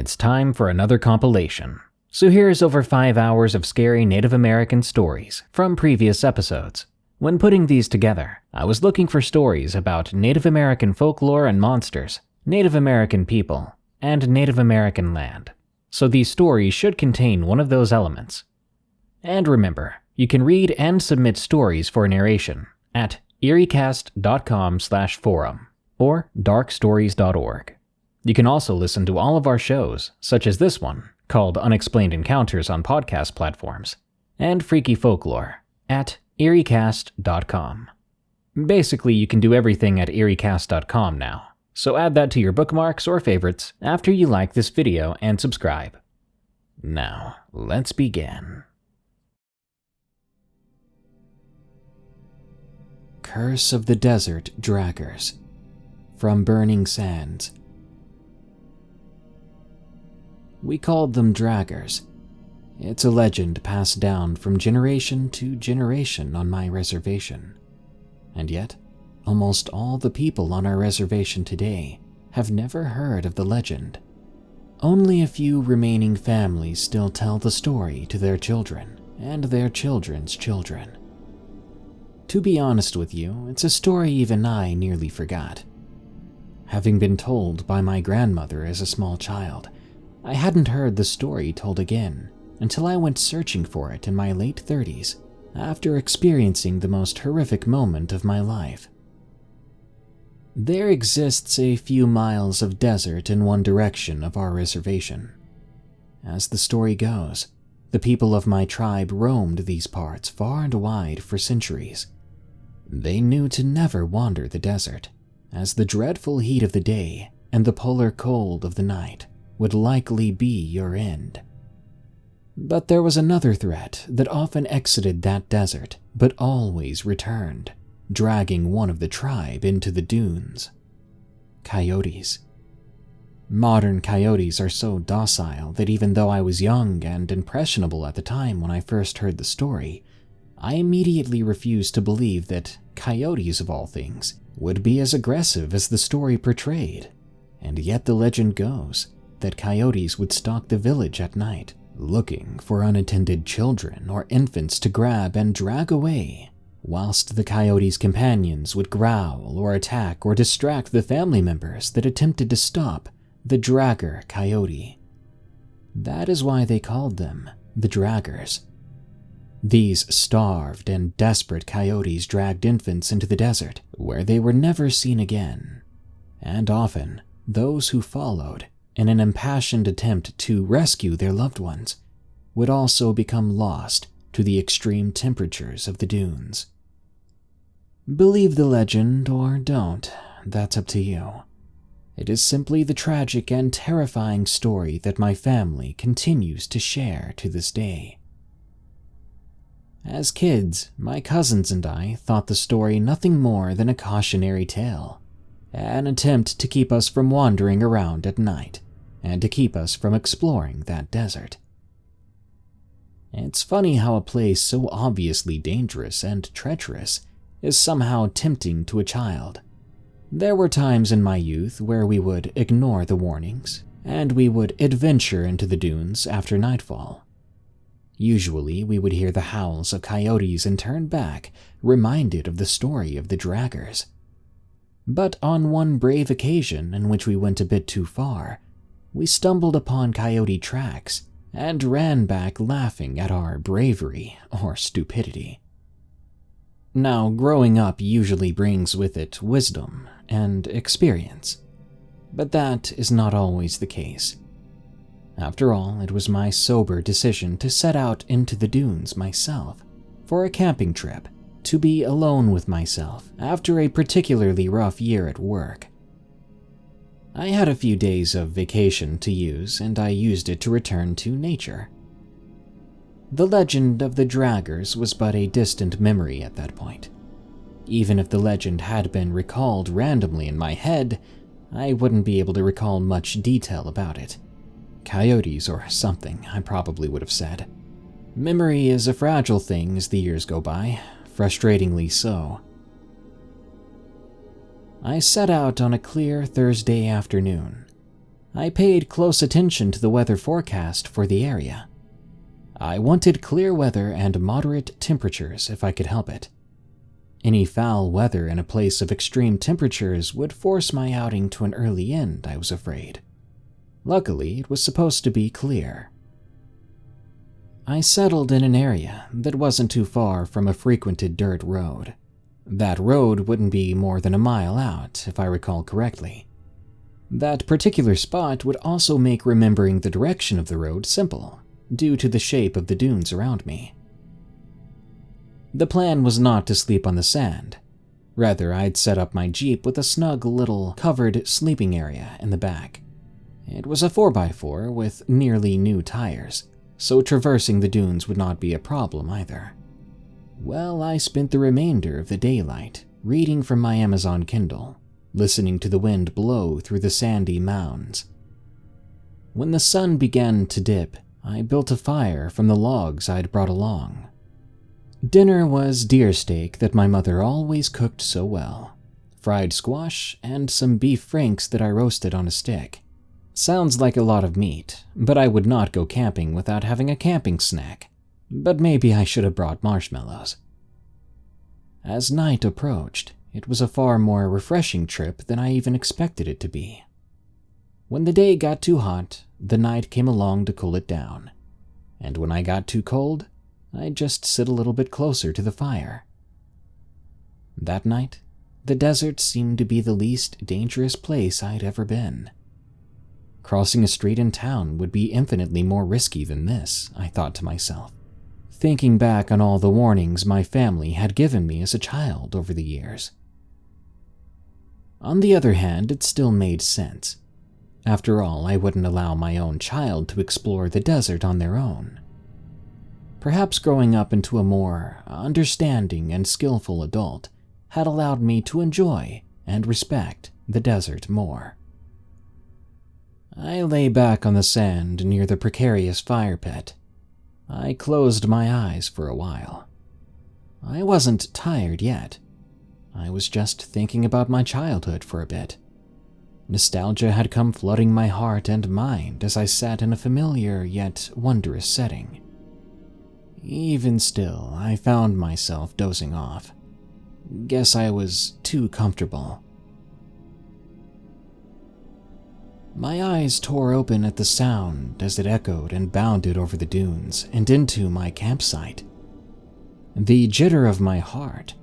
It's time for another compilation. So here's over 5 hours of scary Native American stories from previous episodes. When putting these together, I was looking for stories about Native American folklore and monsters, Native American people, and Native American land. So these stories should contain one of those elements. And remember, you can read and submit stories for narration at eriecast.com/forum or darkstories.org. You can also listen to all of our shows, such as this one, called Unexplained Encounters on podcast platforms, and Freaky Folklore at eriecast.com. Basically, you can do everything at eriecast.com now, so add that to your bookmarks or favorites after you like this video and subscribe. Now, let's begin. Curse of the Desert Draggers, from Burning Sands. We called them draggers. It's a legend passed down from generation to generation on my reservation. And yet, almost all the people on our reservation today have never heard of the legend. Only a few remaining families still tell the story to their children and their children's children. To be honest with you, it's a story even I nearly forgot. Having been told by my grandmother as a small child, I hadn't heard the story told again until I went searching for it in my late 30s after experiencing the most horrific moment of my life. There exists a few miles of desert in one direction of our reservation. As the story goes, the people of my tribe roamed these parts far and wide for centuries. They knew to never wander the desert, as the dreadful heat of the day and the polar cold of the night would likely be your end. But there was another threat that often exited that desert, but always returned, dragging one of the tribe into the dunes. Coyotes. Modern coyotes are so docile that even though I was young and impressionable at the time when I first heard the story, I immediately refused to believe that coyotes of all things would be as aggressive as the story portrayed. And yet the legend goes that coyotes would stalk the village at night, looking for unattended children or infants to grab and drag away, whilst the coyote's companions would growl or attack or distract the family members that attempted to stop the dragger coyote. That is why they called them the draggers. These starved and desperate coyotes dragged infants into the desert, where they were never seen again, and often those who followed in an impassioned attempt to rescue their loved ones would also become lost to the extreme temperatures of the dunes. Believe the legend or don't, that's up to you. It is simply the tragic and terrifying story that my family continues to share to this day. As kids, my cousins and I thought the story nothing more than a cautionary tale, an attempt to keep us from wandering around at night and to keep us from exploring that desert. It's funny how a place so obviously dangerous and treacherous is somehow tempting to a child. There were times in my youth where we would ignore the warnings, and we would adventure into the dunes after nightfall. Usually, we would hear the howls of coyotes and turn back, reminded of the story of the draggers. But on one brave occasion in which we went a bit too far, we stumbled upon coyote tracks and ran back laughing at our bravery or stupidity. Now, growing up usually brings with it wisdom and experience, but that is not always the case. After all, it was my sober decision to set out into the dunes myself for a camping trip, to be alone with myself after a particularly rough year at work. I had a few days of vacation to use, and I used it to return to nature. The legend of the draggers was but a distant memory at that point. Even if the legend had been recalled randomly in my head, I wouldn't be able to recall much detail about it. Coyotes or something, I probably would have said. Memory is a fragile thing as the years go by, frustratingly so. I set out on a clear Thursday afternoon. I paid close attention to the weather forecast for the area. I wanted clear weather and moderate temperatures if I could help it. Any foul weather in a place of extreme temperatures would force my outing to an early end, I was afraid. Luckily, it was supposed to be clear. I settled in an area that wasn't too far from a frequented dirt road. That road wouldn't be more than a mile out, if I recall correctly. That particular spot would also make remembering the direction of the road simple, due to the shape of the dunes around me. The plan was not to sleep on the sand. Rather, I'd set up my Jeep with a snug little covered sleeping area in the back. It was a 4x4 with nearly new tires, so traversing the dunes would not be a problem either. Well, I spent the remainder of the daylight reading from my Amazon Kindle, listening to the wind blow through the sandy mounds. When the sun began to dip, I built a fire from the logs I'd brought along. Dinner was deer steak that my mother always cooked so well, fried squash, and some beef franks that I roasted on a stick. Sounds like a lot of meat, but I would not go camping without having a camping snack. But maybe I should have brought marshmallows. As night approached, it was a far more refreshing trip than I even expected it to be. When the day got too hot, the night came along to cool it down. And when I got too cold, I'd just sit a little bit closer to the fire. That night, the desert seemed to be the least dangerous place I'd ever been. Crossing a street in town would be infinitely more risky than this, I thought to myself, thinking back on all the warnings my family had given me as a child over the years. On the other hand, it still made sense. After all, I wouldn't allow my own child to explore the desert on their own. Perhaps growing up into a more understanding and skillful adult had allowed me to enjoy and respect the desert more. I lay back on the sand near the precarious fire pit. I closed my eyes for a while. I wasn't tired yet. I was just thinking about my childhood for a bit. Nostalgia had come flooding my heart and mind as I sat in a familiar yet wondrous setting. Even still, I found myself dozing off. Guess I was too comfortable. My eyes tore open at the sound as it echoed and bounded over the dunes and into my campsite. The jitter of my heart,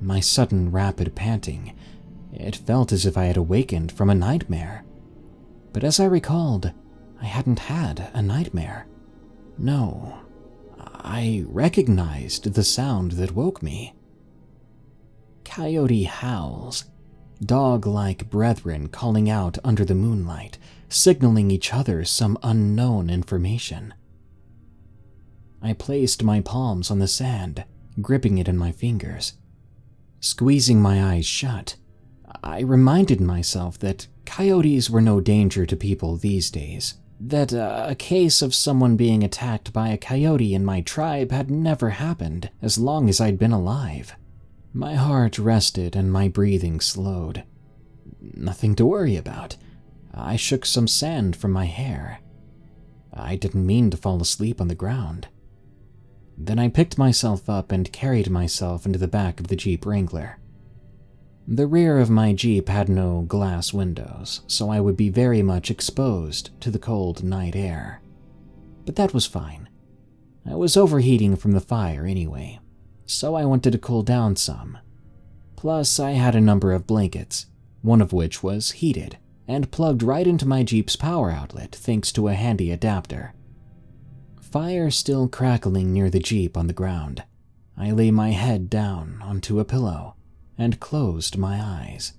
my sudden rapid panting, it felt as if I had awakened from a nightmare. But as I recalled, I hadn't had a nightmare. No, I recognized the sound that woke me. Coyote howls, dog-like brethren calling out under the moonlight, signaling each other some unknown information. I placed my palms on the sand, gripping it in my fingers. Squeezing my eyes shut, I reminded myself that coyotes were no danger to people these days, that a case of someone being attacked by a coyote in my tribe had never happened as long as I'd been alive. My heart rested and my breathing slowed. Nothing to worry about. I shook some sand from my hair. I didn't mean to fall asleep on the ground. Then I picked myself up and carried myself into the back of the Jeep Wrangler. The rear of my Jeep had no glass windows, so I would be very much exposed to the cold night air. But that was fine. I was overheating from the fire anyway, so I wanted to cool down some. Plus, I had a number of blankets, one of which was heated and plugged right into my Jeep's power outlet thanks to a handy adapter. Fire still crackling near the Jeep on the ground, I lay my head down onto a pillow and closed my eyes.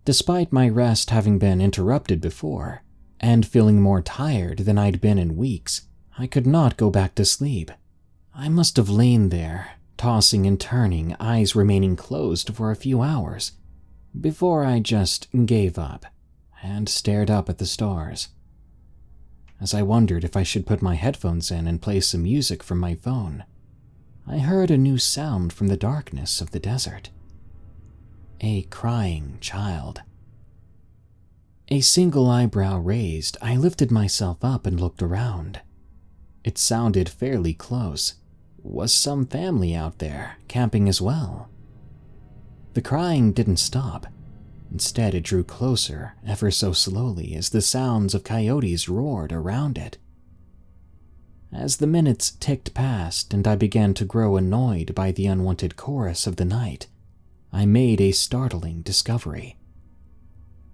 Despite my rest having been interrupted before, and feeling more tired than I'd been in weeks, I could not go back to sleep. I must have lain there, tossing and turning, eyes remaining closed for a few hours, before I just gave up and stared up at the stars. As I wondered if I should put my headphones in and play some music from my phone, I heard a new sound from the darkness of the desert. A crying child. A single eyebrow raised, I lifted myself up and looked around. It sounded fairly close. Was some family out there, camping as well? The crying didn't stop. Instead, it drew closer, ever so slowly, as the sounds of coyotes roared around it. As the minutes ticked past and I began to grow annoyed by the unwanted chorus of the night, I made a startling discovery.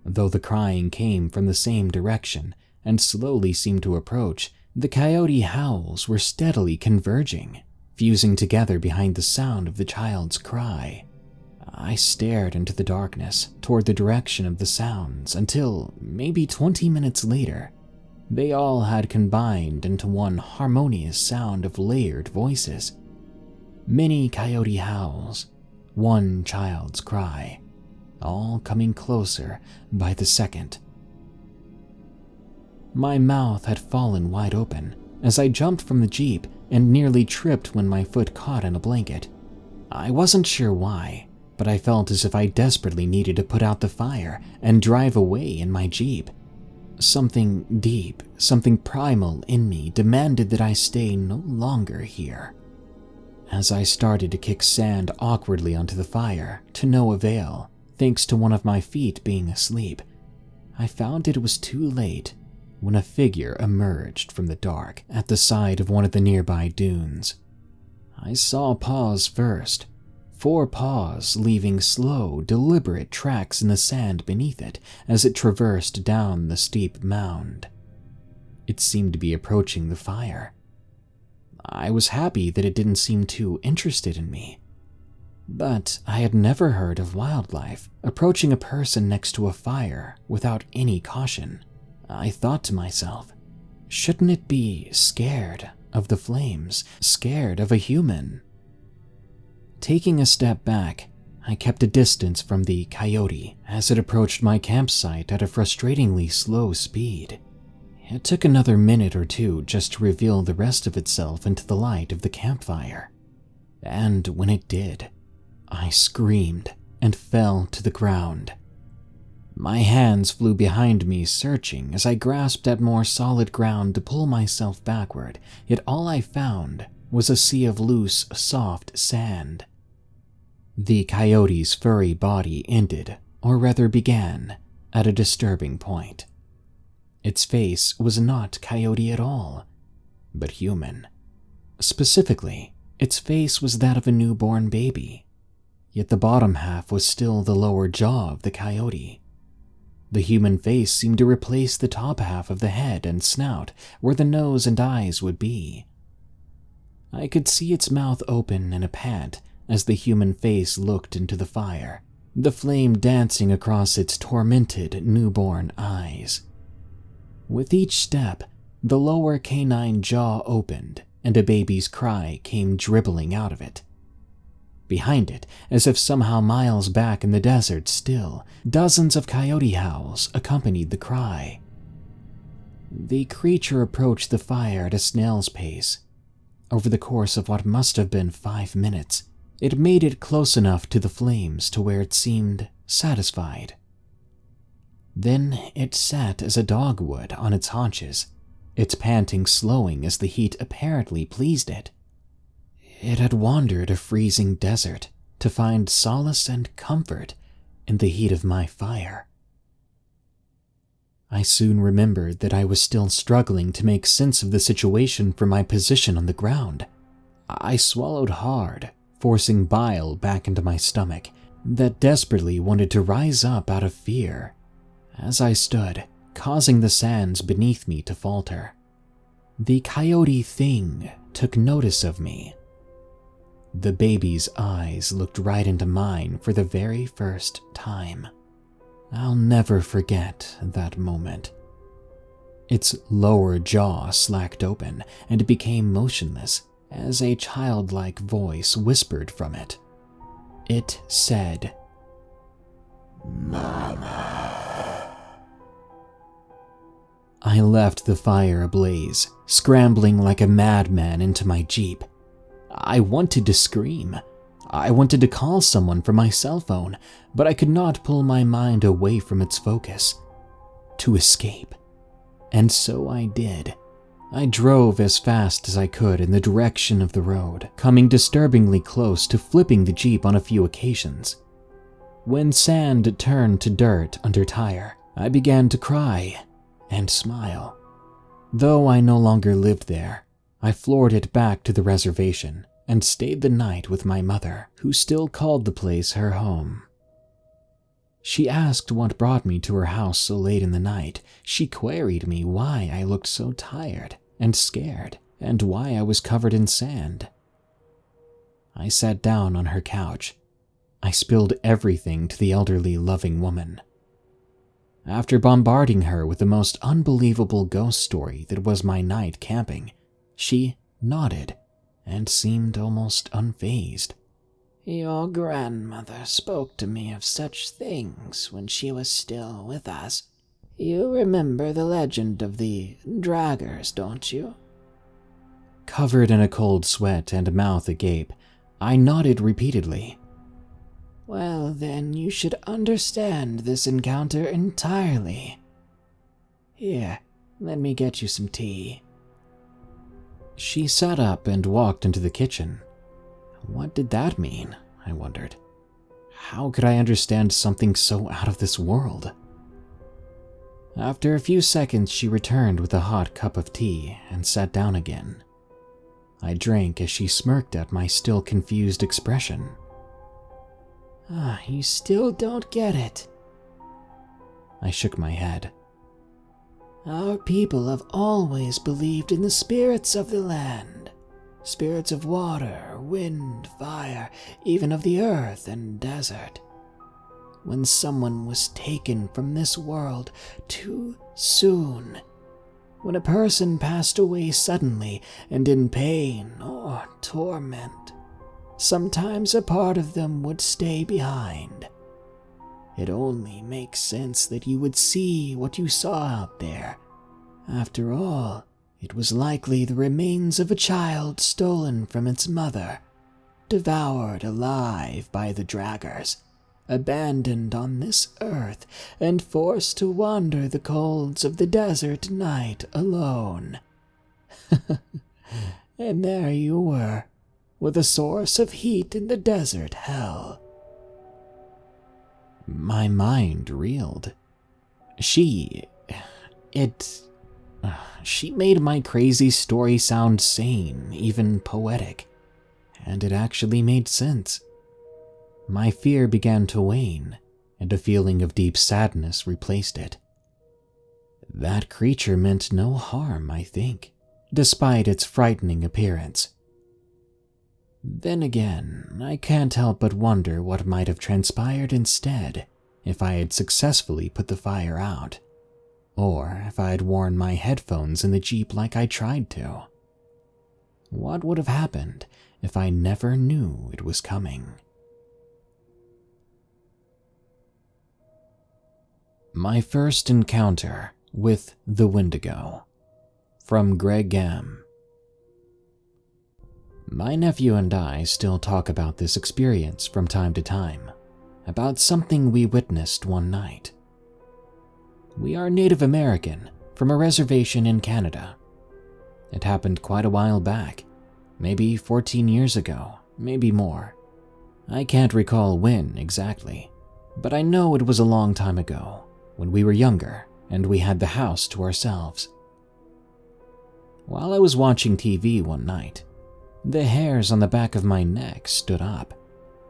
Though the crying came from the same direction and slowly seemed to approach, the coyote howls were steadily converging, fusing together behind the sound of the child's cry. I stared into the darkness toward the direction of the sounds until, maybe 20 minutes later, they all had combined into one harmonious sound of layered voices. Many coyote howls, one child's cry, all coming closer by the second. My mouth had fallen wide open as I jumped from the Jeep and nearly tripped when my foot caught in a blanket. I wasn't sure why, but I felt as if I desperately needed to put out the fire and drive away in my Jeep. Something deep, something primal in me demanded that I stay no longer here. As I started to kick sand awkwardly onto the fire, to no avail, thanks to one of my feet being asleep, I found it was too late when a figure emerged from the dark at the side of one of the nearby dunes. I saw paws first, 4 paws leaving slow, deliberate tracks in the sand beneath it as it traversed down the steep mound. It seemed to be approaching the fire. I was happy that it didn't seem too interested in me. But I had never heard of wildlife approaching a person next to a fire without any caution. I thought to myself, shouldn't it be scared of the flames, scared of a human? Taking a step back, I kept a distance from the coyote as it approached my campsite at a frustratingly slow speed. It took another minute or two just to reveal the rest of itself into the light of the campfire. And when it did, I screamed and fell to the ground. My hands flew behind me, searching as I grasped at more solid ground to pull myself backward, yet all I found was a sea of loose, soft sand. The coyote's furry body ended, or rather began, at a disturbing point. Its face was not coyote at all, but human. Specifically, its face was that of a newborn baby, yet the bottom half was still the lower jaw of the coyote. The human face seemed to replace the top half of the head and snout where the nose and eyes would be. I could see its mouth open in a pant as the human face looked into the fire, the flame dancing across its tormented newborn eyes. With each step, the lower canine jaw opened and a baby's cry came dribbling out of it. Behind it, as if somehow miles back in the desert still, dozens of coyote howls accompanied the cry. The creature approached the fire at a snail's pace. Over the course of what must have been 5 minutes, it made it close enough to the flames to where it seemed satisfied. Then it sat as a dog would on its haunches, its panting slowing as the heat apparently pleased it. It had wandered a freezing desert to find solace and comfort in the heat of my fire. I soon remembered that I was still struggling to make sense of the situation from my position on the ground. I swallowed hard, forcing bile back into my stomach that desperately wanted to rise up out of fear. As I stood, causing the sands beneath me to falter, the coyote thing took notice of me. The baby's eyes looked right into mine for the very first time. I'll never forget that moment. Its lower jaw slacked open and it became motionless as a childlike voice whispered from it. It said, "Mama." I left the fire ablaze, scrambling like a madman into my Jeep. I wanted to scream. I wanted to call someone from my cell phone, but I could not pull my mind away from its focus. to escape. And so I did. I drove as fast as I could in the direction of the road, coming disturbingly close to flipping the Jeep on a few occasions. When sand turned to dirt under tire, I began to cry and smile. Though I no longer lived there, I floored it back to the reservation and stayed the night with my mother, who still called the place her home. She asked what brought me to her house so late in the night. She queried me why I looked so tired and scared, and why I was covered in sand. I sat down on her couch. I spilled everything to the elderly, loving woman. After bombarding her with the most unbelievable ghost story that was my night camping, she nodded and seemed almost unfazed. Your grandmother spoke to me of such things when she was still with us. You remember the legend of the draggers, don't you? Covered in a cold sweat and mouth agape, I nodded repeatedly. Well, then you should understand this encounter entirely. Here, let me get you some tea. She sat up and walked into the kitchen. What did that mean? I wondered. How could I understand something so out of this world? After a few seconds, she returned with a hot cup of tea and sat down again. I drank as she smirked at my still confused expression. You still don't get it. I shook my head. Our people have always believed in the spirits of the land. Spirits of water, wind, fire, even of the earth and desert. When someone was taken from this world too soon, when a person passed away suddenly and in pain or torment, sometimes a part of them would stay behind. It only makes sense that you would see what you saw out there. After all, it was likely the remains of a child stolen from its mother, devoured alive by the draggers, abandoned on this earth, and forced to wander the colds of the desert night alone. And there you were, with a source of heat in the desert hell. My mind reeled. She made my crazy story sound sane, even poetic, and it actually made sense. My fear began to wane, and a feeling of deep sadness replaced it. That creature meant no harm, I think, despite its frightening appearance. Then again, I can't help but wonder what might have transpired instead if I had successfully put the fire out, or if I had worn my headphones in the Jeep like I tried to. What would have happened if I never knew it was coming? My first encounter with the Wendigo, from Greg M. My nephew and I still talk about this experience from time to time, about something we witnessed one night. We are Native American from a reservation in Canada. It happened quite a while back, maybe 14 years ago, maybe more. I can't recall when exactly, but I know it was a long time ago, when we were younger and we had the house to ourselves. While I was watching TV one night, the hairs on the back of my neck stood up,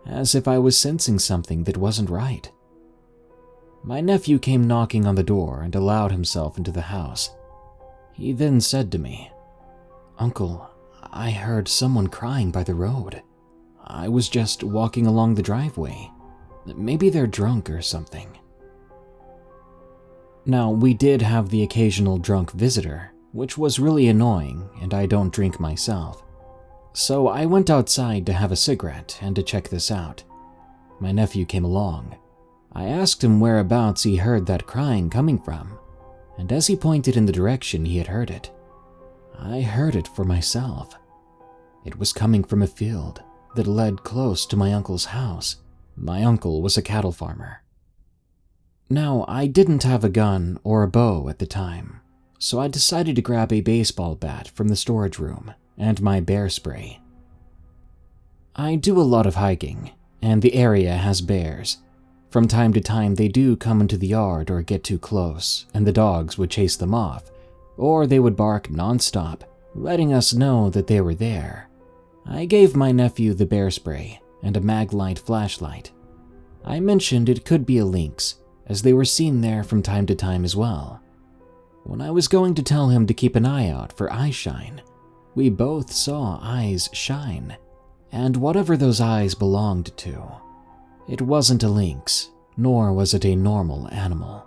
as if I was sensing something that wasn't right. My nephew came knocking on the door and allowed himself into the house. He then said to me, "Uncle, I heard someone crying by the road. I was just walking along the driveway. Maybe they're drunk or something." Now, we did have the occasional drunk visitor, which was really annoying, and I don't drink myself. So I went outside to have a cigarette and to check this out. My nephew came along. I asked him whereabouts he heard that crying coming from, and as he pointed in the direction he had heard it, I heard it for myself. It was coming from a field that led close to my uncle's house. My uncle was a cattle farmer. Now, I didn't have a gun or a bow at the time, so I decided to grab a baseball bat from the storage room and my bear spray. I do a lot of hiking, and the area has bears. From time to time, they do come into the yard or get too close, and the dogs would chase them off, or they would bark nonstop, letting us know that they were there. I gave my nephew the bear spray and a Maglite flashlight. I mentioned it could be a lynx, as they were seen there from time to time as well. When I was going to tell him to keep an eye out for eye shine, we both saw eyes shine, and whatever those eyes belonged to, it wasn't a lynx, nor was it a normal animal.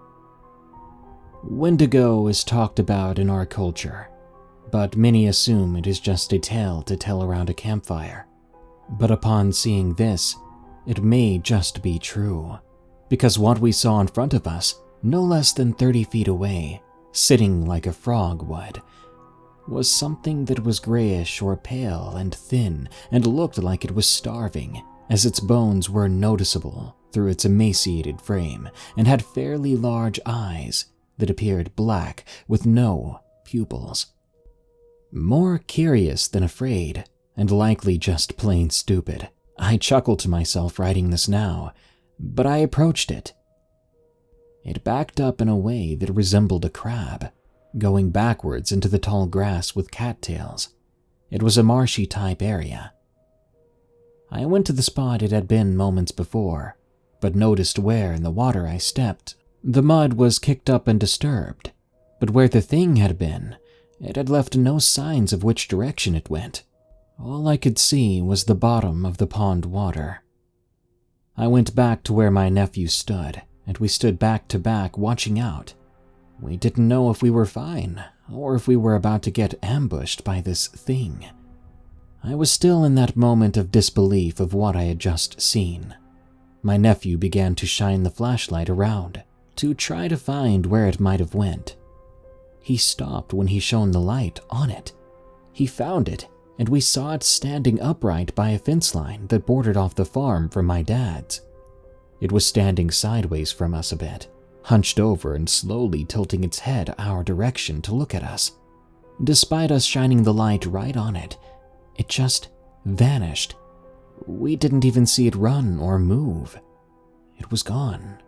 Wendigo is talked about in our culture, but many assume it is just a tale to tell around a campfire. But upon seeing this, it may just be true, because what we saw in front of us, no less than 30 feet away, sitting like a frog would, was something that was grayish or pale and thin and looked like it was starving, as its bones were noticeable through its emaciated frame and had fairly large eyes that appeared black with no pupils. More curious than afraid, and likely just plain stupid, I chuckled to myself writing this now, but I approached it. It backed up in a way that resembled a crab, going backwards into the tall grass with cattails. It was a marshy type area. I went to the spot it had been moments before, but noticed where in the water I stepped, the mud was kicked up and disturbed, but where the thing had been, it had left no signs of which direction it went. All I could see was the bottom of the pond water. I went back to where my nephew stood, and we stood back to back watching out. We didn't know if we were fine, or if we were about to get ambushed by this thing. I was still in that moment of disbelief of what I had just seen. My nephew began to shine the flashlight around, to try to find where it might have went. He stopped when he shone the light on it. He found it, and we saw it standing upright by a fence line that bordered off the farm from my dad's. It was standing sideways from us a bit, hunched over and slowly tilting its head our direction to look at us. Despite us shining the light right on it, it just vanished. We didn't even see it run or move. It was gone.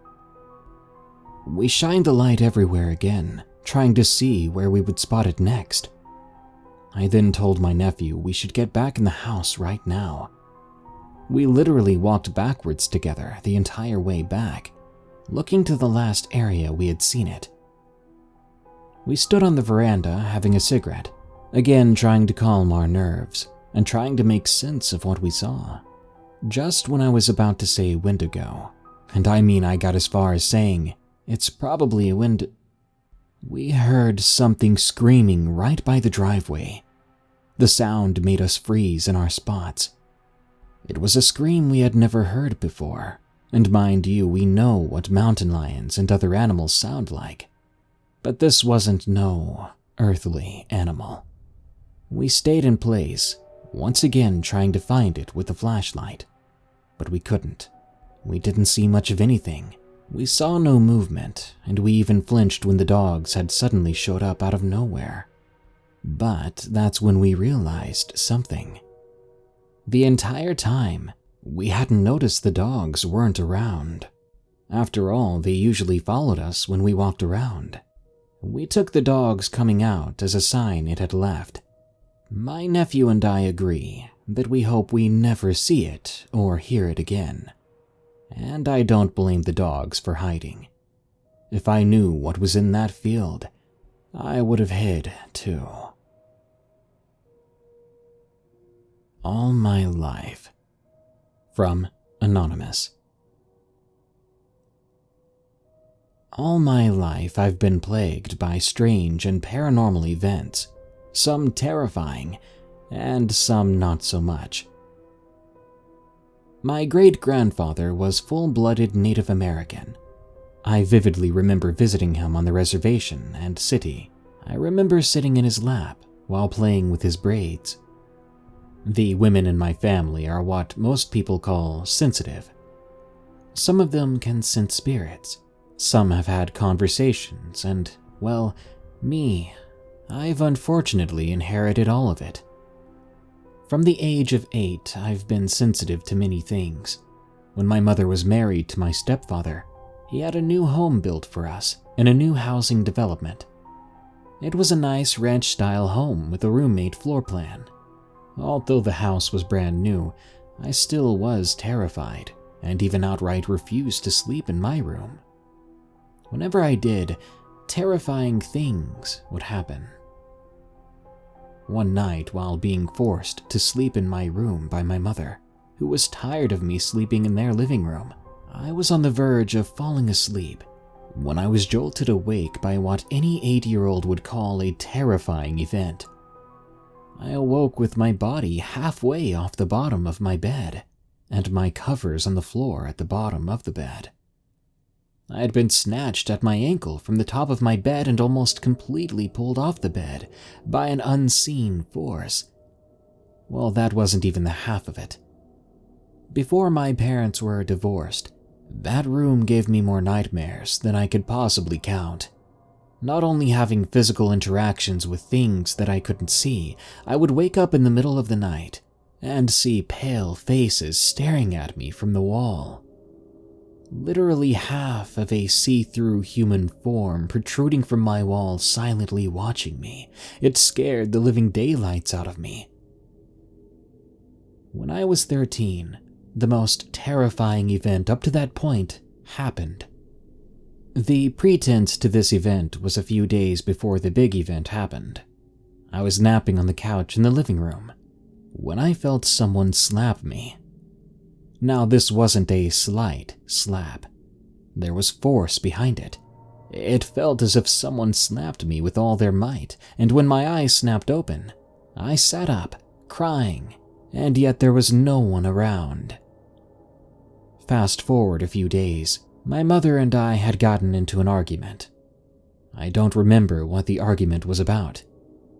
We shined the light everywhere again, trying to see where we would spot it next. I then told my nephew we should get back in the house right now. We literally walked backwards together the entire way back, looking to the last area we had seen it. We stood on the veranda having a cigarette, again trying to calm our nerves and trying to make sense of what we saw. Just when I was about to say Wendigo, and I mean I got as far as saying, it's probably a we heard something screaming right by the driveway. The sound made us freeze in our spots. It was a scream we had never heard before, and mind you, we know what mountain lions and other animals sound like. But this wasn't no earthly animal. We stayed in place, once again trying to find it with the flashlight, but we couldn't. We didn't see much of anything. We saw no movement, and we even flinched when the dogs had suddenly showed up out of nowhere. But that's when we realized something. The entire time, we hadn't noticed the dogs weren't around. After all, they usually followed us when we walked around. We took the dogs coming out as a sign it had left. My nephew and I agree that we hope we never see it or hear it again. And I don't blame the dogs for hiding. If I knew what was in that field, I would have hid too. All my life. From Anonymous. All my life I've been plagued by strange and paranormal events, some terrifying and some not so much. My great-grandfather was full-blooded Native American. I vividly remember visiting him on the reservation and city. I remember sitting in his lap while playing with his braids. The women in my family are what most people call sensitive. Some of them can sense spirits, Some have had conversations, and, well, me, I've unfortunately inherited all of it. From the age of 8, I've been sensitive to many things. When my mother was married to my stepfather, he had a new home built for us in a new housing development. It was a nice ranch-style home with a roommate floor plan. Although the house was brand new, I still was terrified and even outright refused to sleep in my room. Whenever I did, terrifying things would happen. One night, while being forced to sleep in my room by my mother, who was tired of me sleeping in their living room, I was on the verge of falling asleep when I was jolted awake by what any 8-year-old would call a terrifying event. I awoke with my body halfway off the bottom of my bed, and my covers on the floor at the bottom of the bed. I had been snatched at my ankle from the top of my bed and almost completely pulled off the bed by an unseen force. Well, that wasn't even the half of it. Before my parents were divorced, that room gave me more nightmares than I could possibly count. Not only having physical interactions with things that I couldn't see, I would wake up in the middle of the night and see pale faces staring at me from the wall. Literally half of a see-through human form protruding from my wall silently watching me. It scared the living daylights out of me. When I was 13, the most terrifying event up to that point happened. The pretense to this event was a few days before the big event happened. I was napping on the couch in the living room when I felt someone slap me. Now, this wasn't a slight slap. There was force behind it. It felt as if someone slapped me with all their might, and when my eyes snapped open, I sat up, crying, and yet there was no one around. Fast forward a few days, my mother and I had gotten into an argument. I don't remember what the argument was about.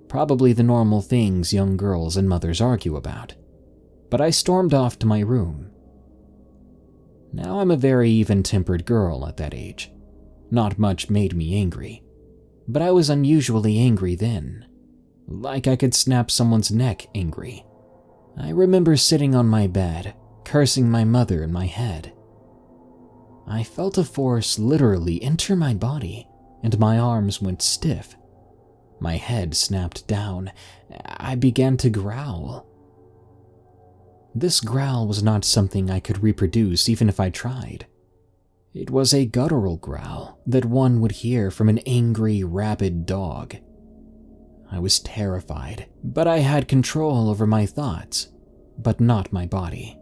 Probably the normal things young girls and mothers argue about. But I stormed off to my room. Now I'm a very even-tempered girl at that age. Not much made me angry. But I was unusually angry then. Like I could snap someone's neck angry. I remember sitting on my bed, cursing my mother in my head. I felt a force literally enter my body, and my arms went stiff. My head snapped down. I began to growl. This growl was not something I could reproduce even if I tried. It was a guttural growl that one would hear from an angry, rabid dog. I was terrified, but I had control over my thoughts, but not my body.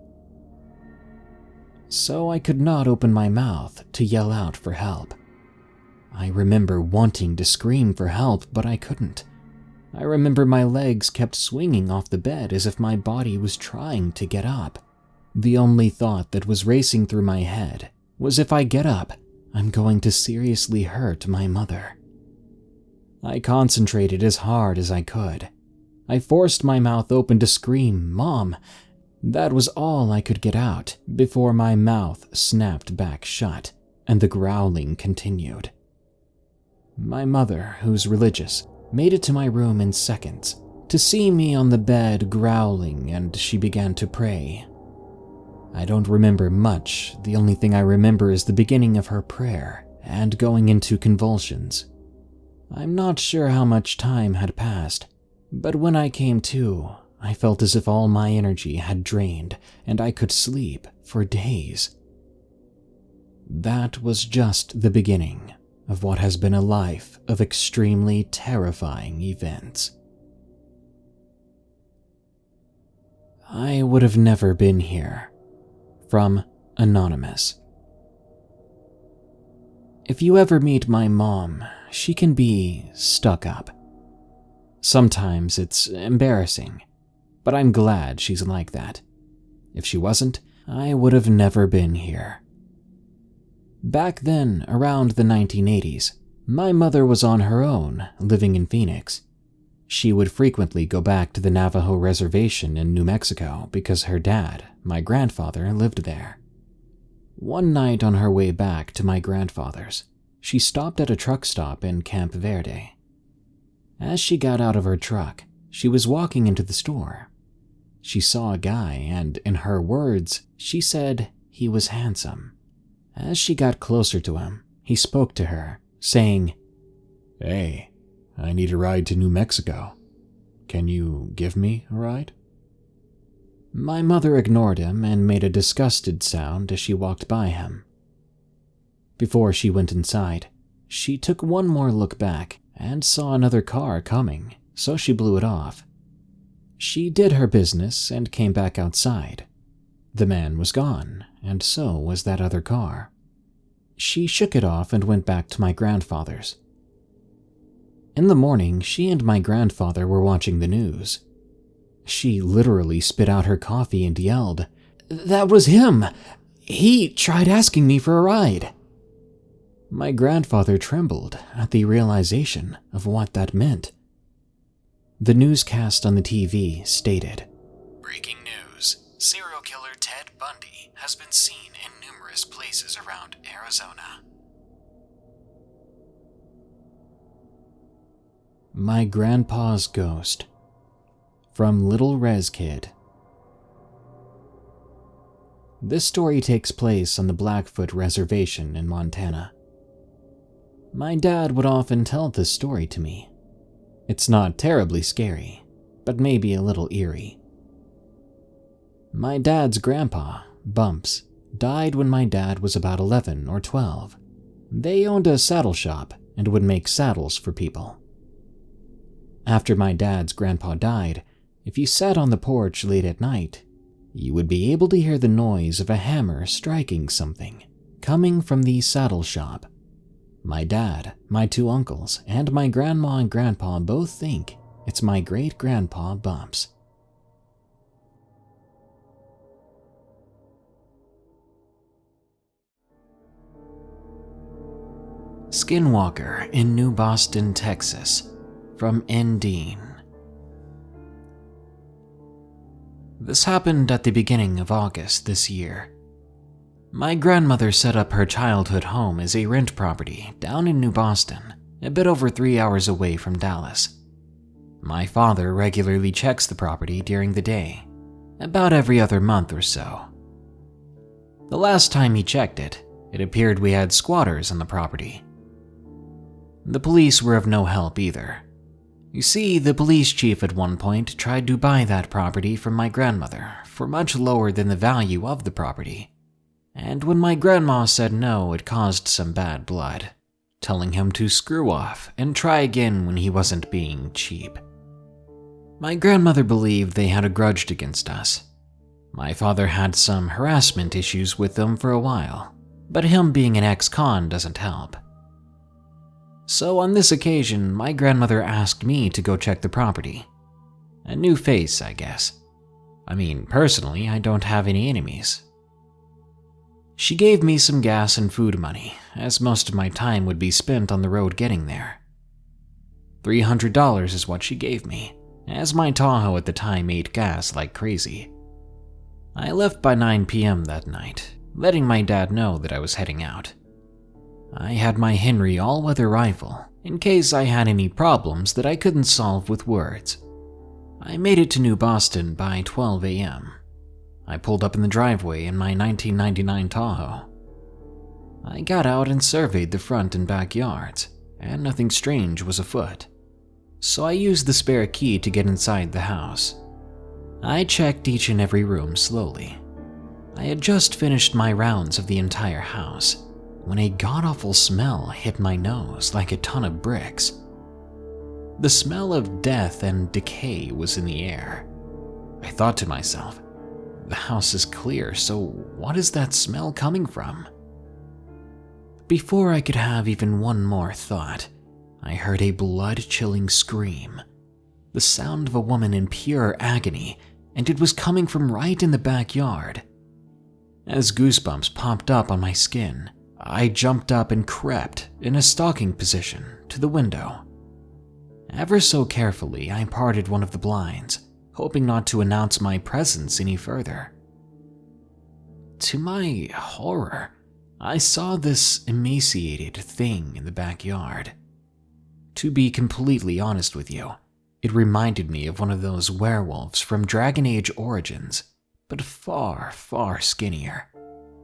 So I could not open my mouth to yell out for help. I remember wanting to scream for help, but I couldn't. I remember my legs kept swinging off the bed as if my body was trying to get up. The only thought that was racing through my head was if I get up, I'm going to seriously hurt my mother. I concentrated as hard as I could. I forced my mouth open to scream, "Mom!" That was all I could get out before my mouth snapped back shut and the growling continued. My mother, who's religious, made it to my room in seconds to see me on the bed growling, and she began to pray. I don't remember much. The only thing I remember is the beginning of her prayer and going into convulsions. I'm not sure how much time had passed, but when I came to, I felt as if all my energy had drained and I could sleep for days. That was just the beginning of what has been a life of extremely terrifying events. I would have never been here. From Anonymous. If you ever meet my mom, she can be stuck up. Sometimes it's embarrassing, but I'm glad she's like that. If she wasn't, I would have never been here. Back then, around the 1980s, my mother was on her own, living in Phoenix. She would frequently go back to the Navajo Reservation in New Mexico because her dad, my grandfather, lived there. One night on her way back to my grandfather's, she stopped at a truck stop in Camp Verde. As she got out of her truck, she was walking into the store. She saw a guy, and in her words, she said he was handsome. As she got closer to him, he spoke to her, saying, "Hey, I need a ride to New Mexico. Can you give me a ride?" My mother ignored him and made a disgusted sound as she walked by him. Before she went inside, she took one more look back and saw another car coming, so she blew it off. She did her business and came back outside. The man was gone, and so was that other car. She shook it off and went back to my grandfather's. In the morning, she and my grandfather were watching the news. She literally spit out her coffee and yelled, "That was him! He tried asking me for a ride!" My grandfather trembled at the realization of what that meant. The newscast on the TV stated, "Breaking news. Serial killer Ted Bundy has been seen in numerous places around Arizona." My Grandpa's Ghost. From Little Rez Kid. This story takes place on the Blackfoot Reservation in Montana. My dad would often tell this story to me. It's not terribly scary, but maybe a little eerie. My dad's grandpa, Bumps, died when my dad was about 11 or 12. They owned a saddle shop and would make saddles for people. After my dad's grandpa died, if you sat on the porch late at night, you would be able to hear the noise of a hammer striking something coming from the saddle shop. My dad, my two uncles, and my grandma and grandpa both think it's my great-grandpa Bumps. Skinwalker in New Boston, Texas, from N. Dean. This happened at the beginning of August this year. My grandmother set up her childhood home as a rent property down in New Boston, a bit over 3 hours away from Dallas. My father regularly checks the property during the day, about every other month or so. The last time he checked it, it appeared we had squatters on the property. The police were of no help either. You see, the police chief at one point tried to buy that property from my grandmother for much lower than the value of the property. And when my grandma said no, it caused some bad blood, telling him to screw off and try again when he wasn't being cheap. My grandmother believed they had a grudge against us. My father had some harassment issues with them for a while, but him being an ex-con doesn't help. So on this occasion, my grandmother asked me to go check the property. A new face, I guess. I mean, personally, I don't have any enemies. She gave me some gas and food money, as most of my time would be spent on the road getting there. $300 is what she gave me, as my Tahoe at the time ate gas like crazy. I left by 9 p.m. that night, letting my dad know that I was heading out. I had my Henry all-weather rifle, in case I had any problems that I couldn't solve with words. I made it to New Boston by 12 a.m. I pulled up in the driveway in my 1999 Tahoe. I got out and surveyed the front and backyards, and nothing strange was afoot. So I used the spare key to get inside the house. I checked each and every room slowly. I had just finished my rounds of the entire house when a god-awful smell hit my nose like a ton of bricks. The smell of death and decay was in the air. I thought to myself, the house is clear, so what is that smell coming from? Before I could have even one more thought, I heard a blood-chilling scream, the sound of a woman in pure agony, and it was coming from right in the backyard. As goosebumps popped up on my skin, I jumped up and crept, in a stalking position, to the window. Ever so carefully, I parted one of the blinds, hoping not to announce my presence any further. To my horror, I saw this emaciated thing in the backyard. To be completely honest with you, it reminded me of one of those werewolves from Dragon Age Origins, but far, far skinnier.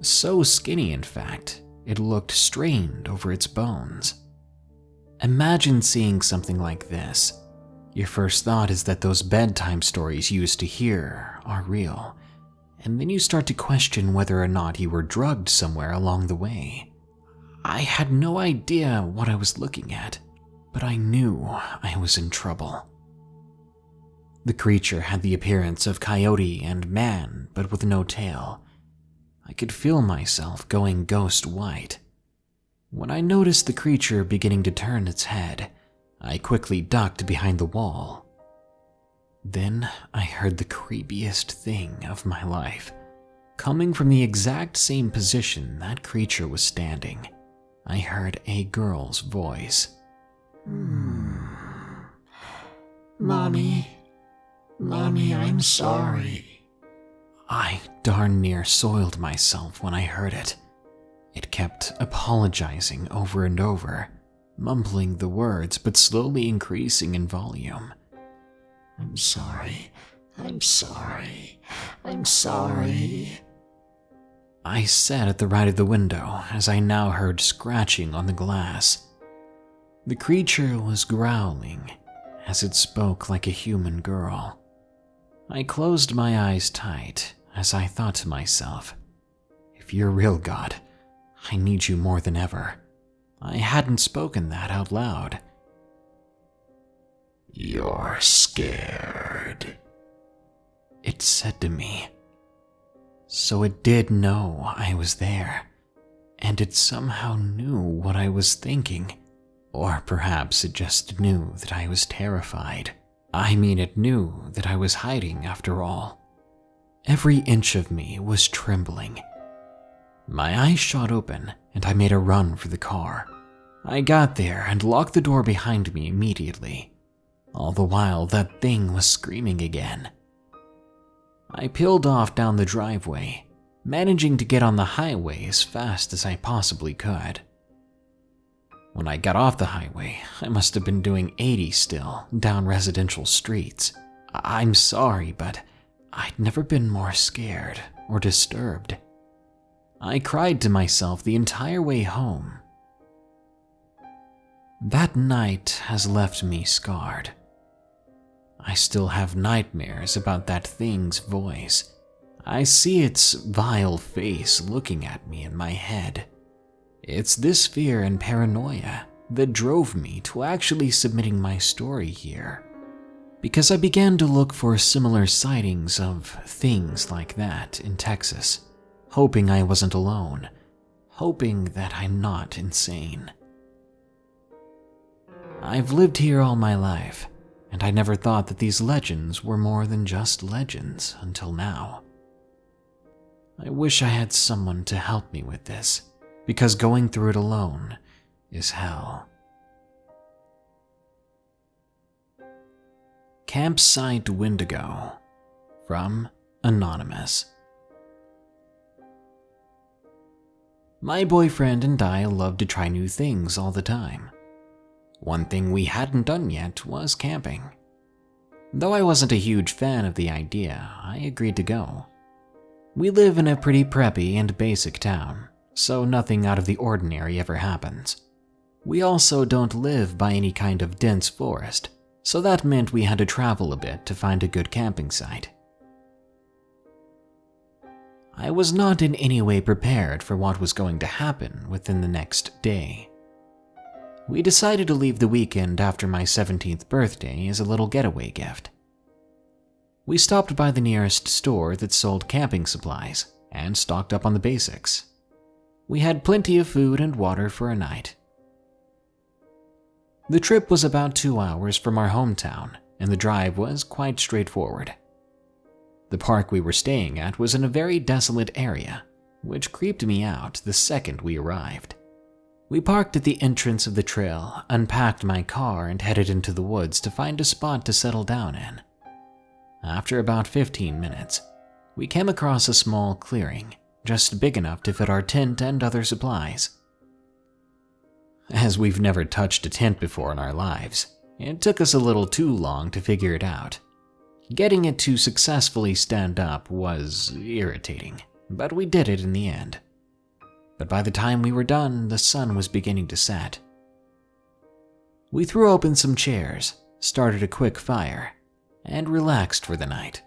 So skinny, in fact, it looked strained over its bones. Imagine seeing something like this. Your first thought is that those bedtime stories you used to hear are real, and then you start to question whether or not you were drugged somewhere along the way. I had no idea what I was looking at, but I knew I was in trouble. The creature had the appearance of coyote and man, but with no tail. I could feel myself going ghost white. When I noticed the creature beginning to turn its head, I quickly ducked behind the wall. Then I heard the creepiest thing of my life. Coming from the exact same position that creature was standing, I heard a girl's voice. Mommy, I'm sorry. I darn near soiled myself when I heard it. It kept apologizing over and over, mumbling the words but slowly increasing in volume. I'm sorry. I sat at the right of the window as I now heard scratching on the glass. The creature was growling as it spoke like a human girl. I closed my eyes tight as I thought to myself, if you're real, God, I need you more than ever. I hadn't spoken that out loud. You're scared, it said to me. So it did know I was there, and it somehow knew what I was thinking. Or perhaps it just knew that I was terrified. I mean, it knew that I was hiding after all. Every inch of me was trembling. My eyes shot open, and I made a run for the car. I got there and locked the door behind me immediately. All the while, that thing was screaming again. I peeled off down the driveway, managing to get on the highway as fast as I possibly could. When I got off the highway, I must have been doing 80 still, down residential streets. I'm sorry, but I'd never been more scared or disturbed. I cried to myself the entire way home. That night has left me scarred. I still have nightmares about that thing's voice. I see its vile face looking at me in my head. It's this fear and paranoia that drove me to actually submitting my story here, because I began to look for similar sightings of things like that in Texas, hoping I wasn't alone, hoping that I'm not insane. I've lived here all my life, and I never thought that these legends were more than just legends until now. I wish I had someone to help me with this, because going through it alone is hell. Campsite Wendigo, from Anonymous. My boyfriend and I love to try new things all the time. One thing we hadn't done yet was camping. Though I wasn't a huge fan of the idea, I agreed to go. We live in a pretty preppy and basic town, so nothing out of the ordinary ever happens. We also don't live by any kind of dense forest, so that meant we had to travel a bit to find a good camping site. I was not in any way prepared for what was going to happen within the next day. We decided to leave the weekend after my 17th birthday as a little getaway gift. We stopped by the nearest store that sold camping supplies and stocked up on the basics. We had plenty of food and water for a night. The trip was about 2 hours from our hometown, and the drive was quite straightforward. The park we were staying at was in a very desolate area, which creeped me out the second we arrived. We parked at the entrance of the trail, unpacked my car, and headed into the woods to find a spot to settle down in. After about 15 minutes, we came across a small clearing just big enough to fit our tent and other supplies. As we've never touched a tent before in our lives, it took us a little too long to figure it out. Getting it to successfully stand up was irritating, but we did it in the end. But by the time we were done, the sun was beginning to set. We threw open some chairs, started a quick fire, and relaxed for the night.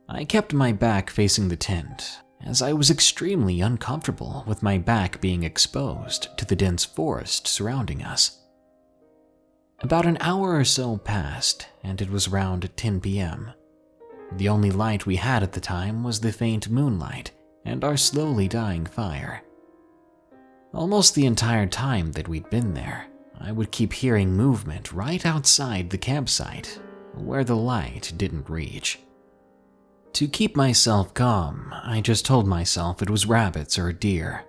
I kept my back facing the tent, as I was extremely uncomfortable with my back being exposed to the dense forest surrounding us. About an hour or so passed, and it was around 10 p.m. The only light we had at the time was the faint moonlight and our slowly dying fire. Almost the entire time that we'd been there, I would keep hearing movement right outside the campsite, where the light didn't reach. To keep myself calm, I just told myself it was rabbits or a deer.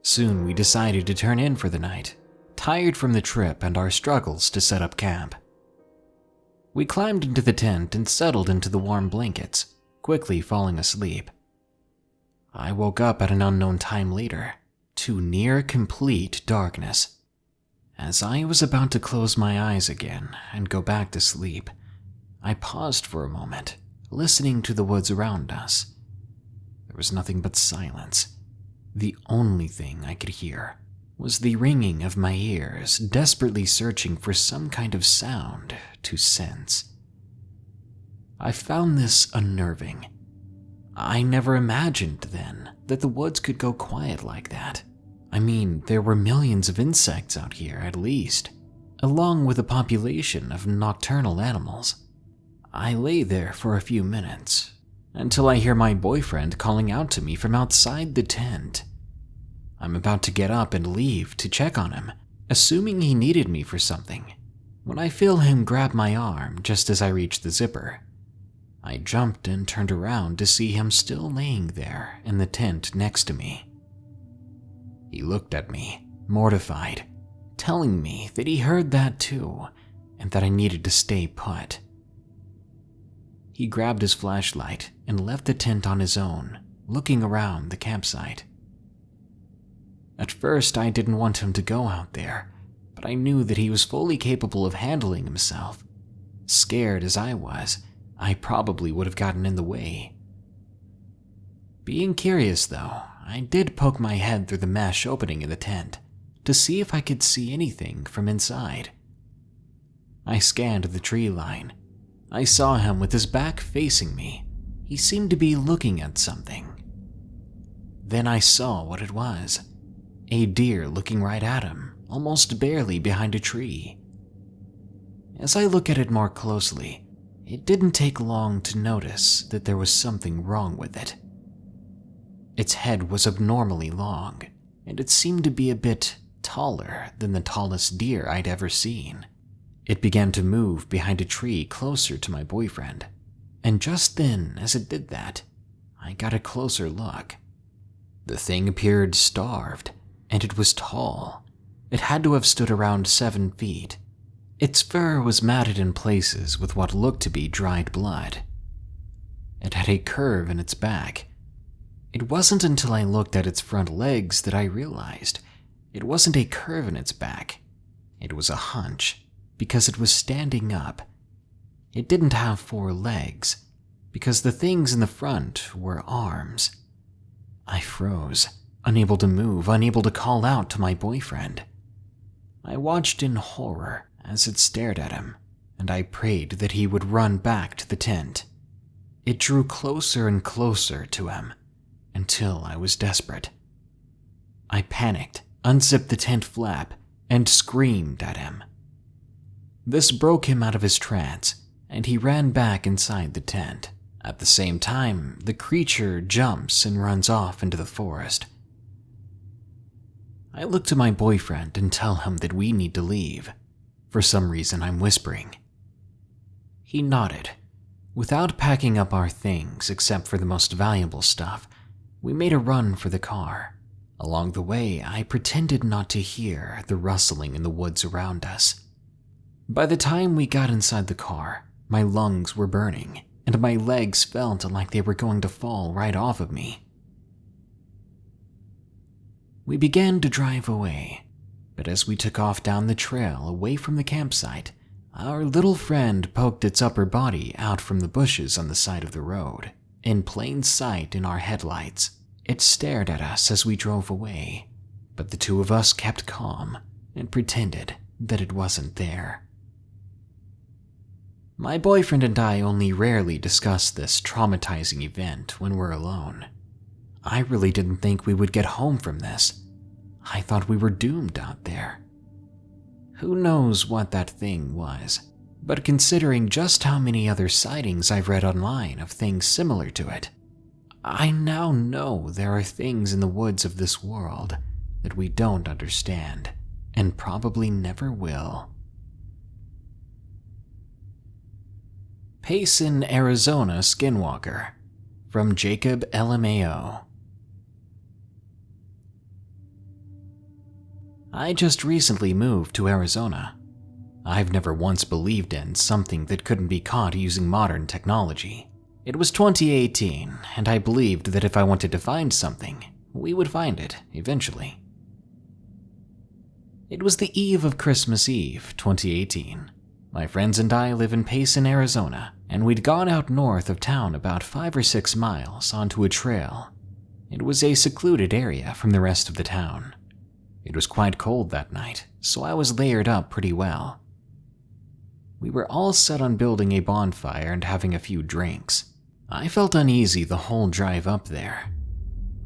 Soon we decided to turn in for the night, tired from the trip and our struggles to set up camp. We climbed into the tent and settled into the warm blankets, quickly falling asleep. I woke up at an unknown time later, to near complete darkness. As I was about to close my eyes again and go back to sleep, I paused for a moment, listening to the woods around us. There was nothing but silence. The only thing I could hear was the ringing of my ears, desperately searching for some kind of sound to sense. I found this unnerving. I never imagined then that the woods could go quiet like that. I mean, there were millions of insects out here at least, along with a population of nocturnal animals. I lay there for a few minutes, until I hear my boyfriend calling out to me from outside the tent. I'm about to get up and leave to check on him, assuming he needed me for something, when I feel him grab my arm just as I reach the zipper. I jumped and turned around to see him still laying there in the tent next to me. He looked at me, mortified, telling me that he heard that too, and that I needed to stay put. He grabbed his flashlight and left the tent on his own, looking around the campsite. At first, I didn't want him to go out there, but I knew that he was fully capable of handling himself. Scared as I was, I probably would have gotten in the way. Being curious though, I did poke my head through the mesh opening in the tent to see if I could see anything from inside. I scanned the tree line. I saw him with his back facing me. He seemed to be looking at something. Then I saw what it was. A deer looking right at him, almost barely behind a tree. As I look at it more closely, it didn't take long to notice that there was something wrong with it. Its head was abnormally long, and it seemed to be a bit taller than the tallest deer I'd ever seen. It began to move behind a tree closer to my boyfriend, and just then, as it did that, I got a closer look. The thing appeared starved, and it was tall. It had to have stood around 7 feet. Its fur was matted in places with what looked to be dried blood. It had a curve in its back. It wasn't until I looked at its front legs that I realized it wasn't a curve in its back. It was a hunch, because it was standing up. It didn't have 4 legs, because the things in the front were arms. I froze, unable to move, unable to call out to my boyfriend. I watched in horror as it stared at him, and I prayed that he would run back to the tent. It drew closer and closer to him, until I was desperate. I panicked, unzipped the tent flap, and screamed at him. This broke him out of his trance, and he ran back inside the tent. At the same time, the creature jumps and runs off into the forest. I look to my boyfriend and tell him that we need to leave. For some reason, I'm whispering. He nodded. Without packing up our things, except for the most valuable stuff, we made a run for the car. Along the way, I pretended not to hear the rustling in the woods around us. By the time we got inside the car, my lungs were burning, and my legs felt like they were going to fall right off of me. We began to drive away, but as we took off down the trail away from the campsite, our little friend poked its upper body out from the bushes on the side of the road, in plain sight in our headlights. It stared at us as we drove away, but the two of us kept calm and pretended that it wasn't there. My boyfriend and I only rarely discuss this traumatizing event when we're alone. I really didn't think we would get home from this. I thought we were doomed out there. Who knows what that thing was, but considering just how many other sightings I've read online of things similar to it, I now know there are things in the woods of this world that we don't understand and probably never will. Payson, Arizona Skinwalker, from Jacob LMAO. I just recently moved to Arizona. I've never once believed in something that couldn't be caught using modern technology. It was 2018, and I believed that if I wanted to find something, we would find it eventually. It was the eve of Christmas Eve, 2018. My friends and I live in Payson, Arizona, and we'd gone out north of town about 5 or 6 miles onto a trail. It was a secluded area from the rest of the town. It was quite cold that night, so I was layered up pretty well. We were all set on building a bonfire and having a few drinks. I felt uneasy the whole drive up there.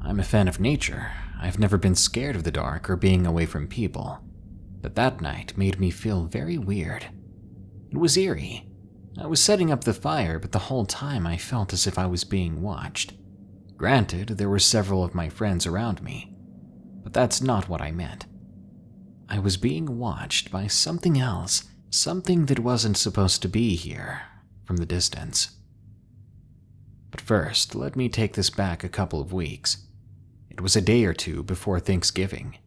I'm a fan of nature. I've never been scared of the dark or being away from people, but that night made me feel very weird. It was eerie. I was setting up the fire, but the whole time I felt as if I was being watched. Granted, there were several of my friends around me, but that's not what I meant. I was being watched by something else, something that wasn't supposed to be here, from the distance. But first, let me take this back a couple of weeks. It was a day or two before Thanksgiving.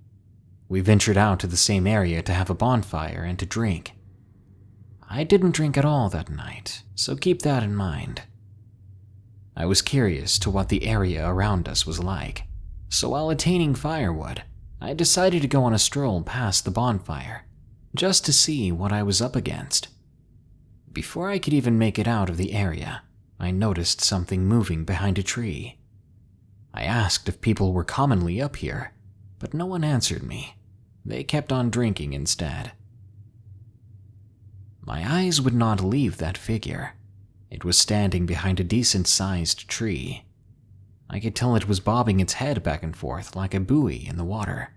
We ventured out to the same area to have a bonfire and to drink. I didn't drink at all that night, so keep that in mind. I was curious to what the area around us was like, so while attaining firewood, I decided to go on a stroll past the bonfire, just to see what I was up against. Before I could even make it out of the area, I noticed something moving behind a tree. I asked if people were commonly up here, but no one answered me. They kept on drinking instead. My eyes would not leave that figure. It was standing behind a decent-sized tree. I could tell it was bobbing its head back and forth like a buoy in the water.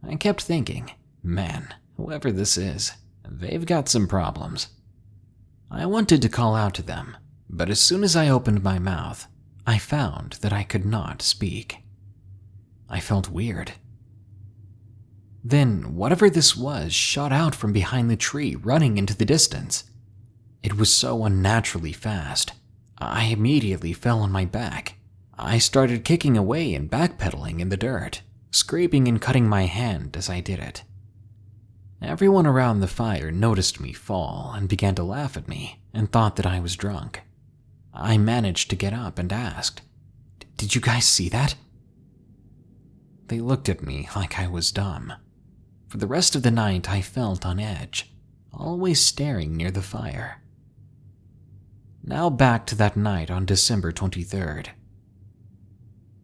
I kept thinking, man, whoever this is, they've got some problems. I wanted to call out to them, but as soon as I opened my mouth, I found that I could not speak. I felt weird. Then, whatever this was shot out from behind the tree, running into the distance. It was so unnaturally fast. I immediately fell on my back. I started kicking away and backpedaling in the dirt, scraping and cutting my hand as I did it. Everyone around the fire noticed me fall and began to laugh at me and thought that I was drunk. I managed to get up and asked, "Did you guys see that?" They looked at me like I was dumb. For the rest of the night, I felt on edge, always staring near the fire. Now back to that night on December 23rd.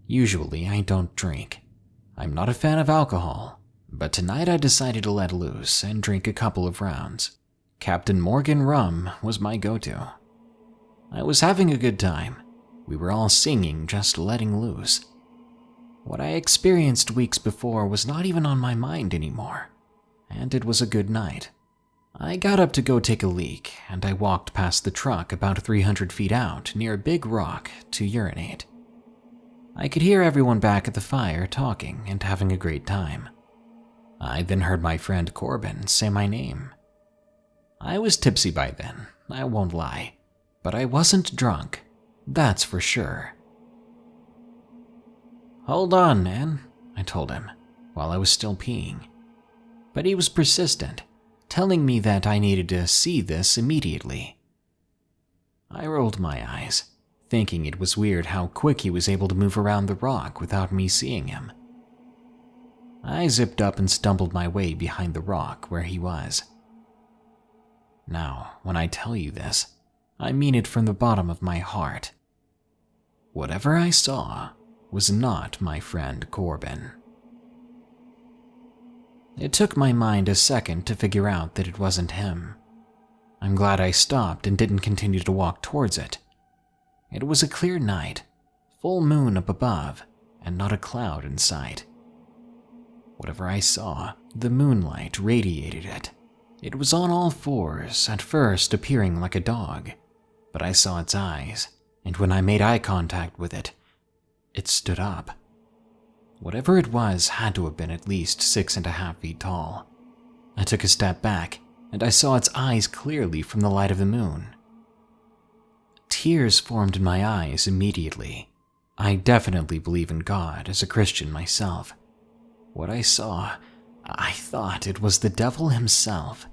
Usually, I don't drink. I'm not a fan of alcohol, but tonight I decided to let loose and drink a couple of rounds. Captain Morgan rum was my go-to. I was having a good time. We were all singing, just letting loose. What I experienced weeks before was not even on my mind anymore, and it was a good night. I got up to go take a leak, and I walked past the truck about 300 feet out near a big rock to urinate. I could hear everyone back at the fire talking and having a great time. I then heard my friend Corbin say my name. I was tipsy by then, I won't lie, but I wasn't drunk, that's for sure. "Hold on, man," I told him, while I was still peeing. But he was persistent, telling me that I needed to see this immediately. I rolled my eyes, thinking it was weird how quick he was able to move around the rock without me seeing him. I zipped up and stumbled my way behind the rock where he was. Now, when I tell you this, I mean it from the bottom of my heart. Whatever I saw was not my friend Corbin. It took my mind a second to figure out that it wasn't him. I'm glad I stopped and didn't continue to walk towards it. It was a clear night, full moon up above, and not a cloud in sight. Whatever I saw, the moonlight radiated it. It was on all fours, at first appearing like a dog, but I saw its eyes, and when I made eye contact with it, it stood up. Whatever it was had to have been at least 6.5 feet tall. I took a step back, and I saw its eyes clearly from the light of the moon. Tears formed in my eyes immediately. I definitely believe in God as a Christian myself. What I saw, I thought it was the devil himself.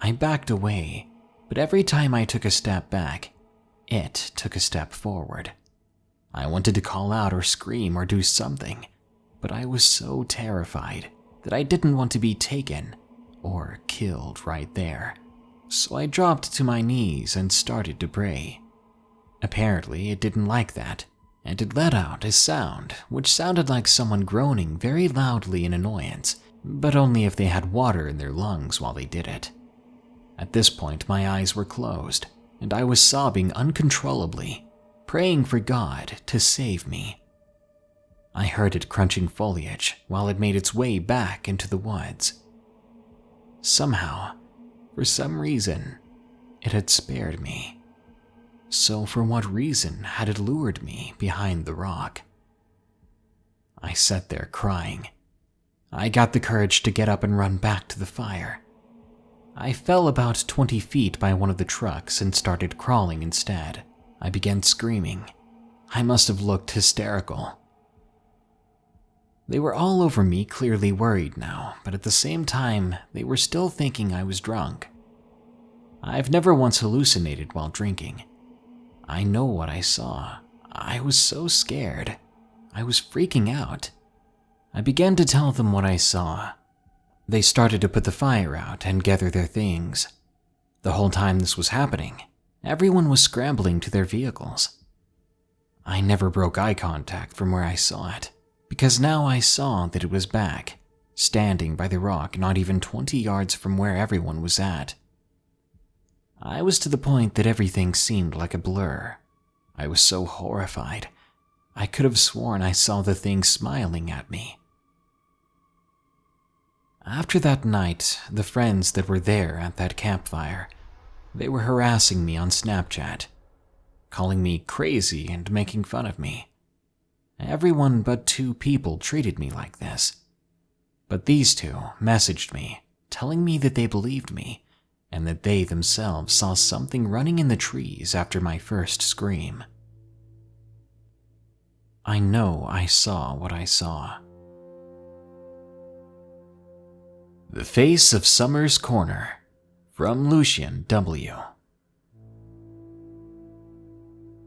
I backed away, but every time I took a step back, it took a step forward. I wanted to call out or scream or do something, but I was so terrified that I didn't want to be taken or killed right there. So I dropped to my knees and started to pray. Apparently, it didn't like that, and it let out a sound which sounded like someone groaning very loudly in annoyance, but only if they had water in their lungs while they did it. At this point, my eyes were closed, and I was sobbing uncontrollably, praying for God to save me. I heard it crunching foliage while it made its way back into the woods. Somehow, for some reason, it had spared me. So for what reason had it lured me behind the rock? I sat there crying. I got the courage to get up and run back to the fire. I fell about 20 feet by one of the trucks and started crawling instead. I began screaming. I must have looked hysterical. They were all over me, clearly worried now, but at the same time, they were still thinking I was drunk. I've never once hallucinated while drinking. I know what I saw. I was so scared. I was freaking out. I began to tell them what I saw. They started to put the fire out and gather their things. The whole time this was happening, everyone was scrambling to their vehicles. I never broke eye contact from where I saw it, because now I saw that it was back, standing by the rock not even 20 yards from where everyone was at. I was to the point that everything seemed like a blur. I was so horrified. I could have sworn I saw the thing smiling at me. After that night, the friends that were there at that campfire, they were harassing me on Snapchat, calling me crazy and making fun of me. Everyone but 2 people treated me like this. But these 2 messaged me, telling me that they believed me, and that they themselves saw something running in the trees after my first scream. I know I saw what I saw. The Face of Summer's Corner, from Lucian W.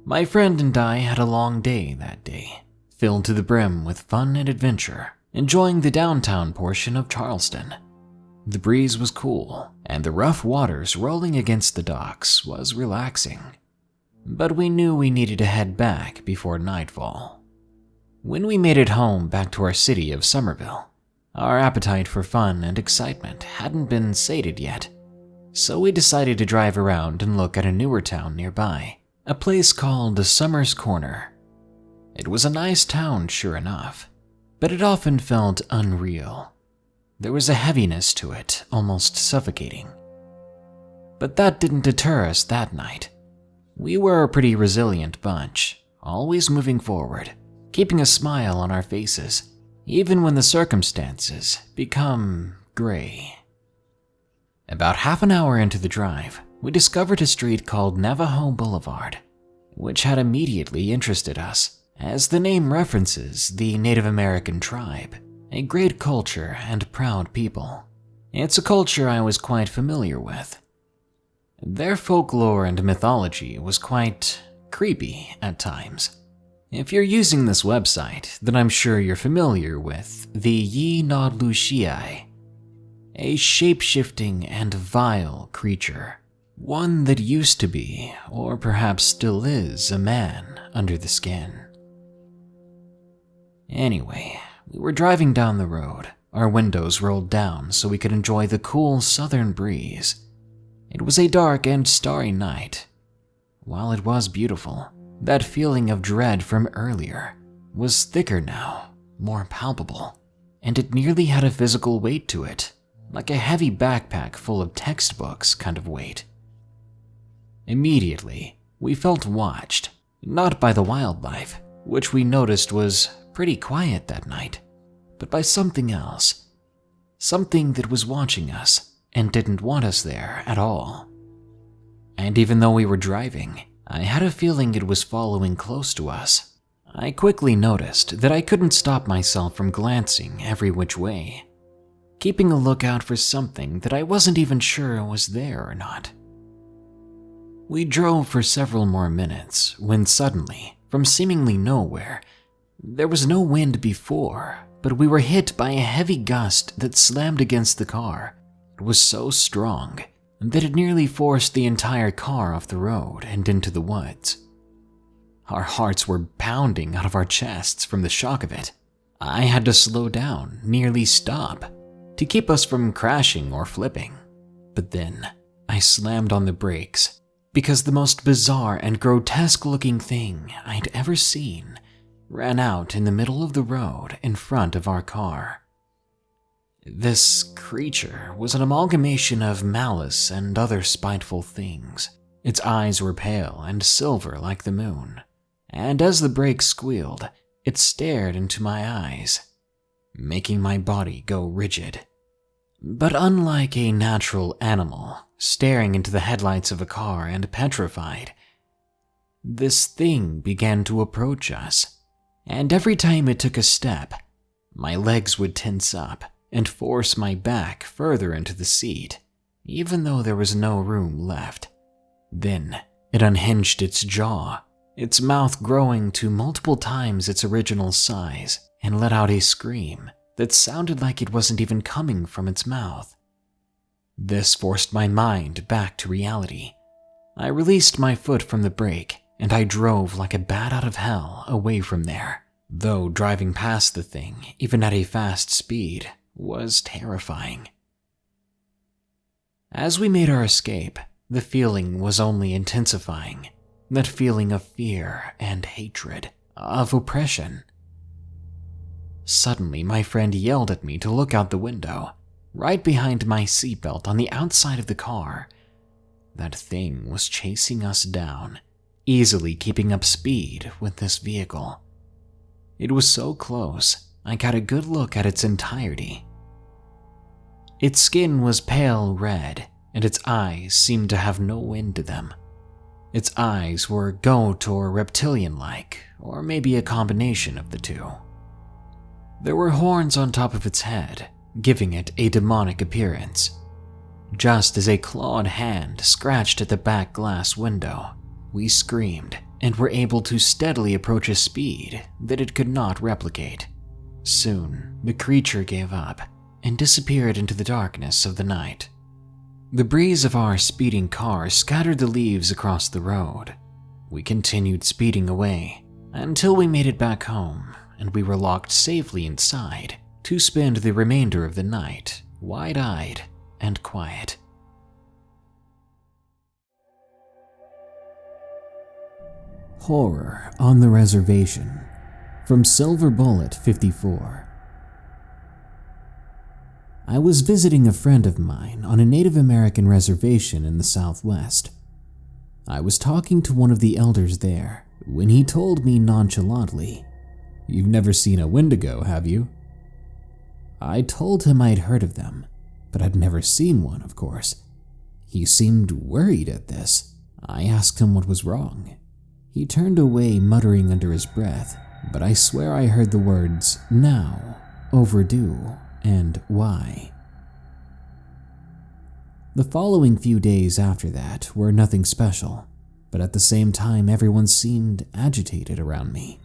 My friend and I had a long day that day, filled to the brim with fun and adventure, enjoying the downtown portion of Charleston. The breeze was cool, and the rough waters rolling against the docks was relaxing. But we knew we needed to head back before nightfall. When we made it home back to our city of Somerville, our appetite for fun and excitement hadn't been sated yet, so we decided to drive around and look at a newer town nearby, a place called Summer's Corner. It was a nice town, sure enough, but it often felt unreal. There was a heaviness to it, almost suffocating. But that didn't deter us that night. We were a pretty resilient bunch, always moving forward, keeping a smile on our faces, even when the circumstances become gray. About half an hour into the drive, we discovered a street called Navajo Boulevard, which had immediately interested us, as the name references the Native American tribe, a great culture and proud people. It's a culture I was quite familiar with. Their folklore and mythology was quite creepy at times. If you're using this website, then I'm sure you're familiar with the Yi Nod Lushii, a shape-shifting and vile creature. One that used to be, or perhaps still is, a man under the skin. Anyway, we were driving down the road, our windows rolled down so we could enjoy the cool southern breeze. It was a dark and starry night. While it was beautiful, that feeling of dread from earlier was thicker now, more palpable, and it nearly had a physical weight to it, like a heavy backpack full of textbooks kind of weight. Immediately, we felt watched, not by the wildlife, which we noticed was pretty quiet that night, but by something else. Something that was watching us and didn't want us there at all. And even though we were driving, I had a feeling it was following close to us. I quickly noticed that I couldn't stop myself from glancing every which way, keeping a lookout for something that I wasn't even sure was there or not. We drove for several more minutes when suddenly, from seemingly nowhere, there was no wind before, but we were hit by a heavy gust that slammed against the car. It was so strong that it nearly forced the entire car off the road and into the woods. Our hearts were pounding out of our chests from the shock of it. I had to slow down, nearly stop, to keep us from crashing or flipping. But then, I slammed on the brakes because the most bizarre and grotesque-looking thing I'd ever seen ran out in the middle of the road in front of our car. This creature was an amalgamation of malice and other spiteful things. Its eyes were pale and silver like the moon, and as the brakes squealed, it stared into my eyes, making my body go rigid. But unlike a natural animal staring into the headlights of a car and petrified, this thing began to approach us, and every time it took a step, my legs would tense up and force my back further into the seat, even though there was no room left. Then it unhinged its jaw, its mouth growing to multiple times its original size, and let out a scream that sounded like it wasn't even coming from its mouth. This forced my mind back to reality. I released my foot from the brake, and I drove like a bat out of hell away from there, though driving past the thing, even at a fast speed, was terrifying. As we made our escape, the feeling was only intensifying, that feeling of fear and hatred, of oppression. Suddenly, my friend yelled at me to look out the window, right behind my seatbelt on the outside of the car. That thing was chasing us down, easily keeping up speed with this vehicle. It was so close, I got a good look at its entirety. Its skin was pale red, and its eyes seemed to have no end to them. Its eyes were goat or reptilian-like, or maybe a combination of the two. There were horns on top of its head, giving it a demonic appearance. Just as a clawed hand scratched at the back glass window, we screamed and were able to steadily approach a speed that it could not replicate. Soon, the creature gave up and disappeared into the darkness of the night. The breeze of our speeding car scattered the leaves across the road. We continued speeding away until we made it back home, and we were locked safely inside to spend the remainder of the night wide-eyed and quiet. Horror on the Reservation, from Silver Bullet 54. I was visiting a friend of mine on a Native American reservation in the Southwest. I was talking to one of the elders there when he told me nonchalantly, "You've never seen a Wendigo, have you?" I told him I'd heard of them, but I'd never seen one, of course. He seemed worried at this. I asked him what was wrong. He turned away, muttering under his breath, but I swear I heard the words, "now," "overdue," and "why." The following few days after that were nothing special, but at the same time everyone seemed agitated around me.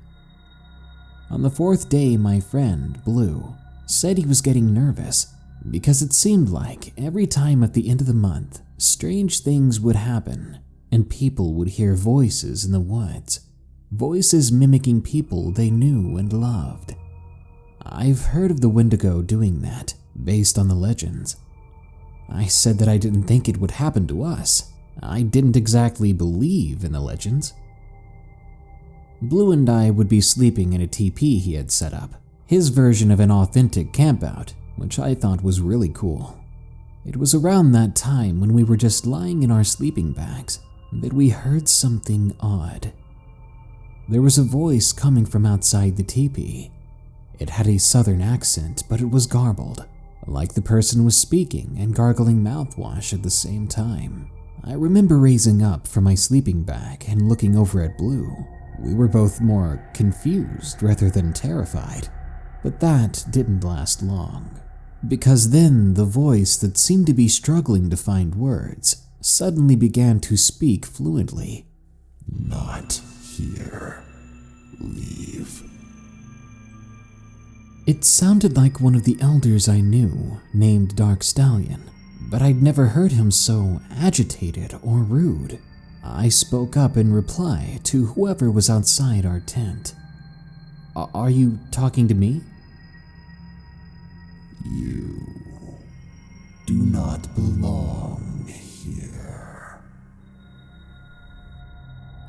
On the fourth day, my friend, Blue, said he was getting nervous because it seemed like every time at the end of the month, strange things would happen and people would hear voices in the woods, voices mimicking people they knew and loved. I've heard of the Wendigo doing that based on the legends. I said that I didn't think it would happen to us. I didn't exactly believe in the legends. Blue and I would be sleeping in a teepee he had set up, his version of an authentic campout, which I thought was really cool. It was around that time when we were just lying in our sleeping bags that we heard something odd. There was a voice coming from outside the teepee. It had a southern accent, but it was garbled, like the person was speaking and gargling mouthwash at the same time. I remember raising up from my sleeping bag and looking over at Blue. We were both more confused rather than terrified, but that didn't last long, because then the voice that seemed to be struggling to find words suddenly began to speak fluently. Not here. Leave. It sounded like one of the elders I knew, named Dark Stallion, but I'd never heard him so agitated or rude. I spoke up in reply to whoever was outside our tent. Are you talking to me? You do not belong here.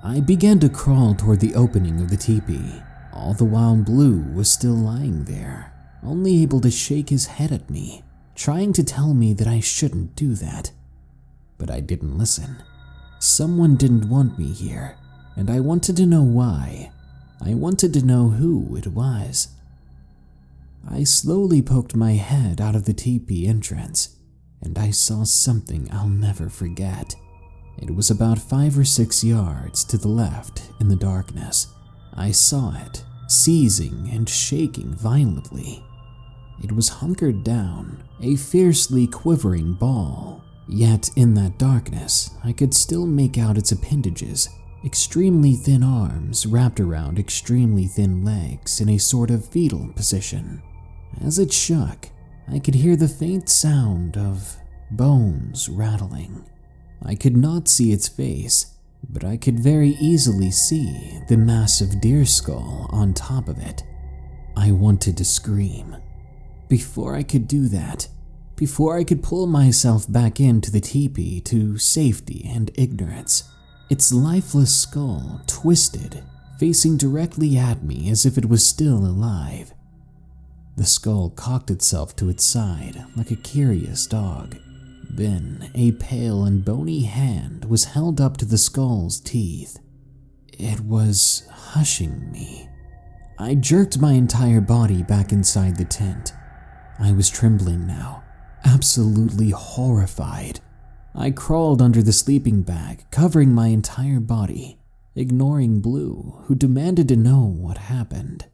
I began to crawl toward the opening of the teepee, all the while Blue was still lying there, only able to shake his head at me, trying to tell me that I shouldn't do that. But I didn't listen. Someone didn't want me here, and I wanted to know why. I wanted to know who it was. I slowly poked my head out of the teepee entrance, and I saw something I'll never forget. It was about 5 or 6 yards to the left in the darkness. I saw it, seizing and shaking violently. It was hunkered down, a fiercely quivering ball. Yet in that darkness, I could still make out its appendages, extremely thin arms wrapped around extremely thin legs in a sort of fetal position. As it shook, I could hear the faint sound of bones rattling. I could not see its face, but I could very easily see the massive deer skull on top of it. I wanted to scream. Before I could do that, before I could pull myself back into the teepee to safety and ignorance, its lifeless skull twisted, facing directly at me as if it was still alive. The skull cocked itself to its side like a curious dog. Then a pale and bony hand was held up to the skull's teeth. It was hushing me. I jerked my entire body back inside the tent. I was trembling now, absolutely horrified. I crawled under the sleeping bag, covering my entire body, ignoring Blue, who demanded to know what happened.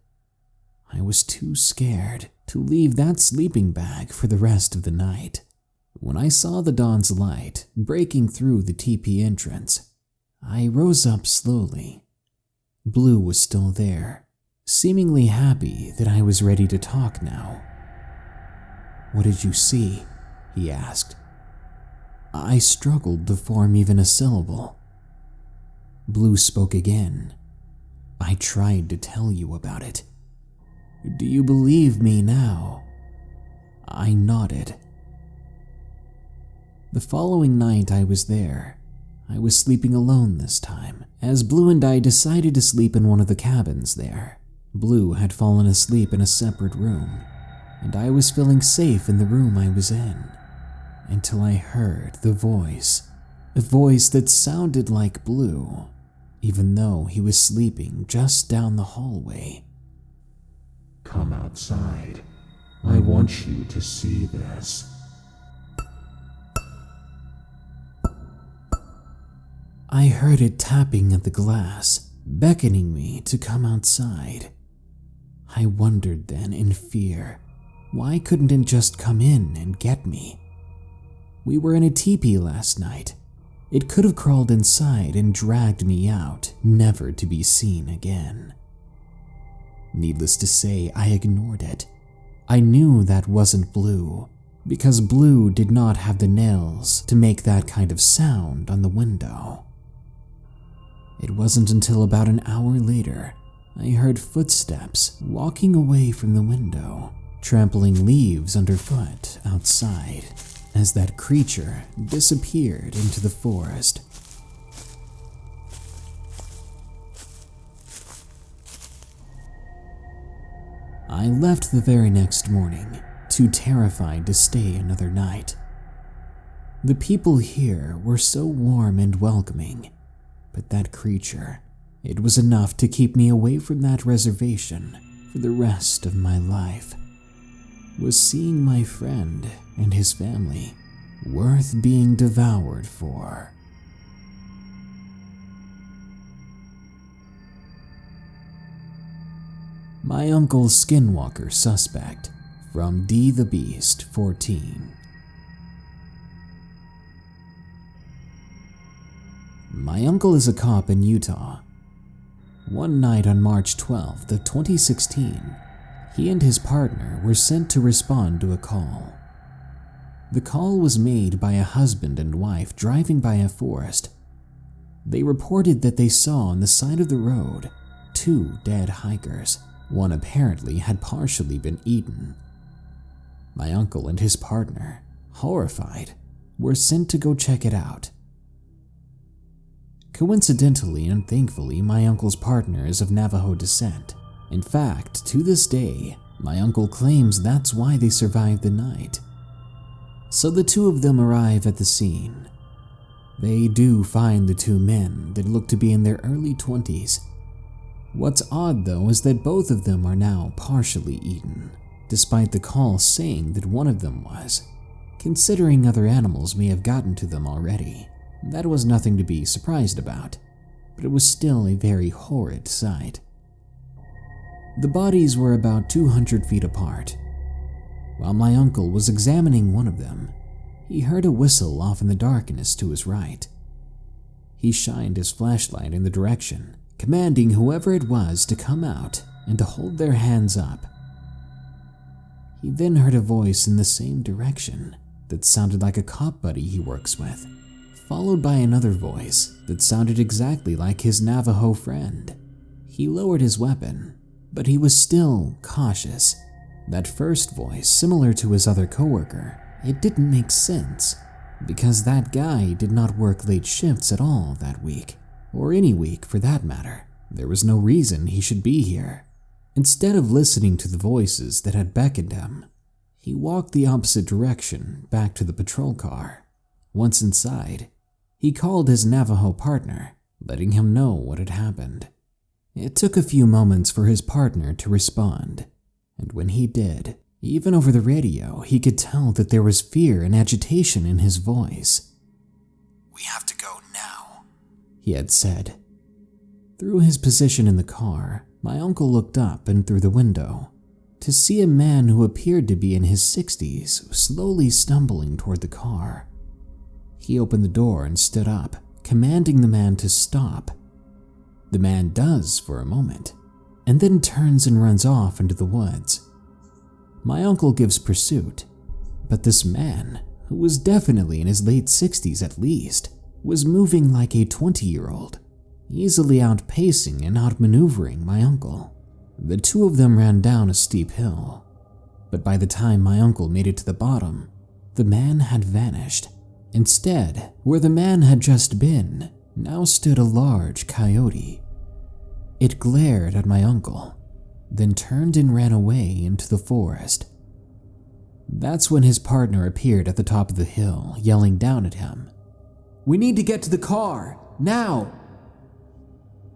I was too scared to leave that sleeping bag for the rest of the night. When I saw the dawn's light breaking through the teepee entrance, I rose up slowly. Blue was still there, seemingly happy that I was ready to talk now. "What did you see?" he asked. I struggled to form even a syllable. Blue spoke again. "I tried to tell you about it. Do you believe me now?" I nodded. The following night I was there. I was sleeping alone this time, as Blue and I decided to sleep in one of the cabins there. Blue had fallen asleep in a separate room, and I was feeling safe in the room I was in, until I heard the voice, a voice that sounded like Blue, even though he was sleeping just down the hallway. "Come outside. I want you to see this." I heard it tapping at the glass, beckoning me to come outside. I wondered then in fear, why couldn't it just come in and get me? We were in a teepee last night. It could have crawled inside and dragged me out, never to be seen again. Needless to say, I ignored it. I knew that wasn't Blue, because Blue did not have the nails to make that kind of sound on the window. It wasn't until about an hour later I heard footsteps walking away from the window, trampling leaves underfoot outside as that creature disappeared into the forest. I left the very next morning, too terrified to stay another night. The people here were so warm and welcoming, but that creature, it was enough to keep me away from that reservation for the rest of my life. Was seeing my friend and his family worth being devoured for? My Uncle's Skinwalker Suspect, from D the Beast 14. My uncle is a cop in Utah. One night on March 12th of 2016, he and his partner were sent to respond to a call. The call was made by a husband and wife driving by a forest. They reported that they saw on the side of the road 2 dead hikers. One apparently had partially been eaten. My uncle and his partner, horrified, were sent to go check it out. Coincidentally and thankfully, my uncle's partner is of Navajo descent. In fact, to this day, my uncle claims that's why they survived the night. So the two of them arrive at the scene. They do find the 2 men that look to be in their early 20s. What's odd though is that both of them are now partially eaten, despite the call saying that one of them was. Considering other animals may have gotten to them already, that was nothing to be surprised about, but it was still a very horrid sight. The bodies were about 200 feet apart. While my uncle was examining one of them, he heard a whistle off in the darkness to his right. He shined his flashlight in the direction, commanding whoever it was to come out and to hold their hands up. He then heard a voice in the same direction that sounded like a cop buddy he works with, followed by another voice that sounded exactly like his Navajo friend. He lowered his weapon, but he was still cautious. That first voice, similar to his other coworker, it didn't make sense, because that guy did not work late shifts at all that week. Or any week for that matter. There was no reason he should be here. Instead of listening to the voices that had beckoned him, he walked the opposite direction back to the patrol car. Once inside, he called his Navajo partner, letting him know what had happened. It took a few moments for his partner to respond, and when he did, even over the radio, he could tell that there was fear and agitation in his voice. "We have to go now," he had said. Through his position in the car, my uncle looked up and through the window to see a man who appeared to be in his 60s slowly stumbling toward the car. He opened the door and stood up, commanding the man to stop. The man does for a moment, and then turns and runs off into the woods. My uncle gives pursuit, but this man, who was definitely in his late 60s at least, was moving like a 20-year-old, easily outpacing and outmaneuvering my uncle. The two of them ran down a steep hill, but by the time my uncle made it to the bottom, the man had vanished. Instead, where the man had just been, now stood a large coyote. It glared at my uncle, then turned and ran away into the forest. That's when his partner appeared at the top of the hill, yelling down at him, "We need to get to the car, now!"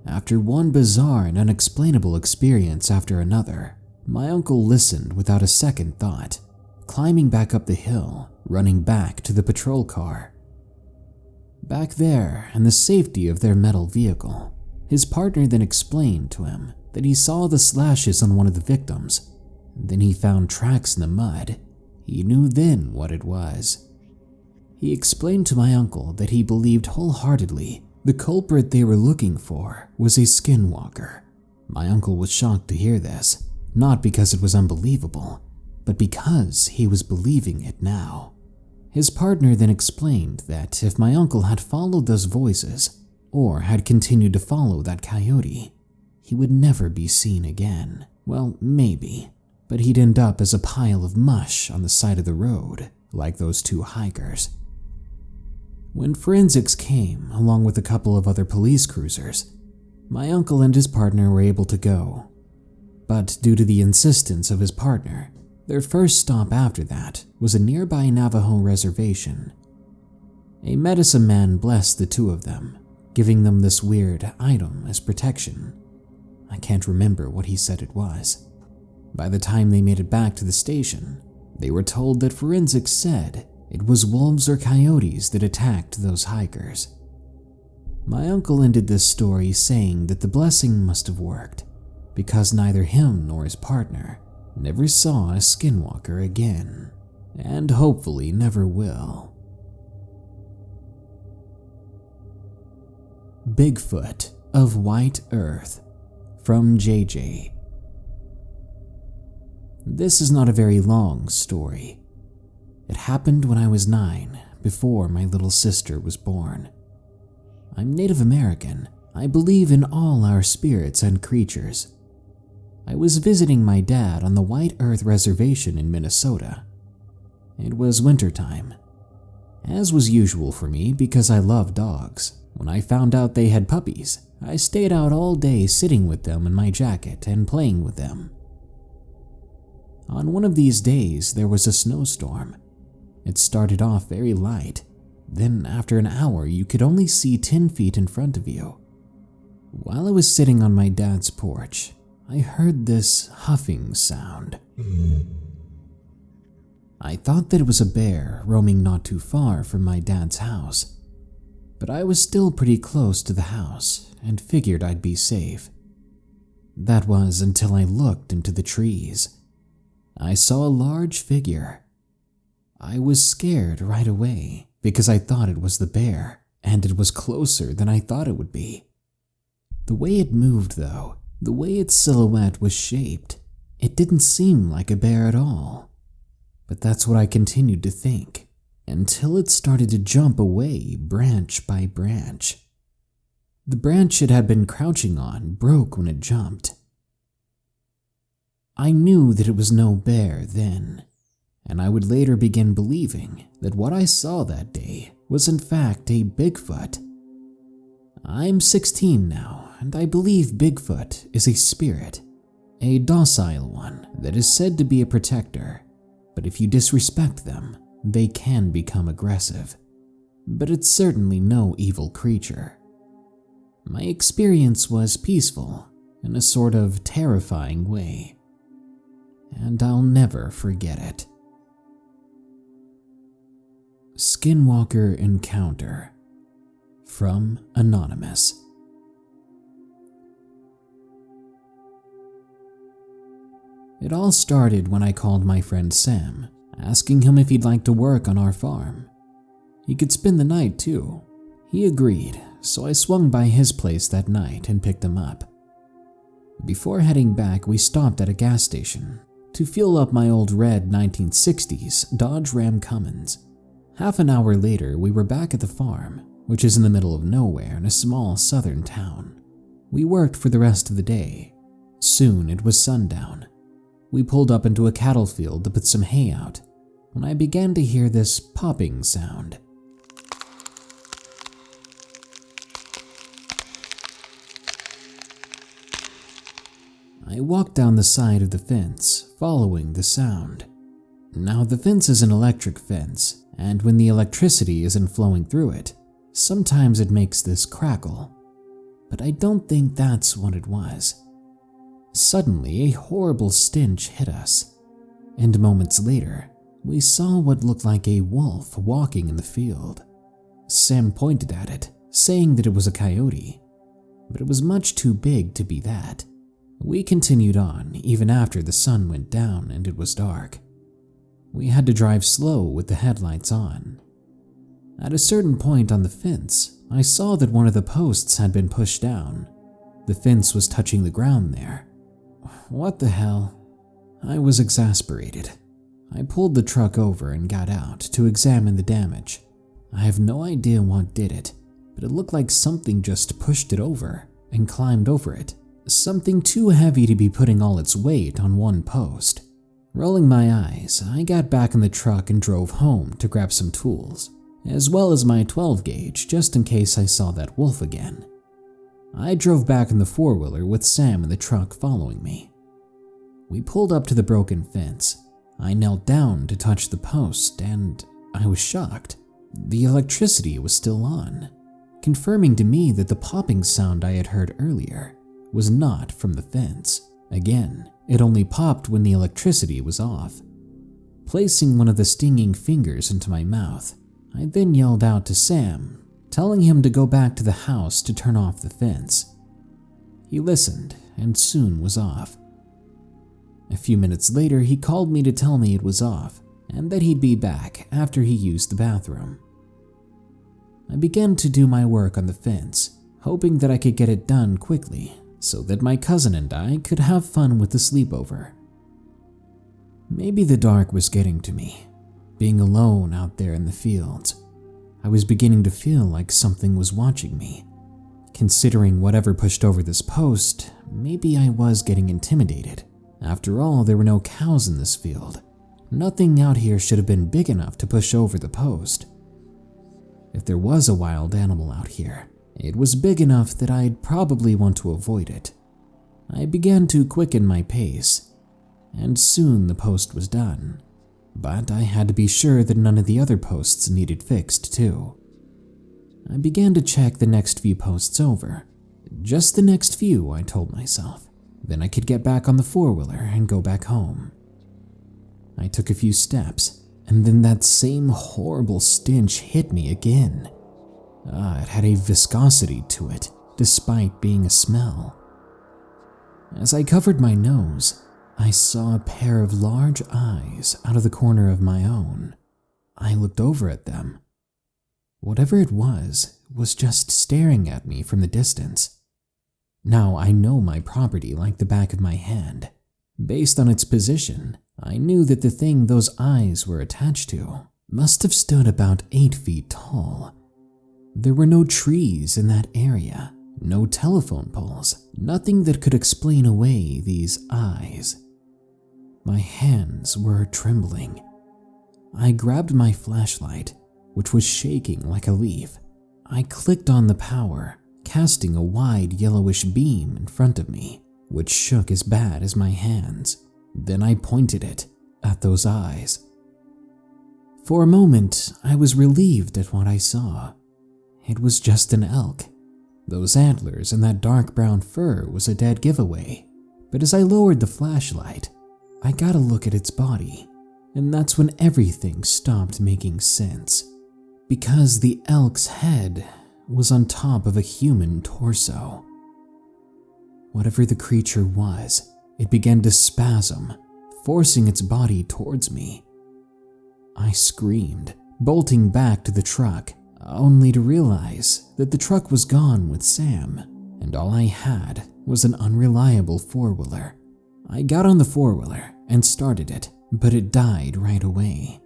After one bizarre and unexplainable experience after another, my uncle listened without a second thought, climbing back up the hill, running back to the patrol car. Back there, in the safety of their metal vehicle, his partner then explained to him that he saw the slashes on one of the victims. Then he found tracks in the mud. He knew then what it was. He explained to my uncle that he believed wholeheartedly the culprit they were looking for was a skinwalker. My uncle was shocked to hear this, not because it was unbelievable, but because he was believing it now. His partner then explained that if my uncle had followed those voices, or had continued to follow that coyote, he would never be seen again. Well, maybe, but he'd end up as a pile of mush on the side of the road, like those two hikers. When forensics came, along with a couple of other police cruisers, my uncle and his partner were able to go. But due to the insistence of his partner, their first stop after that was a nearby Navajo reservation. A medicine man blessed the two of them, giving them this weird item as protection. I can't remember what he said it was. By the time they made it back to the station, they were told that forensics said it was wolves or coyotes that attacked those hikers. My uncle ended this story saying that the blessing must have worked, because neither him nor his partner never saw a skinwalker again, and hopefully never will. Bigfoot of White Earth, from JJ. This is not a very long story. It happened when I was 9, before my little sister was born. I'm Native American. I believe in all our spirits and creatures. I was visiting my dad on the White Earth Reservation in Minnesota. It was wintertime, as was usual for me because I love dogs. When I found out they had puppies, I stayed out all day sitting with them in my jacket and playing with them. On one of these days, there was a snowstorm. It started off very light. Then, after an hour, you could only see 10 feet in front of you. While I was sitting on my dad's porch, I heard this huffing sound. I thought that it was a bear roaming not too far from my dad's house, but I was still pretty close to the house and figured I'd be safe. That was until I looked into the trees. I saw a large figure. I was scared right away because I thought it was the bear, and it was closer than I thought it would be. The way it moved, though, the way its silhouette was shaped, it didn't seem like a bear at all. But that's what I continued to think, until it started to jump away branch by branch. The branch it had been crouching on broke when it jumped. I knew that it was no bear then, and I would later begin believing that what I saw that day was in fact a Bigfoot. I'm 16 now, and I believe Bigfoot is a spirit, a docile one that is said to be a protector, but if you disrespect them, they can become aggressive. But it's certainly no evil creature. My experience was peaceful in a sort of terrifying way, and I'll never forget it. Skinwalker Encounter, from Anonymous. It all started when I called my friend Sam, asking him if he'd like to work on our farm. He could spend the night too. He agreed, so I swung by his place that night and picked him up. Before heading back, we stopped at a gas station to fuel up my old red 1960s Dodge Ram Cummins. Half an hour later, we were back at the farm, which is in the middle of nowhere in a small southern town. We worked for the rest of the day. Soon it was sundown. We pulled up into a cattle field to put some hay out when I began to hear this popping sound. I walked down the side of the fence, following the sound. Now, the fence is an electric fence, and when the electricity isn't flowing through it, sometimes it makes this crackle. But I don't think that's what it was. Suddenly, a horrible stench hit us, and moments later, we saw what looked like a wolf walking in the field. Sam pointed at it, saying that it was a coyote, but it was much too big to be that. We continued on even after the sun went down and it was dark. We had to drive slow with the headlights on. At a certain point on the fence, I saw that one of the posts had been pushed down. The fence was touching the ground there. What the hell? I was exasperated. I pulled the truck over and got out to examine the damage. I have no idea what did it, but it looked like something just pushed it over and climbed over it. Something too heavy to be putting all its weight on one post. Rolling my eyes, I got back in the truck and drove home to grab some tools, as well as my 12 gauge just in case I saw that wolf again. I drove back in the four-wheeler with Sam in the truck following me. We pulled up to the broken fence. I knelt down to touch the post and I was shocked. The electricity was still on, confirming to me that the popping sound I had heard earlier was not from the fence. Again, it only popped when the electricity was off. Placing one of the stinging fingers into my mouth, I then yelled out to Sam, telling him to go back to the house to turn off the fence. He listened and soon was off. A few minutes later, he called me to tell me it was off and that he'd be back after he used the bathroom. I began to do my work on the fence, hoping that I could get it done quickly so that my cousin and I could have fun with the sleepover. Maybe the dark was getting to me. Being alone out there in the fields, I was beginning to feel like something was watching me. Considering whatever pushed over this post, maybe I was getting intimidated. After all, there were no cows in this field. Nothing out here should have been big enough to push over the post. If there was a wild animal out here, it was big enough that I'd probably want to avoid it. I began to quicken my pace, and soon the post was done. But I had to be sure that none of the other posts needed fixed too. I began to check the next few posts over. Just the next few, I told myself. Then I could get back on the four-wheeler and go back home. I took a few steps, and then that same horrible stench hit me again. It had a viscosity to it, despite being a smell. As I covered my nose, I saw a pair of large eyes out of the corner of my own. I looked over at them. Whatever it was just staring at me from the distance. Now I know my property like the back of my hand. Based on its position, I knew that the thing those eyes were attached to must have stood about 8 feet tall. There were no trees in that area, no telephone poles, nothing that could explain away these eyes. My hands were trembling. I grabbed my flashlight, which was shaking like a leaf. I clicked on the power, casting a wide yellowish beam in front of me, which shook as bad as my hands. Then I pointed it at those eyes. For a moment, I was relieved at what I saw. It was just an elk. Those antlers and that dark brown fur was a dead giveaway. But as I lowered the flashlight, I got a look at its body, and that's when everything stopped making sense. Because the elk's head was on top of a human torso. Whatever the creature was, it began to spasm, forcing its body towards me. I screamed, bolting back to the truck, only to realize that the truck was gone with Sam, and all I had was an unreliable four-wheeler. I got on the four-wheeler and started it, but it died right away.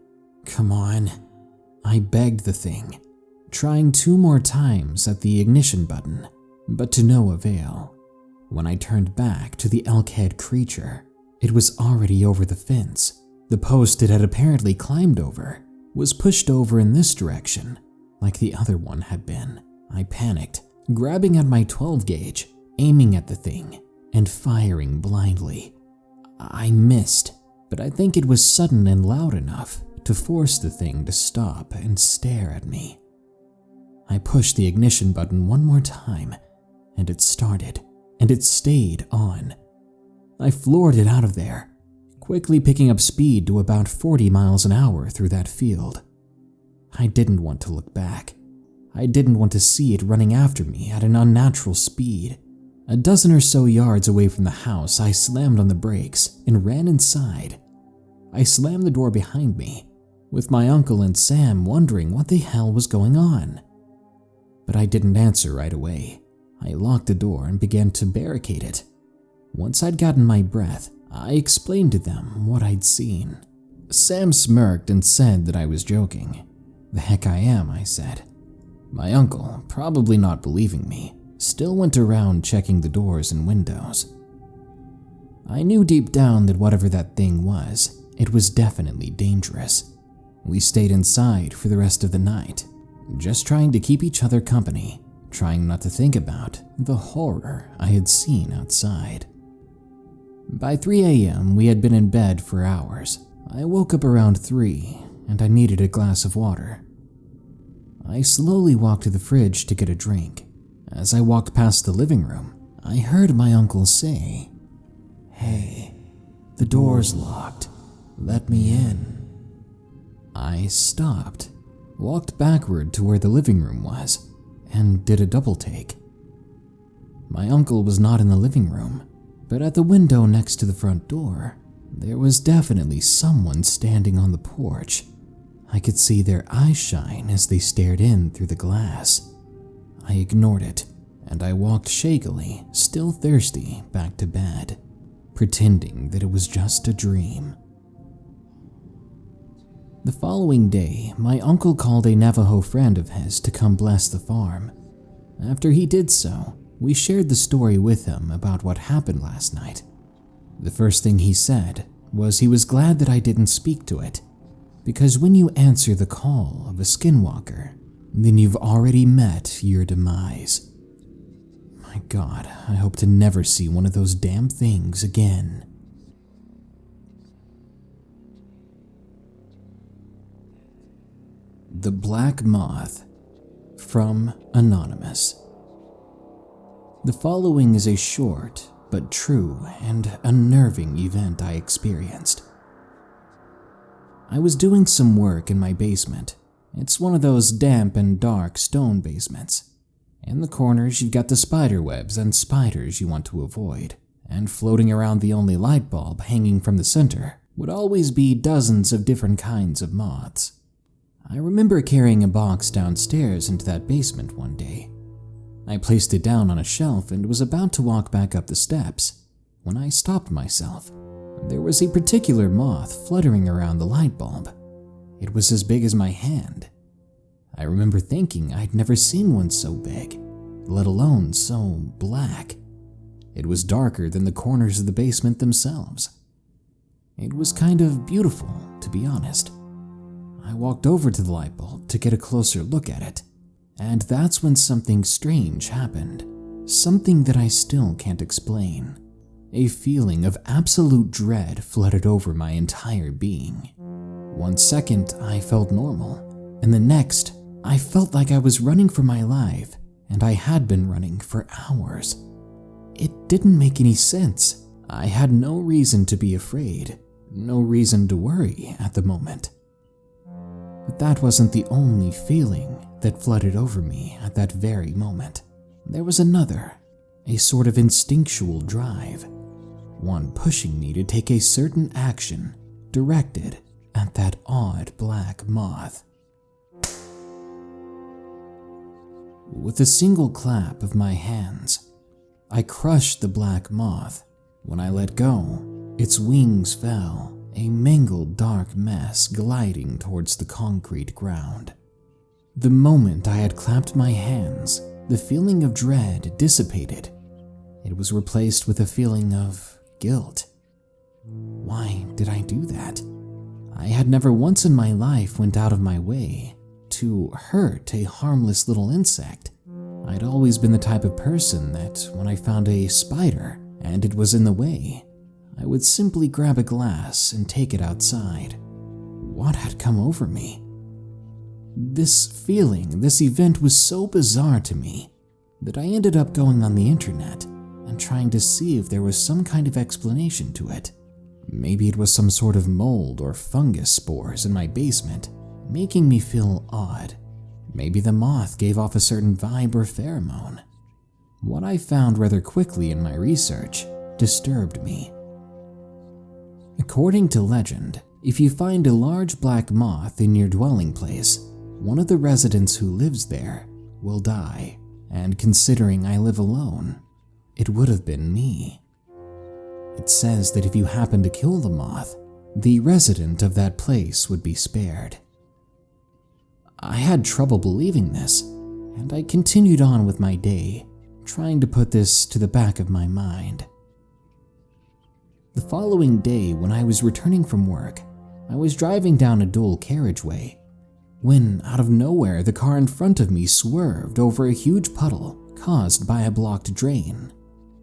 Come on, I begged the thing, trying 2 more times at the ignition button, but to no avail. When I turned back to the elk-head creature, it was already over the fence. The post it had apparently climbed over was pushed over in this direction, like the other one had been. I panicked, grabbing at my 12 gauge, aiming at the thing, and firing blindly. I missed, but I think it was sudden and loud enough to force the thing to stop and stare at me. I pushed the ignition button 1 more time, and it started, and it stayed on. I floored it out of there, quickly picking up speed to about 40 miles an hour through that field. I didn't want to look back. I didn't want to see it running after me at an unnatural speed. A dozen or so yards away from the house, I slammed on the brakes and ran inside. I slammed the door behind me, with my uncle and Sam wondering what the hell was going on. But I didn't answer right away. I locked the door and began to barricade it. Once I'd gotten my breath, I explained to them what I'd seen. Sam smirked and said that I was joking. "The heck I am," I said. My uncle, probably not believing me, still went around checking the doors and windows. I knew deep down that whatever that thing was, it was definitely dangerous. We stayed inside for the rest of the night, just trying to keep each other company, trying not to think about the horror I had seen outside. By 3 a.m., we had been in bed for hours. I woke up around 3, and I needed a glass of water. I slowly walked to the fridge to get a drink. As I walked past the living room, I heard my uncle say, "Hey, the door's locked. Let me in." I stopped, walked backward to where the living room was, and did a double take. My uncle was not in the living room, but at the window next to the front door, there was definitely someone standing on the porch. I could see their eyes shine as they stared in through the glass. I ignored it, and I walked shakily, still thirsty, back to bed, pretending that it was just a dream. The following day, my uncle called a Navajo friend of his to come bless the farm. After he did so, we shared the story with him about what happened last night. The first thing he said was he was glad that I didn't speak to it, because when you answer the call of a Skinwalker, then you've already met your demise. My God, I hope to never see one of those damn things again. The Black Moth, from Anonymous. The following is a short but true and unnerving event I experienced. I was doing some work in my basement. It's one of those damp and dark stone basements. In the corners, you've got the spider webs and spiders you want to avoid, and floating around the only light bulb hanging from the center would always be dozens of different kinds of moths. I remember carrying a box downstairs into that basement one day. I placed it down on a shelf and was about to walk back up the steps when I stopped myself. There was a particular moth fluttering around the light bulb. It was as big as my hand. I remember thinking I'd never seen one so big, let alone so black. It was darker than the corners of the basement themselves. It was kind of beautiful, to be honest. I walked over to the light bulb to get a closer look at it, and that's when something strange happened. Something that I still can't explain. A feeling of absolute dread flooded over my entire being. 1 second, I felt normal, and the next, I felt like I was running for my life, and I had been running for hours. It didn't make any sense. I had no reason to be afraid, no reason to worry at the moment. But that wasn't the only feeling that flooded over me at that very moment. There was another, a sort of instinctual drive, one pushing me to take a certain action directed at that odd black moth. With a single clap of my hands, I crushed the black moth. When I let go, its wings fell, a mangled dark mess gliding towards the concrete ground. The moment I had clapped my hands, the feeling of dread dissipated. It was replaced with a feeling of guilt. Why did I do that? I had never once in my life went out of my way to hurt a harmless little insect. I'd always been the type of person that when I found a spider and it was in the way, I would simply grab a glass and take it outside. What had come over me? This feeling, this event was so bizarre to me that I ended up going on the internet and trying to see if there was some kind of explanation to it. Maybe it was some sort of mold or fungus spores in my basement, making me feel odd. Maybe the moth gave off a certain vibe or pheromone. What I found rather quickly in my research disturbed me. According to legend, if you find a large black moth in your dwelling place, one of the residents who lives there will die. and considering I live alone, it would have been me. It says that if you happen to kill the moth, the resident of that place would be spared. I had trouble believing this, and I continued on with my day, trying to put this to the back of my mind. The following day, when I was returning from work, I was driving down a dual carriageway when, out of nowhere, the car in front of me swerved over a huge puddle caused by a blocked drain.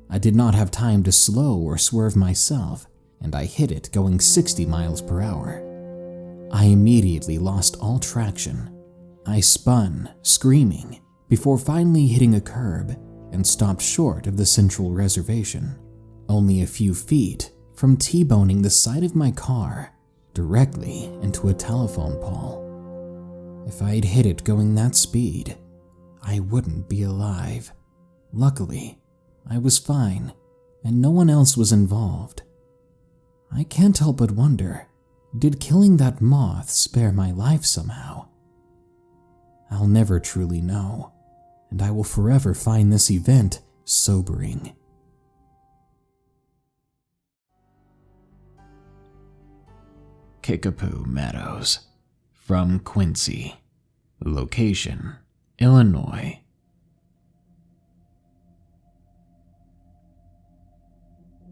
I did not have time to slow or swerve myself, and I hit it going 60 miles per hour. I immediately lost all traction. I spun, screaming, before finally hitting a curb and stopped short of the central reservation, only a few feet from T-boning the side of my car directly into a telephone pole. If I'd hit it going that speed, I wouldn't be alive. Luckily, I was fine, and no one else was involved. I can't help but wonder, did killing that moth spare my life somehow? I'll never truly know, and I will forever find this event sobering. Kickapoo Meadows, from Quincy. Location, Illinois.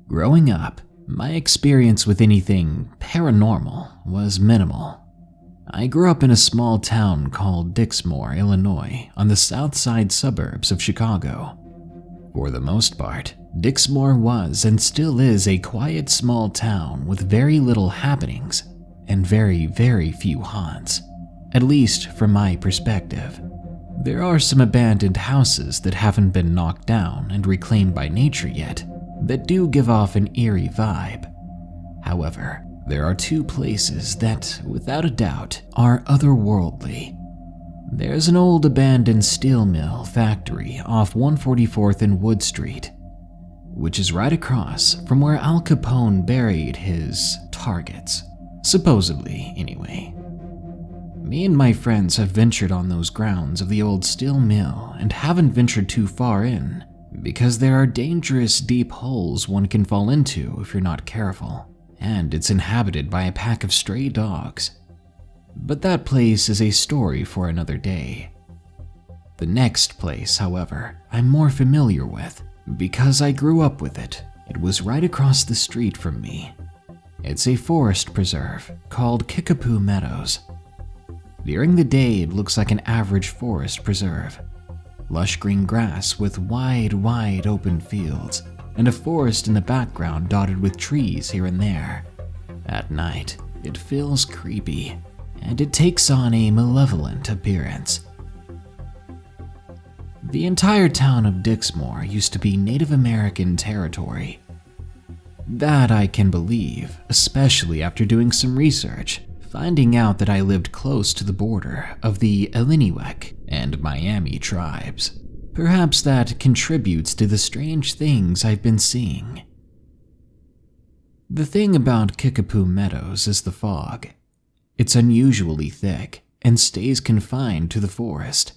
Growing up, my experience with anything paranormal was minimal. I grew up in a small town called Dixmoor, Illinois, on the south side suburbs of Chicago. For the most part, Dixmoor was and still is a quiet small town with very little happenings and very, very few haunts, at least from my perspective. There are some abandoned houses that haven't been knocked down and reclaimed by nature yet that do give off an eerie vibe. However, there are two places that, without a doubt, are otherworldly. There's an old abandoned steel mill factory off 144th and Wood Street, which is right across from where Al Capone buried his targets. Supposedly, anyway. Me and my friends have ventured on those grounds of the old steel mill and haven't ventured too far in because there are dangerous deep holes one can fall into if you're not careful, and it's inhabited by a pack of stray dogs. But that place is a story for another day. The next place, however, I'm more familiar with because I grew up with it. It was right across the street from me. It's a forest preserve called Kickapoo Meadows. During the day, it looks like an average forest preserve. Lush green grass with wide open fields, and a forest in the background dotted with trees here and there. At night, it feels creepy, and it takes on a malevolent appearance. The entire town of Dixmoor used to be Native American territory. That I can believe, especially after doing some research, finding out that I lived close to the border of the Illiniwek and Miami tribes. Perhaps that contributes to the strange things I've been seeing. The thing about Kickapoo Meadows is the fog. It's unusually thick and stays confined to the forest.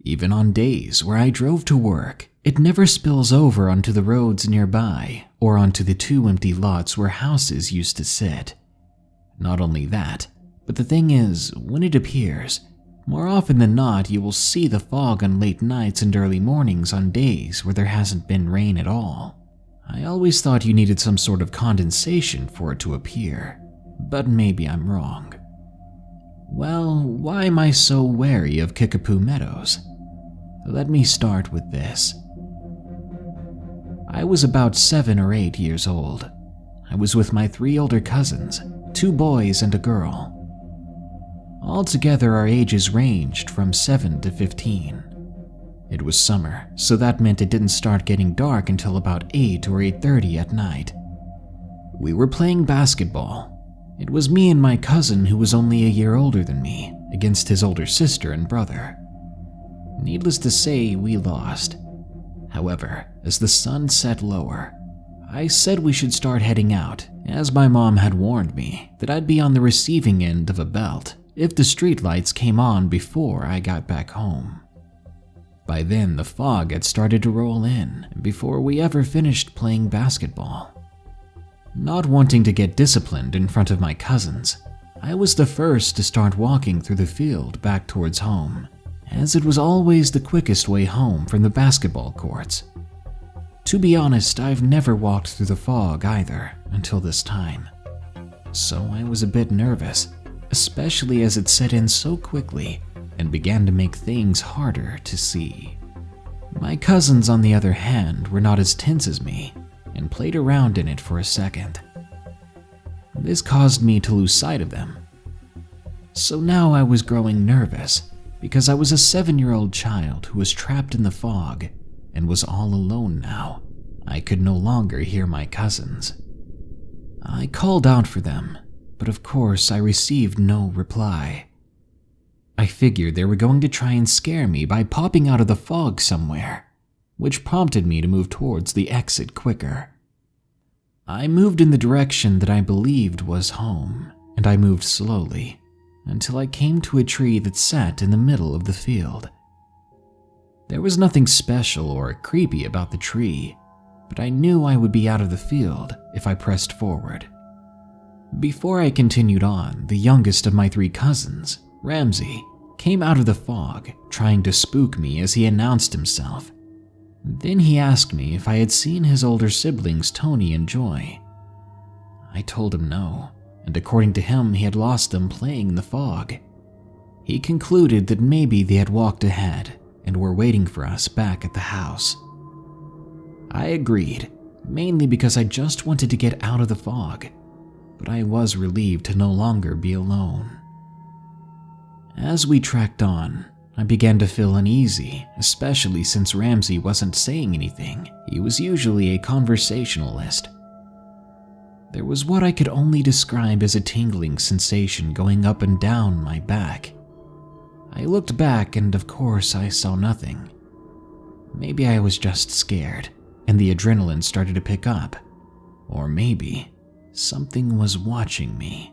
Even on days where I drove to work, it never spills over onto the roads nearby or onto the two empty lots where houses used to sit. Not only that, but the thing is, when it appears, more often than not you will see the fog on late nights and early mornings on days where there hasn't been rain at all. I always thought you needed some sort of condensation for it to appear, but maybe I'm wrong. Well, why am I so wary of Kickapoo Meadows? Let me start with this. I was about 7 or 8 years old. I was with my 3 older cousins, 2 boys and a girl. Altogether, our ages ranged from 7 to 15. It was summer, so that meant it didn't start getting dark until about 8 or 8:30 at night. We were playing basketball. It was me and my cousin, who was only a year older than me, against his older sister and brother. Needless to say, we lost. However, as the sun set lower, I said we should start heading out, as my mom had warned me that I'd be on the receiving end of a belt if the streetlights came on before I got back home. By then, the fog had started to roll in before we ever finished playing basketball. Not wanting to get disciplined in front of my cousins, I was the first to start walking through the field back towards home, as it was always the quickest way home from the basketball courts. To be honest, I've never walked through the fog either until this time, so I was a bit nervous, especially as it set in so quickly and began to make things harder to see. My cousins, on the other hand, were not as tense as me and played around in it for a second. This caused me to lose sight of them. So now I was growing nervous because I was a 7-year-old child who was trapped in the fog and was all alone now. I could no longer hear my cousins. I called out for them, but of course I received no reply. I figured they were going to try and scare me by popping out of the fog somewhere, which prompted me to move towards the exit quicker. I moved in the direction that I believed was home, and I moved slowly until I came to a tree that sat in the middle of the field. There was nothing special or creepy about the tree, but I knew I would be out of the field if I pressed forward. Before I continued on, the youngest of my 3 cousins, Ramsey, came out of the fog, trying to spook me as he announced himself. Then he asked me if I had seen his older siblings Tony and Joy. I told him no, and according to him, he had lost them playing in the fog. He concluded that maybe they had walked ahead and were waiting for us back at the house. I agreed, mainly because I just wanted to get out of the fog, but I was relieved to no longer be alone. As we trekked on, I began to feel uneasy, especially since Ramsey wasn't saying anything. He was usually a conversationalist. There was what I could only describe as a tingling sensation going up and down my back. I looked back and of course I saw nothing. Maybe I was just scared and the adrenaline started to pick up. Or maybe something was watching me.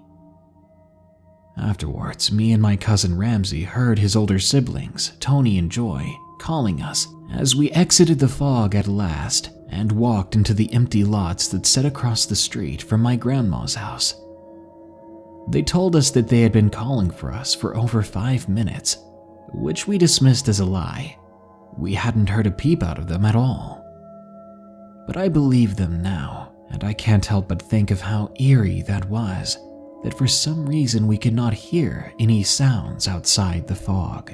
Afterwards, me and my cousin Ramsey heard his older siblings, Tony and Joy, calling us as we exited the fog at last and walked into the empty lots that set across the street from my grandma's house. They told us that they had been calling for us for over 5 minutes, which we dismissed as a lie. We hadn't heard a peep out of them at all. But I believe them now, and I can't help but think of how eerie that was, that for some reason we could not hear any sounds outside the fog.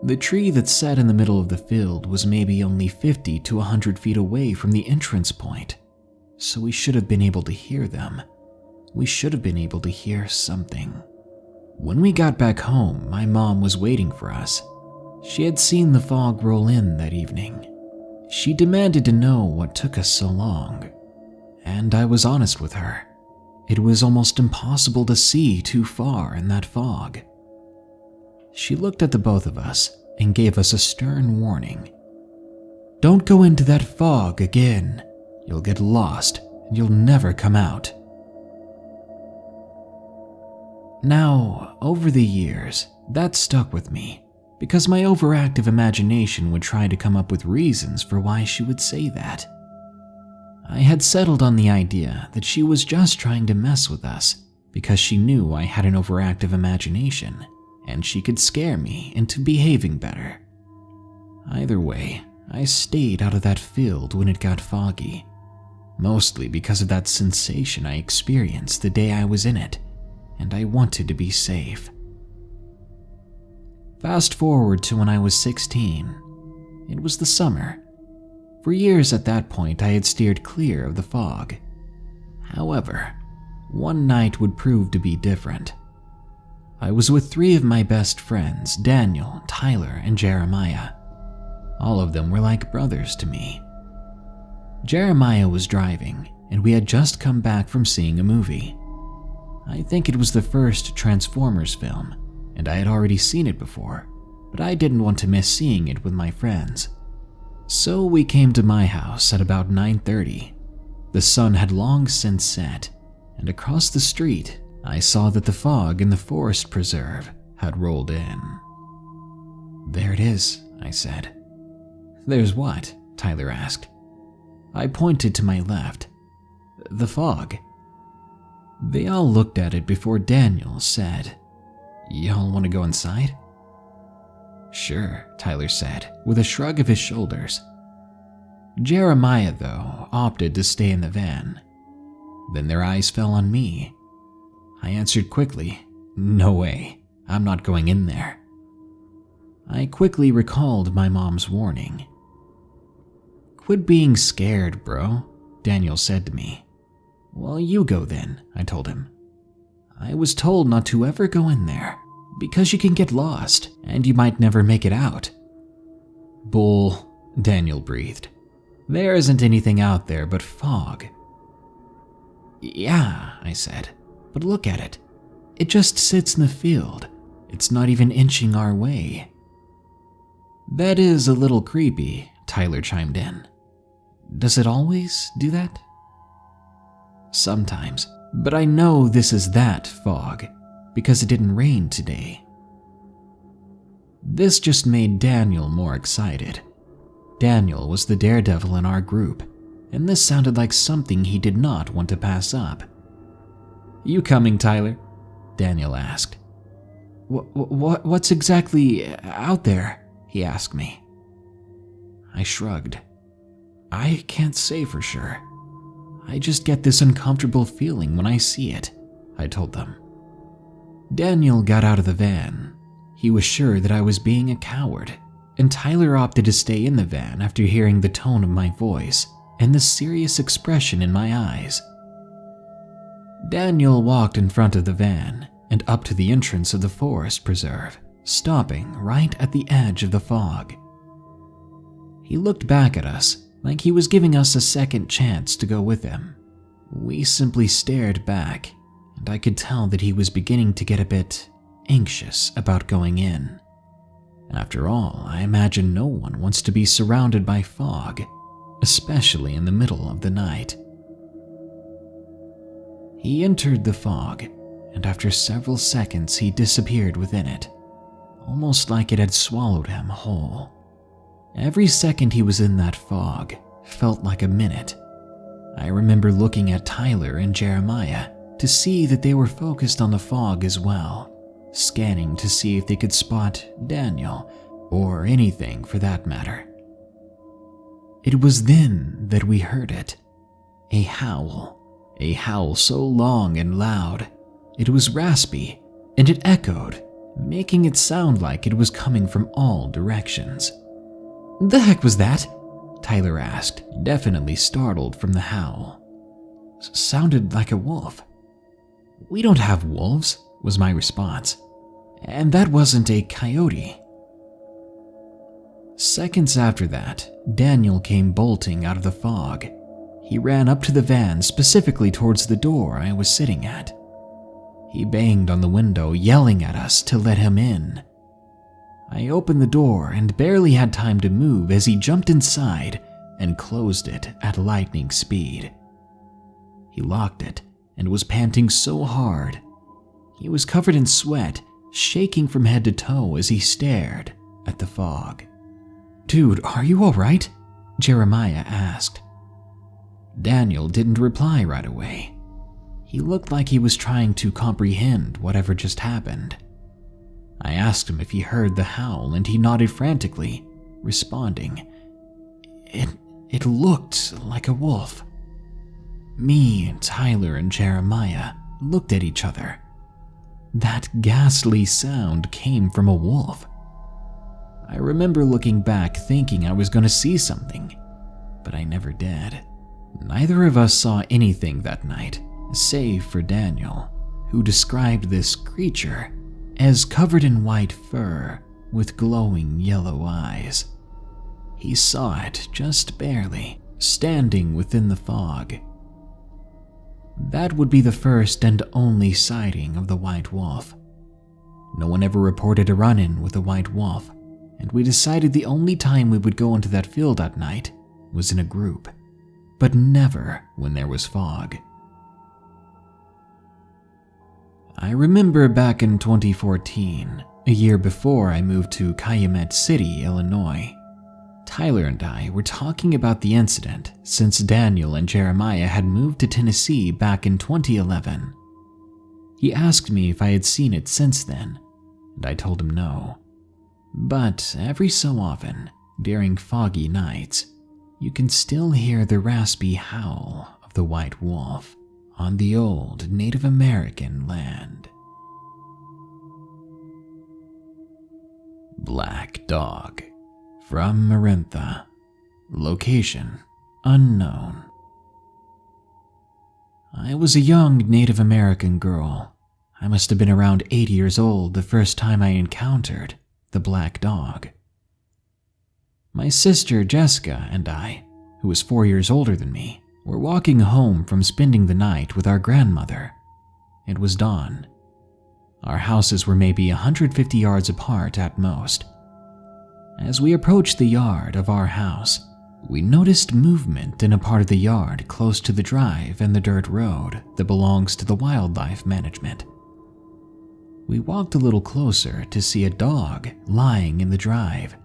The tree that sat in the middle of the field was maybe only 50 to 100 feet away from the entrance point, so we should have been able to hear them. We should have been able to hear something. When we got back home, my mom was waiting for us. She had seen the fog roll in that evening. She demanded to know what took us so long, and I was honest with her. It was almost impossible to see too far in that fog. She looked at the both of us and gave us a stern warning. "Don't go into that fog again. You'll get lost and you'll never come out." Now, over the years, that stuck with me because my overactive imagination would try to come up with reasons for why she would say that. I had settled on the idea that she was just trying to mess with us because she knew I had an overactive imagination and she could scare me into behaving better. Either way, I stayed out of that field when it got foggy, mostly because of that sensation I experienced the day I was in it, and I wanted to be safe. Fast forward to when I was 16. It was the summer. For years at that point, I had steered clear of the fog. However, one night would prove to be different. I was with 3 of my best friends, Daniel, Tyler, and Jeremiah. All of them were like brothers to me. Jeremiah was driving, and we had just come back from seeing a movie. I think it was the first Transformers film, and I had already seen it before, but I didn't want to miss seeing it with my friends. So we came to my house at about 9:30. The sun had long since set, and across the street, I saw that the fog in the forest preserve had rolled in. "There it is," I said, There's what? Tyler asked. I pointed to my left. The fog. They all looked at it before Daniel said, "Y'all want to go inside?" "Sure," Tyler said, with a shrug of his shoulders. Jeremiah, though, opted to stay in the van. Then their eyes fell on me. I answered quickly, "No way, I'm not going in there." I quickly recalled my mom's warning. "Quit being scared, bro," Daniel said to me. "Well, you go then," I told him. "I was told not to ever go in there, because you can get lost, and you might never make it out." "Bull," Daniel breathed. "There isn't anything out there but fog." "Yeah," I said, "but look at it. It just sits in the field. It's not even inching our way." "That is a little creepy," Tyler chimed in. "Does it always do that?" "Sometimes, but I know this is that fog, because it didn't rain today." This just made Daniel more excited. Daniel was the daredevil in our group, and this sounded like something he did not want to pass up. "You coming, Tyler?" Daniel asked. What's exactly out there?" he asked me. I shrugged. "I can't say for sure. I just get this uncomfortable feeling when I see it," I told them. Daniel got out of the van. He was sure that I was being a coward, and Tyler opted to stay in the van after hearing the tone of my voice and the serious expression in my eyes. Daniel walked in front of the van and up to the entrance of the forest preserve, stopping right at the edge of the fog. He looked back at us like he was giving us a second chance to go with him. We simply stared back, and I could tell that he was beginning to get a bit anxious about going in. After all, I imagine no one wants to be surrounded by fog, especially in the middle of the night. He entered the fog, and after several seconds he disappeared within it, almost like it had swallowed him whole. Every second he was in that fog felt like a minute. I remember looking at Tyler and Jeremiah to see that they were focused on the fog as well, scanning to see if they could spot Daniel, or anything for that matter. It was then that we heard it. A howl so long and loud. It was raspy, and it echoed, making it sound like it was coming from all directions. "The heck was that?" Tyler asked, definitely startled from the howl. "Sounded like a wolf." "We don't have wolves," was my response. "And that wasn't a coyote." Seconds after that, Daniel came bolting out of the fog. He ran up to the van, specifically towards the door I was sitting at. He banged on the window, yelling at us to let him in. I opened the door and barely had time to move as he jumped inside and closed it at lightning speed. He locked it and was panting so hard. He was covered in sweat, shaking from head to toe as he stared at the fog. "Dude, are you all right?" Jeremiah asked. Daniel didn't reply right away. He looked like he was trying to comprehend whatever just happened. I asked him if he heard the howl, and he nodded frantically, responding, It looked like a wolf." Me, Tyler, and Jeremiah looked at each other. That ghastly sound came from a wolf. I remember looking back thinking I was going to see something, but I never did. Neither of us saw anything that night, save for Daniel, who described this creature as covered in white fur with glowing yellow eyes. He saw it just barely, standing within the fog. That would be the first and only sighting of the white wolf. No one ever reported a run-in with a white wolf, and we decided the only time we would go into that field at night was in a group, but never when there was fog. I remember back in 2014, a year before I moved to Calumet City, Illinois. Tyler and I were talking about the incident since Daniel and Jeremiah had moved to Tennessee back in 2011. He asked me if I had seen it since then, and I told him no. But every so often, during foggy nights, you can still hear the raspy howl of the white wolf on the old Native American land. Black Dog from Marintha. Location unknown. I was a young Native American girl. I must have been around 8 years old the first time I encountered the black dog. My sister Jessica and I, who was 4 years older than me, were walking home from spending the night with our grandmother. It was dawn. Our houses were maybe 150 yards apart at most. As we approached the yard of our house, we noticed movement in a part of the yard close to the drive and the dirt road that belongs to the wildlife management. We walked a little closer to see a dog lying in the drive.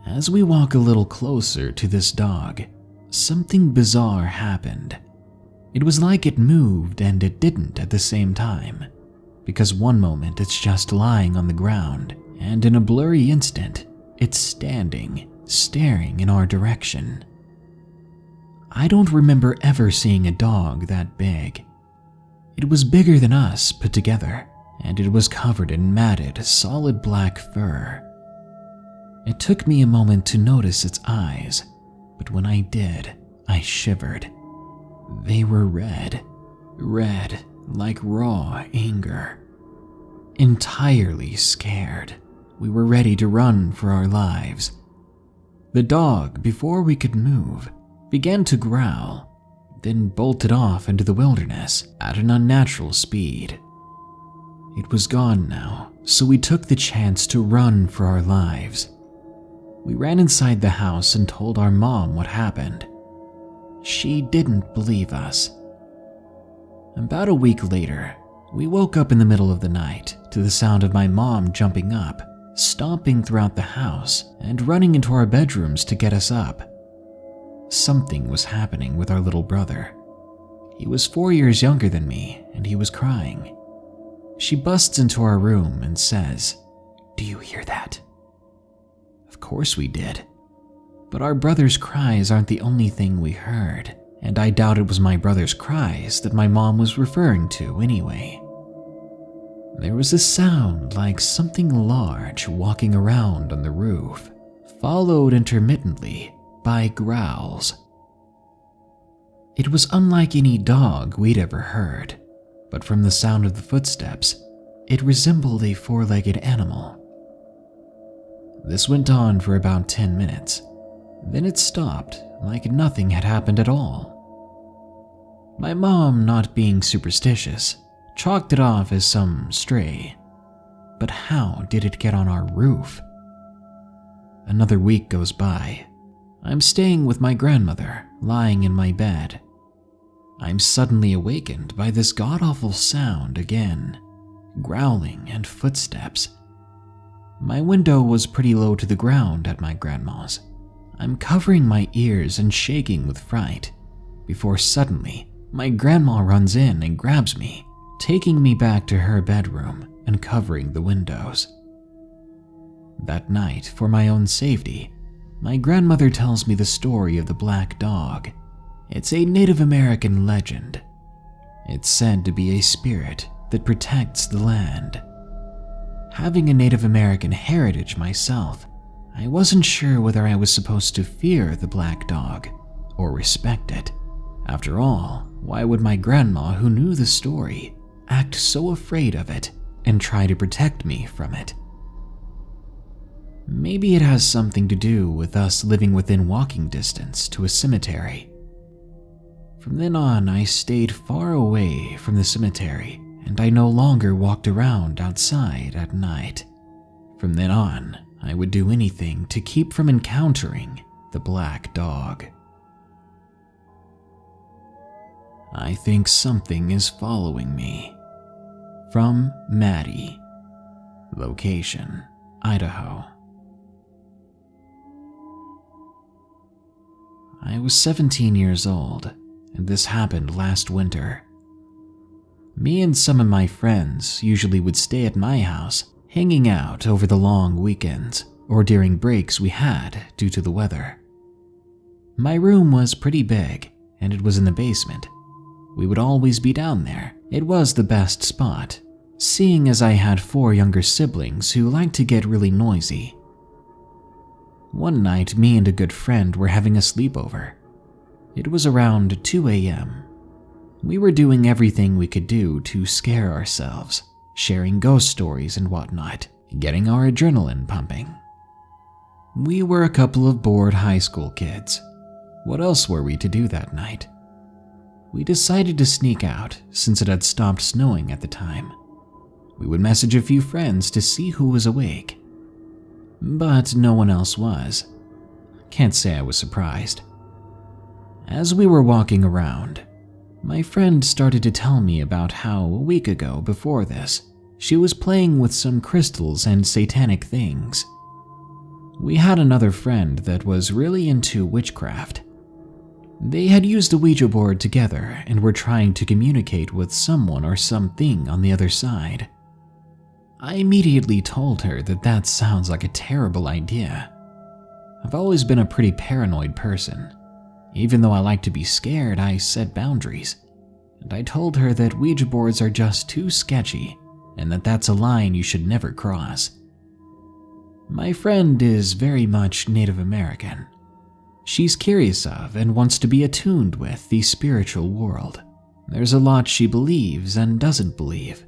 As we walk a little closer to this dog, something bizarre happened. It was like it moved and it didn't at the same time, because one moment it's just lying on the ground, and in a blurry instant, it's standing, staring in our direction. I don't remember ever seeing a dog that big. It was bigger than us put together, and it was covered in matted, solid black fur. It took me a moment to notice its eyes, but when I did, I shivered. They were red like raw anger. Entirely scared, we were ready to run for our lives. The dog, before we could move, began to growl, then bolted off into the wilderness at an unnatural speed. It was gone now, so we took the chance to run for our lives. We ran inside the house and told our mom what happened. She didn't believe us. About a week later, we woke up in the middle of the night to the sound of my mom jumping up, stomping throughout the house, and running into our bedrooms to get us up. Something was happening with our little brother. He was 4 years younger than me, and he was crying. She busts into our room and says, "Do you hear that?" Of course we did. But our brother's cries aren't the only thing we heard, and I doubt it was my brother's cries that my mom was referring to anyway. There was a sound like something large walking around on the roof, followed intermittently by growls. It was unlike any dog we'd ever heard, but from the sound of the footsteps, it resembled a four-legged animal. This went on for about 10 minutes. Then it stopped, like nothing had happened at all. My mom, not being superstitious, chalked it off as some stray. But how did it get on our roof? Another week goes by. I'm staying with my grandmother, lying in my bed. I'm suddenly awakened by this god-awful sound again, growling and footsteps. My window was pretty low to the ground at my grandma's. I'm covering my ears and shaking with fright, before suddenly my grandma runs in and grabs me, taking me back to her bedroom and covering the windows. That night, for my own safety, my grandmother tells me the story of the black dog. It's a Native American legend. It's said to be a spirit that protects the land. Having a Native American heritage myself, I wasn't sure whether I was supposed to fear the black dog or respect it. After all, why would my grandma, who knew the story, act so afraid of it and try to protect me from it? Maybe it has something to do with us living within walking distance to a cemetery. From then on, I stayed far away from the cemetery, and I no longer walked around outside at night. From then on, I would do anything to keep from encountering the black dog. I think something is following me. From Maddie. Location, Idaho. I was 17 years old, and this happened last winter. Me and some of my friends usually would stay at my house, hanging out over the long weekends or during breaks we had due to the weather. My room was pretty big, and it was in the basement. We would always be down there. It was the best spot, seeing as I had 4 younger siblings who liked to get really noisy. One night, me and a good friend were having a sleepover. It was around 2 a.m. We were doing everything we could do to scare ourselves, sharing ghost stories and whatnot, getting our adrenaline pumping. We were a couple of bored high school kids. What else were we to do that night? We decided to sneak out since it had stopped snowing at the time. We would message a few friends to see who was awake. But no one else was. Can't say I was surprised. As we were walking around, my friend started to tell me about how a week ago before this, she was playing with some crystals and satanic things. We had another friend that was really into witchcraft. They had used a Ouija board together and were trying to communicate with someone or something on the other side. I immediately told her that that sounds like a terrible idea. I've always been a pretty paranoid person. Even though I like to be scared, I set boundaries. And I told her that Ouija boards are just too sketchy and that that's a line you should never cross. My friend is very much Native American. She's curious of and wants to be attuned with the spiritual world. There's a lot she believes and doesn't believe.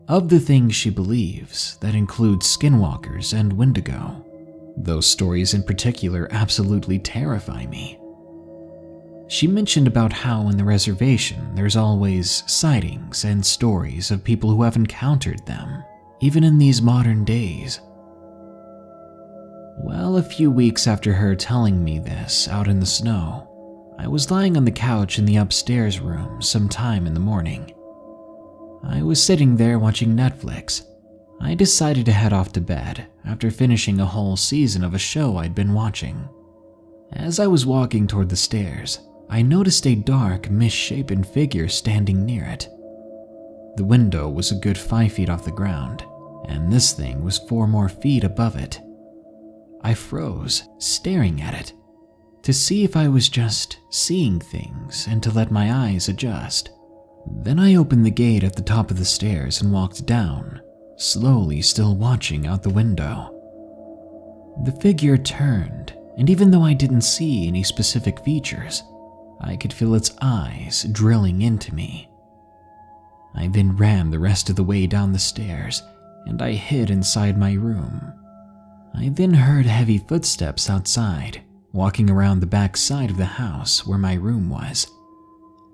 Of the things she believes, that includes Skinwalkers and Wendigo. Those stories in particular absolutely terrify me. She mentioned about how in the reservation there's always sightings and stories of people who have encountered them, even in these modern days. Well, a few weeks after her telling me this out in the snow, I was lying on the couch in the upstairs room sometime in the morning. I was sitting there watching Netflix. I decided to head off to bed after finishing a whole season of a show I'd been watching. As I was walking toward the stairs, I noticed a dark, misshapen figure standing near it. The window was a good 5 feet off the ground, and this thing was 4 more feet above it. I froze, staring at it, to see if I was just seeing things and to let my eyes adjust. Then I opened the gate at the top of the stairs and walked down, slowly still watching out the window. The figure turned, and even though I didn't see any specific features, I could feel its eyes drilling into me. I then ran the rest of the way down the stairs, and I hid inside my room. I then heard heavy footsteps outside, walking around the back side of the house where my room was.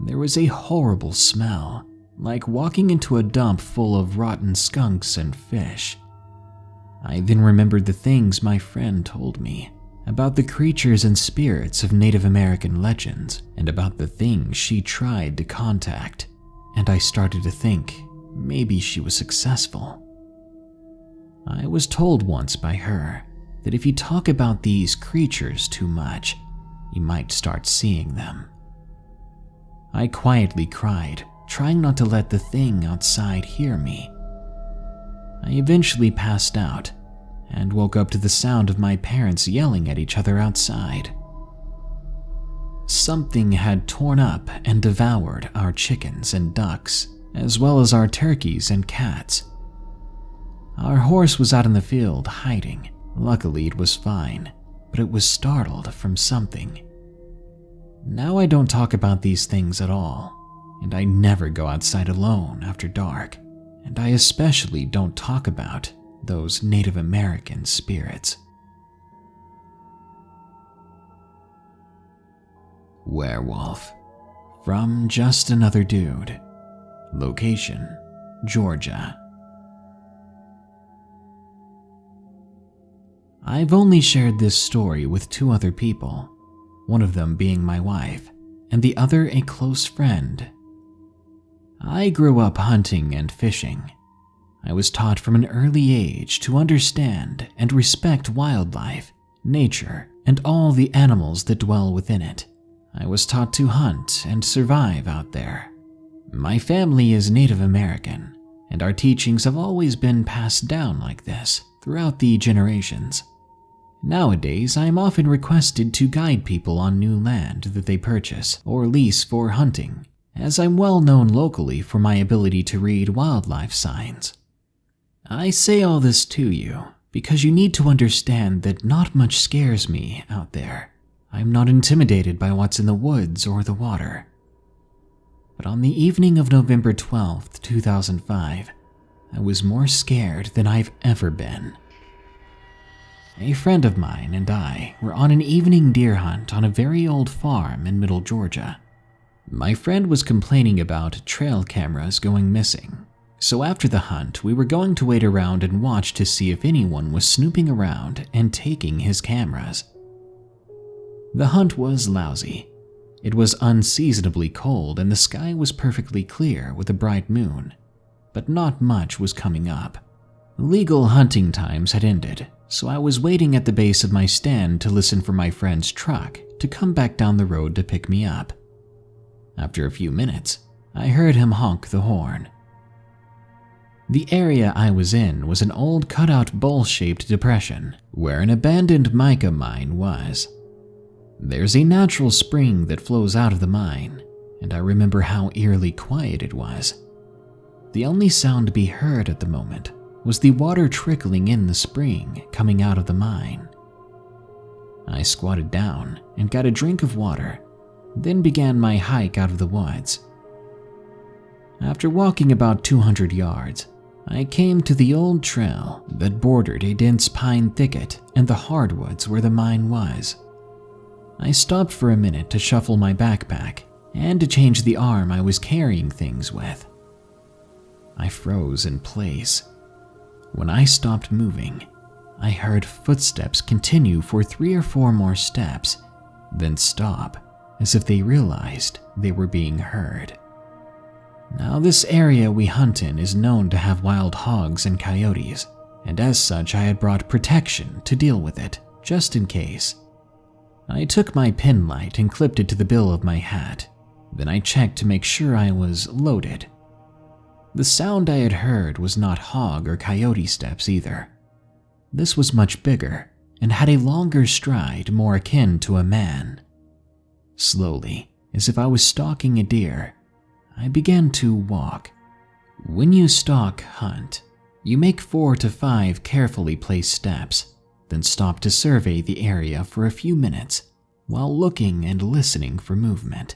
There was a horrible smell, like walking into a dump full of rotten skunks and fish. I then remembered the things my friend told me about the creatures and spirits of Native American legends and about the things she tried to contact, and I started to think maybe she was successful. I was told once by her that if you talk about these creatures too much, you might start seeing them. I quietly cried, trying not to let the thing outside hear me. I eventually passed out and woke up to the sound of my parents yelling at each other outside. Something had torn up and devoured our chickens and ducks, as well as our turkeys and cats. Our horse was out in the field hiding. Luckily, it was fine, but it was startled from something. Now I don't talk about these things at all, and I never go outside alone after dark, and I especially don't talk about those Native American spirits. Werewolf, from Just Another Dude. Location, Georgia. I've only shared this story with 2 other people, one of them being my wife, and the other a close friend. I grew up hunting and fishing. I was taught from an early age to understand and respect wildlife, nature, and all the animals that dwell within it. I was taught to hunt and survive out there. My family is Native American, and our teachings have always been passed down like this throughout the generations. Nowadays, I am often requested to guide people on new land that they purchase or lease for hunting, as I'm well known locally for my ability to read wildlife signs. I say all this to you because you need to understand that not much scares me out there. I'm not intimidated by what's in the woods or the water. But on the evening of November 12th, 2005, I was more scared than I've ever been. A friend of mine and I were on an evening deer hunt on a very old farm in Middle Georgia. My friend was complaining about trail cameras going missing, so after the hunt we were going to wait around and watch to see if anyone was snooping around and taking his cameras. The hunt was lousy. It was unseasonably cold and the sky was perfectly clear with a bright moon, but not much was coming up. Legal hunting times had ended, so I was waiting at the base of my stand to listen for my friend's truck to come back down the road to pick me up. After a few minutes, I heard him honk the horn. The area I was in was an old cutout bowl-shaped depression where an abandoned mica mine was. There's a natural spring that flows out of the mine, and I remember how eerily quiet it was. The only sound to be heard at the moment was the water trickling in the spring coming out of the mine. I squatted down and got a drink of water, then began my hike out of the woods. After walking about 200 yards, I came to the old trail that bordered a dense pine thicket and the hardwoods where the mine was. I stopped for a minute to shuffle my backpack and to change the arm I was carrying things with. I froze in place. When I stopped moving, I heard footsteps continue for 3 or 4 more steps, then stop as if they realized they were being heard. Now, this area we hunt in is known to have wild hogs and coyotes, and as such I had brought protection to deal with it, just in case. I took my pin light and clipped it to the bill of my hat. Then I checked to make sure I was loaded. The sound I had heard was not hog or coyote steps either. This was much bigger and had a longer stride more akin to a man. Slowly, as if I was stalking a deer, I began to walk. When you stalk hunt, you make 4 to 5 carefully placed steps, then stop to survey the area for a few minutes while looking and listening for movement.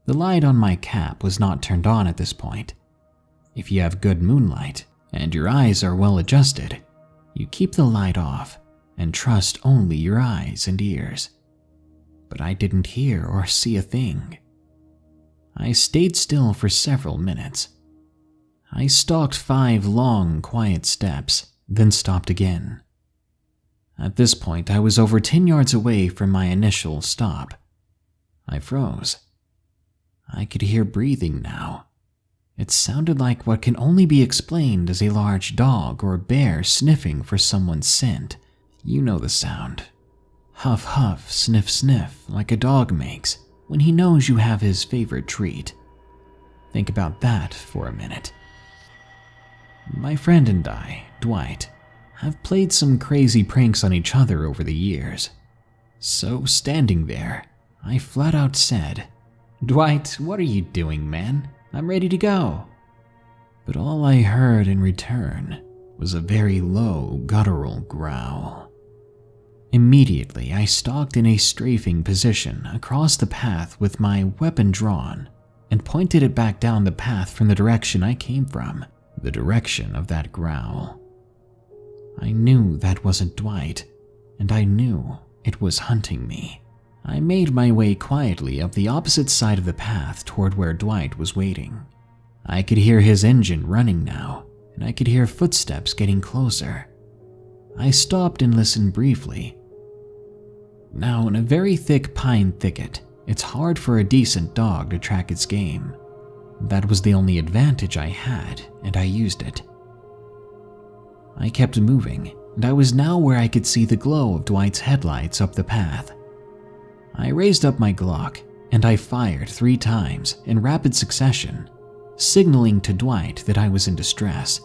The light on my cap was not turned on at this point. If you have good moonlight and your eyes are well adjusted, you keep the light off and trust only your eyes and ears. But I didn't hear or see a thing. I stayed still for several minutes. I stalked 5 long, quiet steps, then stopped again. At this point, I was over 10 yards away from my initial stop. I froze. I could hear breathing now. It sounded like what can only be explained as a large dog or bear sniffing for someone's scent. You know the sound. Huff, huff, sniff, sniff, like a dog makes when he knows you have his favorite treat. Think about that for a minute. My friend and I, Dwight, have played some crazy pranks on each other over the years. So standing there, I flat out said, "Dwight, what are you doing, man? I'm ready to go." But all I heard in return was a very low, guttural growl. Immediately, I stalked in a strafing position across the path with my weapon drawn and pointed it back down the path from the direction I came from, the direction of that growl. I knew that wasn't Dwight, and I knew it was hunting me. I made my way quietly up the opposite side of the path toward where Dwight was waiting. I could hear his engine running now, and I could hear footsteps getting closer. I stopped and listened briefly. Now, in a very thick pine thicket, it's hard for a decent dog to track its game. That was the only advantage I had, and I used it. I kept moving, and I was now where I could see the glow of Dwight's headlights up the path. I raised up my Glock, and I fired 3 times in rapid succession, signaling to Dwight that I was in distress,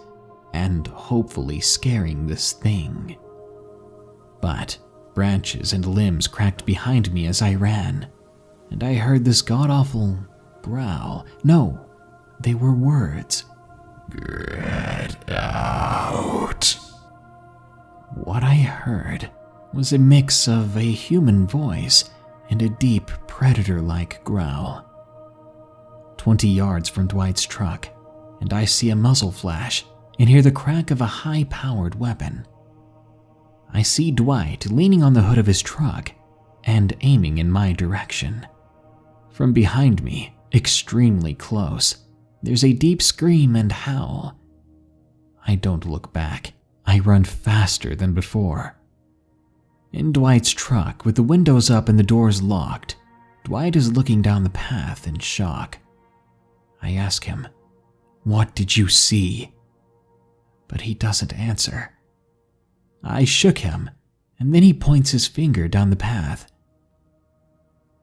and hopefully scaring this thing. But branches and limbs cracked behind me as I ran, and I heard this god-awful growl. No, they were words. Get out. What I heard was a mix of a human voice and a deep predator-like growl. 20 yards from Dwight's truck, and I see a muzzle flash and hear the crack of a high-powered weapon. I see Dwight leaning on the hood of his truck and aiming in my direction. From behind me, extremely close, there's a deep scream and howl. I don't look back. I run faster than before. In Dwight's truck, with the windows up and the doors locked, Dwight is looking down the path in shock. I ask him, "What did you see?" But he doesn't answer. I shook him, and then he points his finger down the path.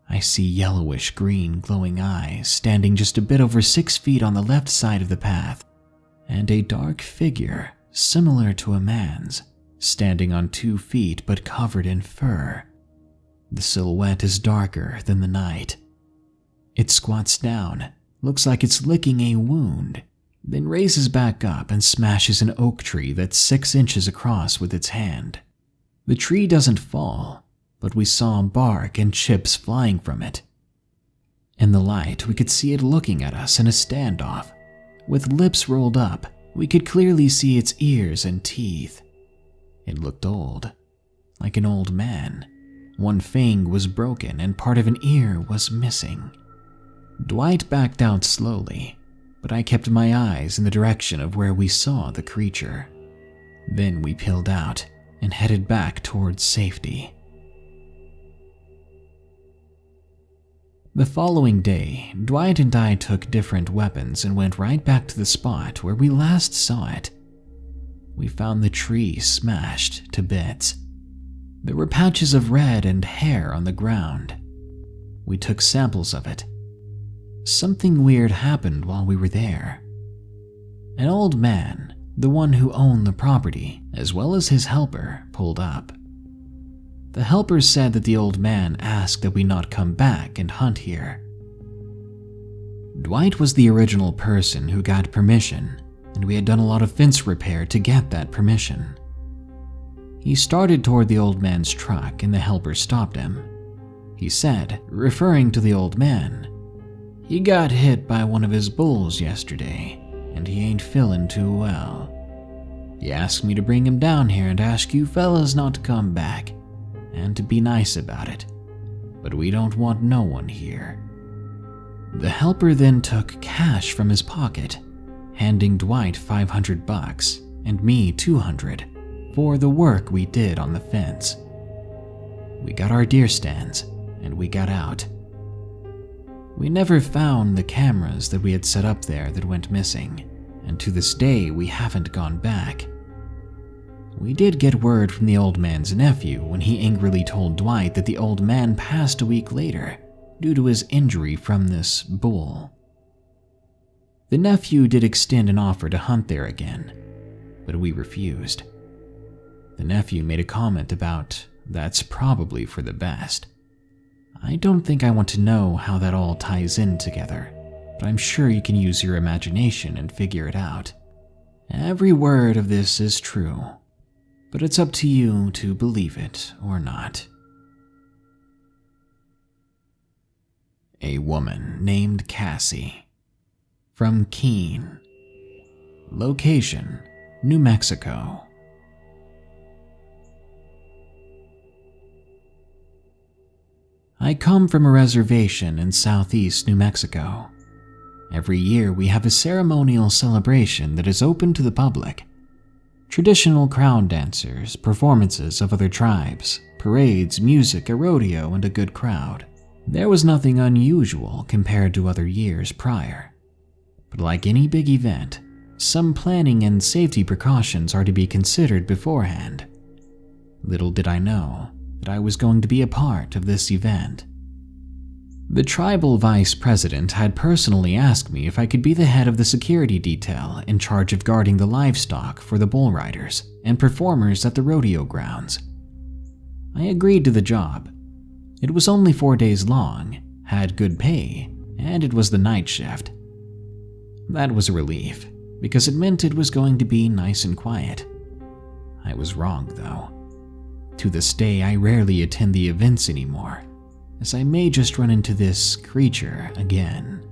I see yellowish green glowing eyes standing just a bit over 6 feet on the left side of the path, and a dark figure similar to a man's, standing on 2 feet but covered in fur. The silhouette is darker than the night. It squats down, looks like it's licking a wound, then raises back up and smashes an oak tree that's 6 inches across with its hand. The tree doesn't fall, but we saw bark and chips flying from it. In the light, we could see it looking at us in a standoff. With lips rolled up, we could clearly see its ears and teeth. It looked old, like an old man. One fang was broken and part of an ear was missing. Dwight backed out slowly, but I kept my eyes in the direction of where we saw the creature. Then we peeled out and headed back towards safety. The following day, Dwight and I took different weapons and went right back to the spot where we last saw it. We found the tree smashed to bits. There were patches of red and hair on the ground. We took samples of it. Something weird happened while we were there. An old man, the one who owned the property, as well as his helper, pulled up. The helper said that the old man asked that we not come back and hunt here. Dwight was the original person who got permission, and we had done a lot of fence repair to get that permission. He started toward the old man's truck and the helper stopped him. He said, referring to the old man, "He got hit by one of his bulls yesterday, and he ain't feeling too well. He asked me to bring him down here and ask you fellas not to come back, and to be nice about it, but we don't want no one here." The helper then took cash from his pocket, handing Dwight $500 and me $200 for the work we did on the fence. We got our deer stands and we got out. We never found the cameras that we had set up there that went missing, and to this day we haven't gone back. We did get word from the old man's nephew when he angrily told Dwight that the old man passed a week later due to his injury from this bull. The nephew did extend an offer to hunt there again, but we refused. The nephew made a comment about that's probably for the best. I don't think I want to know how that all ties in together, but I'm sure you can use your imagination and figure it out. Every word of this is true, but it's up to you to believe it or not. A woman named Cassie. From Keene. Location, New Mexico. I come from a reservation in southeast New Mexico. Every year we have a ceremonial celebration that is open to the public. Traditional crown dancers, performances of other tribes, parades, music, a rodeo, and a good crowd. There was nothing unusual compared to other years prior. But like any big event, some planning and safety precautions are to be considered beforehand. Little did I know that I was going to be a part of this event. The tribal vice president had personally asked me if I could be the head of the security detail in charge of guarding the livestock for the bull riders and performers at the rodeo grounds. I agreed to the job. It was only 4 days long, had good pay, and it was the night shift. That was a relief, because it meant it was going to be nice and quiet. I was wrong, though. To this day, I rarely attend the events anymore, as I may just run into this creature again.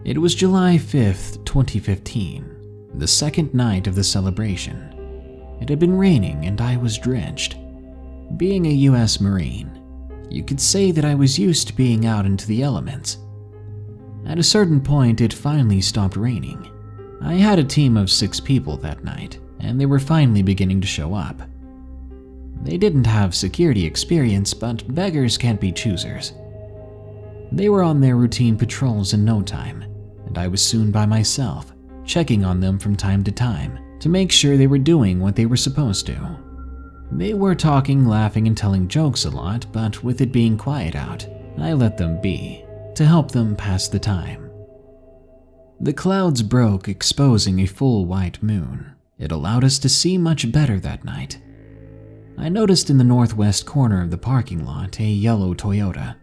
It was July 5th, 2015, the second night of the celebration. It had been raining and I was drenched. Being a US Marine, you could say that I was used to being out into the elements. At a certain point, it finally stopped raining. I had a team of 6 people that night, and they were finally beginning to show up. They didn't have security experience, but beggars can't be choosers. They were on their routine patrols in no time, and I was soon by myself, checking on them from time to time to make sure they were doing what they were supposed to. They were talking, laughing, and telling jokes a lot, but with it being quiet out, I let them be, to help them pass the time. The clouds broke, exposing a full white moon. It allowed us to see much better that night. I noticed in the northwest corner of the parking lot a yellow Toyota.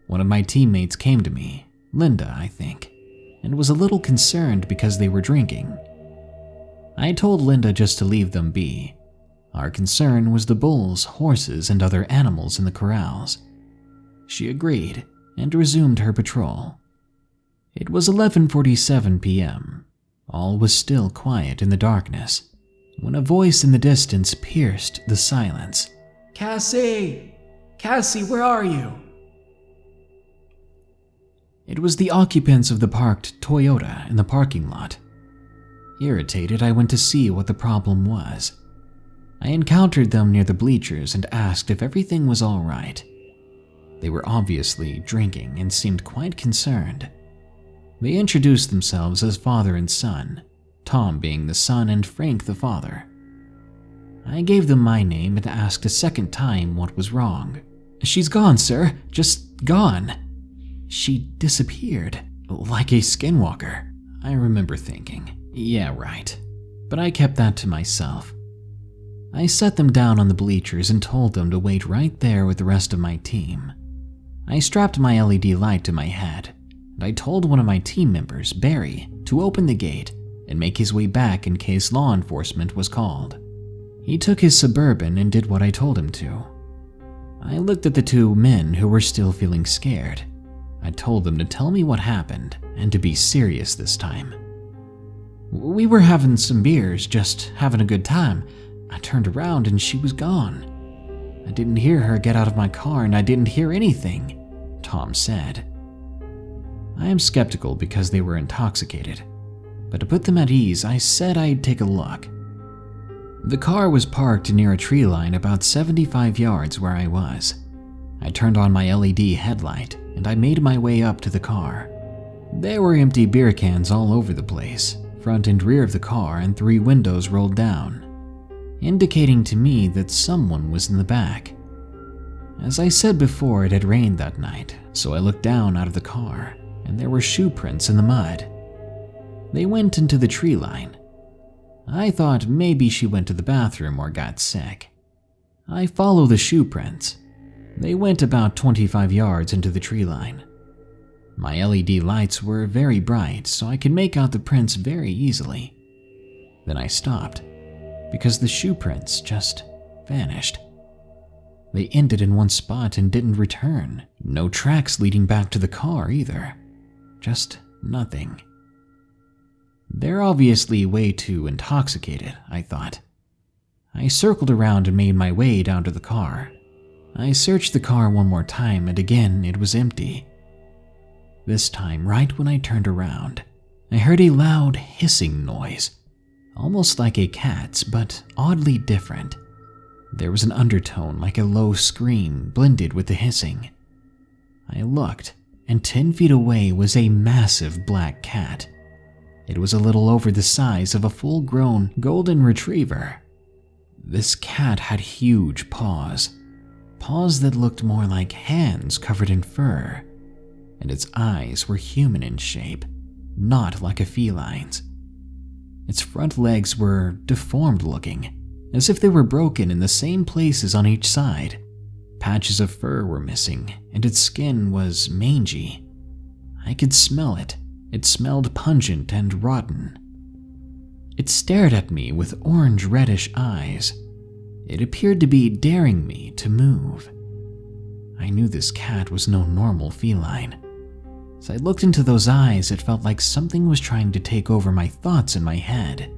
One of my teammates came to me, Linda, I think, and was a little concerned because they were drinking. I told Linda just to leave them be. Our concern was the bulls, horses, and other animals in the corrals. She agreed and resumed her patrol. It was 11:47 p.m. All was still quiet in the darkness when a voice in the distance pierced the silence. Cassie! Cassie, where are you? It was the occupants of the parked Toyota in the parking lot. Irritated, I went to see what the problem was. I encountered them near the bleachers and asked if everything was all right. They were obviously drinking and seemed quite concerned. They introduced themselves as father and son, Tom being the son and Frank the father. I gave them my name and asked a second time what was wrong. "She's gone, sir. Just gone." She disappeared, like a Skinwalker, I remember thinking. Yeah, right. But I kept that to myself. I set them down on the bleachers and told them to wait right there with the rest of my team. I strapped my LED light to my head, and I told one of my team members, Barry, to open the gate and make his way back in case law enforcement was called. He took his Suburban and did what I told him to. I looked at the 2 men who were still feeling scared. I told them to tell me what happened and to be serious this time. "We were having some beers, just having a good time. I turned around and she was gone. I didn't hear her get out of my car and I didn't hear anything," Tom said. I am skeptical because they were intoxicated, but to put them at ease, I said I'd take a look. The car was parked near a tree line about 75 yards where I was. I turned on my LED headlight and I made my way up to the car. There were empty beer cans all over the place, front and rear of the car, and 3 windows rolled down, indicating to me that someone was in the back. As I said before, it had rained that night, so I looked down out of the car, and there were shoe prints in the mud. They went into the tree line. I thought maybe she went to the bathroom or got sick. I followed the shoe prints. They went about 25 yards into the tree line. My LED lights were very bright, so I could make out the prints very easily. Then I stopped, because the shoe prints just vanished. They ended in one spot and didn't return. No tracks leading back to the car either. Just nothing. They're obviously way too intoxicated, I thought. I circled around and made my way down to the car. I searched the car one more time and again it was empty. This time, right when I turned around, I heard a loud hissing noise, almost like a cat's, but oddly different. There was an undertone like a low scream blended with the hissing. I looked, and 10 feet away was a massive black cat. It was a little over the size of a full-grown golden retriever. This cat had huge paws that looked more like hands covered in fur, and its eyes were human in shape, not like a feline's. Its front legs were deformed looking, as if they were broken in the same places on each side. Patches of fur were missing, and its skin was mangy. I could smell it. It smelled pungent and rotten. It stared at me with orange-reddish eyes. It appeared to be daring me to move. I knew this cat was no normal feline. As I looked into those eyes, it felt like something was trying to take over my thoughts in my head.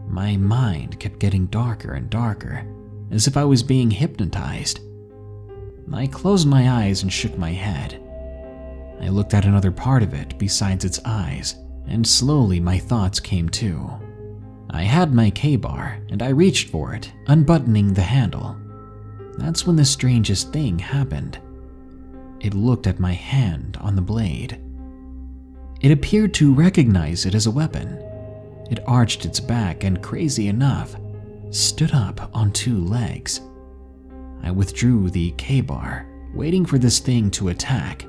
My mind kept getting darker and darker, as if I was being hypnotized. I closed my eyes and shook my head. I looked at another part of it besides its eyes, and slowly my thoughts came too. I had my K-bar, and I reached for it, unbuttoning the handle. That's when the strangest thing happened. It looked at my hand on the blade. It appeared to recognize it as a weapon. It arched its back and, crazy enough, stood up on two legs. I withdrew the K-bar, waiting for this thing to attack,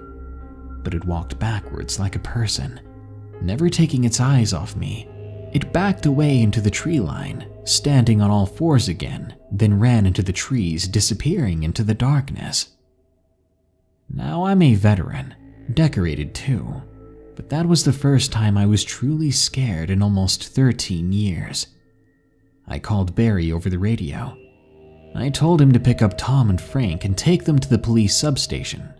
but it walked backwards like a person, never taking its eyes off me. It backed away into the tree line, standing on all fours again, then ran into the trees, disappearing into the darkness. Now I'm a veteran, decorated too, but that was the first time I was truly scared in almost 13 years. I called Barry over the radio. I told him to pick up Tom and Frank and take them to the police substation.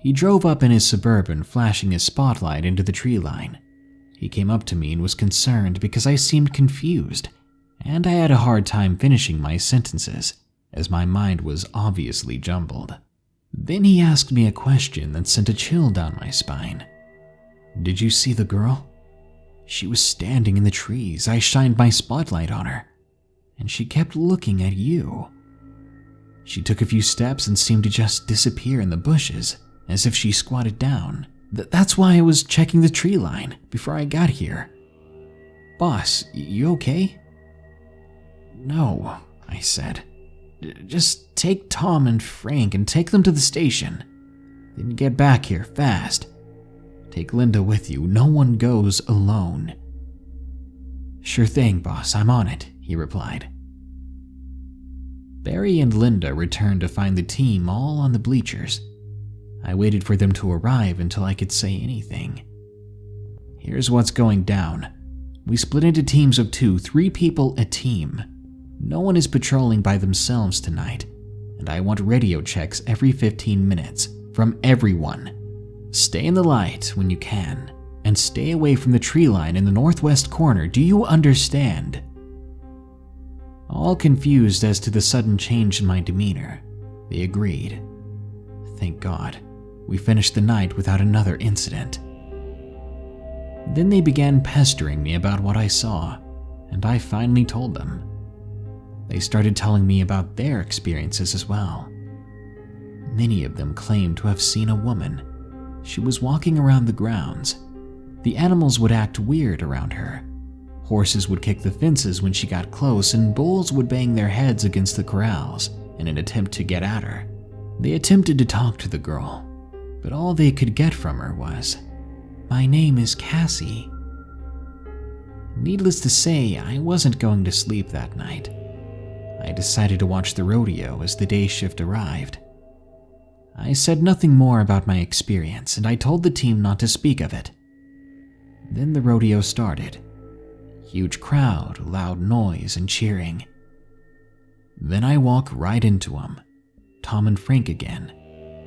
He drove up in his Suburban, flashing his spotlight into the tree line. He came up to me and was concerned because I seemed confused, and I had a hard time finishing my sentences, as my mind was obviously jumbled. Then he asked me a question that sent a chill down my spine. "Did you see the girl? She was standing in the trees. I shined my spotlight on her, and she kept looking at you. She took a few steps and seemed to just disappear in the bushes, as if she squatted down. That's why I was checking the tree line before I got here. Boss, you okay?" "No," I said. "Just take Tom and Frank and take them to the station. Then get back here fast. Take Linda with you. No one goes alone." "Sure thing, boss. I'm on it," he replied. Barry and Linda returned to find the team all on the bleachers. I waited for them to arrive until I could say anything. "Here's what's going down. We split into teams of 2, 3 people a team. No one is patrolling by themselves tonight, and I want radio checks every 15 minutes from everyone. Stay in the light when you can, and stay away from the tree line in the northwest corner. Do you understand?" All confused as to the sudden change in my demeanor, they agreed. Thank God, we finished the night without another incident. Then they began pestering me about what I saw, and I finally told them. They started telling me about their experiences as well. Many of them claimed to have seen a woman. She was walking around the grounds. The animals would act weird around her. Horses would kick the fences when she got close, and bulls would bang their heads against the corrals in an attempt to get at her. They attempted to talk to the girl, but all they could get from her was, "My name is Cassie." Needless to say, I wasn't going to sleep that night. I decided to watch the rodeo as the day shift arrived. I said nothing more about my experience, and I told the team not to speak of it. Then the rodeo started. Huge crowd, loud noise, and cheering. Then I walk right into them. Tom and Frank again,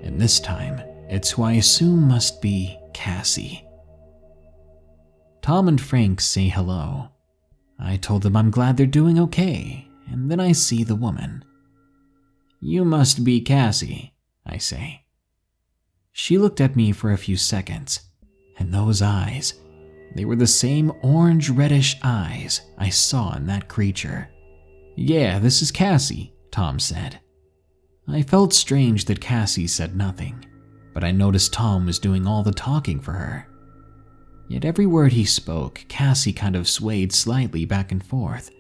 and this time, it's who I assume must be Cassie. Tom and Frank say hello. I told them I'm glad they're doing okay, and then I see the woman. "You must be Cassie," I say. She looked at me for a few seconds, and those eyes, they were the same orange-reddish eyes I saw in that creature. "Yeah, this is Cassie," Tom said. I felt strange that Cassie said nothing, but I noticed Tom was doing all the talking for her. Yet every word he spoke, Cassie kind of swayed slightly back and forth.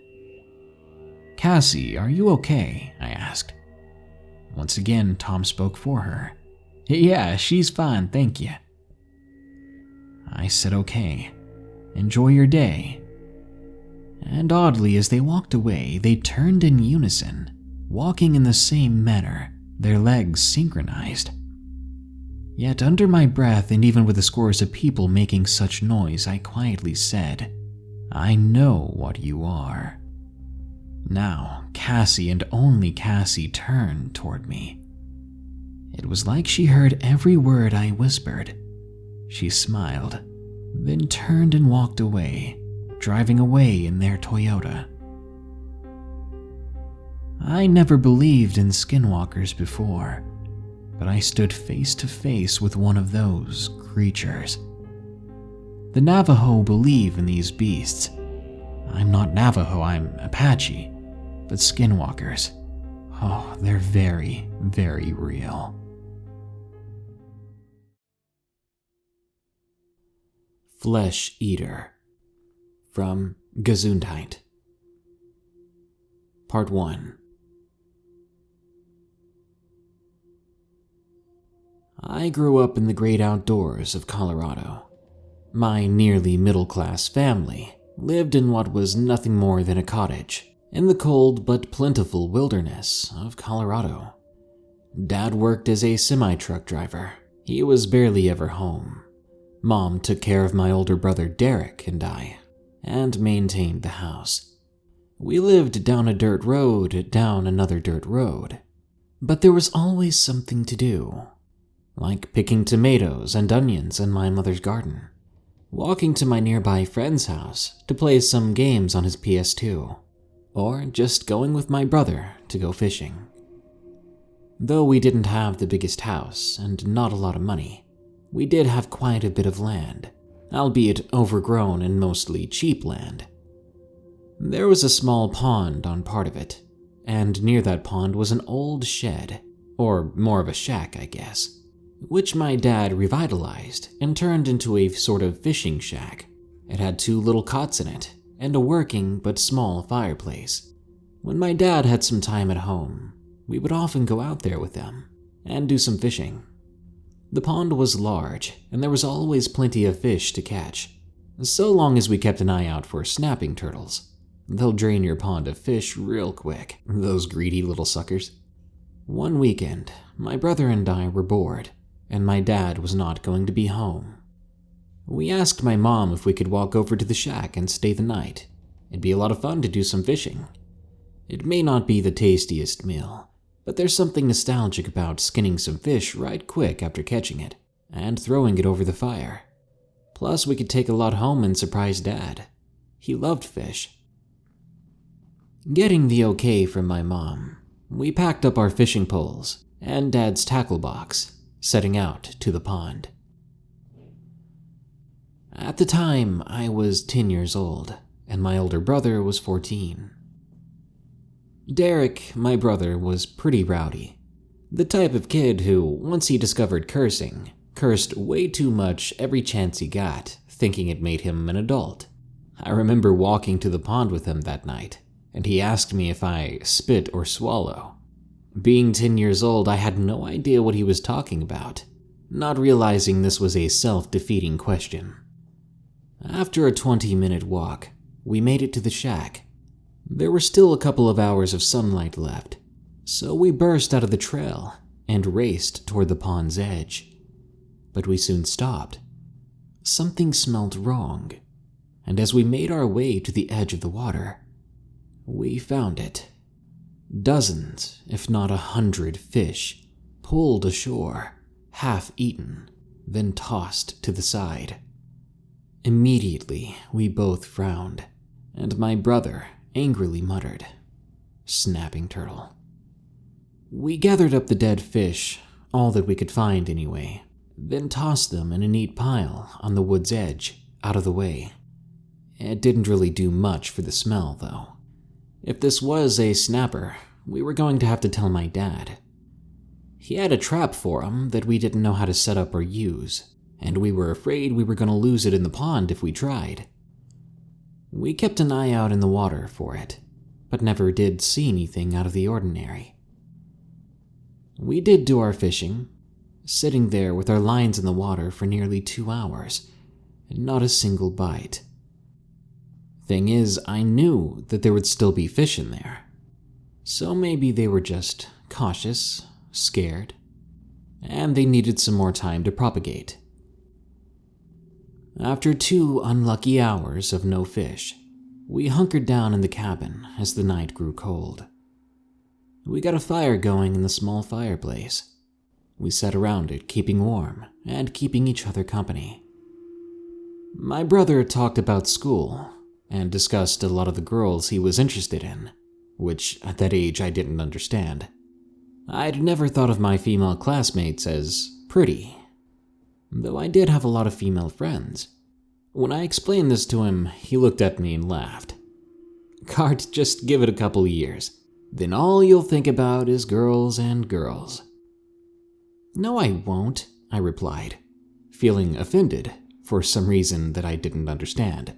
"Cassie, are you okay?" I asked. Once again, Tom spoke for her. "Yeah, she's fine, thank you." I said, "Okay. Enjoy your day." And oddly, as they walked away, they turned in unison, walking in the same manner, their legs synchronized. Yet under my breath, and even with the scores of people making such noise, I quietly said, "I know what you are." Now, Cassie and only Cassie turned toward me. It was like she heard every word I whispered. She smiled, then turned and walked away, driving away in their Toyota. I never believed in skinwalkers before, but I stood face to face with one of those creatures. The Navajo believe in these beasts. I'm not Navajo, I'm Apache, but skinwalkers, oh, they're very, very real. Flesh Eater from Gesundheit. Part 1. I grew up in the great outdoors of Colorado. My nearly middle-class family lived in what was nothing more than a cottage in the cold but plentiful wilderness of Colorado. Dad worked as a semi-truck driver. He was barely ever home. Mom took care of my older brother Derek and I, and maintained the house. We lived down a dirt road, down another dirt road. But there was always something to do, like picking tomatoes and onions in my mother's garden, walking to my nearby friend's house to play some games on his PS2, or just going with my brother to go fishing. Though we didn't have the biggest house and not a lot of money, we did have quite a bit of land, albeit overgrown and mostly cheap land. There was a small pond on part of it, and near that pond was an old shed, or more of a shack, I guess, which my dad revitalized and turned into a sort of fishing shack. It had 2 little cots in it, and a working but small fireplace. When my dad had some time at home, we would often go out there with them and do some fishing. The pond was large, and there was always plenty of fish to catch, so long as we kept an eye out for snapping turtles. They'll drain your pond of fish real quick, those greedy little suckers. One weekend, my brother and I were bored, and my dad was not going to be home. We asked my mom if we could walk over to the shack and stay the night. It'd be a lot of fun to do some fishing. It may not be the tastiest meal, but there's something nostalgic about skinning some fish right quick after catching it and throwing it over the fire. Plus, we could take a lot home and surprise Dad. He loved fish. Getting the okay from my mom, we packed up our fishing poles and Dad's tackle box, setting out to the pond. At the time, I was 10 years old, and my older brother was 14. Derek, my brother, was pretty rowdy. The type of kid who, once he discovered cursing, cursed way too much every chance he got, thinking it made him an adult. I remember walking to the pond with him that night, and he asked me if I spit or swallow. Being 10 years old, I had no idea what he was talking about, not realizing this was a self-defeating question. After a 20-minute walk, we made it to the shack. There were still a couple of hours of sunlight left, so we burst out of the trail and raced toward the pond's edge. But we soon stopped. Something smelled wrong, and as we made our way to the edge of the water, we found it. Dozens, if not 100 fish, pulled ashore, half eaten, then tossed to the side. Immediately, we both frowned, and my brother angrily muttered, "Snapping turtle." We gathered up the dead fish, all that we could find anyway, then tossed them in a neat pile on the wood's edge, out of the way. It didn't really do much for the smell, though. If this was a snapper, we were going to have to tell my dad. He had a trap for him that we didn't know how to set up or use, and we were afraid we were going to lose it in the pond if we tried. We kept an eye out in the water for it, but never did see anything out of the ordinary. We did do our fishing, sitting there with our lines in the water for nearly 2 hours, and not a single bite. Thing is, I knew that there would still be fish in there, so maybe they were just cautious, scared, and they needed some more time to propagate. After 2 unlucky hours of no fish, we hunkered down in the cabin as the night grew cold. We got a fire going in the small fireplace. We sat around it, keeping warm and keeping each other company. My brother talked about school and discussed a lot of the girls he was interested in, which at that age I didn't understand. I'd never thought of my female classmates as pretty, though I did have a lot of female friends. When I explained this to him, he looked at me and laughed. "Cart, just give it a couple years. Then all you'll think about is girls and girls." "No, I won't," I replied, feeling offended for some reason that I didn't understand.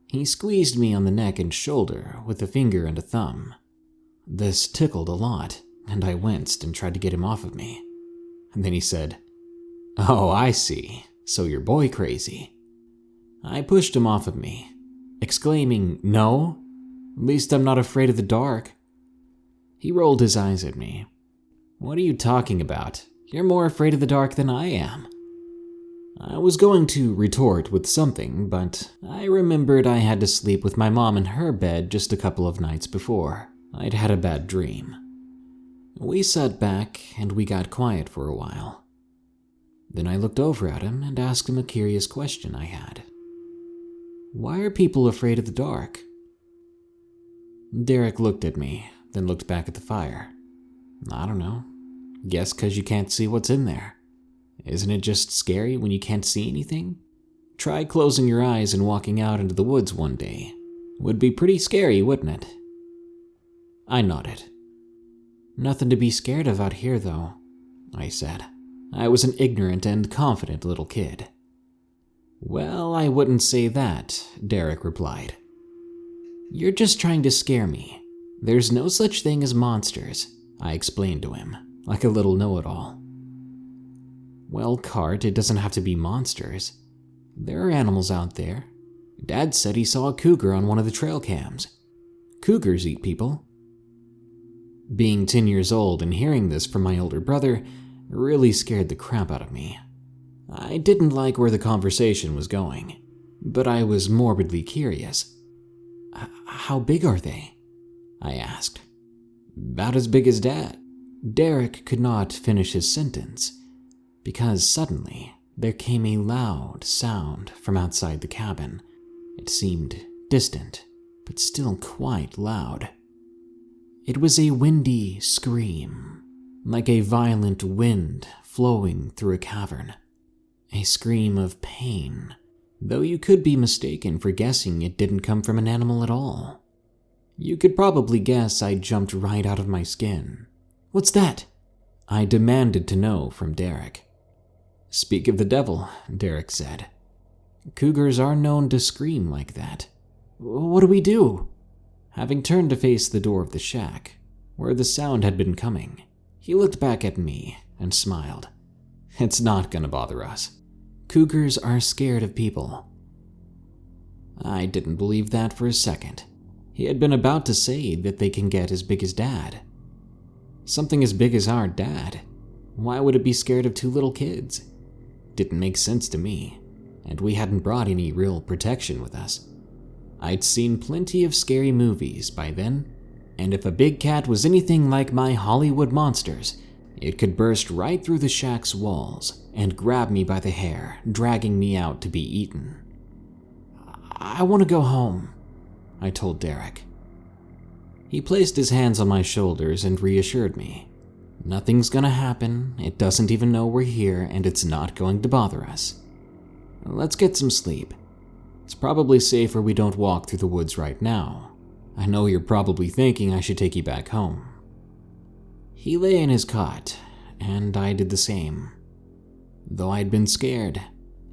He squeezed me on the neck and shoulder with a finger and a thumb. This tickled a lot, and I winced and tried to get him off of me. And then he said, "Oh, I see. So you're boy crazy." I pushed him off of me, exclaiming, "No, at least I'm not afraid of the dark." He rolled his eyes at me. "What are you talking about? You're more afraid of the dark than I am." I was going to retort with something, but I remembered I had to sleep with my mom in her bed just a couple of nights before. I'd had a bad dream. We sat back and we got quiet for a while. Then I looked over at him and asked him a curious question I had. "Why are people afraid of the dark?" Derek looked at me, then looked back at the fire. "I don't know. Guess 'cause you can't see what's in there. Isn't it just scary when you can't see anything? Try closing your eyes and walking out into the woods one day. Would be pretty scary, wouldn't it?" I nodded. "Nothing to be scared of out here, though," I said. I was an ignorant and confident little kid. "Well, I wouldn't say that," Derek replied. "You're just trying to scare me. There's no such thing as monsters," I explained to him, like a little know-it-all. "Well, Cart, it doesn't have to be monsters. There are animals out there. Dad said he saw a cougar on one of the trail cams. Cougars eat people." Being 10 years old and hearing this from my older brother really scared the crap out of me. I didn't like where the conversation was going, but I was morbidly curious. "How big are they?" I asked. "About as big as Dad." Derek could not finish his sentence, because suddenly there came a loud sound from outside the cabin. It seemed distant, but still quite loud. It was a windy scream, like a violent wind flowing through a cavern. A scream of pain, though you could be mistaken for guessing it didn't come from an animal at all. You could probably guess I jumped right out of my skin. "What's that?" I demanded to know from Derek. "Speak of the devil," Derek said. "Cougars are known to scream like that." "What do we do?" Having turned to face the door of the shack, where the sound had been coming, he looked back at me and smiled. "It's not gonna bother us. Cougars are scared of people." I didn't believe that for a second. He had been about to say that they can get as big as Dad. Something as big as our dad. Why would it be scared of 2 little kids? Didn't make sense to me, and we hadn't brought any real protection with us. I'd seen plenty of scary movies by then, and if a big cat was anything like my Hollywood monsters, it could burst right through the shack's walls and grab me by the hair, dragging me out to be eaten. "I want to go home," I told Derek. He placed his hands on my shoulders and reassured me. "Nothing's gonna happen, it doesn't even know we're here, and it's not going to bother us. Let's get some sleep. It's probably safer we don't walk through the woods right now. I know you're probably thinking I should take you back home." He lay in his cot, and I did the same. Though I'd been scared,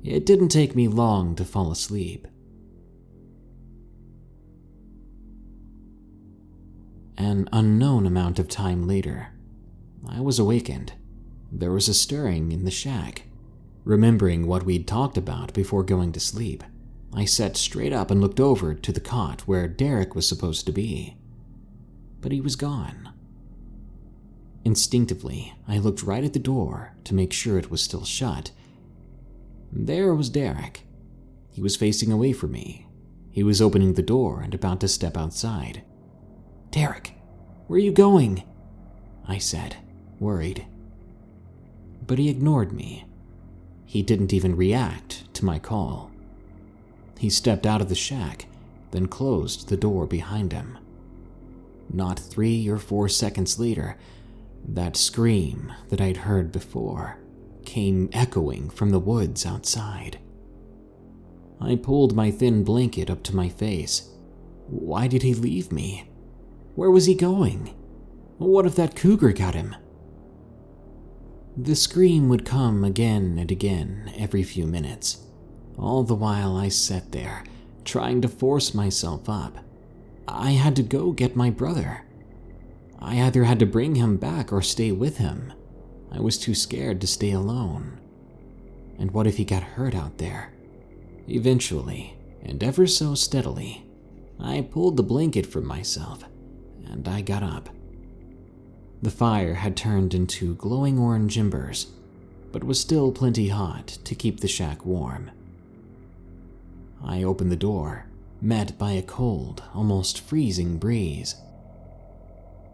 it didn't take me long to fall asleep. An unknown amount of time later, I was awakened. There was a stirring in the shack. Remembering what we'd talked about before going to sleep, I sat straight up and looked over to the cot where Derek was supposed to be. But he was gone. Instinctively, I looked right at the door to make sure it was still shut. There was Derek. He was facing away from me. He was opening the door and about to step outside. "Derek, where are you going?" I said, worried. But he ignored me. He didn't even react to my call. He stepped out of the shack, then closed the door behind him. Not 3 or 4 seconds later, that scream that I'd heard before came echoing from the woods outside. I pulled my thin blanket up to my face. Why did he leave me? Where was he going? What if that cougar got him? The scream would come again and again every few minutes. All the while I sat there, trying to force myself up. I had to go get my brother. I either had to bring him back or stay with him. I was too scared to stay alone. And what if he got hurt out there? Eventually, and ever so steadily, I pulled the blanket from myself, and I got up. The fire had turned into glowing orange embers, but was still plenty hot to keep the shack warm. I opened the door, met by a cold, almost freezing breeze.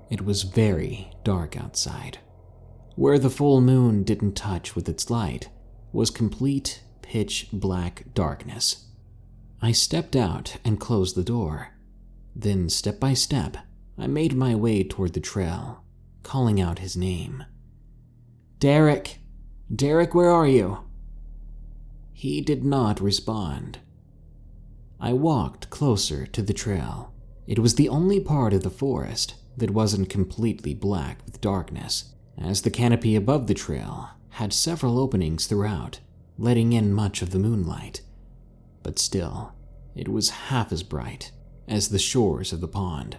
It was very dark outside. Where the full moon didn't touch with its light was complete pitch black darkness. I stepped out and closed the door. Then, step by step, I made my way toward the trail, calling out his name. "Derek! Derek, where are you?" He did not respond. I walked closer to the trail. It was the only part of the forest that wasn't completely black with darkness, as the canopy above the trail had several openings throughout, letting in much of the moonlight. But still, it was half as bright as the shores of the pond.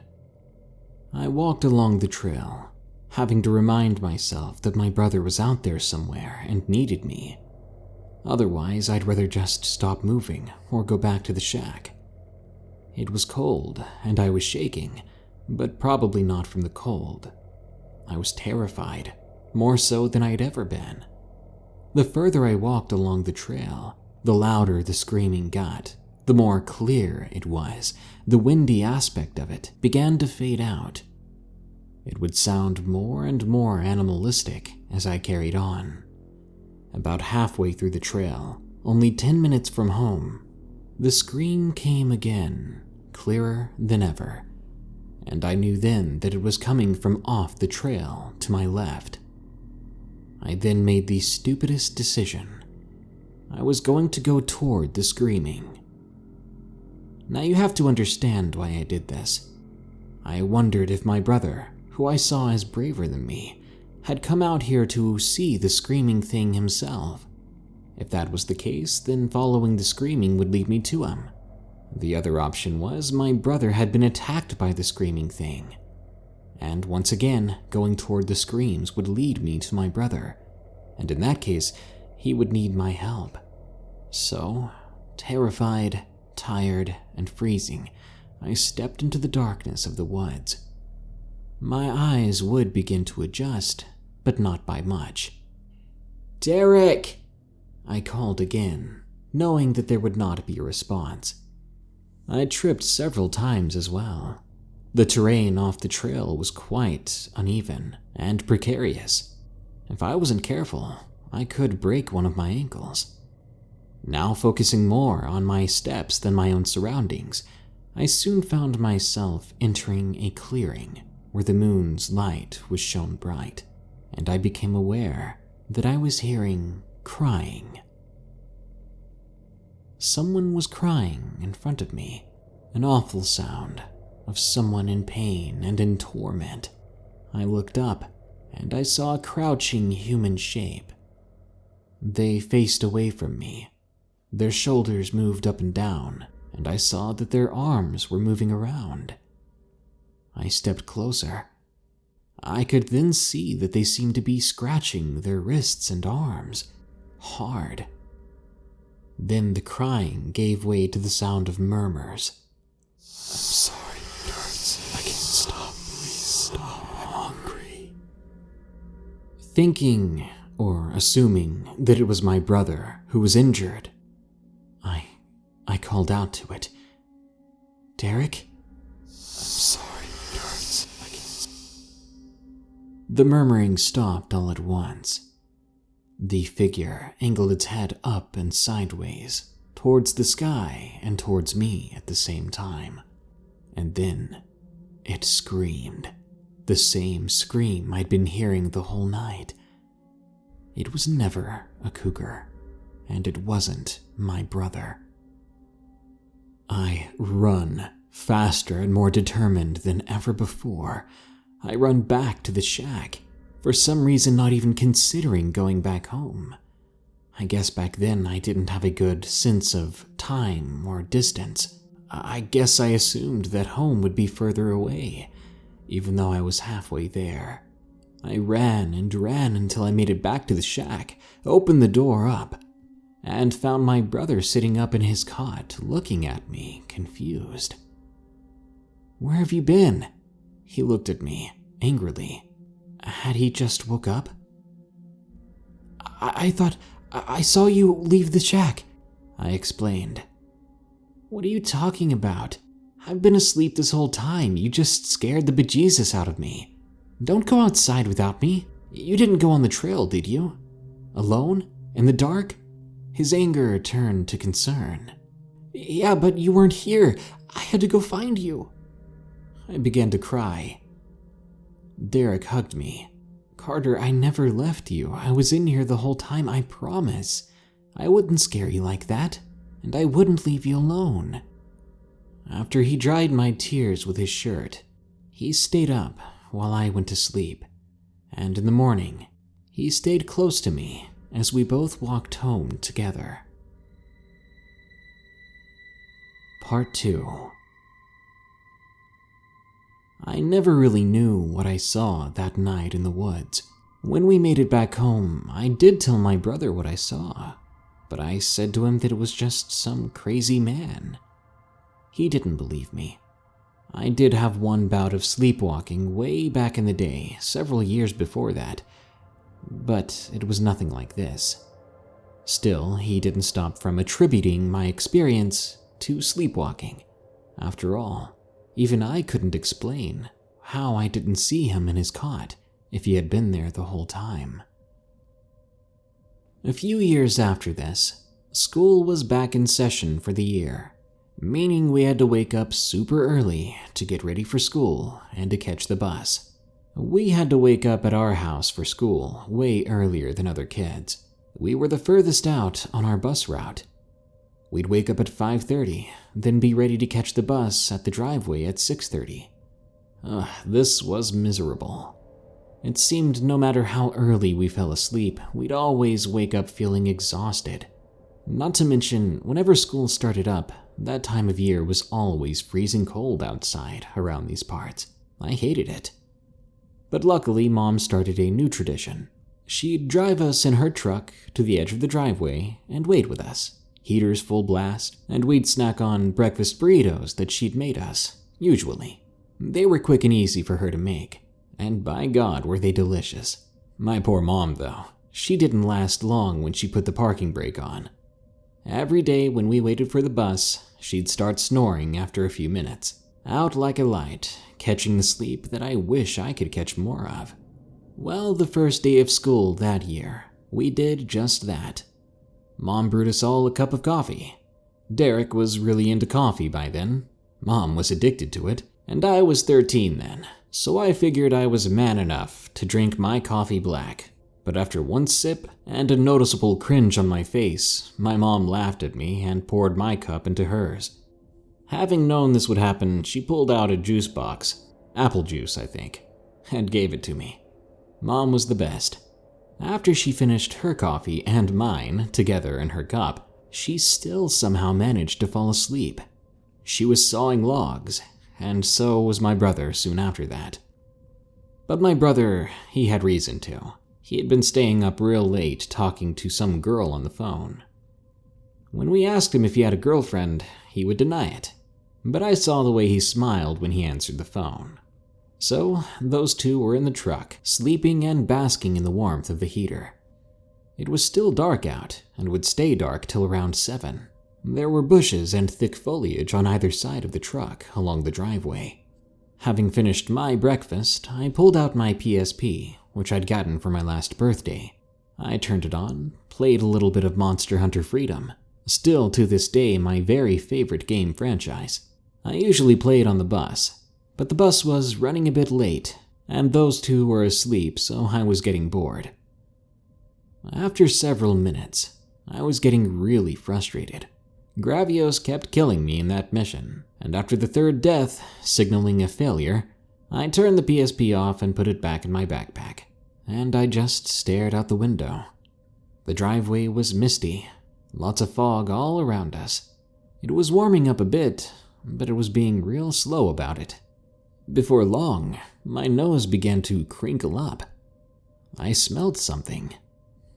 I walked along the trail, having to remind myself that my brother was out there somewhere and needed me. Otherwise, I'd rather just stop moving or go back to the shack. It was cold, and I was shaking, but probably not from the cold. I was terrified, more so than I'd ever been. The further I walked along the trail, the louder the screaming got, the more clear it was. The windy aspect of it began to fade out. It would sound more and more animalistic as I carried on. About halfway through the trail, only 10 minutes from home, the scream came again, clearer than ever, and I knew then that it was coming from off the trail to my left. I then made the stupidest decision. I was going to go toward the screaming. Now you have to understand why I did this. I wondered if my brother, who I saw as braver than me, had come out here to see the screaming thing himself. If that was the case, then following the screaming would lead me to him. The other option was my brother had been attacked by the screaming thing. And once again, going toward the screams would lead me to my brother, and in that case, he would need my help. So, terrified, tired, and freezing, I stepped into the darkness of the woods. My eyes would begin to adjust, but not by much. "Derek!" I called again, knowing that there would not be a response. I tripped several times as well. The terrain off the trail was quite uneven and precarious. If I wasn't careful, I could break one of my ankles. Now focusing more on my steps than my own surroundings, I soon found myself entering a clearing where the moon's light was shone bright, and I became aware that I was hearing crying. Someone was crying in front of me, an awful sound of someone in pain and in torment. I looked up, and I saw a crouching human shape. They faced away from me. Their shoulders moved up and down, and I saw that their arms were moving around. I stepped closer. I could then see that they seemed to be scratching their wrists and arms, hard. Then the crying gave way to the sound of murmurs. "I'm sorry, it hurts. I can't stop. Please stop. I'm hungry." Thinking, or assuming, that it was my brother who was injured, I called out to it. "Derek?" "I'm sorry, it hurts. I can't." The murmuring stopped all at once. The figure angled its head up and sideways, towards the sky and towards me at the same time. And then it screamed, the same scream I'd been hearing the whole night. It was never a cougar, and it wasn't my brother. I run, faster and more determined than ever before. I run back to the shack, for some reason not even considering going back home. I guess back then I didn't have a good sense of time or distance. I guess I assumed that home would be further away, even though I was halfway there. I ran and ran until I made it back to the shack, opened the door up, and found my brother sitting up in his cot, looking at me, confused. "Where have you been?" He looked at me, angrily. Had he just woke up? I thought I saw you leave the shack," I explained. "What are you talking about? I've been asleep this whole time. You just scared the bejesus out of me. Don't go outside without me. You didn't go on the trail, did you? Alone? In the dark?" His anger turned to concern. "Yeah, but you weren't here. I had to go find you." I began to cry. Derek hugged me. "Carter, I never left you. I was in here the whole time, I promise. I wouldn't scare you like that, and I wouldn't leave you alone." After he dried my tears with his shirt, he stayed up while I went to sleep, and in the morning, he stayed close to me as we both walked home together. Part 2. I never really knew what I saw that night in the woods. When we made it back home, I did tell my brother what I saw, but I said to him that it was just some crazy man. He didn't believe me. I did have one bout of sleepwalking way back in the day, several years before that, but it was nothing like this. Still, he didn't stop from attributing my experience to sleepwalking. After all, even I couldn't explain how I didn't see him in his cot if he had been there the whole time. A few years after this, school was back in session for the year, meaning we had to wake up super early to get ready for school and to catch the bus. We had to wake up at our house for school way earlier than other kids. We were the furthest out on our bus route. We'd wake up at 5:30, then be ready to catch the bus at the driveway at 6:30. This was miserable. It seemed no matter how early we fell asleep, we'd always wake up feeling exhausted. Not to mention, whenever school started up, that time of year was always freezing cold outside around these parts. I hated it. But luckily, Mom started a new tradition. She'd drive us in her truck to the edge of the driveway and wait with us, heaters full blast, and we'd snack on breakfast burritos that she'd made us, usually. They were quick and easy for her to make, and by God were they delicious. My poor mom, though, she didn't last long when she put the parking brake on. Every day when we waited for the bus, she'd start snoring after a few minutes, out like a light, catching the sleep that I wish I could catch more of. Well, the first day of school that year, we did just that. Mom brewed us all a cup of coffee. Derek was really into coffee by then. Mom was addicted to it, and I was 13 then, so I figured I was man enough to drink my coffee black. But after one sip and a noticeable cringe on my face, my mom laughed at me and poured my cup into hers. Having known this would happen, she pulled out a juice box, apple juice I think, and gave it to me. Mom was the best. After she finished her coffee and mine together in her cup, she still somehow managed to fall asleep. She was sawing logs, and so was my brother soon after that. But my brother, he had reason to. He had been staying up real late talking to some girl on the phone. When we asked him if he had a girlfriend, he would deny it, but I saw the way he smiled when he answered the phone. So, those two were in the truck, sleeping and basking in the warmth of the heater. It was still dark out, and would stay dark till around 7. There were bushes and thick foliage on either side of the truck along the driveway. Having finished my breakfast, I pulled out my PSP, which I'd gotten for my last birthday. I turned it on, played a little bit of Monster Hunter Freedom, still to this day my very favorite game franchise. I usually play it on the bus, but the bus was running a bit late, and those two were asleep, so I was getting bored. After several minutes, I was getting really frustrated. Gravios kept killing me in that mission, and after the third death, signaling a failure, I turned the PSP off and put it back in my backpack, and I just stared out the window. The driveway was misty, lots of fog all around us. It was warming up a bit, but it was being real slow about it. Before long, my nose began to crinkle up. I smelled something,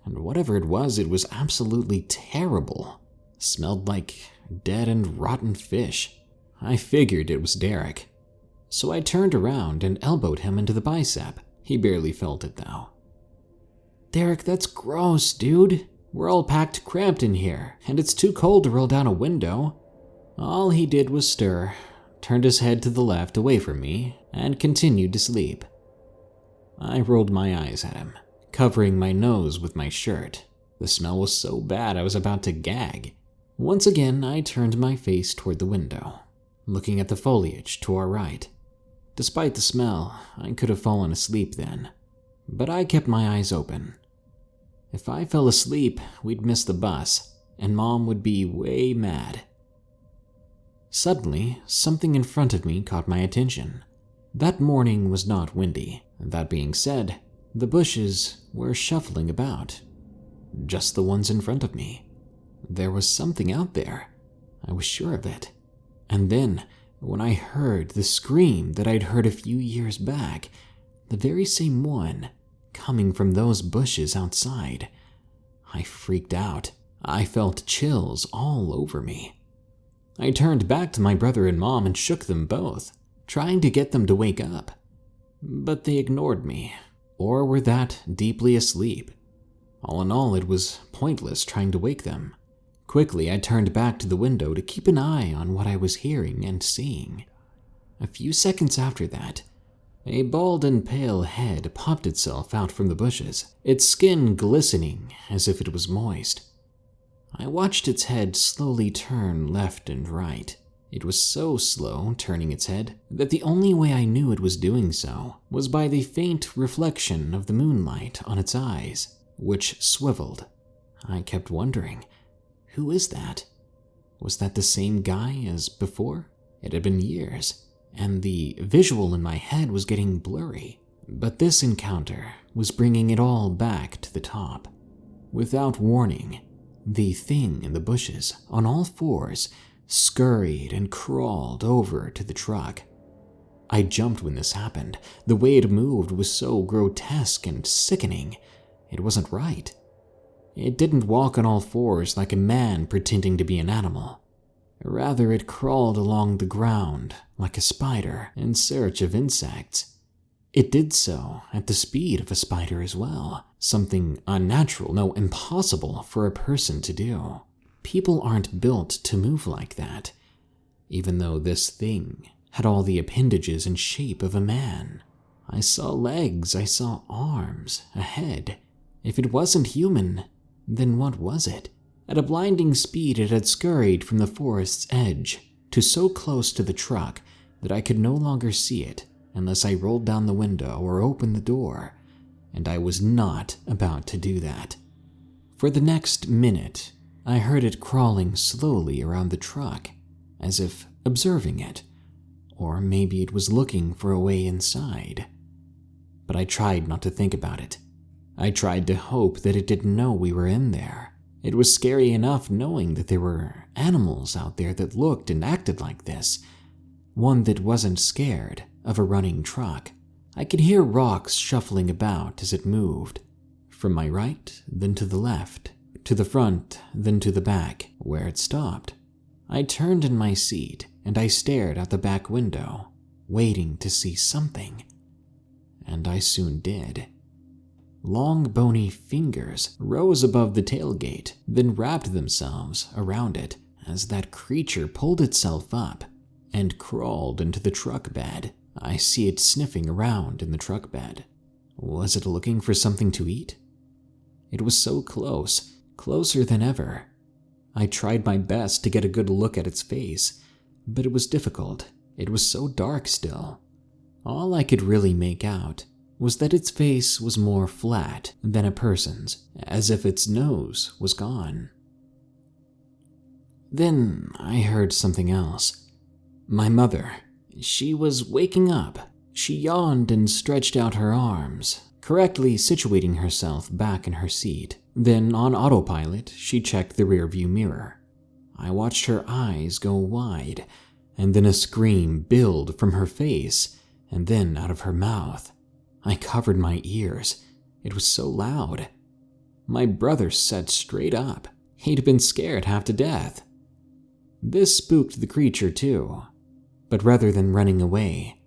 and whatever it was absolutely terrible. Smelled like dead and rotten fish. I figured it was Derek. So I turned around and elbowed him into the bicep. He barely felt it though. "Derek, that's gross, dude. We're all packed cramped in here, and it's too cold to roll down a window." All he did was stir, turned his head to the left away from me, and continued to sleep. I rolled my eyes at him, covering my nose with my shirt. The smell was so bad I was about to gag. Once again, I turned my face toward the window, looking at the foliage to our right. Despite the smell, I could have fallen asleep then, but I kept my eyes open. If I fell asleep, we'd miss the bus, and Mom would be way mad. Suddenly, something in front of me caught my attention. That morning was not windy. That being said, the bushes were shuffling about. Just the ones in front of me. There was something out there. I was sure of it. And then, when I heard the scream that I'd heard a few years back, the very same one, coming from those bushes outside, I freaked out. I felt chills all over me. I turned back to my brother and Mom and shook them both, trying to get them to wake up. But they ignored me, or were that deeply asleep. All in all, it was pointless trying to wake them. Quickly, I turned back to the window to keep an eye on what I was hearing and seeing. A few seconds after that, a bald and pale head popped itself out from the bushes, its skin glistening as if it was moist. I watched its head slowly turn left and right. It was so slow turning its head that the only way I knew it was doing so was by the faint reflection of the moonlight on its eyes, which swiveled. I kept wondering, who is that? Was that the same guy as before? It had been years, and the visual in my head was getting blurry. But this encounter was bringing it all back to the top. Without warning, the thing in the bushes, on all fours, scurried and crawled over to the truck. I jumped when this happened. The way it moved was so grotesque and sickening. It wasn't right. It didn't walk on all fours like a man pretending to be an animal. Rather, it crawled along the ground like a spider in search of insects. It did so at the speed of a spider as well, something unnatural, no, impossible for a person to do. People aren't built to move like that, even though this thing had all the appendages and shape of a man. I saw legs, I saw arms, a head. If it wasn't human, then what was it? At a blinding speed, it had scurried from the forest's edge to so close to the truck that I could no longer see it unless I rolled down the window or opened the door, and I was not about to do that. For the next minute, I heard it crawling slowly around the truck, as if observing it, or maybe it was looking for a way inside. But I tried not to think about it. I tried to hope that it didn't know we were in there. It was scary enough knowing that there were animals out there that looked and acted like this. one that wasn't scared of a running truck. I could hear rocks shuffling about as it moved, from my right, then to the left, to the front, then to the back, where it stopped. I turned in my seat and I stared out the back window, waiting to see something. And I soon did. Long bony fingers rose above the tailgate, then wrapped themselves around it as that creature pulled itself up and crawled into the truck bed. I see it sniffing around in the truck bed. Was it looking for something to eat? It was so close, closer than ever. I tried my best to get a good look at its face, but it was difficult. It was so dark still. All I could really make out was that its face was more flat than a person's, as if its nose was gone. Then I heard something else. My mother. She was waking up. She yawned and stretched out her arms, correctly situating herself back in her seat. Then, on autopilot, she checked the rearview mirror. I watched her eyes go wide, and then a scream build from her face, and then out of her mouth. I covered my ears. It was so loud. My brother sat straight up. He'd been scared half to death. This spooked the creature too, but rather than running away,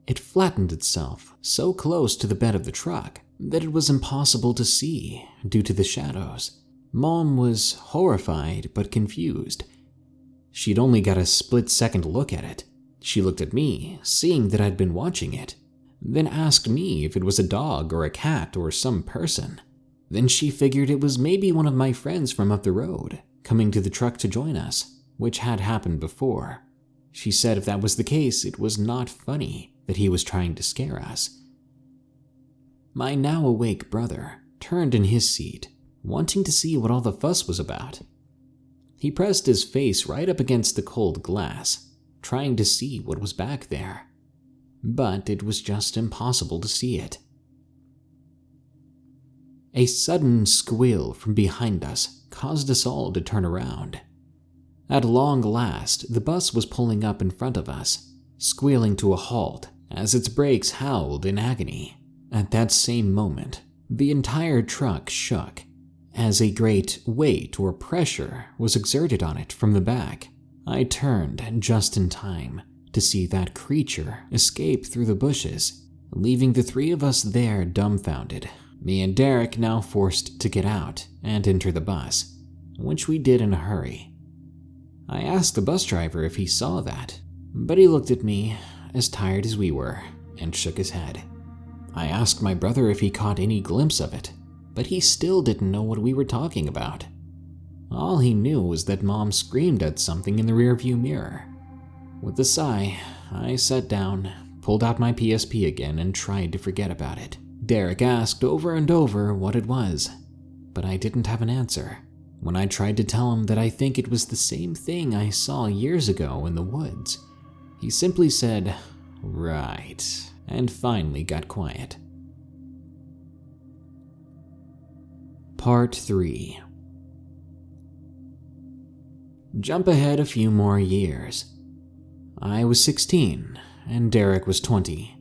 it flattened itself so close to the bed of the truck that it was impossible to see due to the shadows. Mom was horrified but confused. She'd only got a split-second look at it. She looked at me, seeing that I'd been watching it, then asked me if it was a dog or a cat or some person. Then she figured it was maybe one of my friends from up the road, coming to the truck to join us, which had happened before. She said if that was the case, it was not funny that he was trying to scare us. My now awake brother turned in his seat, wanting to see what all the fuss was about. He pressed his face right up against the cold glass, trying to see what was back there. But it was just impossible to see it. A sudden squeal from behind us caused us all to turn around. At long last, the bus was pulling up in front of us, squealing to a halt as its brakes howled in agony. At that same moment, the entire truck shook as a great weight or pressure was exerted on it from the back. I turned just in time to see that creature escape through the bushes, leaving the three of us there dumbfounded, me and Derek now forced to get out and enter the bus, which we did in a hurry. I asked the bus driver if he saw that, but he looked at me, as tired as we were, and shook his head. I asked my brother if he caught any glimpse of it, but he still didn't know what we were talking about. All he knew was that Mom screamed at something in the rearview mirror. With a sigh, I sat down, pulled out my PSP again, and tried to forget about it. Derek asked over and over what it was, but I didn't have an answer. When I tried to tell him that I think it was the same thing I saw years ago in the woods, he simply said, "Right," and finally got quiet. Part 3. Jump ahead a few more years. I was 16, and Derek was 20,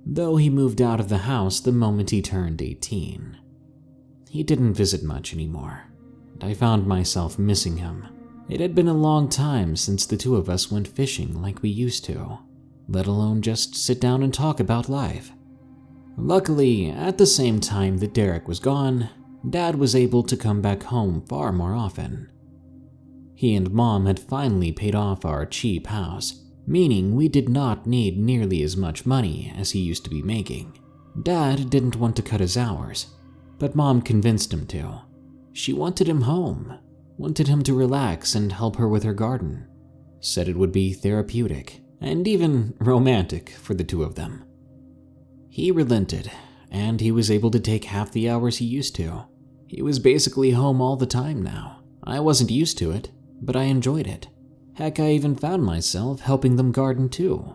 though he moved out of the house the moment he turned 18. He didn't visit much anymore, and I found myself missing him. It had been a long time since the two of us went fishing like we used to, let alone just sit down and talk about life. Luckily, at the same time that Derek was gone, Dad was able to come back home far more often. He and Mom had finally paid off our cheap house, meaning we did not need nearly as much money as he used to be making. Dad didn't want to cut his hours, but Mom convinced him to. She wanted him home, wanted him to relax and help her with her garden, said it would be therapeutic and even romantic for the two of them. He relented, and he was able to take half the hours he used to. He was basically home all the time now. I wasn't used to it, but I enjoyed it. Heck, I even found myself helping them garden too.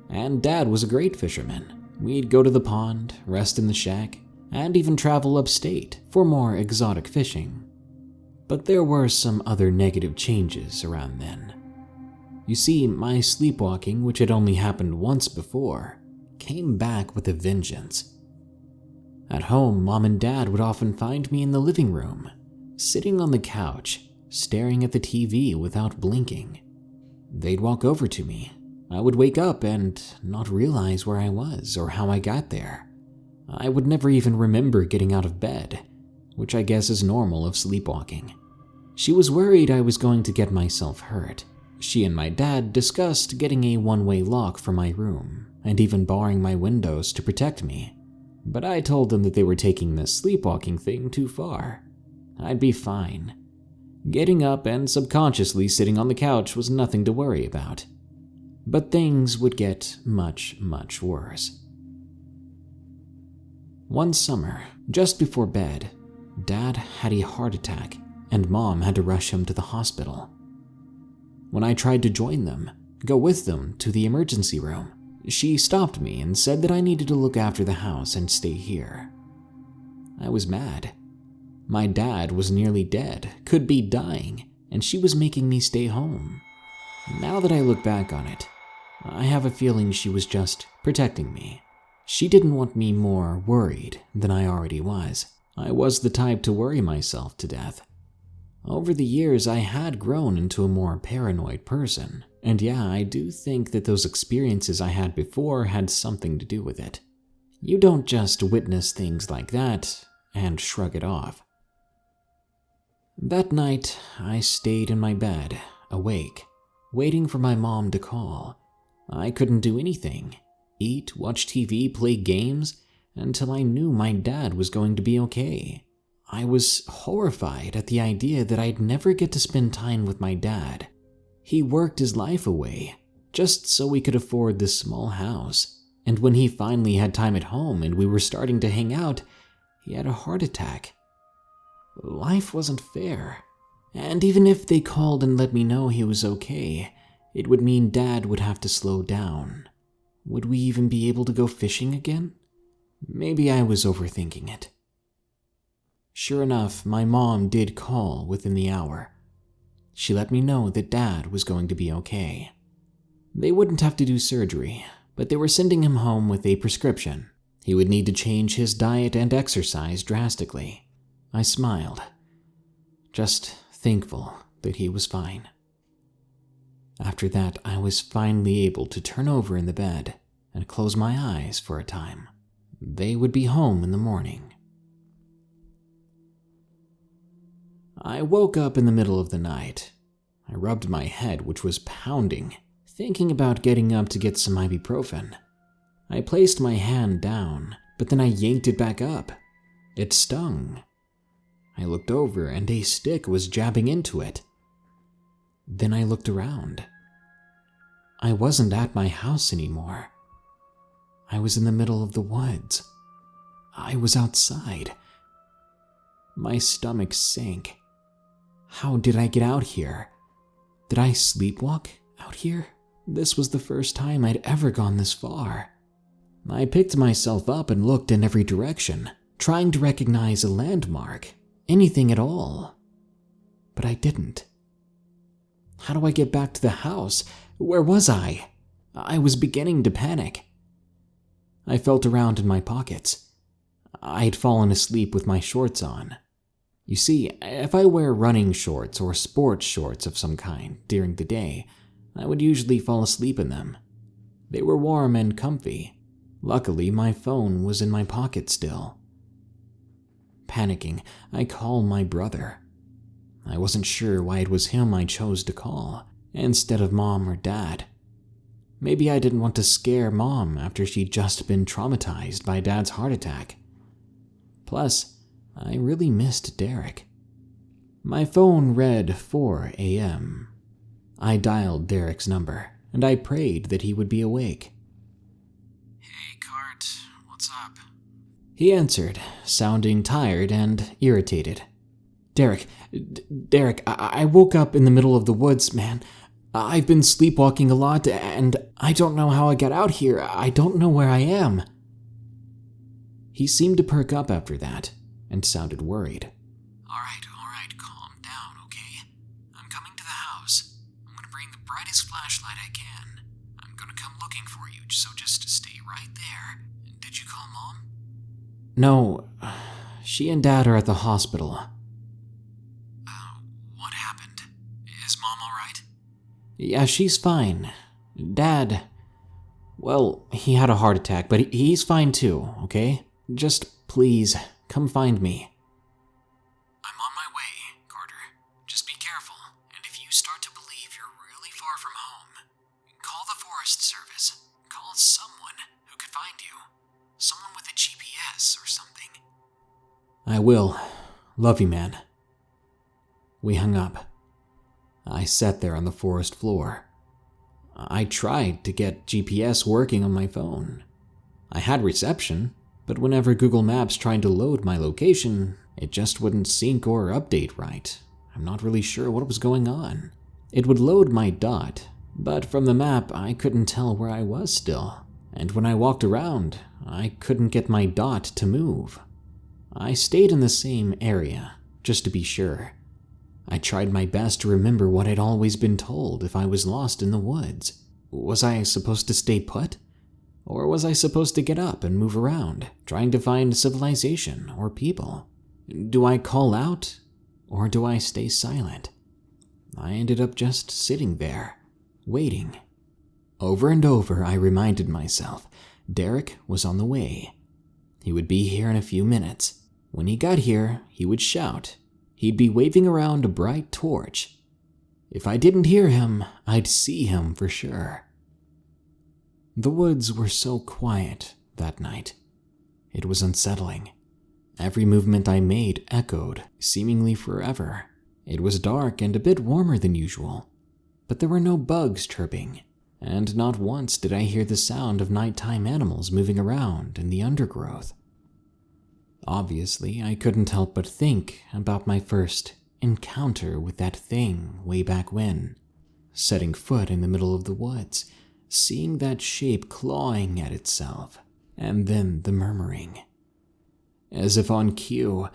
And Dad was a great fisherman. We'd go to the pond, rest in the shack, and even travel upstate for more exotic fishing. But there were some other negative changes around then. You see, my sleepwalking, which had only happened once before, came back with a vengeance. At home, Mom and Dad would often find me in the living room, sitting on the couch, staring at the TV without blinking. They'd walk over to me. I would wake up and not realize where I was or how I got there. I would never even remember getting out of bed, which I guess is normal of sleepwalking. She was worried I was going to get myself hurt. She and my dad discussed getting a one-way lock for my room and even barring my windows to protect me. But I told them that they were taking this sleepwalking thing too far. I'd be fine. Getting up and subconsciously sitting on the couch was nothing to worry about. But things would get much, much worse. One summer, just before bed, Dad had a heart attack and Mom had to rush him to the hospital. When I tried to join them, go with them to the emergency room, she stopped me and said that I needed to look after the house and stay here. I was mad. My dad was nearly dead, could be dying, and she was making me stay home. Now that I look back on it, I have a feeling she was just protecting me. She didn't want me more worried than I already was. I was the type to worry myself to death. Over the years, I had grown into a more paranoid person, and yeah, I do think that those experiences I had before had something to do with it. You don't just witness things like that and shrug it off. That night, I stayed in my bed, awake, waiting for my mom to call. I couldn't do anything. Eat, watch TV, play games, until I knew my dad was going to be okay. I was horrified at the idea that I'd never get to spend time with my dad. He worked his life away, just so we could afford this small house. And when he finally had time at home and we were starting to hang out, he had a heart attack. Life wasn't fair. And even if they called and let me know he was okay, it would mean Dad would have to slow down. Would we even be able to go fishing again? Maybe I was overthinking it. Sure enough, my mom did call within the hour. She let me know that Dad was going to be okay. They wouldn't have to do surgery, but they were sending him home with a prescription. He would need to change his diet and exercise drastically. I smiled, just thankful that he was fine. After that, I was finally able to turn over in the bed and close my eyes for a time. They would be home in the morning. I woke up in the middle of the night. I rubbed my head, which was pounding, thinking about getting up to get some ibuprofen. I placed my hand down, but then I yanked it back up. It stung. I looked over and a stick was jabbing into it. Then I looked around. I wasn't at my house anymore. I was in the middle of the woods. I was outside. My stomach sank. How did I get out here? Did I sleepwalk out here? This was the first time I'd ever gone this far. I picked myself up and looked in every direction, trying to recognize a landmark, anything at all. But I didn't. How do I get back to the house? Where was I? I was beginning to panic. I felt around in my pockets. I'd fallen asleep with my shorts on. You see, if I wear running shorts or sports shorts of some kind during the day, I would usually fall asleep in them. They were warm and comfy. Luckily, my phone was in my pocket still. Panicking, I called my brother. I wasn't sure why it was him I chose to call, instead of Mom or Dad. Maybe I didn't want to scare Mom after she'd just been traumatized by Dad's heart attack. Plus, I really missed Derek. My phone read 4 a.m. I dialed Derek's number, and I prayed that he would be awake. Hey, Cart, what's up? He answered, sounding tired and irritated. Derek, I woke up in the middle of the woods, man. I've been sleepwalking a lot, and I don't know how I got out here. I don't know where I am. He seemed to perk up after that, and sounded worried. All right, calm down, okay? I'm coming to the house. I'm gonna bring the brightest flashlight I can. I'm gonna come looking for you, so just stay right there. Did you call Mom? No, she and Dad are at the hospital. What happened? Is Mom alright? Yeah, she's fine. Dad, well, he had a heart attack, but he's fine too, okay? Just please, come find me. I'm on my way, Carter. Just be careful, and if you start to believe you're really far from home, call the Forest Service. Call someone who could find you. Someone with a GPS or something. I will. Love you, man. We hung up. I sat there on the forest floor. I tried to get GPS working on my phone. I had reception, but whenever Google Maps tried to load my location, it just wouldn't sync or update right. I'm not really sure what was going on. It would load my dot, but from the map I couldn't tell where I was still. And when I walked around, I couldn't get my dot to move. I stayed in the same area, just to be sure. I tried my best to remember what I'd always been told if I was lost in the woods. Was I supposed to stay put? Or was I supposed to get up and move around, trying to find civilization or people? Do I call out, or do I stay silent? I ended up just sitting there, waiting. Over and over, I reminded myself Derek was on the way. He would be here in a few minutes. When he got here, he would shout. He'd be waving around a bright torch. If I didn't hear him, I'd see him for sure. The woods were so quiet that night. It was unsettling. Every movement I made echoed, seemingly forever. It was dark and a bit warmer than usual, but there were no bugs chirping, and not once did I hear the sound of nighttime animals moving around in the undergrowth. Obviously, I couldn't help but think about my first encounter with that thing way back when. Setting foot in the middle of the woods, seeing that shape clawing at itself, and then the murmuring. As if on cue,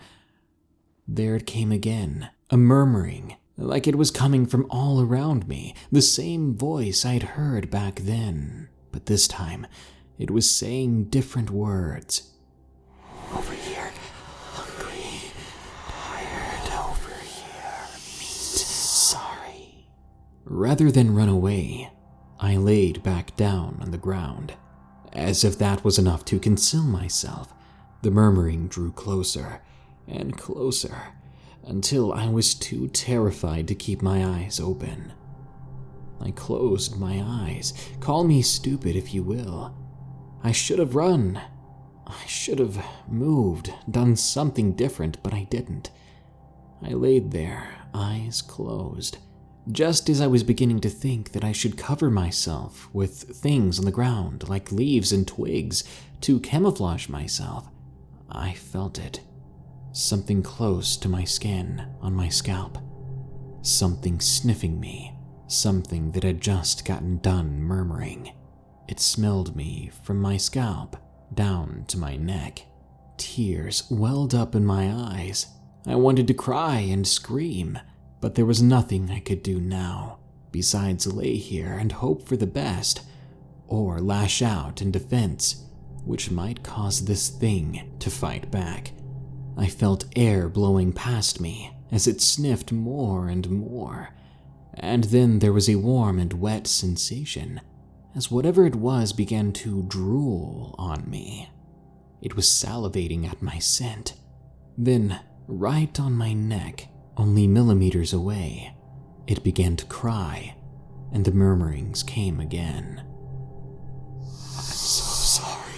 there it came again, a murmuring, like it was coming from all around me, the same voice I'd heard back then, but this time it was saying different words. Over here, hungry, tired, over here, meat, sorry. Rather than run away, I laid back down on the ground. As if that was enough to conceal myself, the murmuring drew closer and closer until I was too terrified to keep my eyes open. I closed my eyes. Call me stupid if you will. I should have run. I should have moved, done something different, but I didn't. I laid there, eyes closed, just as I was beginning to think that I should cover myself with things on the ground, like leaves and twigs, to camouflage myself. I felt it. Something close to my skin, on my scalp. Something sniffing me. Something that had just gotten done murmuring. It smelled me from my scalp down to my neck. Tears welled up in my eyes. I wanted to cry and scream, but there was nothing I could do now besides lay here and hope for the best, or lash out in defense, which might cause this thing to fight back. I felt air blowing past me as it sniffed more and more, and then there was a warm and wet sensation as whatever it was began to drool on me. It was salivating at my scent. Then, right on my neck, only millimeters away, it began to cry, and the murmurings came again. I'm so sorry.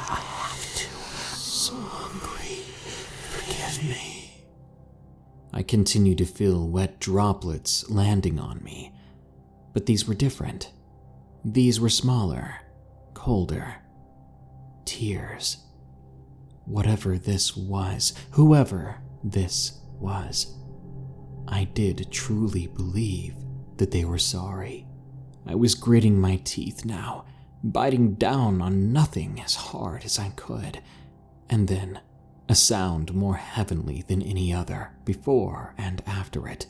I have to. I'm so hungry. Forgive me. I continued to feel wet droplets landing on me, but these were different. These were smaller, colder. Tears. Whatever this was, whoever this was, I did truly believe that they were sorry. I was gritting my teeth now, biting down on nothing as hard as I could, and then a sound more heavenly than any other before and after it.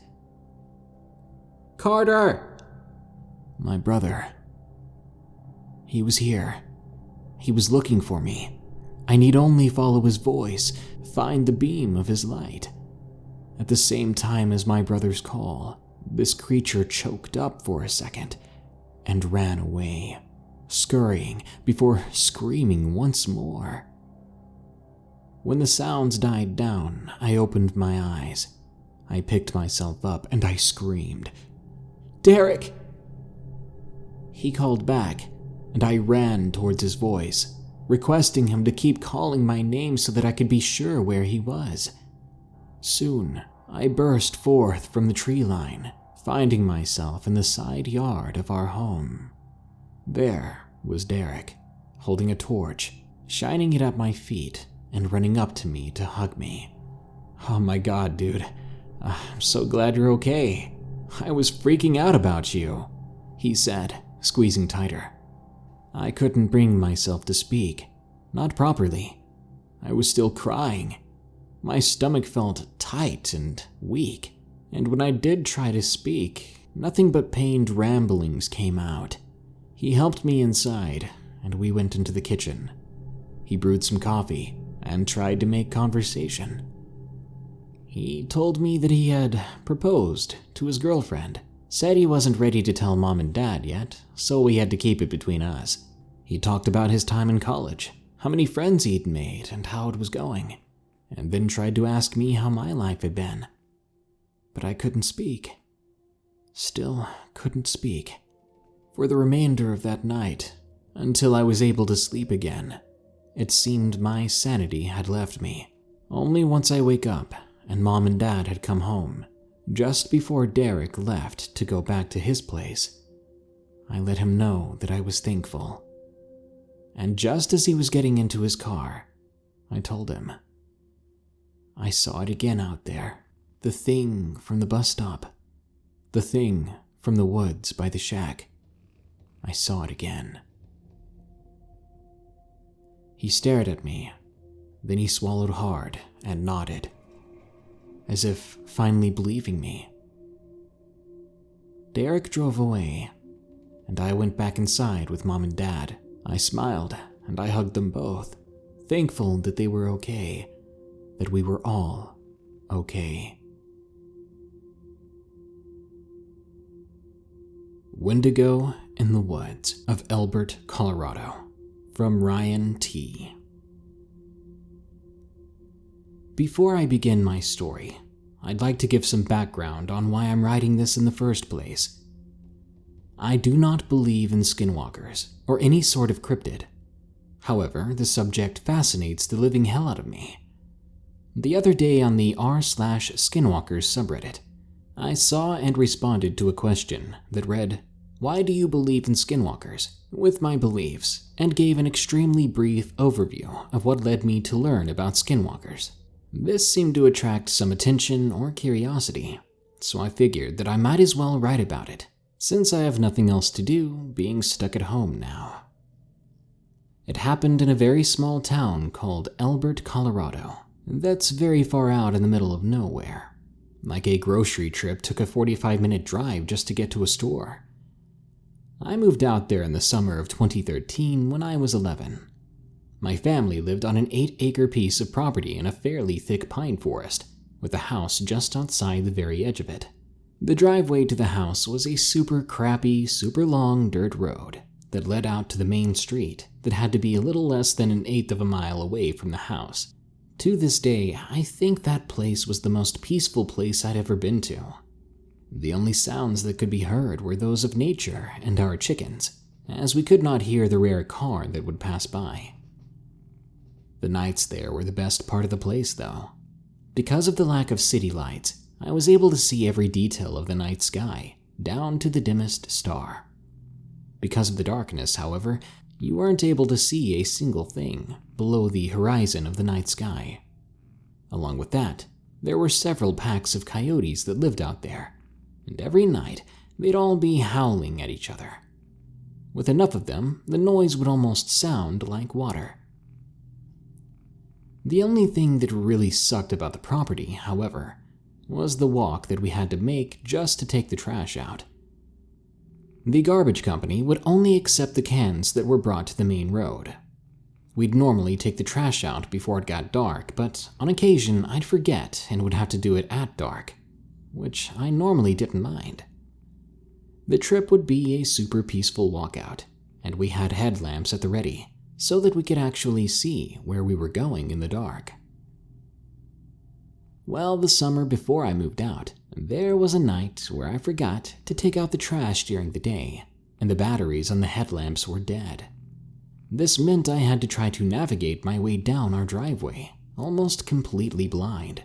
Carter! My brother. He was here. He was looking for me. I need only follow his voice, find the beam of his light. At the same time as my brother's call, this creature choked up for a second and ran away, scurrying before screaming once more. When the sounds died down, I opened my eyes. I picked myself up and I screamed, "Derek!" He called back, and I ran towards his voice, requesting him to keep calling my name so that I could be sure where he was. Soon, I burst forth from the tree line, finding myself in the side yard of our home. There was Derek, holding a torch, shining it at my feet, and running up to me to hug me. "Oh my God, dude. I'm so glad you're okay. I was freaking out about you," he said, squeezing tighter. I couldn't bring myself to speak, not properly. I was still crying. My stomach felt tight and weak, and when I did try to speak, nothing but pained ramblings came out. He helped me inside, and we went into the kitchen. He brewed some coffee and tried to make conversation. He told me that he had proposed to his girlfriend, said he wasn't ready to tell Mom and Dad yet, so we had to keep it between us. He talked about his time in college, how many friends he'd made, and how it was going, and then tried to ask me how my life had been. But I couldn't speak. Still couldn't speak. For the remainder of that night, until I was able to sleep again, it seemed my sanity had left me. Only once I wake up and Mom and Dad had come home, just before Derek left to go back to his place, I let him know that I was thankful. And just as he was getting into his car, I told him, "I saw it again out there. The thing from the bus stop. The thing from the woods by the shack. I saw it again." He stared at me, then he swallowed hard and nodded, as if finally believing me. Derek drove away, and I went back inside with Mom and Dad. I smiled and I hugged them both, thankful that they were okay, that we were all okay. Wendigo in the Woods of Elbert, Colorado, from Ryan T. Before I begin my story, I'd like to give some background on why I'm writing this in the first place. I do not believe in skinwalkers or any sort of cryptid. However, the subject fascinates the living hell out of me. The other day on the r/Skinwalkers subreddit, I saw and responded to a question that read, "Why do you believe in skinwalkers?" with my beliefs, and gave an extremely brief overview of what led me to learn about skinwalkers. This seemed to attract some attention or curiosity, so I figured that I might as well write about it, since I have nothing else to do, being stuck at home now. It happened in a very small town called Elbert, Colorado, that's very far out in the middle of nowhere. Like a grocery trip took a 45-minute drive just to get to a store. I moved out there in the summer of 2013 when I was 11. My family lived on an 8-acre piece of property in a fairly thick pine forest, with a house just outside the very edge of it. The driveway to the house was a super crappy, super long dirt road that led out to the main street that had to be a little less than 1/8 of a mile away from the house. To this day, I think that place was the most peaceful place I'd ever been to. The only sounds that could be heard were those of nature and our chickens, as we could not hear the rare car that would pass by. The nights there were the best part of the place, though. Because of the lack of city lights, I was able to see every detail of the night sky, down to the dimmest star. Because of the darkness, however, you weren't able to see a single thing below the horizon of the night sky. Along with that, there were several packs of coyotes that lived out there, and every night they'd all be howling at each other. With enough of them, the noise would almost sound like water. The only thing that really sucked about the property, however, was the walk that we had to make just to take the trash out. The garbage company would only accept the cans that were brought to the main road. We'd normally take the trash out before it got dark, but on occasion I'd forget and would have to do it at dark, which I normally didn't mind. The trip would be a super peaceful walkout, and we had headlamps at the ready so that we could actually see where we were going in the dark. Well, the summer before I moved out, there was a night where I forgot to take out the trash during the day, and the batteries on the headlamps were dead. This meant I had to try to navigate my way down our driveway, almost completely blind.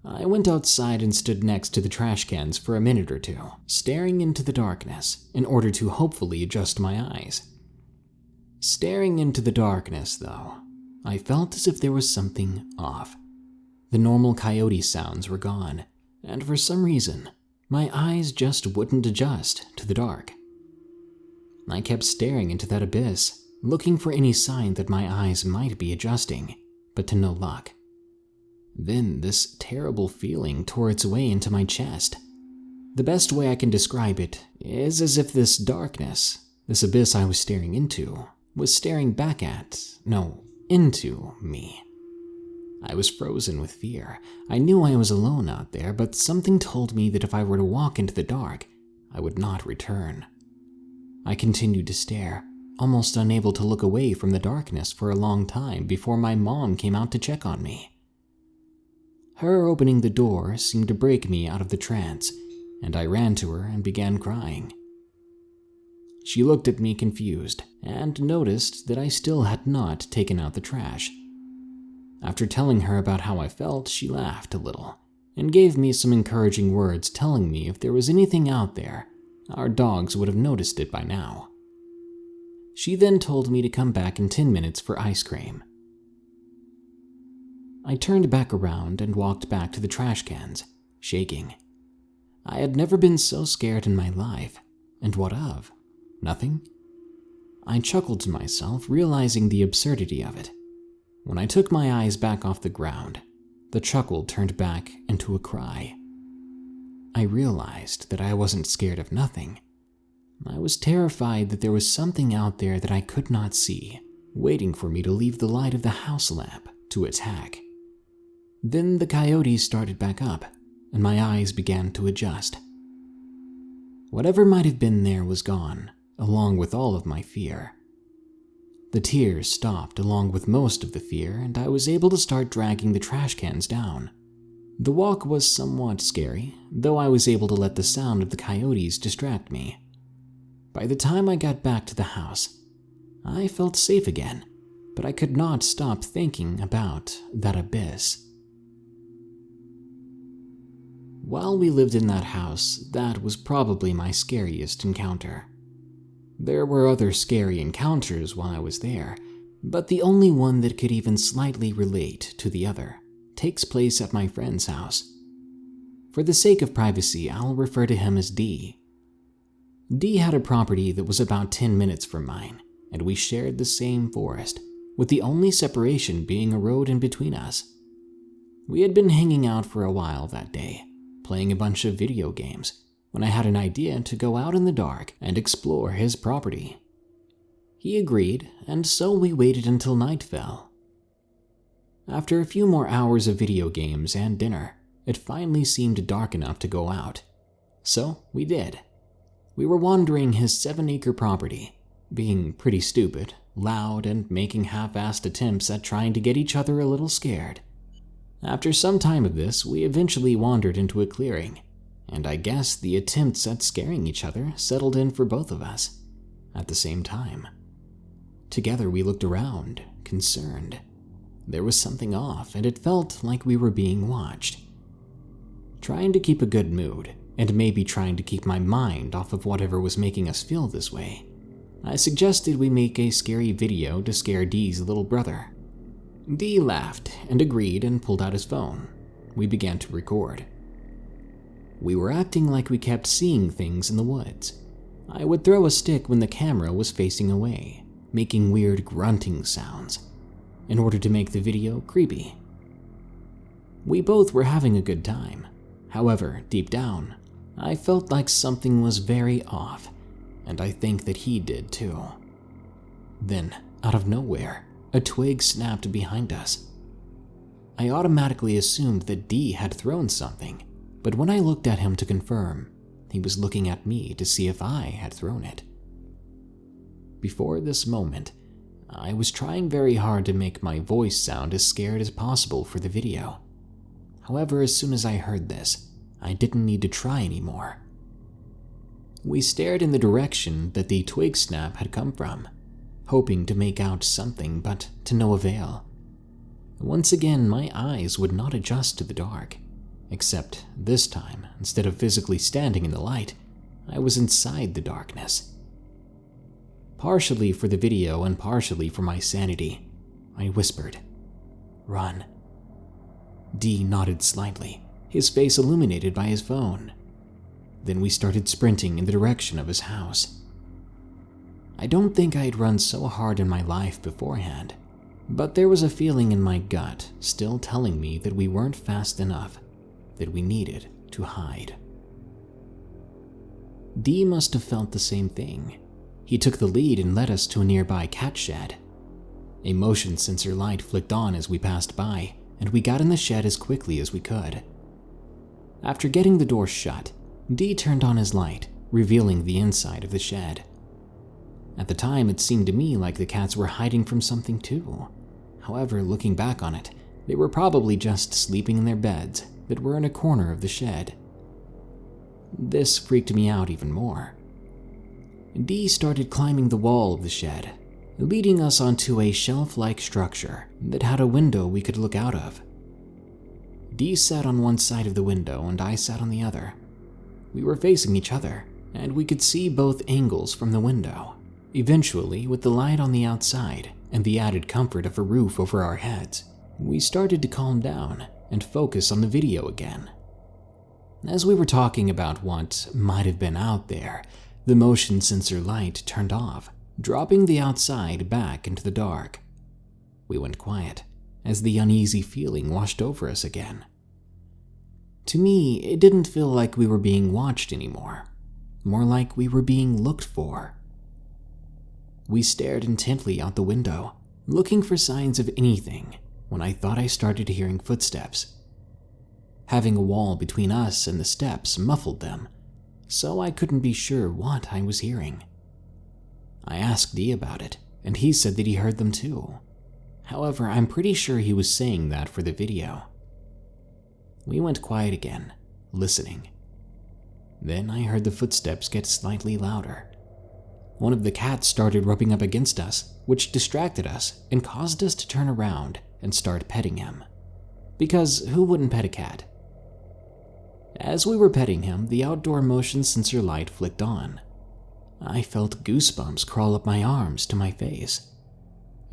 I went outside and stood next to the trash cans for a minute or two, staring into the darkness in order to hopefully adjust my eyes. Staring into the darkness, though, I felt as if there was something off. The normal coyote sounds were gone, and for some reason, my eyes just wouldn't adjust to the dark. I kept staring into that abyss, looking for any sign that my eyes might be adjusting, but to no luck. Then this terrible feeling tore its way into my chest. The best way I can describe it is as if this darkness, this abyss I was staring into, was staring back into me. I was frozen with fear. I knew I was alone out there, but something told me that if I were to walk into the dark, I would not return. I continued to stare, almost unable to look away from the darkness for a long time before my mom came out to check on me. Her opening the door seemed to break me out of the trance, and I ran to her and began crying. She looked at me confused and noticed that I still had not taken out the trash. After telling her about how I felt, she laughed a little and gave me some encouraging words telling me if there was anything out there, our dogs would have noticed it by now. She then told me to come back in 10 minutes for ice cream. I turned back around and walked back to the trash cans, shaking. I had never been so scared in my life, and what of? Nothing? I chuckled to myself, realizing the absurdity of it. When I took my eyes back off the ground, the chuckle turned back into a cry. I realized that I wasn't scared of nothing. I was terrified that there was something out there that I could not see, waiting for me to leave the light of the house lamp to attack. Then the coyotes started back up, and my eyes began to adjust. Whatever might have been there was gone, along with all of my fear. The tears stopped along with most of the fear, and I was able to start dragging the trash cans down. The walk was somewhat scary, though I was able to let the sound of the coyotes distract me. By the time I got back to the house, I felt safe again, but I could not stop thinking about that abyss. While we lived in that house, that was probably my scariest encounter. There were other scary encounters while I was there, but the only one that could even slightly relate to the other takes place at my friend's house. For the sake of privacy, I'll refer to him as D. D had a property that was about 10 minutes from mine, and we shared the same forest, with the only separation being a road in between us. We had been hanging out for a while that day, playing a bunch of video games, when I had an idea to go out in the dark and explore his property. He agreed, and so we waited until night fell. After a few more hours of video games and dinner, it finally seemed dark enough to go out. So we did. We were wandering his 7-acre property, being pretty stupid, loud, and making half-assed attempts at trying to get each other a little scared. After some time of this, we eventually wandered into a clearing, and I guess the attempts at scaring each other settled in for both of us at the same time. Together we looked around, concerned. There was something off, and it felt like we were being watched. Trying to keep a good mood, and maybe trying to keep my mind off of whatever was making us feel this way, I suggested we make a scary video to scare D's little brother. D laughed and agreed and pulled out his phone. We began to record. We were acting like we kept seeing things in the woods. I would throw a stick when the camera was facing away, making weird grunting sounds, in order to make the video creepy. We both were having a good time. However, deep down, I felt like something was very off, and I think that he did too. Then, out of nowhere, a twig snapped behind us. I automatically assumed that D had thrown something, but when I looked at him to confirm, he was looking at me to see if I had thrown it. Before this moment, I was trying very hard to make my voice sound as scared as possible for the video. However, as soon as I heard this, I didn't need to try anymore. We stared in the direction that the twig snap had come from, hoping to make out something, but to no avail. Once again, my eyes would not adjust to the dark, except this time, instead of physically standing in the light, I was inside the darkness. Partially for the video and partially for my sanity, I whispered, "Run." D nodded slightly, his face illuminated by his phone. Then we started sprinting in the direction of his house. I don't think I'd run so hard in my life beforehand, but there was a feeling in my gut still telling me that we weren't fast enough, that we needed to hide. D must have felt the same thing. He took the lead and led us to a nearby cat shed. A motion sensor light flicked on as we passed by, and we got in the shed as quickly as we could. After getting the door shut, D turned on his light, revealing the inside of the shed. At the time, it seemed to me like the cats were hiding from something too. However, looking back on it, they were probably just sleeping in their beds that were in a corner of the shed. This freaked me out even more. D started climbing the wall of the shed, leading us onto a shelf-like structure that had a window we could look out of. D sat on one side of the window and I sat on the other. We were facing each other, and we could see both angles from the window. Eventually, with the light on the outside and the added comfort of a roof over our heads, we started to calm down and focus on the video again. As we were talking about what might have been out there, the motion sensor light turned off, dropping the outside back into the dark. We went quiet as the uneasy feeling washed over us again. To me, it didn't feel like we were being watched anymore, more like we were being looked for. We stared intently out the window, looking for signs of anything, when I thought I started hearing footsteps. Having a wall between us and the steps muffled them, so I couldn't be sure what I was hearing. I asked D about it, and he said that he heard them too. However, I'm pretty sure he was saying that for the video. We went quiet again, listening. Then I heard the footsteps get slightly louder. One of the cats started rubbing up against us, which distracted us and caused us to turn around and start petting him. Because who wouldn't pet a cat? As we were petting him, the outdoor motion sensor light flicked on. I felt goosebumps crawl up my arms to my face.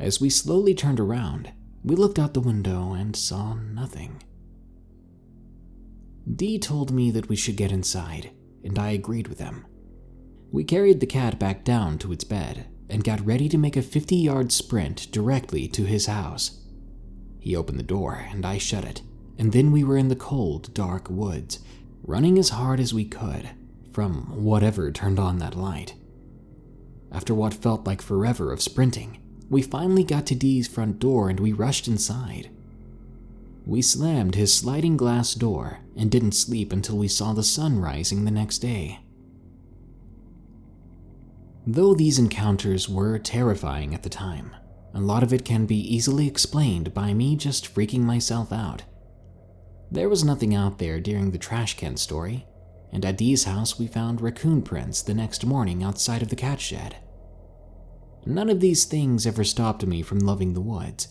As we slowly turned around, we looked out the window and saw nothing. D told me that we should get inside, and I agreed with him. We carried the cat back down to its bed and got ready to make a 50-yard sprint directly to his house. He opened the door and I shut it, and then we were in the cold, dark woods, running as hard as we could from whatever turned on that light. After what felt like forever of sprinting, we finally got to D's front door and we rushed inside. We slammed his sliding glass door and didn't sleep until we saw the sun rising the next day. Though these encounters were terrifying at the time, a lot of it can be easily explained by me just freaking myself out. There was nothing out there during the trash can story, and at Dee's house we found raccoon prints the next morning outside of the cat shed. None of these things ever stopped me from loving the woods,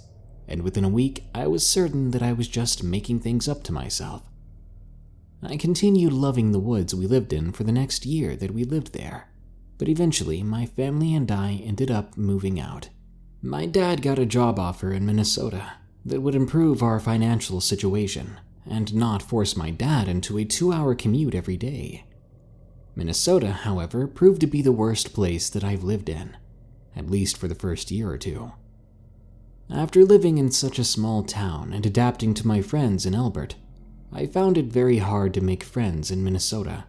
and within a week I was certain that I was just making things up to myself. I continued loving the woods we lived in for the next year that we lived there, but eventually my family and I ended up moving out. My dad got a job offer in Minnesota that would improve our financial situation and not force my dad into a 2-hour commute every day. Minnesota, however, proved to be the worst place that I've lived in, at least for the first year or two. After living in such a small town and adapting to my friends in Elbert, I found it very hard to make friends in Minnesota.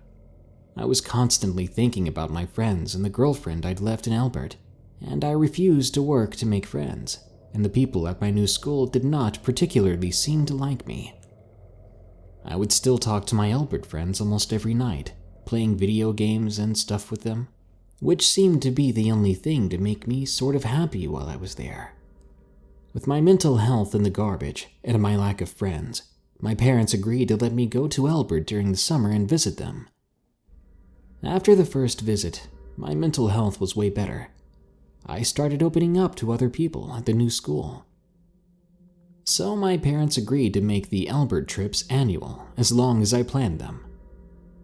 I was constantly thinking about my friends and the girlfriend I'd left in Albert, and I refused to work to make friends, and the people at my new school did not particularly seem to like me. I would still talk to my Albert friends almost every night, playing video games and stuff with them, which seemed to be the only thing to make me sort of happy while I was there. With my mental health in the garbage and my lack of friends, my parents agreed to let me go to Albert during the summer and visit them. After the first visit, my mental health was way better. I started opening up to other people at the new school. So my parents agreed to make the Albert trips annual as long as I planned them.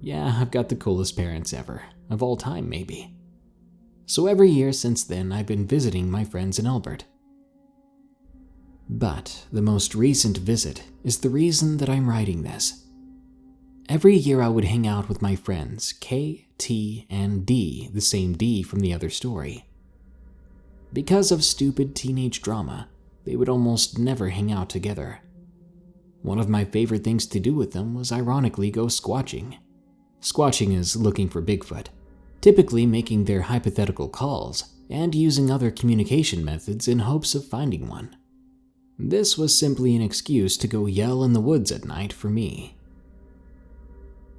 Yeah, I've got the coolest parents ever, of all time maybe. So every year since then, I've been visiting my friends in Albert. But the most recent visit is the reason that I'm writing this. Every year I would hang out with my friends K, T, and D, the same D from the other story. Because of stupid teenage drama, they would almost never hang out together. One of my favorite things to do with them was ironically go squatching. Squatching is looking for Bigfoot, typically making their hypothetical calls and using other communication methods in hopes of finding one. This was simply an excuse to go yell in the woods at night for me.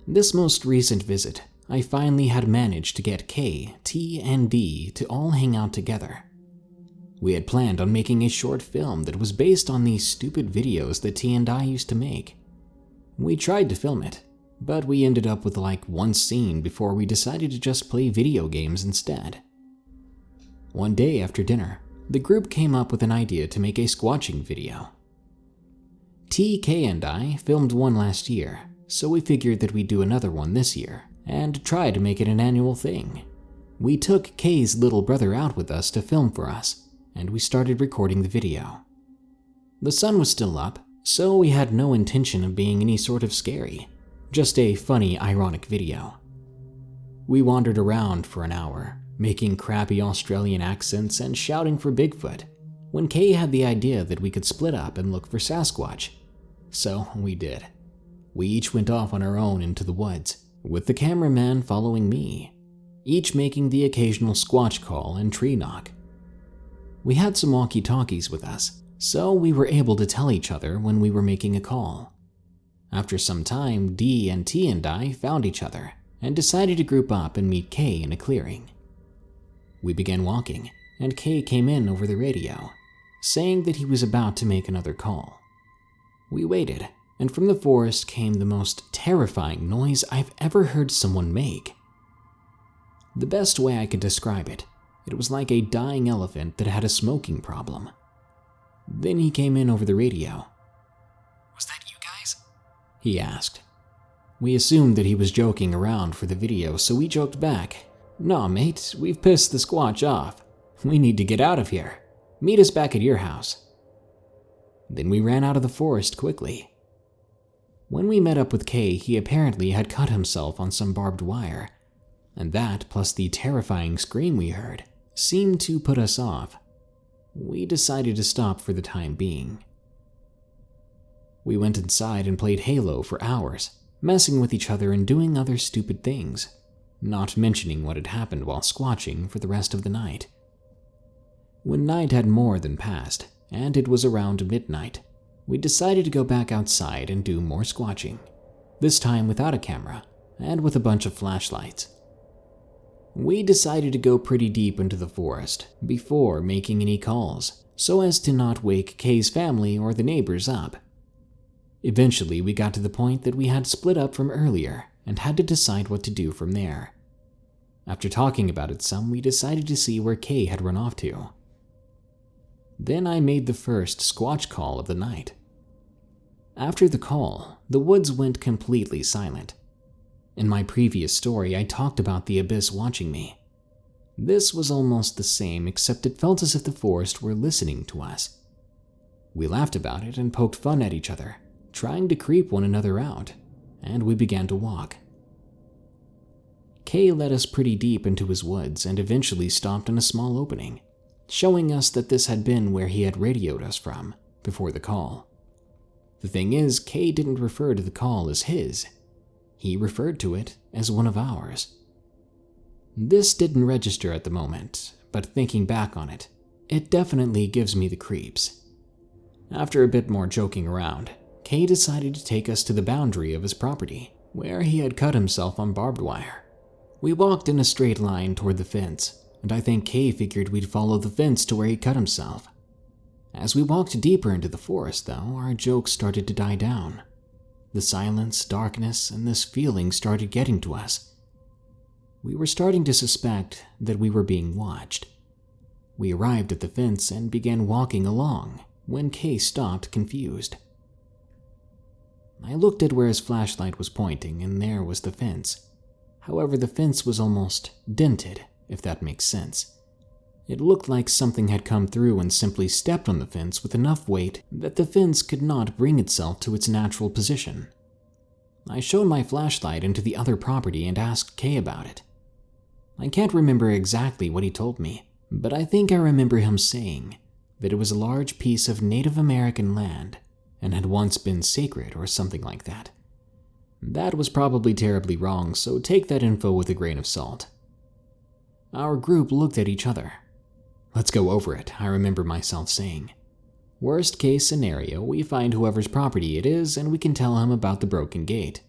This most recent visit, I finally had managed to get K, T, and D to all hang out together. We had planned on making a short film that was based on these stupid videos that T and I used to make. We tried to film it, but we ended up with like one scene before we decided to just play video games instead. One day after dinner, the group came up with an idea to make a squatching video. T, K, and I filmed one last year, so we figured that we'd do another one this year and try to make it an annual thing. We took K's little brother out with us to film for us, and we started recording the video. The sun was still up, so we had no intention of being any sort of scary, just a funny, ironic video. We wandered around for an hour, making crappy Australian accents and shouting for Bigfoot, when Kay had the idea that we could split up and look for Sasquatch. So we did. We each went off on our own into the woods, with the cameraman following me, each making the occasional squatch call and tree knock. We had some walkie-talkies with us, so we were able to tell each other when we were making a call. After some time, D and T and I found each other and decided to group up and meet Kay in a clearing. We began walking, and Kay came in over the radio, saying that he was about to make another call. We waited, and from the forest came the most terrifying noise I've ever heard someone make. The best way I could describe it, it was like a dying elephant that had a smoking problem. Then he came in over the radio. "Was that you guys?" he asked. We assumed that he was joking around for the video, so we joked back. "Nah, mate, we've pissed the squatch off. We need to get out of here. Meet us back at your house." Then we ran out of the forest quickly. When we met up with Kay, he apparently had cut himself on some barbed wire, and that, plus the terrifying scream we heard, seemed to put us off. We decided to stop for the time being. We went inside and played Halo for hours, messing with each other and doing other stupid things, not mentioning what had happened while squatching for the rest of the night. When night had more than passed, and it was around midnight, we decided to go back outside and do more squatching, this time without a camera and with a bunch of flashlights. We decided to go pretty deep into the forest before making any calls, so as to not wake Kay's family or the neighbors up. Eventually, we got to the point that we had split up from earlier and had to decide what to do from there. After talking about it some, we decided to see where Kay had run off to. Then I made the first squatch call of the night. After the call, the woods went completely silent. In my previous story, I talked about the abyss watching me. This was almost the same, except it felt as if the forest were listening to us. We laughed about it and poked fun at each other, trying to creep one another out, and we began to walk. Kay led us pretty deep into his woods and eventually stopped in a small opening, showing us that this had been where he had radioed us from before the call. The thing is, Kay didn't refer to the call as his. He referred to it as one of ours. This didn't register at the moment, but thinking back on it, it definitely gives me the creeps. After a bit more joking around, Kay decided to take us to the boundary of his property, where he had cut himself on barbed wire. We walked in a straight line toward the fence, and I think Kay figured we'd follow the fence to where he cut himself. As we walked deeper into the forest, though, our jokes started to die down. The silence, darkness, and this feeling started getting to us. We were starting to suspect that we were being watched. We arrived at the fence and began walking along when Kay stopped, confused. I looked at where his flashlight was pointing, and there was the fence. However, the fence was almost dented, if that makes sense. It looked like something had come through and simply stepped on the fence with enough weight that the fence could not bring itself to its natural position. I shone my flashlight into the other property and asked Kay about it. I can't remember exactly what he told me, but I think I remember him saying that it was a large piece of Native American land and had once been sacred or something like that. That was probably terribly wrong, so take that info with a grain of salt. Our group looked at each other. "Let's go over it," I remember myself saying. "Worst case scenario, we find whoever's property it is and we can tell him about the broken gate."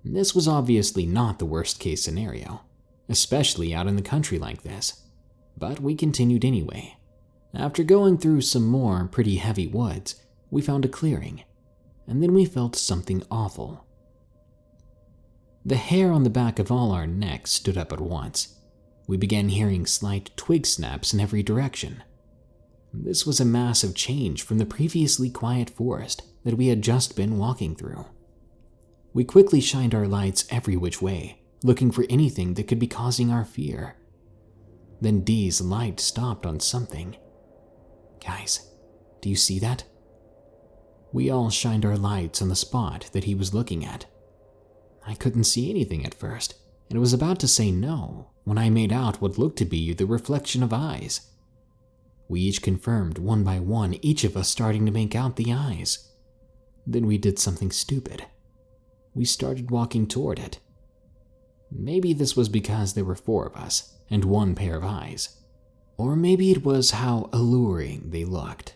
This was obviously not the worst case scenario, especially out in the country like this, but we continued anyway. After going through some more pretty heavy woods, we found a clearing, and then we felt something awful. The hair on the back of all our necks stood up at once. We began hearing slight twig snaps in every direction. This was a massive change from the previously quiet forest that we had just been walking through. We quickly shined our lights every which way, looking for anything that could be causing our fear. Then Dee's light stopped on something. "Guys, do you see that?" We all shined our lights on the spot that he was looking at. I couldn't see anything at first, and was about to say no when I made out what looked to be the reflection of eyes. We each confirmed one by one, each of us starting to make out the eyes. Then we did something stupid. We started walking toward it. Maybe this was because there were 4 of us and 1 pair of eyes. Or maybe it was how alluring they looked.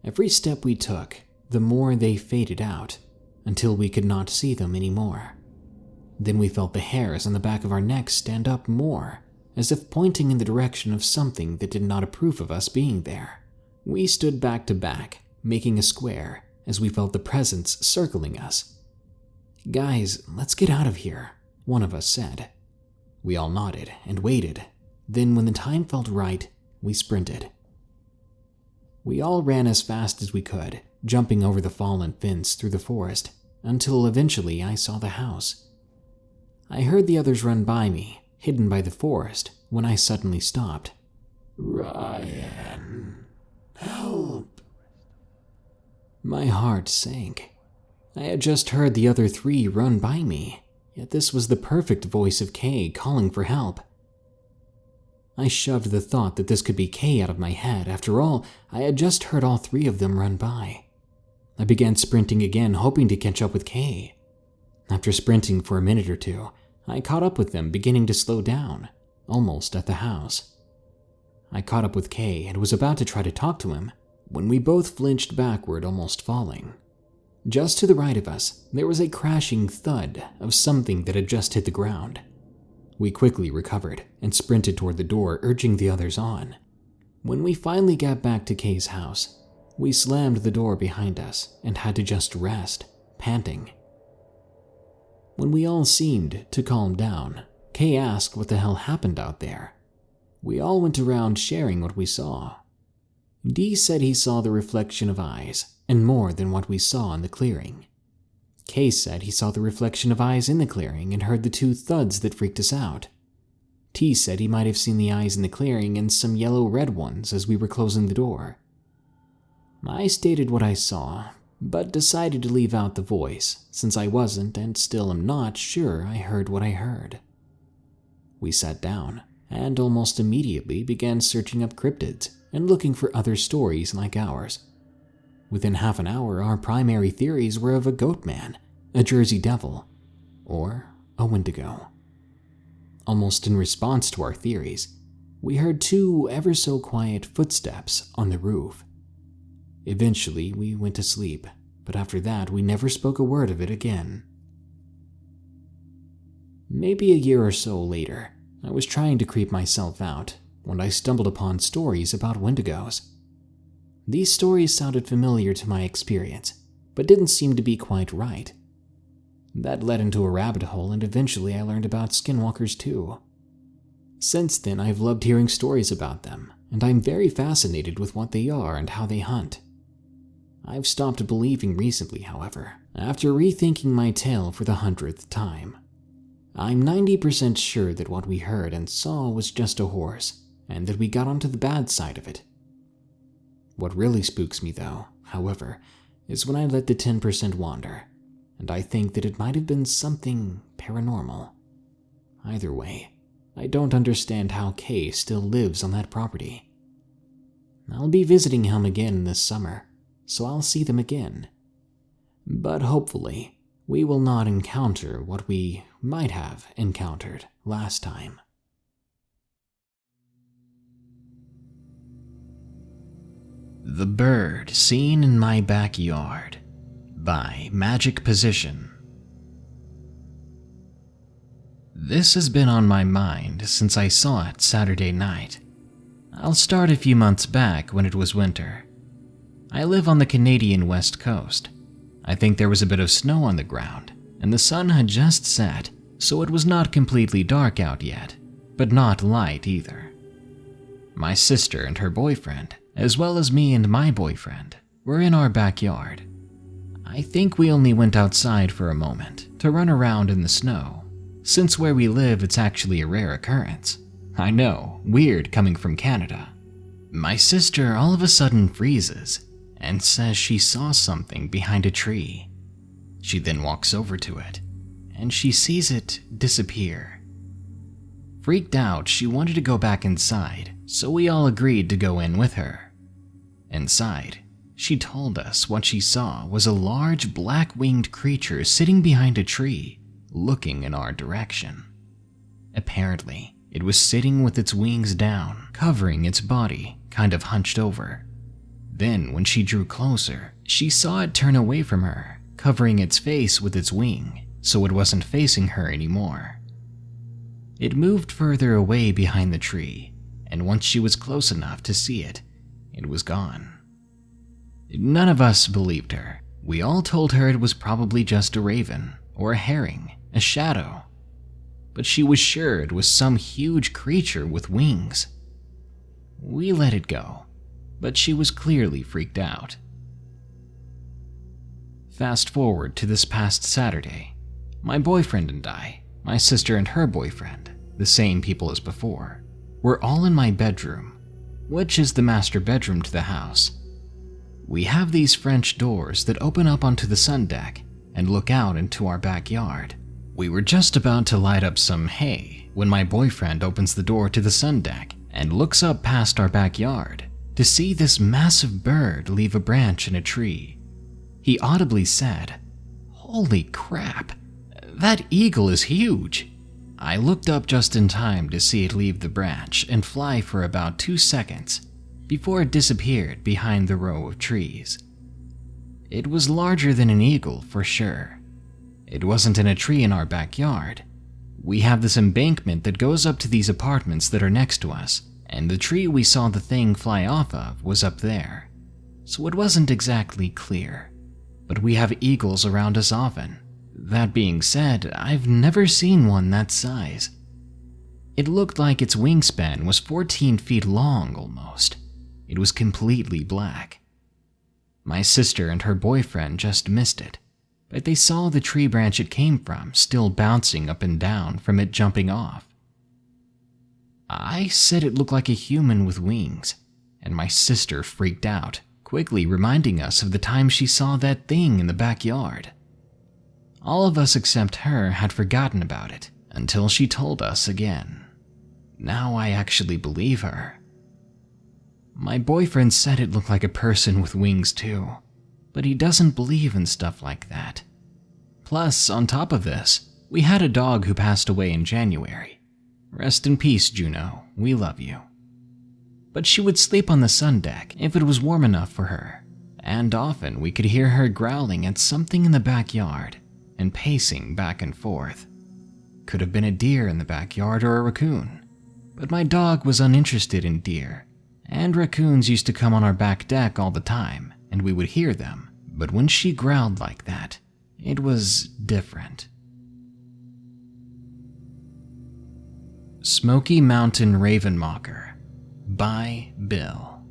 Every step we took, the more they faded out, until we could not see them anymore. Then we felt the hairs on the back of our necks stand up more, as if pointing in the direction of something that did not approve of us being there. We stood back to back, making a square, as we felt the presence circling us. "Guys, let's get out of here," one of us said. We all nodded and waited. Then when the time felt right, we sprinted. We all ran as fast as we could, jumping over the fallen fence through the forest, until eventually I saw the house. I heard the others run by me, hidden by the forest, when I suddenly stopped. "Ryan, help!" My heart sank. I had just heard the other 3 run by me, yet this was the perfect voice of Kay calling for help. I shoved the thought that this could be Kay out of my head. After all, I had just heard all 3 of them run by. I began sprinting again, hoping to catch up with Kay. After sprinting for a minute or 2, I caught up with them, beginning to slow down, almost at the house. I caught up with Kay and was about to try to talk to him when we both flinched backward, almost falling. Just to the right of us, there was a crashing thud of something that had just hit the ground. We quickly recovered and sprinted toward the door, urging the others on. When we finally got back to Kay's house, we slammed the door behind us and had to just rest, panting. When we all seemed to calm down, Kay asked what the hell happened out there. We all went around sharing what we saw. Dee said he saw the reflection of eyes, and more than what we saw in the clearing. Kay said he saw the reflection of eyes in the clearing and heard the 2 thuds that freaked us out. T said he might have seen the eyes in the clearing and some yellow-red ones as we were closing the door. I stated what I saw, but decided to leave out the voice, since I wasn't and still am not sure I heard what I heard. We sat down, and almost immediately began searching up cryptids and looking for other stories like ours. Within half an hour, our primary theories were of a goat man, a Jersey Devil, or a Wendigo. Almost in response to our theories, we heard 2 ever so quiet footsteps on the roof. Eventually, we went to sleep, but after that, we never spoke a word of it again. Maybe a year or so later, I was trying to creep myself out when I stumbled upon stories about Wendigos. These stories sounded familiar to my experience, but didn't seem to be quite right. That led into a rabbit hole, and eventually I learned about Skinwalkers too. Since then, I've loved hearing stories about them, and I'm very fascinated with what they are and how they hunt. I've stopped believing recently, however, after rethinking my tale for the 100th time. I'm 90% sure that what we heard and saw was just a horse, and that we got onto the bad side of it. What really spooks me though, however, is when I let the 10% wander, and I think that it might have been something paranormal. Either way, I don't understand how Kay still lives on that property. I'll be visiting him again this summer, so I'll see them again. But hopefully, we will not encounter what we might have encountered last time. The Bird Seen in My Backyard by Magic Position. This has been on my mind since I saw it Saturday night. I'll start a few months back when it was winter. I live on the Canadian West Coast. I think there was a bit of snow on the ground, and the sun had just set, so it was not completely dark out yet, but not light either. My sister and her boyfriend, as well as me and my boyfriend, were in our backyard. I think we only went outside for a moment to run around in the snow, since where we live it's actually a rare occurrence. I know, weird coming from Canada. My sister all of a sudden freezes and says she saw something behind a tree. She then walks over to it, and she sees it disappear. Freaked out, she wanted to go back inside, so we all agreed to go in with her. Inside, she told us what she saw was a large black-winged creature sitting behind a tree, looking in our direction. Apparently, it was sitting with its wings down, covering its body, kind of hunched over. Then, when she drew closer, she saw it turn away from her, covering its face with its wing, so it wasn't facing her anymore. It moved further away behind the tree, and once she was close enough to see it, it was gone. None of us believed her. We all told her it was probably just a raven, or a herring, a shadow. But she was sure it was some huge creature with wings. We let it go, but she was clearly freaked out. Fast forward to this past Saturday. My boyfriend and I, my sister and her boyfriend, the same people as before, were all in my bedroom, which is the master bedroom to the house. We have these French doors that open up onto the sun deck and look out into our backyard. We were just about to light up some hay when my boyfriend opens the door to the sun deck and looks up past our backyard to see this massive bird leave a branch in a tree. He audibly said, "Holy crap, that eagle is huge." I looked up just in time to see it leave the branch and fly for about 2 seconds before it disappeared behind the row of trees. It was larger than an eagle for sure. It wasn't in a tree in our backyard. We have this embankment that goes up to these apartments that are next to us, and the tree we saw the thing fly off of was up there, so it wasn't exactly clear. But we have eagles around us often. That being said, I've never seen one that size. It looked like its wingspan was 14 feet long almost. It was completely black. My sister and her boyfriend just missed it, but they saw the tree branch it came from still bouncing up and down from it jumping off. I said it looked like a human with wings, and my sister freaked out, quickly reminding us of the time she saw that thing in the backyard. All of us except her had forgotten about it until she told us again. Now I actually believe her. My boyfriend said it looked like a person with wings too, but he doesn't believe in stuff like that. Plus, on top of this, we had a dog who passed away in January. Rest in peace, Juno, we love you. But she would sleep on the sun deck if it was warm enough for her, and often we could hear her growling at something in the backyard and pacing back and forth. Could have been a deer in the backyard or a raccoon, but my dog was uninterested in deer, and raccoons used to come on our back deck all the time, and we would hear them. But when she growled like that, it was different. Smoky Mountain Raven Mocker by Bill.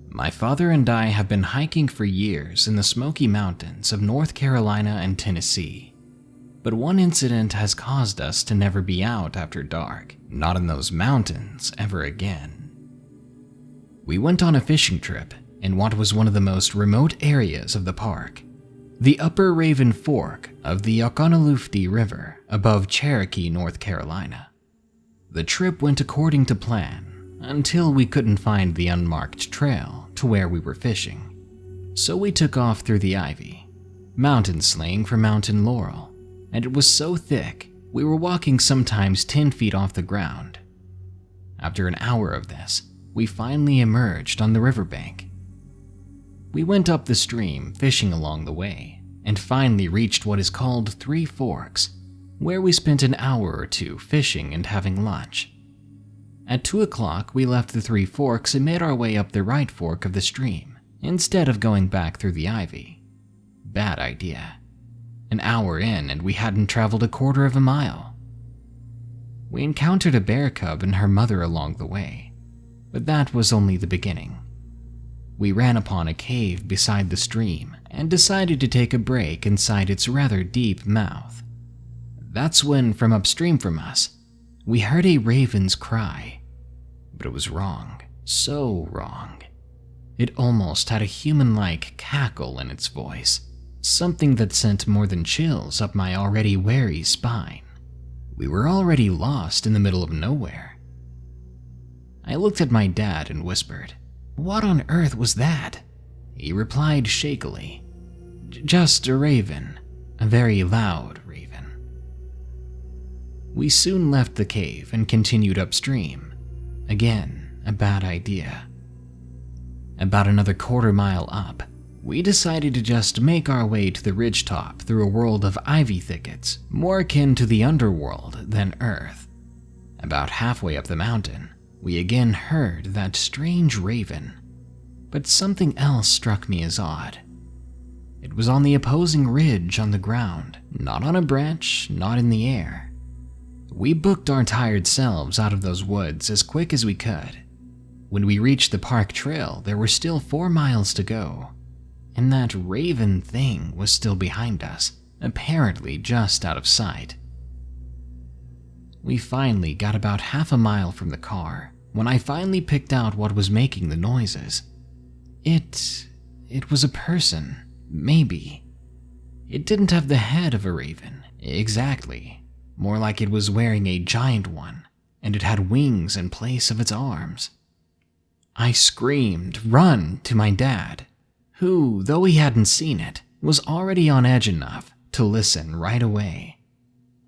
My father and I have been hiking for years in the Smoky Mountains of North Carolina and Tennessee. But one incident has caused us to never be out after dark, not in those mountains ever again. We went on a fishing trip in what was one of the most remote areas of the park, the Upper Raven Fork of the Oconaluftee River above Cherokee, North Carolina. The trip went according to plan until we couldn't find the unmarked trail to where we were fishing. So we took off through the ivy, mountain slang for mountain laurel, and it was so thick we were walking sometimes 10 feet off the ground. After an hour of this, we finally emerged on the riverbank. We went up the stream, fishing along the way, and finally reached what is called Three Forks, where we spent an hour or two fishing and having lunch. At 2 o'clock, we left the Three Forks and made our way up the right fork of the stream, instead of going back through the ivy. Bad idea. An hour in and we hadn't traveled a quarter of a mile. We encountered a bear cub and her mother along the way, but that was only the beginning. We ran upon a cave beside the stream and decided to take a break inside its rather deep mouth. That's when, from upstream from us, we heard a raven's cry. But it was wrong, so wrong. It almost had a human-like cackle in its voice, something that sent more than chills up my already wary spine. We were already lost in the middle of nowhere. I looked at my dad and whispered, "What on earth was that?" He replied shakily, "Just a raven, a very loud raven." We soon left the cave and continued upstream. Again, a bad idea. About another quarter mile up, we decided to just make our way to the ridgetop through a world of ivy thickets, more akin to the underworld than Earth. About halfway up the mountain, we again heard that strange raven, but something else struck me as odd. It was on the opposing ridge on the ground, not on a branch, not in the air. We booked our tired selves out of those woods as quick as we could. When we reached the park trail, there were still 4 miles to go, and that raven thing was still behind us, apparently just out of sight. We finally got about half a mile from the car when I finally picked out what was making the noises. It was a person, maybe. It didn't have the head of a raven, exactly. More like it was wearing a giant one, and it had wings in place of its arms. I screamed, "Run!" to my dad, who, though he hadn't seen it, was already on edge enough to listen right away.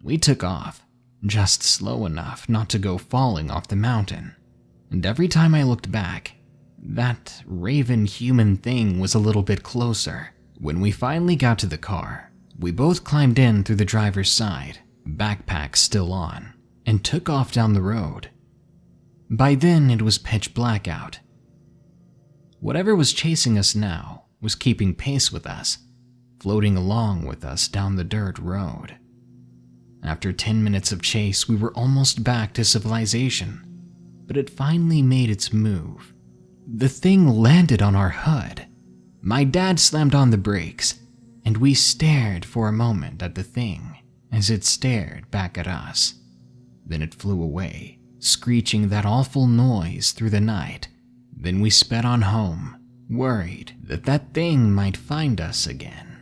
We took off, just slow enough not to go falling off the mountain, and every time I looked back, that raven human thing was a little bit closer. When we finally got to the car, we both climbed in through the driver's side, backpacks still on, and took off down the road. By then, it was pitch black out. Whatever was chasing us now was keeping pace with us, floating along with us down the dirt road. After 10 minutes of chase, we were almost back to civilization, but it finally made its move. The thing landed on our hood. My dad slammed on the brakes, and we stared for a moment at the thing as it stared back at us. Then it flew away, screeching that awful noise through the night. Then we sped on home, worried that that thing might find us again.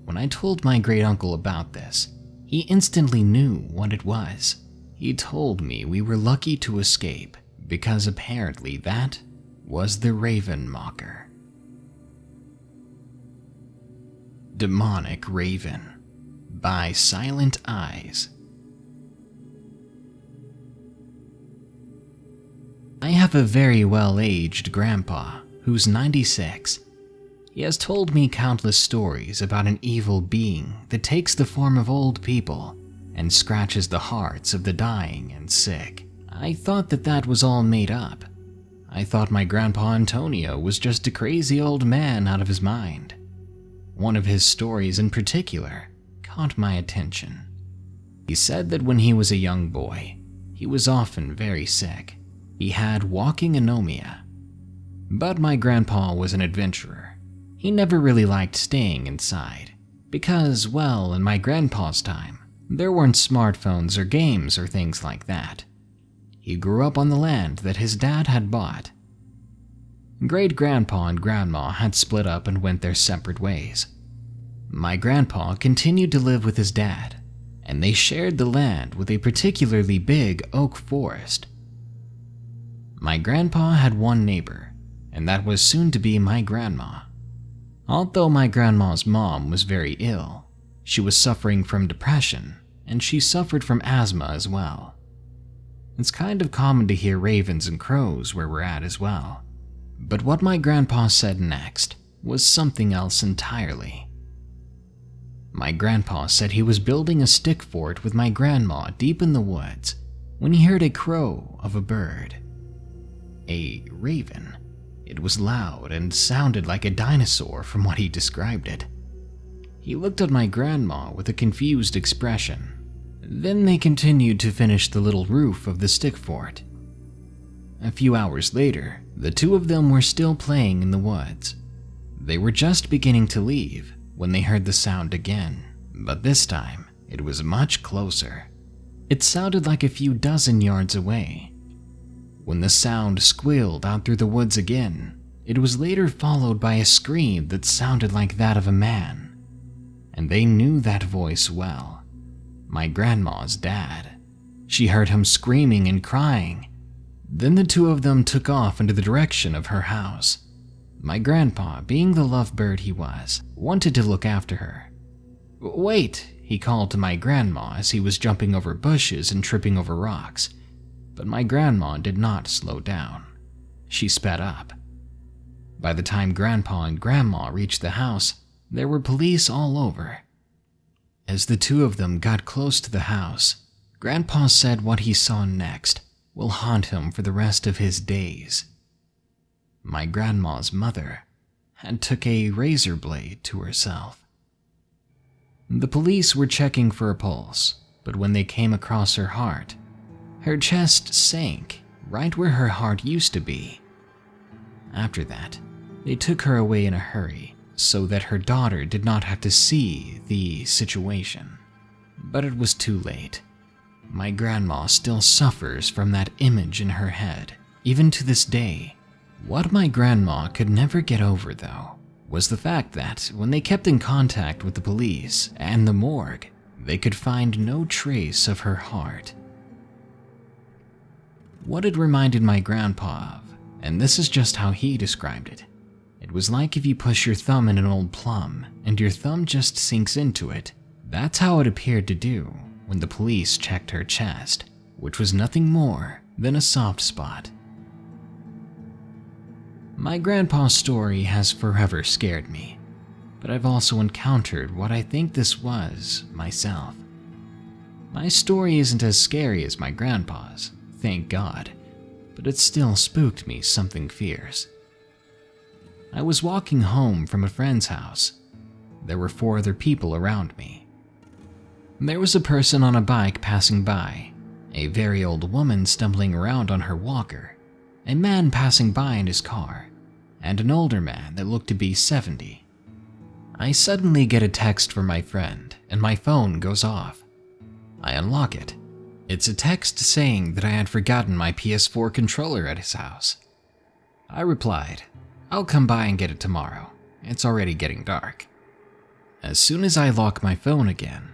When I told my great-uncle about this, he instantly knew what it was. He told me we were lucky to escape because apparently that was the Raven Mocker. Demonic Raven by Silent Eyes. I have a very well-aged grandpa who's 96. He has told me countless stories about an evil being that takes the form of old people and scratches the hearts of the dying and sick. I thought that was all made up. I thought my grandpa Antonio was just a crazy old man out of his mind. One of his stories in particular caught my attention. He said that when he was a young boy, he was often very sick. He had walking anomia. But my grandpa was an adventurer. He never really liked staying inside because, well, in my grandpa's time, there weren't smartphones or games or things like that. He grew up on the land that his dad had bought. Great-grandpa and grandma had split up and went their separate ways. My grandpa continued to live with his dad, and they shared the land with a particularly big oak forest. My grandpa had one neighbor, and that was soon to be my grandma. Although my grandma's mom was very ill, she was suffering from depression, and she suffered from asthma as well. It's kind of common to hear ravens and crows where we're at as well. But what my grandpa said next was something else entirely. My grandpa said he was building a stick fort with my grandma deep in the woods when he heard a crow of a bird. A raven. It was loud and sounded like a dinosaur from what he described it. He looked at my grandma with a confused expression. Then they continued to finish the little roof of the stick fort. A few hours later, the two of them were still playing in the woods. They were just beginning to leave when they heard the sound again, but this time it was much closer. It sounded like a few dozen yards away. When the sound squealed out through the woods again, it was later followed by a scream that sounded like that of a man. And they knew that voice well. My grandma's dad. She heard him screaming and crying. Then the two of them took off into the direction of her house. My grandpa, being the lovebird he was, wanted to look after her. "Wait," he called to my grandma as he was jumping over bushes and tripping over rocks. But my grandma did not slow down. She sped up. By the time Grandpa and Grandma reached the house, there were police all over. As the two of them got close to the house, Grandpa said what he saw next will haunt him for the rest of his days. My grandma's mother had took a razor blade to herself. The police were checking for a pulse, but when they came across her heart, her chest sank right where her heart used to be. After that, they took her away in a hurry so that her daughter did not have to see the situation. But it was too late. My grandma still suffers from that image in her head, even to this day. What my grandma could never get over, though, was the fact that when they kept in contact with the police and the morgue, they could find no trace of her heart. What it reminded my grandpa of, and this is just how he described it, it was like if you push your thumb in an old plum and your thumb just sinks into it. That's how it appeared to do when the police checked her chest, which was nothing more than a soft spot. My grandpa's story has forever scared me, but I've also encountered what I think this was myself. My story isn't as scary as my grandpa's, thank God, but it still spooked me something fierce. I was walking home from a friend's house. There were 4 other people around me. There was a person on a bike passing by, a very old woman stumbling around on her walker, a man passing by in his car, and an older man that looked to be 70. I suddenly get a text from my friend, and my phone goes off. I unlock it. It's a text saying that I had forgotten my PS4 controller at his house. I replied, "I'll come by and get it tomorrow. It's already getting dark." As soon as I lock my phone again,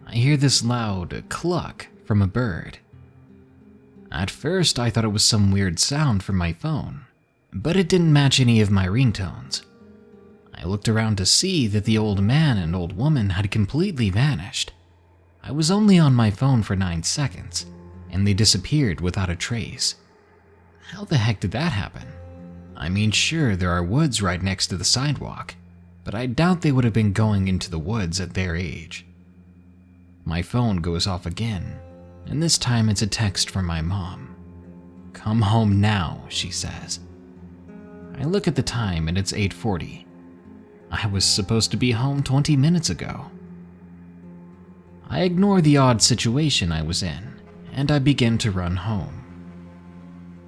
I hear this loud cluck from a bird. At first, I thought it was some weird sound from my phone, but it didn't match any of my ringtones. I I looked around to see that the old man and old woman had completely vanished. I was only on my phone for 9 seconds, and they disappeared without a trace. How the heck did that happen? I mean, sure, there are woods right next to the sidewalk, but I doubt they would have been going into the woods at their age. My phone goes off again, and this time it's a text from my mom. "Come home now," she says. I look at the time and it's 8:40. I was supposed to be home 20 minutes ago. I ignore the odd situation I was in, and I begin to run home.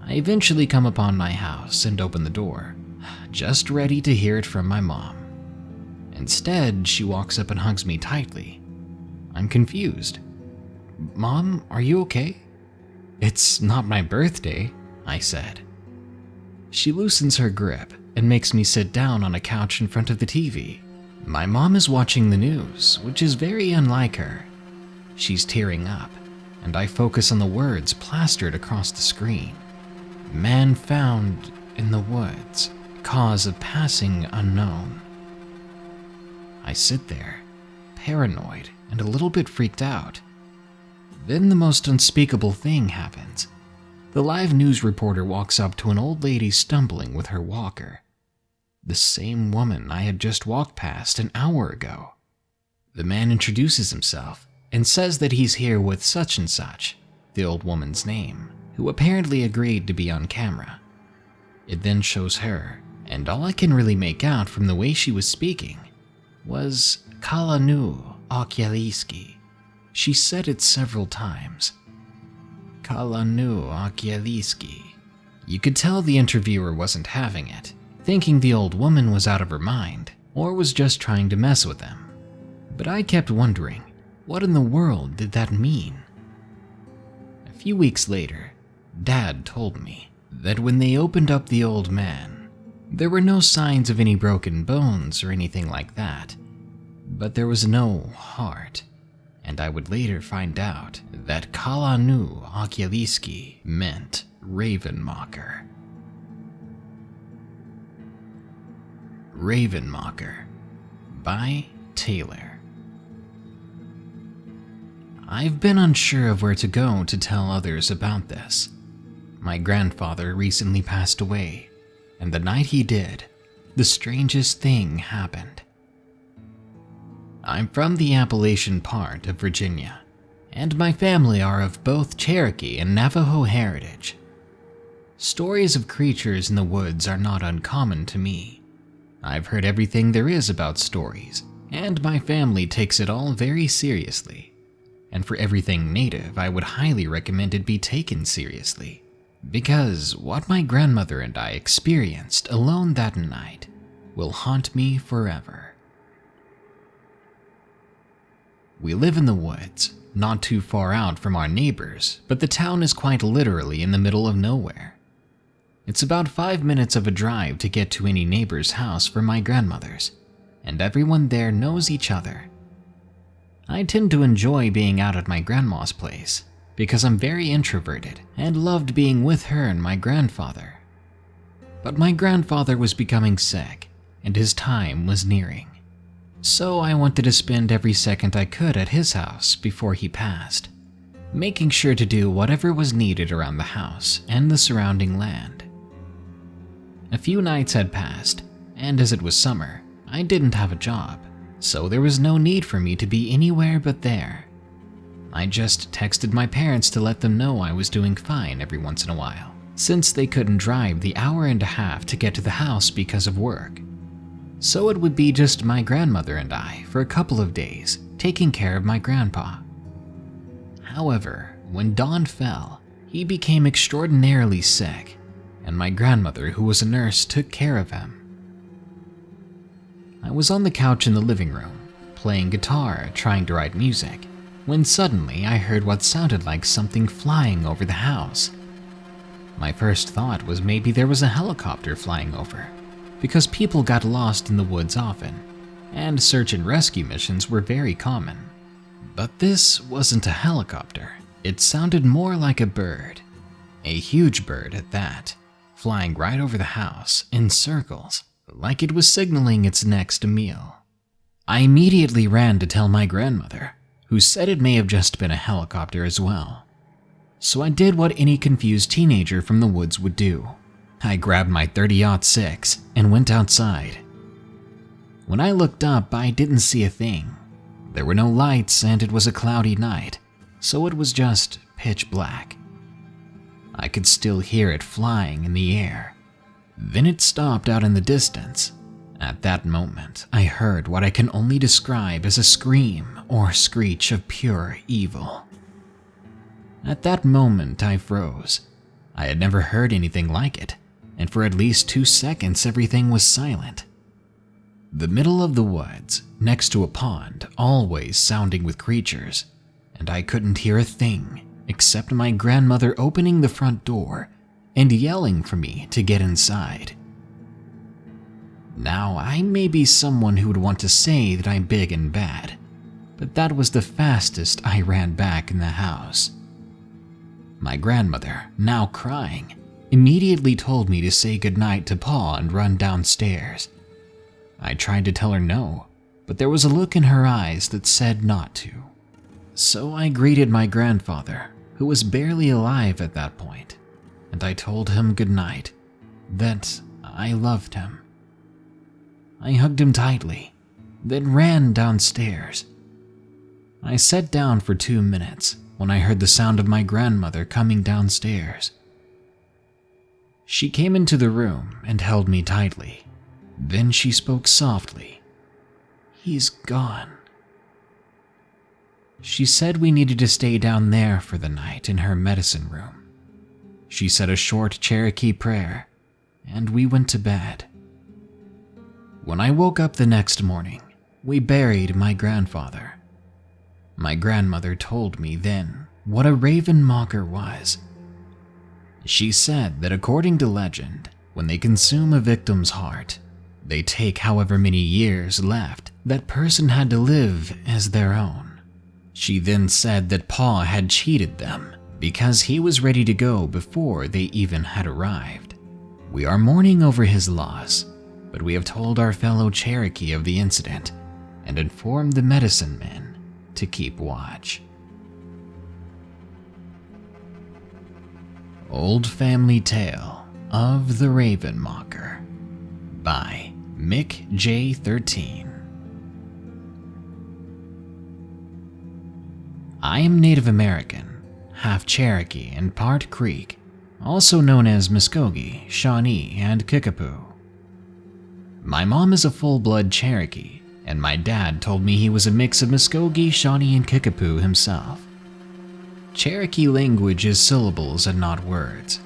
I eventually come upon my house and open the door, just ready to hear it from my mom. Instead, she walks up and hugs me tightly. I'm confused. "Mom, are you okay?" "It's not my birthday," I said. She loosens her grip and makes me sit down on a couch in front of the TV. My mom is watching the news, which is very unlike her. She's tearing up, and I focus on the words plastered across the screen. "Man found in the woods. Cause of passing unknown." I sit there, paranoid and a little bit freaked out. Then the most unspeakable thing happens. The live news reporter walks up to an old lady stumbling with her walker. The same woman I had just walked past an hour ago. The man introduces himself and says that he's here with such and such, the old woman's name, who apparently agreed to be on camera. It then shows her, and all I can really make out from the way she was speaking was Kalanu Okieliski. She said it several times. Kalanu Okieliski. You could tell the interviewer wasn't having it, thinking the old woman was out of her mind or was just trying to mess with them. But I kept wondering, what in the world did that mean? A few weeks later, Dad told me that when they opened up the old man, there were no signs of any broken bones or anything like that, but there was no heart, and I would later find out that Kalanu Okieliski meant Ravenmocker. Ravenmocker by Taylor. I've been unsure of where to go to tell others about this. My grandfather recently passed away, and the night he did, the strangest thing happened. I'm from the Appalachian part of Virginia, and my family are of both Cherokee and Navajo heritage. Stories of creatures in the woods are not uncommon to me. I've heard everything there is about stories, and my family takes it all very seriously. And for everything native, I would highly recommend it be taken seriously. Because what my grandmother and I experienced alone that night will haunt me forever. We live in the woods, not too far out from our neighbors, but the town is quite literally in the middle of nowhere. It's about 5 minutes of a drive to get to any neighbor's house for my grandmother's, and everyone there knows each other. I tend to enjoy being out at my grandma's place because I'm very introverted and loved being with her and my grandfather. But my grandfather was becoming sick and his time was nearing. So I wanted to spend every second I could at his house before he passed, making sure to do whatever was needed around the house and the surrounding land. A few nights had passed, and as it was summer, I didn't have a job, so there was no need for me to be anywhere but there. I just texted my parents to let them know I was doing fine every once in a while, since they couldn't drive the hour and a half to get to the house because of work. So it would be just my grandmother and I for a couple of days, taking care of my grandpa. However, when dawn fell, he became extraordinarily sick, and my grandmother, who was a nurse, took care of him. I was on the couch in the living room, playing guitar, trying to write music, when suddenly I heard what sounded like something flying over the house. My first thought was maybe there was a helicopter flying over, because people got lost in the woods often, and search and rescue missions were very common. But this wasn't a helicopter. It sounded more like a bird, a huge bird at that, flying right over the house in circles, like it was signaling its next meal. I immediately ran to tell my grandmother, who said it may have just been a helicopter as well. So I did what any confused teenager from the woods would do. I grabbed my .30-06 and went outside. When I looked up, I didn't see a thing. There were no lights and it was a cloudy night, so it was just pitch black. I could still hear it flying in the air. Then it stopped out in the distance. At that moment, I heard what I can only describe as a scream or screech of pure evil. At that moment, I froze. I had never heard anything like it, and for at least 2 seconds, everything was silent. The middle of the woods, next to a pond, always sounding with creatures, and I couldn't hear a thing except my grandmother opening the front door and yelling for me to get inside. Now, I may be someone who would want to say that I'm big and bad, but that was the fastest I ran back in the house. My grandmother, now crying, immediately told me to say goodnight to Pa and run downstairs. I tried to tell her no, but there was a look in her eyes that said not to. So I greeted my grandfather, who was barely alive at that point, and I told him goodnight, that I loved him. I hugged him tightly, then ran downstairs. I sat down for 2 minutes when I heard the sound of my grandmother coming downstairs. She came into the room and held me tightly. Then she spoke softly. "He's gone." She said we needed to stay down there for the night in her medicine room. She said a short Cherokee prayer, and we went to bed. When I woke up the next morning, we buried my grandfather. My grandmother told me then what a raven mocker was. She said that according to legend, when they consume a victim's heart, they take however many years left that person had to live as their own. She then said that Pa had cheated them because he was ready to go before they even had arrived. We are mourning over his loss, but we have told our fellow Cherokee of the incident and informed the medicine men to keep watch. Old Family Tale of the Raven Mocker by Mick J13. I am Native American, half Cherokee and part Creek, also known as Muskogee, Shawnee, and Kickapoo. My mom is a full-blood Cherokee, and my dad told me he was a mix of Muskogee, Shawnee, and Kickapoo himself. Cherokee language is syllables and not words,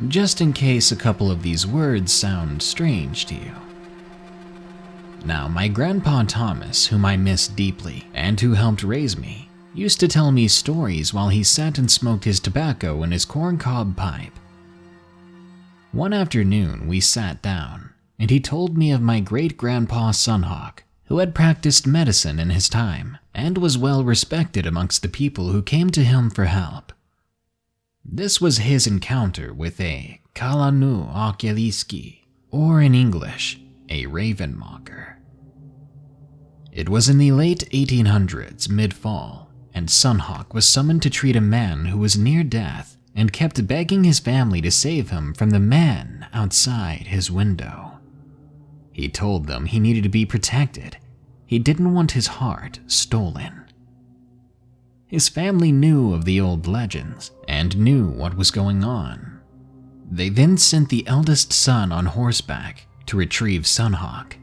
just in case a couple of these words sound strange to you. Now, my grandpa Thomas, whom I miss deeply and who helped raise me, used to tell me stories while he sat and smoked his tobacco in his corncob pipe. One afternoon, we sat down, and he told me of my great-grandpa Sunhawk, who had practiced medicine in his time and was well respected amongst the people who came to him for help. This was his encounter with a Kalanu Okyaliski, or in English, a raven mocker. It was in the late 1800s, mid-fall, and Sunhawk was summoned to treat a man who was near death and kept begging his family to save him from the man outside his window. He told them he needed to be protected. He didn't want his heart stolen. His family knew of the old legends and knew what was going on. They then sent the eldest son on horseback to retrieve Sunhawk.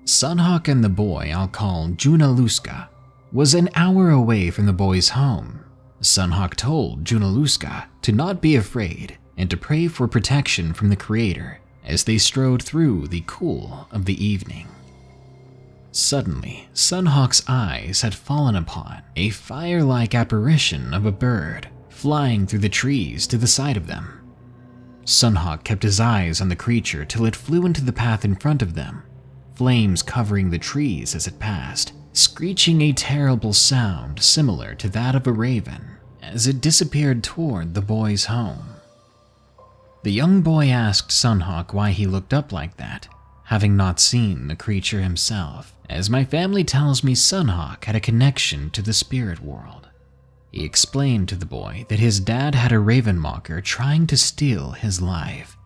Sunhawk and the boy I'll call Junaluska was an hour away from the boy's home. Sunhawk told Junaluska to not be afraid and to pray for protection from the Creator as they strode through the cool of the evening. Suddenly, Sunhawk's eyes had fallen upon a fire-like apparition of a bird flying through the trees to the side of them. Sunhawk kept his eyes on the creature till it flew into the path in front of them, flames covering the trees as it passed, screeching a terrible sound similar to that of a raven as it disappeared toward the boy's home. The young boy asked Sunhawk why he looked up like that, having not seen the creature himself, as my family tells me Sunhawk had a connection to the spirit world. He explained to the boy that his dad had a ravenmocker trying to steal his life.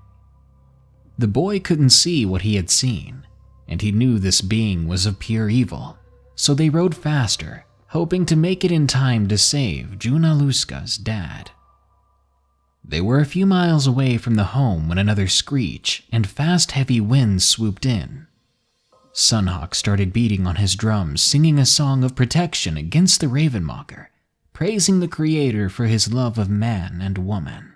The boy couldn't see what he had seen, and he knew this being was of pure evil, so they rode faster, hoping to make it in time to save Junaluska's dad. They were a few miles away from the home when another screech and fast heavy winds swooped in. Sunhawk started beating on his drums, singing a song of protection against the ravenmocker, praising the Creator for his love of man and woman.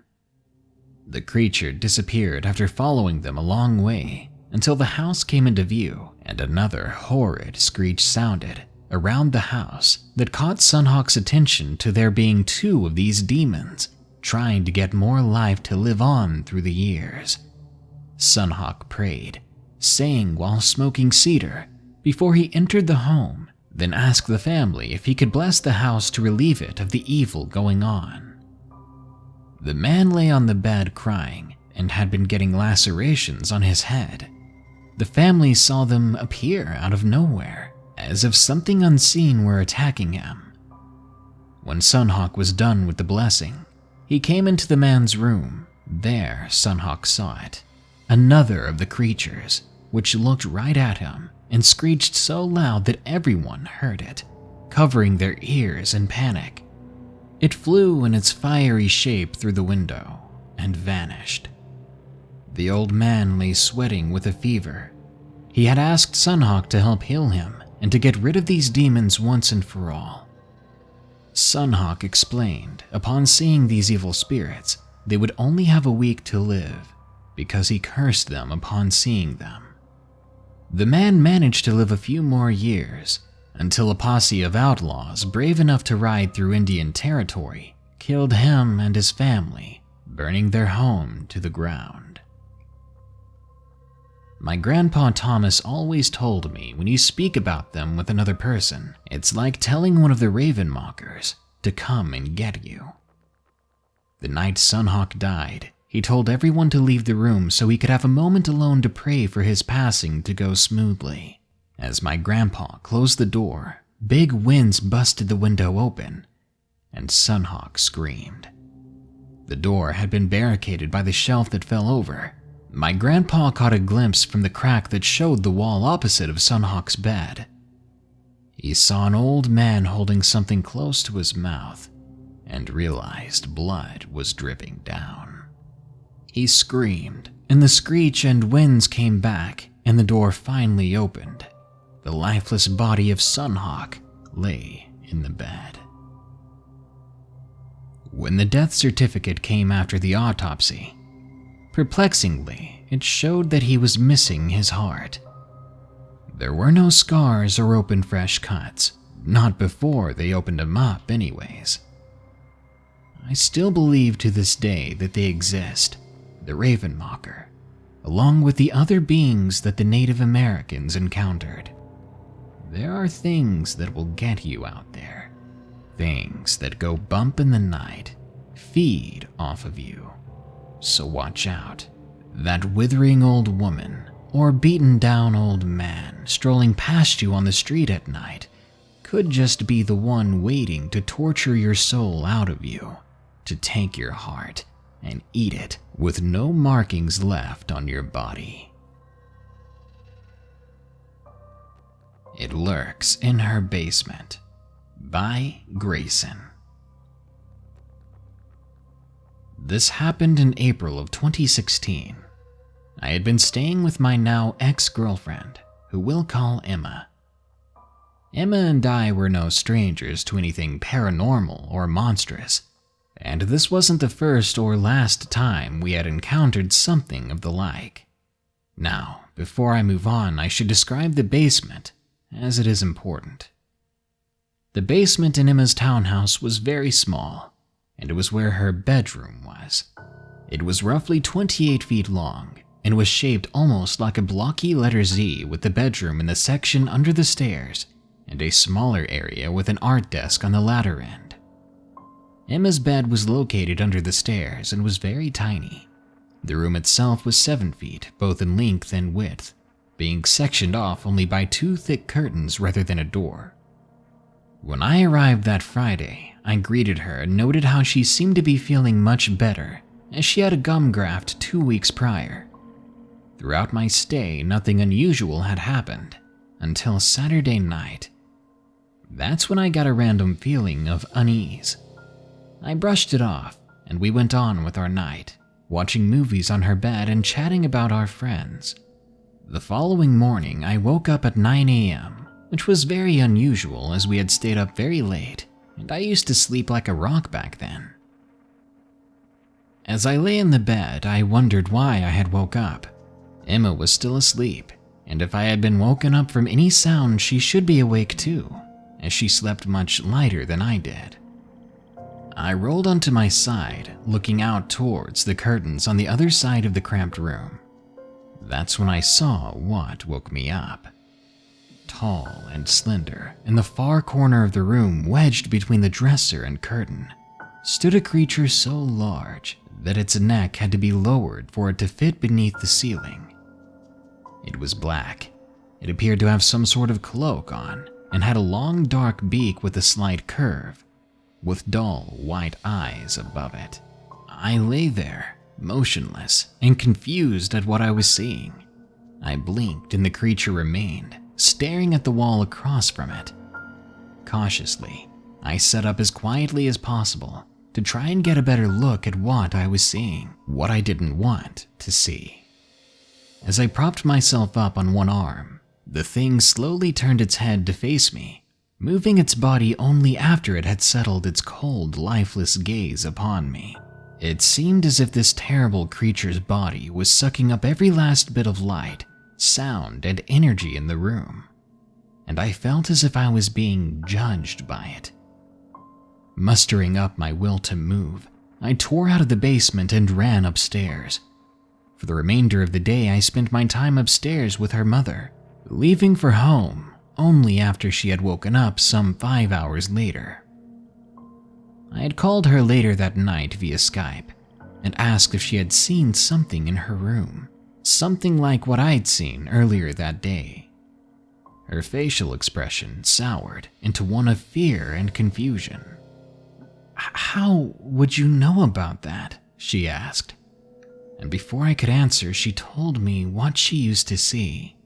The creature disappeared after following them a long way until the house came into view, and another horrid screech sounded around the house that caught Sunhawk's attention to there being 2 of these demons trying to get more life to live on through the years. Sunhawk prayed, saying while smoking cedar before he entered the home, then asked the family if he could bless the house to relieve it of the evil going on. The man lay on the bed crying and had been getting lacerations on his head. The family saw them appear out of nowhere, as if something unseen were attacking him. When Sunhawk was done with the blessing, he came into the man's room. There, Sunhawk saw it. Another of the creatures, which looked right at him and screeched so loud that everyone heard it, covering their ears in panic. It flew in its fiery shape through the window and vanished. The old man lay sweating with a fever. He had asked Sunhawk to help heal him and to get rid of these demons once and for all. Sunhawk explained, upon seeing these evil spirits, they would only have a week to live, because he cursed them upon seeing them. The man managed to live a few more years, until a posse of outlaws brave enough to ride through Indian territory killed him and his family, burning their home to the ground. My grandpa Thomas always told me when you speak about them with another person, it's like telling one of the ravenmockers to come and get you. The night Sunhawk died, he told everyone to leave the room so he could have a moment alone to pray for his passing to go smoothly. As my grandpa closed the door, big winds busted the window open, and Sunhawk screamed. The door had been barricaded by the shelf that fell over. My grandpa caught a glimpse from the crack that showed the wall opposite of Sunhawk's bed. He saw an old man holding something close to his mouth and realized blood was dripping down. He screamed, and the screech and winds came back, and the door finally opened. The lifeless body of Sunhawk lay in the bed. When the death certificate came after the autopsy, perplexingly, it showed that he was missing his heart. There were no scars or open fresh cuts, not before they opened him up anyways. I still believe to this day that they exist, the ravenmocker, along with the other beings that the Native Americans encountered. There are things that will get you out there, things that go bump in the night, feed off of you. So watch out. That withering old woman or beaten down old man strolling past you on the street at night could just be the one waiting to torture your soul out of you, to take your heart and eat it with no markings left on your body. It Lurks in Her Basement by Grayson. This happened in April of 2016. I had been staying with my now ex-girlfriend, who we'll call Emma. Emma and I were no strangers to anything paranormal or monstrous, and this wasn't the first or last time we had encountered something of the like. Now, before I move on, I should describe the basement, as it is important. The basement in Emma's townhouse was very small, and it was where her bedroom was. It was roughly 28 feet long and was shaped almost like a blocky letter Z, with the bedroom in the section under the stairs and a smaller area with an art desk on the latter end. Emma's bed was located under the stairs and was very tiny. The room itself was 7 feet, both in length and width, being sectioned off only by 2 thick curtains rather than a door. When I arrived that Friday, I greeted her and noted how she seemed to be feeling much better, as she had a gum graft 2 weeks prior. Throughout my stay, nothing unusual had happened, until Saturday night. That's when I got a random feeling of unease. I brushed it off, and we went on with our night, watching movies on her bed and chatting about our friends. The following morning, I woke up at 9 a.m., which was very unusual as we had stayed up very late, and I used to sleep like a rock back then. As I lay in the bed, I wondered why I had woke up. Emma was still asleep, and if I had been woken up from any sound, she should be awake too, as she slept much lighter than I did. I rolled onto my side, looking out towards the curtains on the other side of the cramped room. That's when I saw what woke me up. Tall and slender, in the far corner of the room, wedged between the dresser and curtain, stood a creature so large that its neck had to be lowered for it to fit beneath the ceiling. It was black. It appeared to have some sort of cloak on, and had a long dark beak with a slight curve, with dull white eyes above it. I lay there, motionless and confused at what I was seeing. I blinked and the creature remained, staring at the wall across from it. Cautiously, I sat up as quietly as possible to try and get a better look at what I was seeing, what I didn't want to see. As I propped myself up on one arm, the thing slowly turned its head to face me, moving its body only after it had settled its cold, lifeless gaze upon me. It seemed as if this terrible creature's body was sucking up every last bit of light, sound, and energy in the room, and I felt as if I was being judged by it. Mustering up my will to move, I tore out of the basement and ran upstairs. For the remainder of the day, I spent my time upstairs with her mother, leaving for home only after she had woken up some 5 hours later. I had called her later that night via Skype and asked if she had seen something in her room, something like what I'd seen earlier that day. Her facial expression soured into one of fear and confusion. "How would you know about that?" she asked. And before I could answer, she told me what she used to see.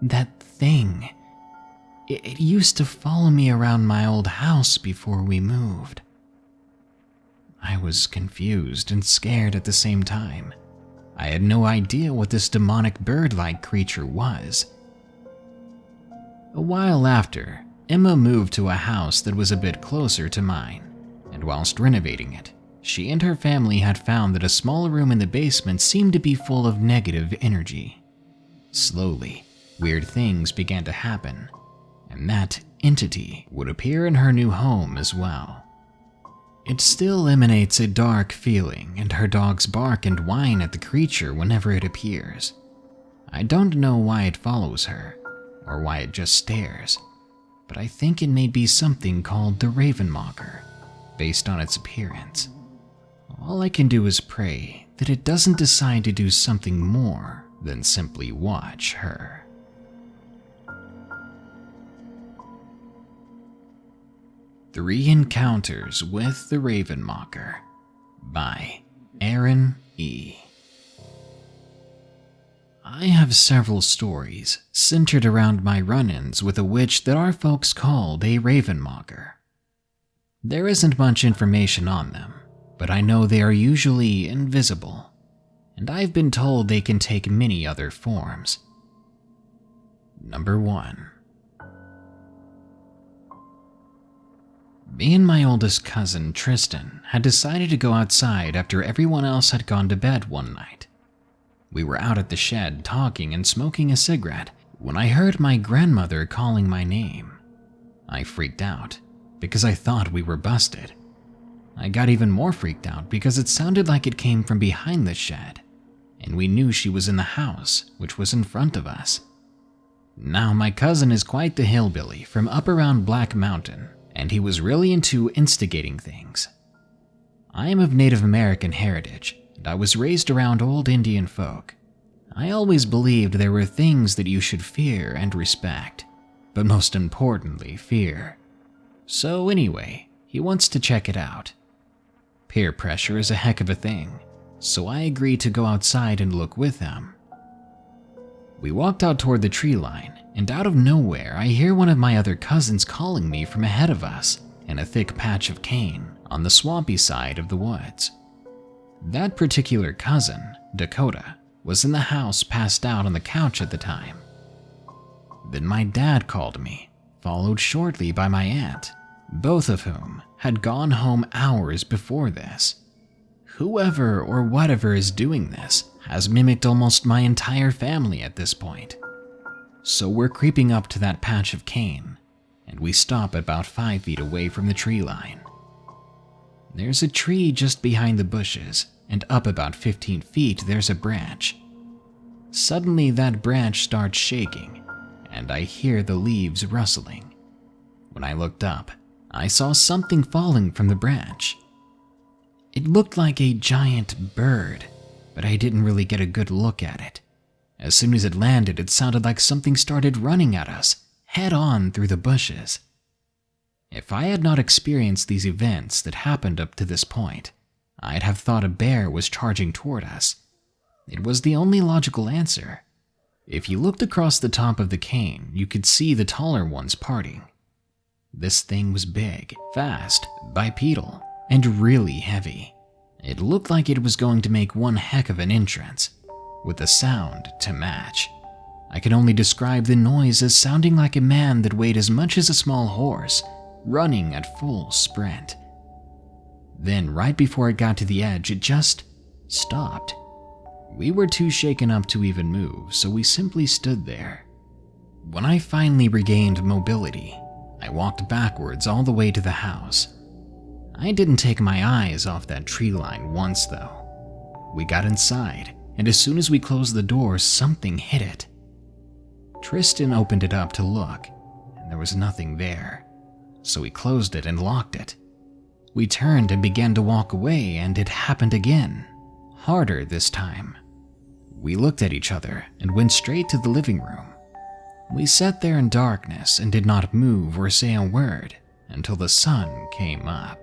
"That thing. It used to follow me around my old house before we moved." I was confused and scared at the same time. I had no idea what this demonic bird-like creature was. A while after, Emma moved to a house that was a bit closer to mine, and whilst renovating it, she and her family had found that a small room in the basement seemed to be full of negative energy. Slowly, weird things began to happen, and that entity would appear in her new home as well. It still emanates a dark feeling, and her dogs bark and whine at the creature whenever it appears. I don't know why it follows her, or why it just stares, but I think it may be something called the Ravenmocker, based on its appearance. All I can do is pray that it doesn't decide to do something more than simply watch her. Three Encounters with the Ravenmocker by Aaron E. I have several stories centered around my run-ins with a witch that our folks called a Ravenmocker. There isn't much information on them, but I know they are usually invisible, and I've been told they can take many other forms. Number 1. Me and my oldest cousin, Tristan, had decided to go outside after everyone else had gone to bed one night. We were out at the shed talking and smoking a cigarette when I heard my grandmother calling my name. I freaked out because I thought we were busted. I got even more freaked out because it sounded like it came from behind the shed, and we knew she was in the house, which was in front of us. Now, my cousin is quite the hillbilly from up around Black Mountain, and he was really into instigating things. I am of Native American heritage, and I was raised around old Indian folk. I always believed there were things that you should fear and respect, but most importantly, fear. So anyway, he wants to check it out. Peer pressure is a heck of a thing, so I agreed to go outside and look with him. We walked out toward the tree line, and out of nowhere I hear one of my other cousins calling me from ahead of us in a thick patch of cane on the swampy side of the woods. That particular cousin, Dakota, was in the house passed out on the couch at the time. Then my dad called me, followed shortly by my aunt, both of whom had gone home hours before this. Whoever or whatever is doing this has mimicked almost my entire family at this point. So we're creeping up to that patch of cane, and we stop about 5 feet away from the tree line. There's a tree just behind the bushes, and up about 15 feet there's a branch. Suddenly that branch starts shaking, and I hear the leaves rustling. When I looked up, I saw something falling from the branch. It looked like a giant bird, but I didn't really get a good look at it. As soon as it landed, it sounded like something started running at us, head on through the bushes. If I had not experienced these events that happened up to this point, I'd have thought a bear was charging toward us. It was the only logical answer. If you looked across the top of the cane, you could see the taller ones parting. This thing was big, fast, bipedal, and really heavy. It looked like it was going to make one heck of an entrance, with a sound to match. I can only describe the noise as sounding like a man that weighed as much as a small horse, running at full sprint. Then, right before it got to the edge, it just stopped. We were too shaken up to even move, so we simply stood there. When I finally regained mobility, I walked backwards all the way to the house. I didn't take my eyes off that tree line once, though. We got inside, and as soon as we closed the door, something hit it. Tristan opened it up to look, and there was nothing there, so we closed it and locked it. We turned and began to walk away, and it happened again, harder this time. We looked at each other and went straight to the living room. We sat there in darkness and did not move or say a word until the sun came up.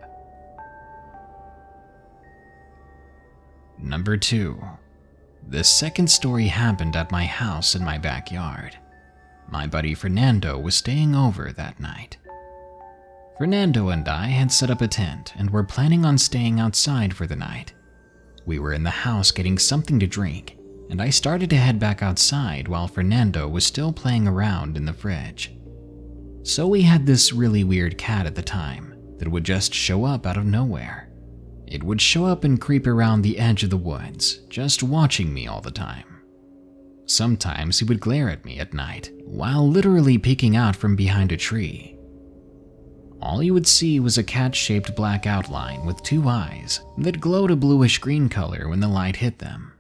Number 2. The second story happened at my house in my backyard. My buddy Fernando was staying over that night. Fernando and I had set up a tent and were planning on staying outside for the night. We were in the house getting something to drink, and I started to head back outside while Fernando was still playing around in the fridge. So we had this really weird cat at the time that would just show up out of nowhere. It would show up and creep around the edge of the woods, just watching me all the time. Sometimes he would glare at me at night while literally peeking out from behind a tree. All you would see was a cat-shaped black outline with 2 eyes that glowed a bluish-green color when the light hit them.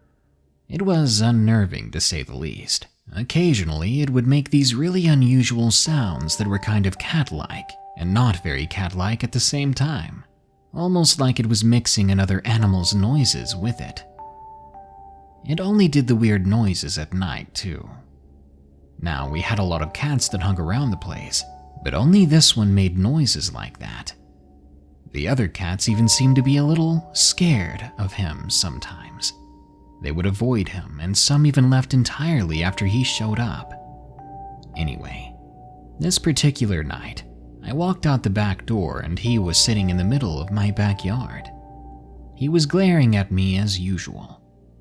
It was unnerving to say the least. Occasionally, it would make these really unusual sounds that were kind of cat-like and not very cat-like at the same time, almost like it was mixing another animal's noises with it. It only did the weird noises at night, too. Now, we had a lot of cats that hung around the place, but only this one made noises like that. The other cats even seemed to be a little scared of him sometimes. They would avoid him, and some even left entirely after he showed up. Anyway, this particular night, I walked out the back door and he was sitting in the middle of my backyard. He was glaring at me as usual,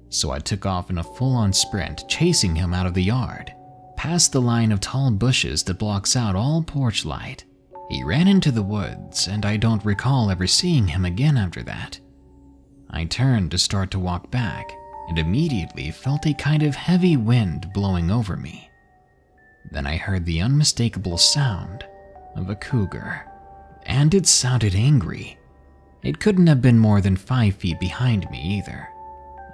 so I took off in a full-on sprint, chasing him out of the yard, past the line of tall bushes that blocks out all porch light. He ran into the woods, and I don't recall ever seeing him again after that. I turned to start to walk back, and immediately felt a kind of heavy wind blowing over me. Then I heard the unmistakable sound of a cougar, and it sounded angry. It couldn't have been more than 5 feet behind me either.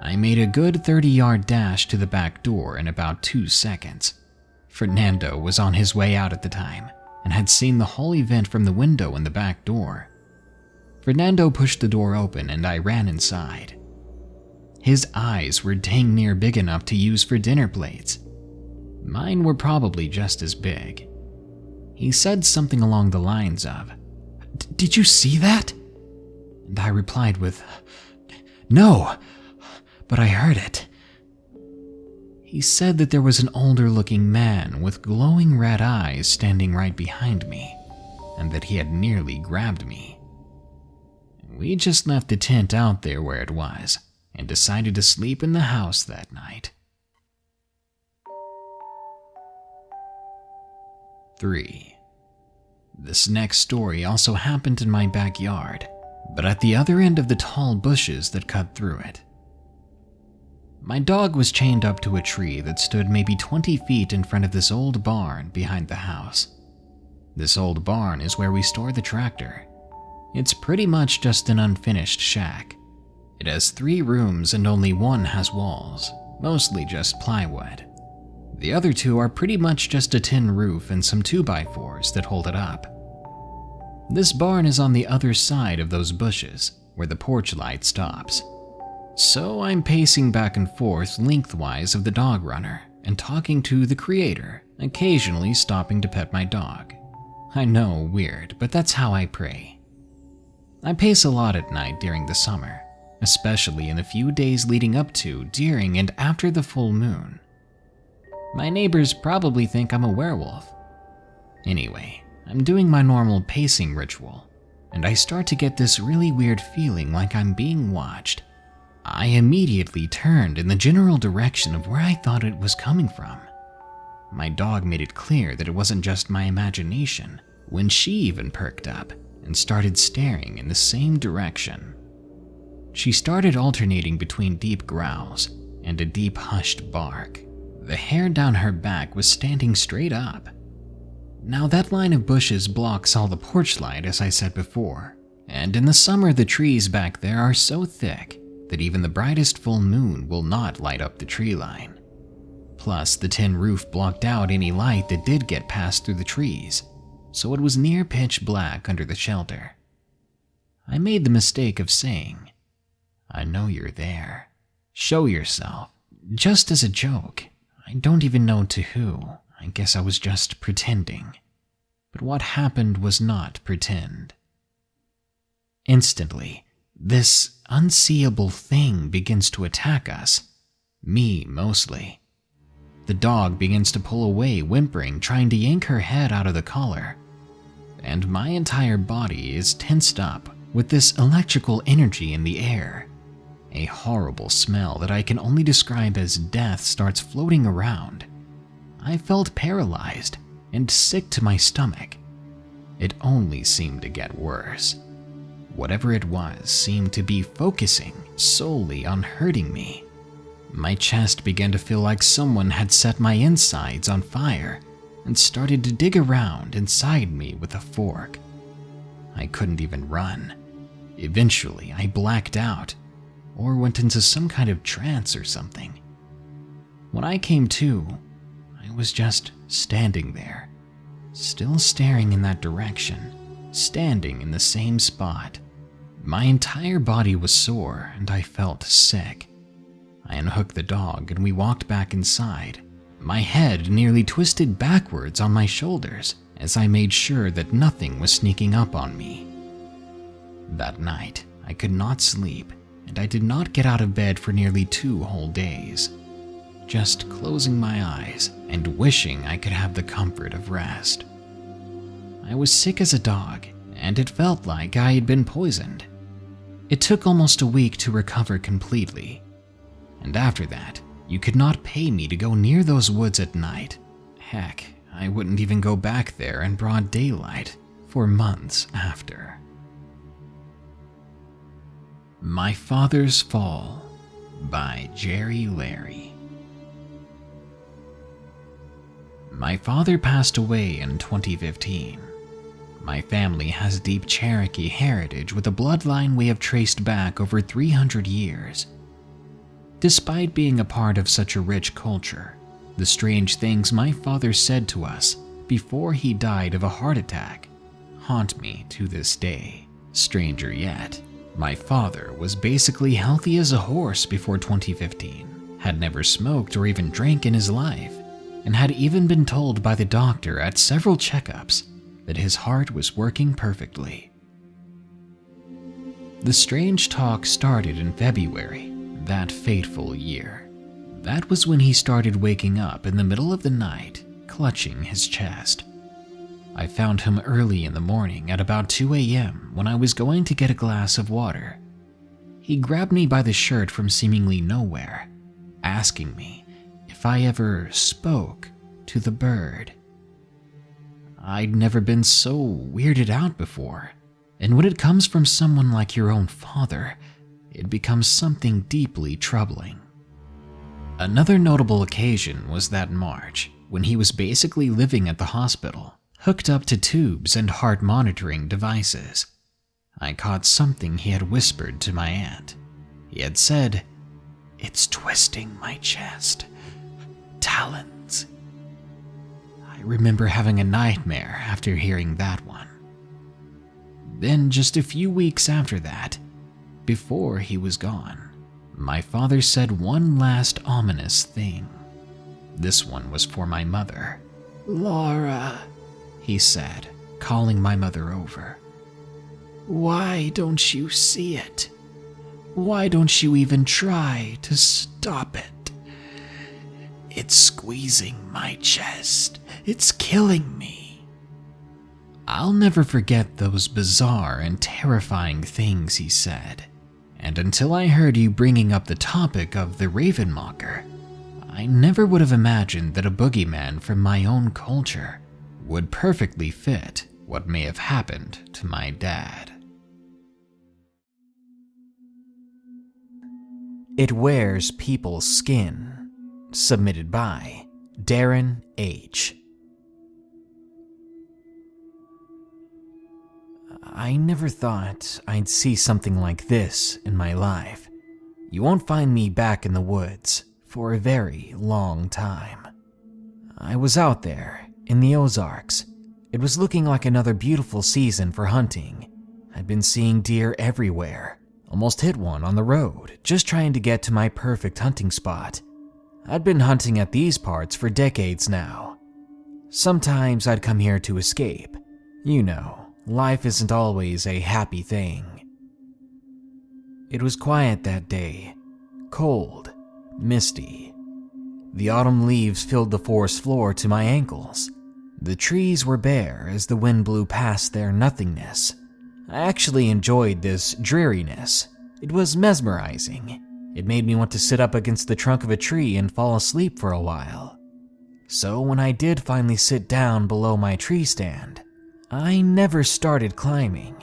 I made a good 30-yard dash to the back door in about 2 seconds. Fernando was on his way out at the time and had seen the whole event from the window in the back door. Fernando pushed the door open and I ran inside. His eyes were dang near big enough to use for dinner plates. Mine were probably just as big. He said something along the lines of, "Did you see that?" And I replied with, "No, but I heard it." He said that there was an older-looking man with glowing red eyes standing right behind me, and that he had nearly grabbed me. We just left the tent out there where it was, and decided to sleep in the house that night. 3. This next story also happened in my backyard, but at the other end of the tall bushes that cut through it. My dog was chained up to a tree that stood maybe 20 feet in front of this old barn behind the house. This old barn is where we store the tractor. It's pretty much just an unfinished shack. It has 3 rooms and only one has walls, mostly just plywood. The other 2 are pretty much just a tin roof and some 2x4s that hold it up. This barn is on the other side of those bushes, where the porch light stops. So I'm pacing back and forth lengthwise of the dog runner and talking to the creator, occasionally stopping to pet my dog. I know, weird, but that's how I pray. I pace a lot at night during the summer, especially in the few days leading up to, during, and after the full moon. My neighbors probably think I'm a werewolf. Anyway, I'm doing my normal pacing ritual, and I start to get this really weird feeling like I'm being watched. I immediately turned in the general direction of where I thought it was coming from. My dog made it clear that it wasn't just my imagination, when she even perked up and started staring in the same direction. She started alternating between deep growls and a deep hushed bark. The hair down her back was standing straight up. Now that line of bushes blocks all the porch light, as I said before, and in the summer the trees back there are so thick that even the brightest full moon will not light up the tree line. Plus, the tin roof blocked out any light that did get past through the trees, so it was near pitch black under the shelter. I made the mistake of saying, "I know you're there. Show yourself," just as a joke. I don't even know to who. I guess I was just pretending. But what happened was not pretend. Instantly, this unseeable thing begins to attack us. Me, mostly. The dog begins to pull away, whimpering, trying to yank her head out of the collar. And my entire body is tensed up with this electrical energy in the air. A horrible smell that I can only describe as death starts floating around. I felt paralyzed and sick to my stomach. It only seemed to get worse. Whatever it was seemed to be focusing solely on hurting me. My chest began to feel like someone had set my insides on fire and started to dig around inside me with a fork. I couldn't even run. Eventually, I blacked out or went into some kind of trance or something. When I came to, I was just standing there, still staring in that direction, standing in the same spot. My entire body was sore and I felt sick. I unhooked the dog and we walked back inside, my head nearly twisted backwards on my shoulders as I made sure that nothing was sneaking up on me. That night, I could not sleep and I did not get out of bed for nearly 2 whole days, just closing my eyes and wishing I could have the comfort of rest. I was sick as a dog and it felt like I had been poisoned. It took almost a week to recover completely, and after that, you could not pay me to go near those woods at night. Heck, I wouldn't even go back there in broad daylight for months after. My Father's Fall by Jerry Larry. My father passed away in 2015. My family has deep Cherokee heritage with a bloodline we have traced back over 300 years. Despite being a part of such a rich culture, the strange things my father said to us before he died of a heart attack haunt me to this day. Stranger yet, My father was basically healthy as a horse before 2015, had never smoked or even drank in his life, and had even been told by the doctor at several checkups that his heart was working perfectly. The strange talk started in February, that fateful year. That was when he started waking up in the middle of the night, clutching his chest. I found him early in the morning at about 2 a.m. when I was going to get a glass of water. He grabbed me by the shirt from seemingly nowhere, asking me if I ever spoke to the bird. I'd never been so weirded out before, and when it comes from someone like your own father, it becomes something deeply troubling. Another notable occasion was that March, when he was basically living at the hospital, hooked up to tubes and heart monitoring devices. I caught something he had whispered to my aunt. He had said, "It's twisting my chest. Talons." I remember having a nightmare after hearing that one. Then just a few weeks after that, before he was gone, my father said one last ominous thing. This one was for my mother. "Laura," he said, calling my mother over. "why don't you see it? Why don't you even try to stop it? It's squeezing my chest. It's killing me." I'll never forget those bizarre and terrifying things he said. And until I heard you bringing up the topic of the Raven Mocker, I never would have imagined that a boogeyman from my own culture would perfectly fit what may have happened to my dad. It Wears People's Skin, submitted by Darren H. I never thought I'd see something like this in my life. You won't find me back in the woods for a very long time. I was out there in the Ozarks. It was looking like another beautiful season for hunting. I'd been seeing deer everywhere, almost hit one on the road, just trying to get to my perfect hunting spot. I'd been hunting at these parts for decades now. Sometimes I'd come here to escape. You know, life isn't always a happy thing. It was quiet that day, cold, misty. The autumn leaves filled the forest floor to my ankles. The trees were bare as the wind blew past their nothingness. I actually enjoyed this dreariness. It was mesmerizing. It made me want to sit up against the trunk of a tree and fall asleep for a while. So when I did finally sit down below my tree stand, I never started climbing.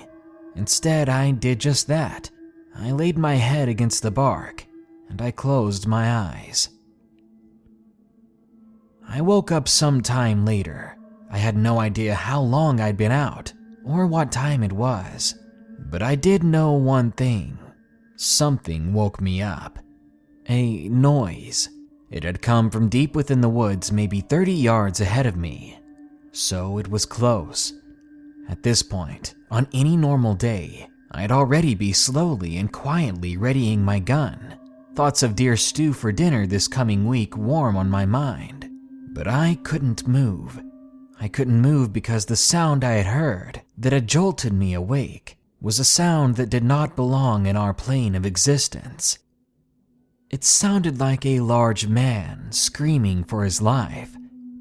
Instead, I did just that. I laid my head against the bark, and I closed my eyes. I woke up some time later. I had no idea how long I'd been out, or what time it was, but I did know one thing. Something woke me up. A noise. It had come from deep within the woods, maybe 30 yards ahead of me. So it was close. At this point, on any normal day, I'd already be slowly and quietly readying my gun. Thoughts of deer stew for dinner this coming week warm on my mind. But I couldn't move. I couldn't move because the sound I had heard that had jolted me awake was a sound that did not belong in our plane of existence. It sounded like a large man screaming for his life,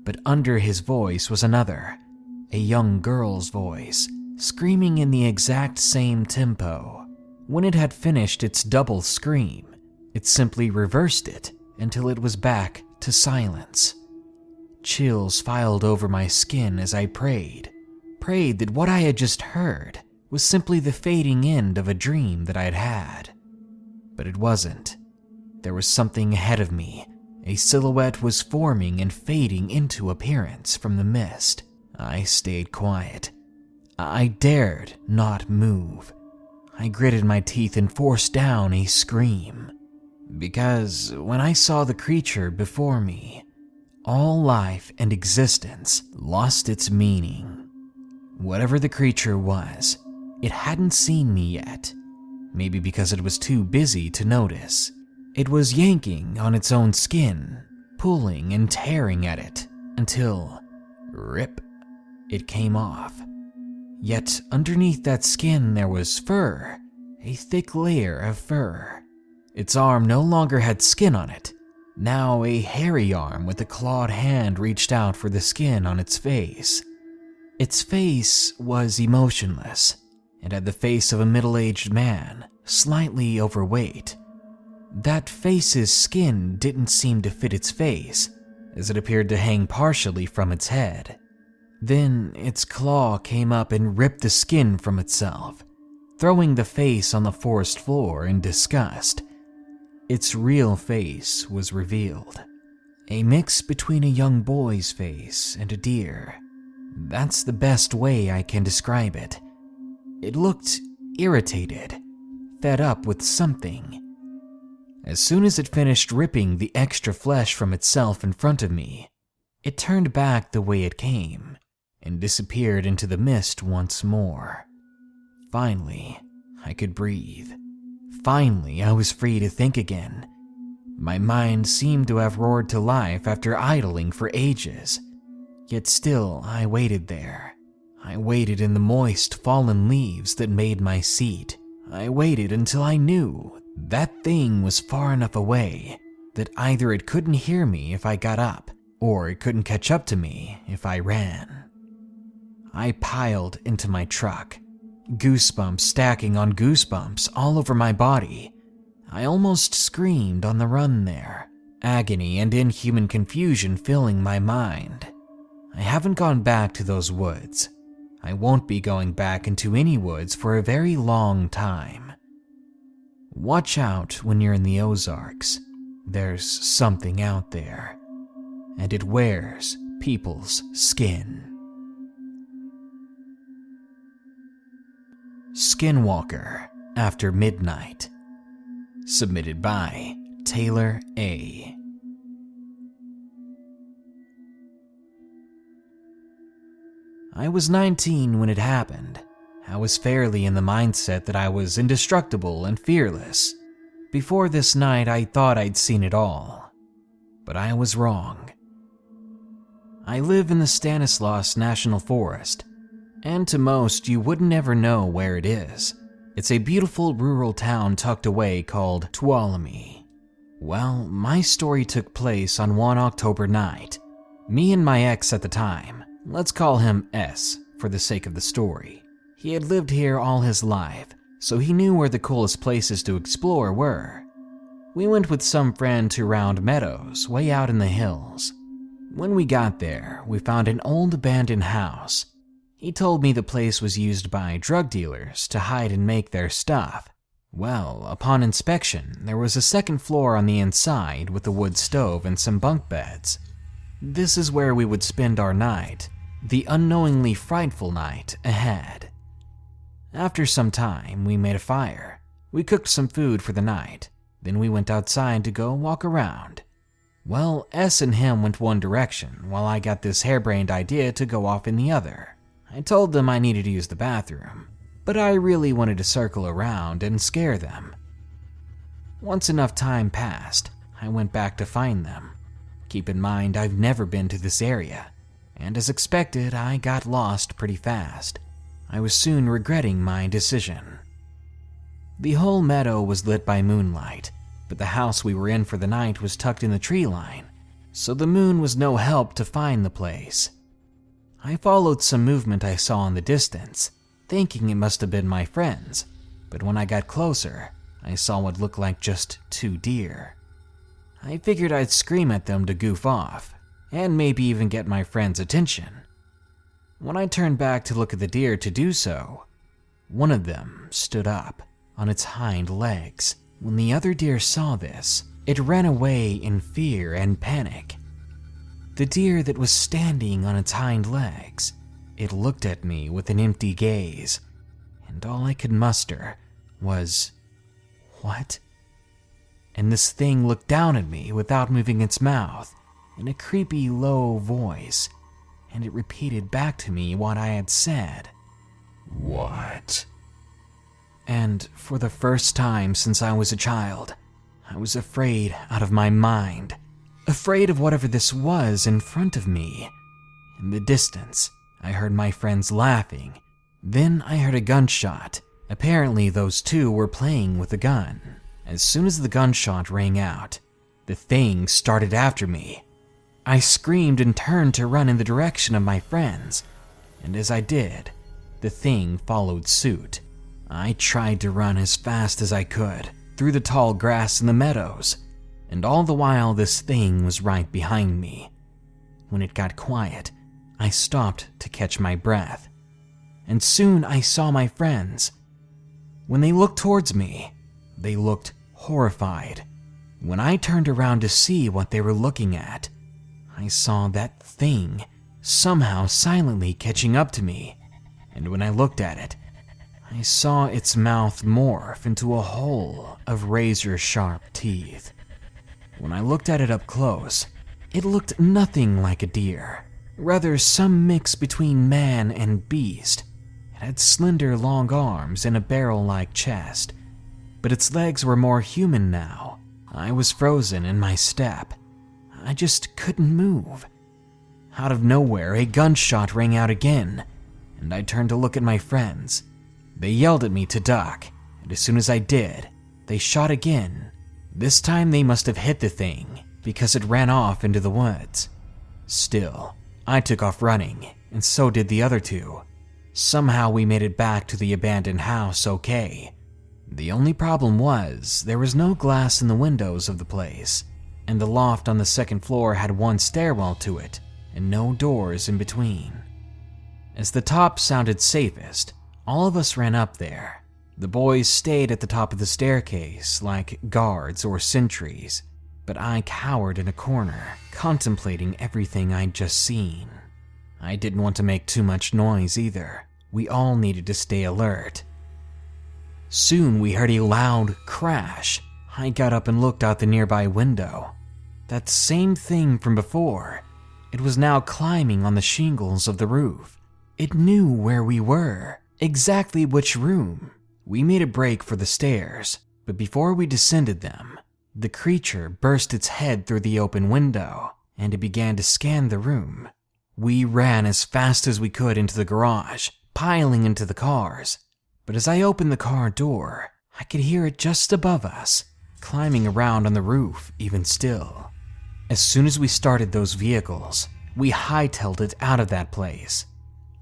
but under his voice was another, a young girl's voice, screaming in the exact same tempo. When it had finished its double scream, it simply reversed it until it was back to silence. Chills filed over my skin as I prayed that what I had just heard was simply the fading end of a dream that I had had. But it wasn't. There was something ahead of me. A silhouette was forming and fading into appearance from the mist. I stayed quiet. I dared not move. I gritted my teeth and forced down a scream. Because when I saw the creature before me, all life and existence lost its meaning. Whatever the creature was, it hadn't seen me yet. maybe because it was too busy to notice. It was yanking on its own skin, pulling and tearing at it, until, rip, it came off. Yet underneath that skin there was fur, a thick layer of fur. Its arm no longer had skin on it. Now a hairy arm with a clawed hand reached out for the skin on its face. Its face was emotionless. It had the face of a middle-aged man, slightly overweight. That face's skin didn't seem to fit its face, as it appeared to hang partially from its head. Then its claw came up and ripped the skin from itself, throwing the face on the forest floor in disgust. Its real face was revealed, a mix between a young boy's face and a deer. That's the best way I can describe it. It looked irritated, fed up with something. As soon as it finished ripping the extra flesh from itself in front of me, it turned back the way it came and disappeared into the mist once more. Finally, I could breathe. Finally, I was free to think again. My mind seemed to have roared to life after idling for ages. Yet still, I waited there. I waited in the moist, fallen leaves that made my seat. I waited until I knew that thing was far enough away that either it couldn't hear me if I got up, or it couldn't catch up to me if I ran. I piled into my truck, goosebumps stacking on goosebumps all over my body. I almost screamed on the run there, agony and inhuman confusion filling my mind. I haven't gone back to those woods. I won't be going back into any woods for a very long time. Watch out when you're in the Ozarks. There's something out there, and it wears people's skin. Skinwalker After Midnight. Submitted by Taylor A. I was 19 when it happened. I was fairly in the mindset that I was indestructible and fearless. Before this night, I thought I'd seen it all. But I was wrong. I live in the Stanislaus National Forest, and to most, you wouldn't ever know where it is. It's a beautiful rural town tucked away called Tuolumne. Well, my story took place on one October night. Me and my ex at the time, let's call him S for the sake of the story. He had lived here all his life, so he knew where the coolest places to explore were. We went with some friend to Round Meadows, way out in the hills. When we got there, we found an old abandoned house. He told me the place was used by drug dealers to hide and make their stuff. Well, upon inspection, there was a second floor on the inside with a wood stove and some bunk beds. This is where we would spend our night, the unknowingly frightful night ahead. After some time, we made a fire. We cooked some food for the night. Then we went outside to go walk around. Well, S and him went one direction, while I got this harebrained idea to go off in the other. I told them I needed to use the bathroom, but I really wanted to circle around and scare them. Once enough time passed, I went back to find them. Keep in mind, I've never been to this area, and as expected, I got lost pretty fast. I was soon regretting my decision. The whole meadow was lit by moonlight, but the house we were in for the night was tucked in the tree line, so the moon was no help to find the place. I followed some movement I saw in the distance, thinking it must have been my friends, but when I got closer, I saw what looked like just 2 deer. I figured I'd scream at them to goof off, and maybe even get my friends' attention. When I turned back to look at the deer to do so, one of them stood up on its hind legs. When the other deer saw this, it ran away in fear and panic. The deer that was standing on its hind legs, it looked at me with an empty gaze, and all I could muster was, "What?" And this thing looked down at me without moving its mouth, in a creepy low voice, and it repeated back to me what I had said. "What?" And and for the first time since I was a child, I was afraid out of my mind, afraid of whatever this was in front of me. In the distance, I heard my friends laughing. Then I heard a gunshot. Apparently, those two were playing with a gun. As soon as the gunshot rang out, the thing started after me. I screamed and turned to run in the direction of my friends, and as I did, the thing followed suit. I tried to run as fast as I could through the tall grass in the meadows, and all the while this thing was right behind me. When it got quiet, I stopped to catch my breath, and soon I saw my friends. When they looked towards me, they looked horrified. When I turned around to see what they were looking at, I saw that thing somehow silently catching up to me, and when I looked at it, I saw its mouth morph into a hole of razor-sharp teeth. When I looked at it up close, it looked nothing like a deer, rather some mix between man and beast. It had slender long arms and a barrel-like chest, but its legs were more human now. I was frozen in my step. I just couldn't move. Out of nowhere, a gunshot rang out again, and I turned to look at my friends. They yelled at me to duck, and as soon as I did, they shot again. This time they must have hit the thing, because it ran off into the woods. Still, I took off running, and so did the other two. Somehow we made it back to the abandoned house okay. The only problem was, there was no glass in the windows of the place, and the loft on the second floor had one stairwell to it, and no doors in between. As the top sounded safest, all of us ran up there. The boys stayed at the top of the staircase like guards or sentries, but I cowered in a corner, contemplating everything I'd just seen. I didn't want to make too much noise either. We all needed to stay alert. Soon we heard a loud crash. I got up and looked out the nearby window. That same thing from before. It was now climbing on the shingles of the roof. It knew where we were, exactly which room. We made a break for the stairs, but before we descended them, the creature burst its head through the open window, and it began to scan the room. We ran as fast as we could into the garage, piling into the cars. But as I opened the car door, I could hear it just above us, climbing around on the roof even still. As soon as we started those vehicles, we hightailed it out of that place.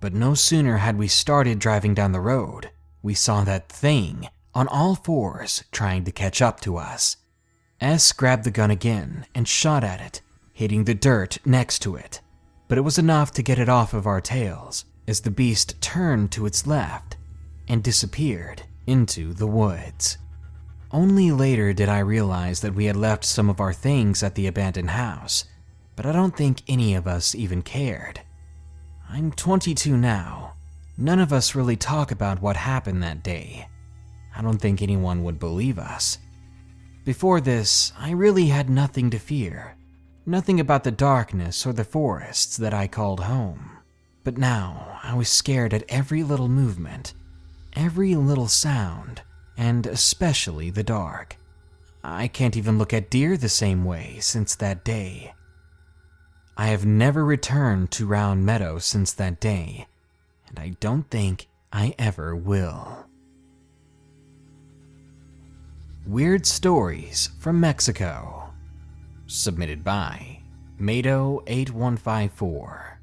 But no sooner had we started driving down the road, we saw that thing on all fours trying to catch up to us. S grabbed the gun again and shot at it, hitting the dirt next to it. But it was enough to get it off of our tails as the beast turned to its left and disappeared into the woods. Only later did I realize that we had left some of our things at the abandoned house, but I don't think any of us even cared. I'm 22 now. None of us really talk about what happened that day. I don't think anyone would believe us. Before this, I really had nothing to fear. Nothing about the darkness or the forests that I called home. But now, I was scared at every little movement, every little sound, and especially the dark. I can't even look at deer the same way since that day. I have never returned to Round Meadow since that day, and I don't think I ever will. Weird Stories from Mexico. Submitted by Mado8154.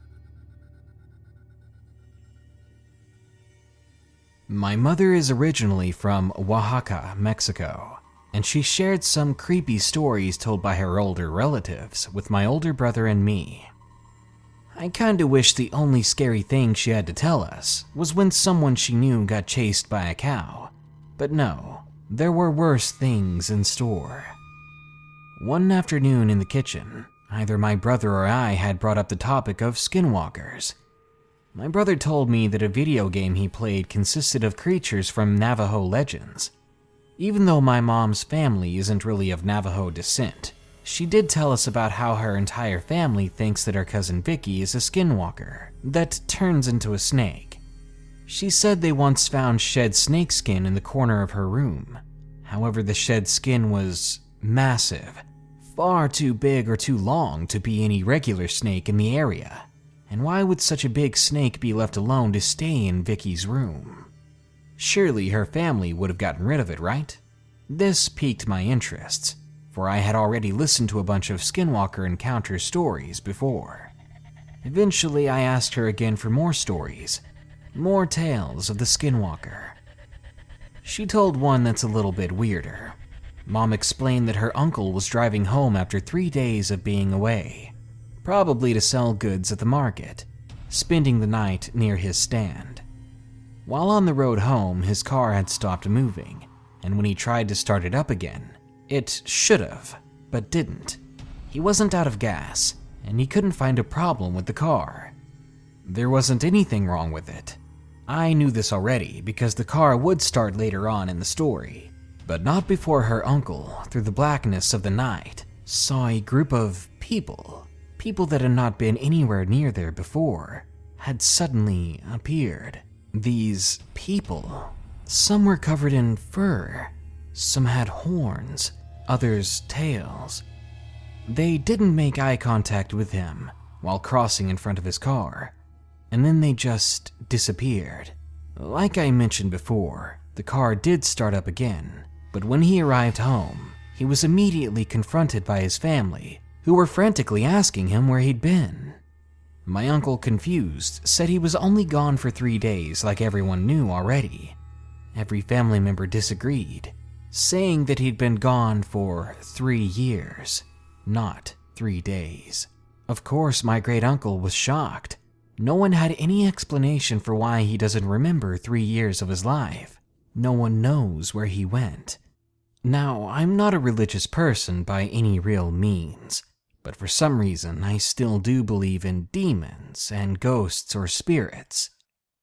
My mother is originally from Oaxaca, Mexico, and she shared some creepy stories told by her older relatives with my older brother and me. I kinda wish the only scary thing she had to tell us was when someone she knew got chased by a cow, but no, there were worse things in store. One afternoon in the kitchen, either my brother or I had brought up the topic of skinwalkers. My brother told me that a video game he played consisted of creatures from Navajo legends. Even though my mom's family isn't really of Navajo descent, she did tell us about how her entire family thinks that her cousin Vicky is a skinwalker that turns into a snake. She said they once found shed snakeskin in the corner of her room. However, the shed skin was massive, far too big or too long to be any regular snake in the area. And why would such a big snake be left alone to stay in Vicky's room? Surely her family would have gotten rid of it, right? This piqued my interest, for I had already listened to a bunch of Skinwalker encounter stories before. Eventually, I asked her again for more stories, more tales of the Skinwalker. She told one that's a little bit weirder. Mom explained that her uncle was driving home after 3 days of being away, probably to sell goods at the market, spending the night near his stand. While on the road home, his car had stopped moving, and when he tried to start it up again, it should have, but didn't. He wasn't out of gas, and he couldn't find a problem with the car. There wasn't anything wrong with it. I knew this already because the car would start later on in the story, but not before her uncle, through the blackness of the night, saw a group of people that had not been anywhere near there before, had suddenly appeared. These people, some were covered in fur, some had horns, others tails. They didn't make eye contact with him while crossing in front of his car, and then they just disappeared. Like I mentioned before, the car did start up again, but when he arrived home, he was immediately confronted by his family, who were frantically asking him where he'd been. My uncle, confused, said he was only gone for 3 days like everyone knew already. Every family member disagreed, saying that he'd been gone for 3 years, not 3 days. Of course, my great uncle was shocked. No one had any explanation for why he doesn't remember 3 years of his life. No one knows where he went. Now, I'm not a religious person by any real means, but for some reason I still do believe in demons and ghosts or spirits.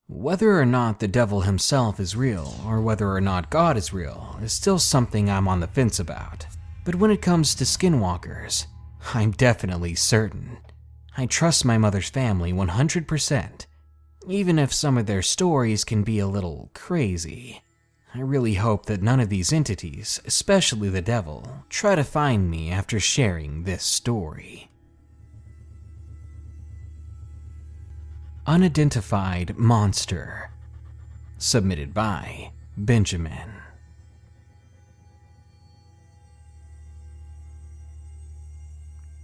Whether or not the devil himself is real, or whether or not God is real, is still something I'm on the fence about. But when it comes to skinwalkers, I'm definitely certain. I trust my mother's family 100%, even if some of their stories can be a little crazy. I really hope that none of these entities, especially the devil, try to find me after sharing this story. Unidentified Monster. Submitted by Benjamin.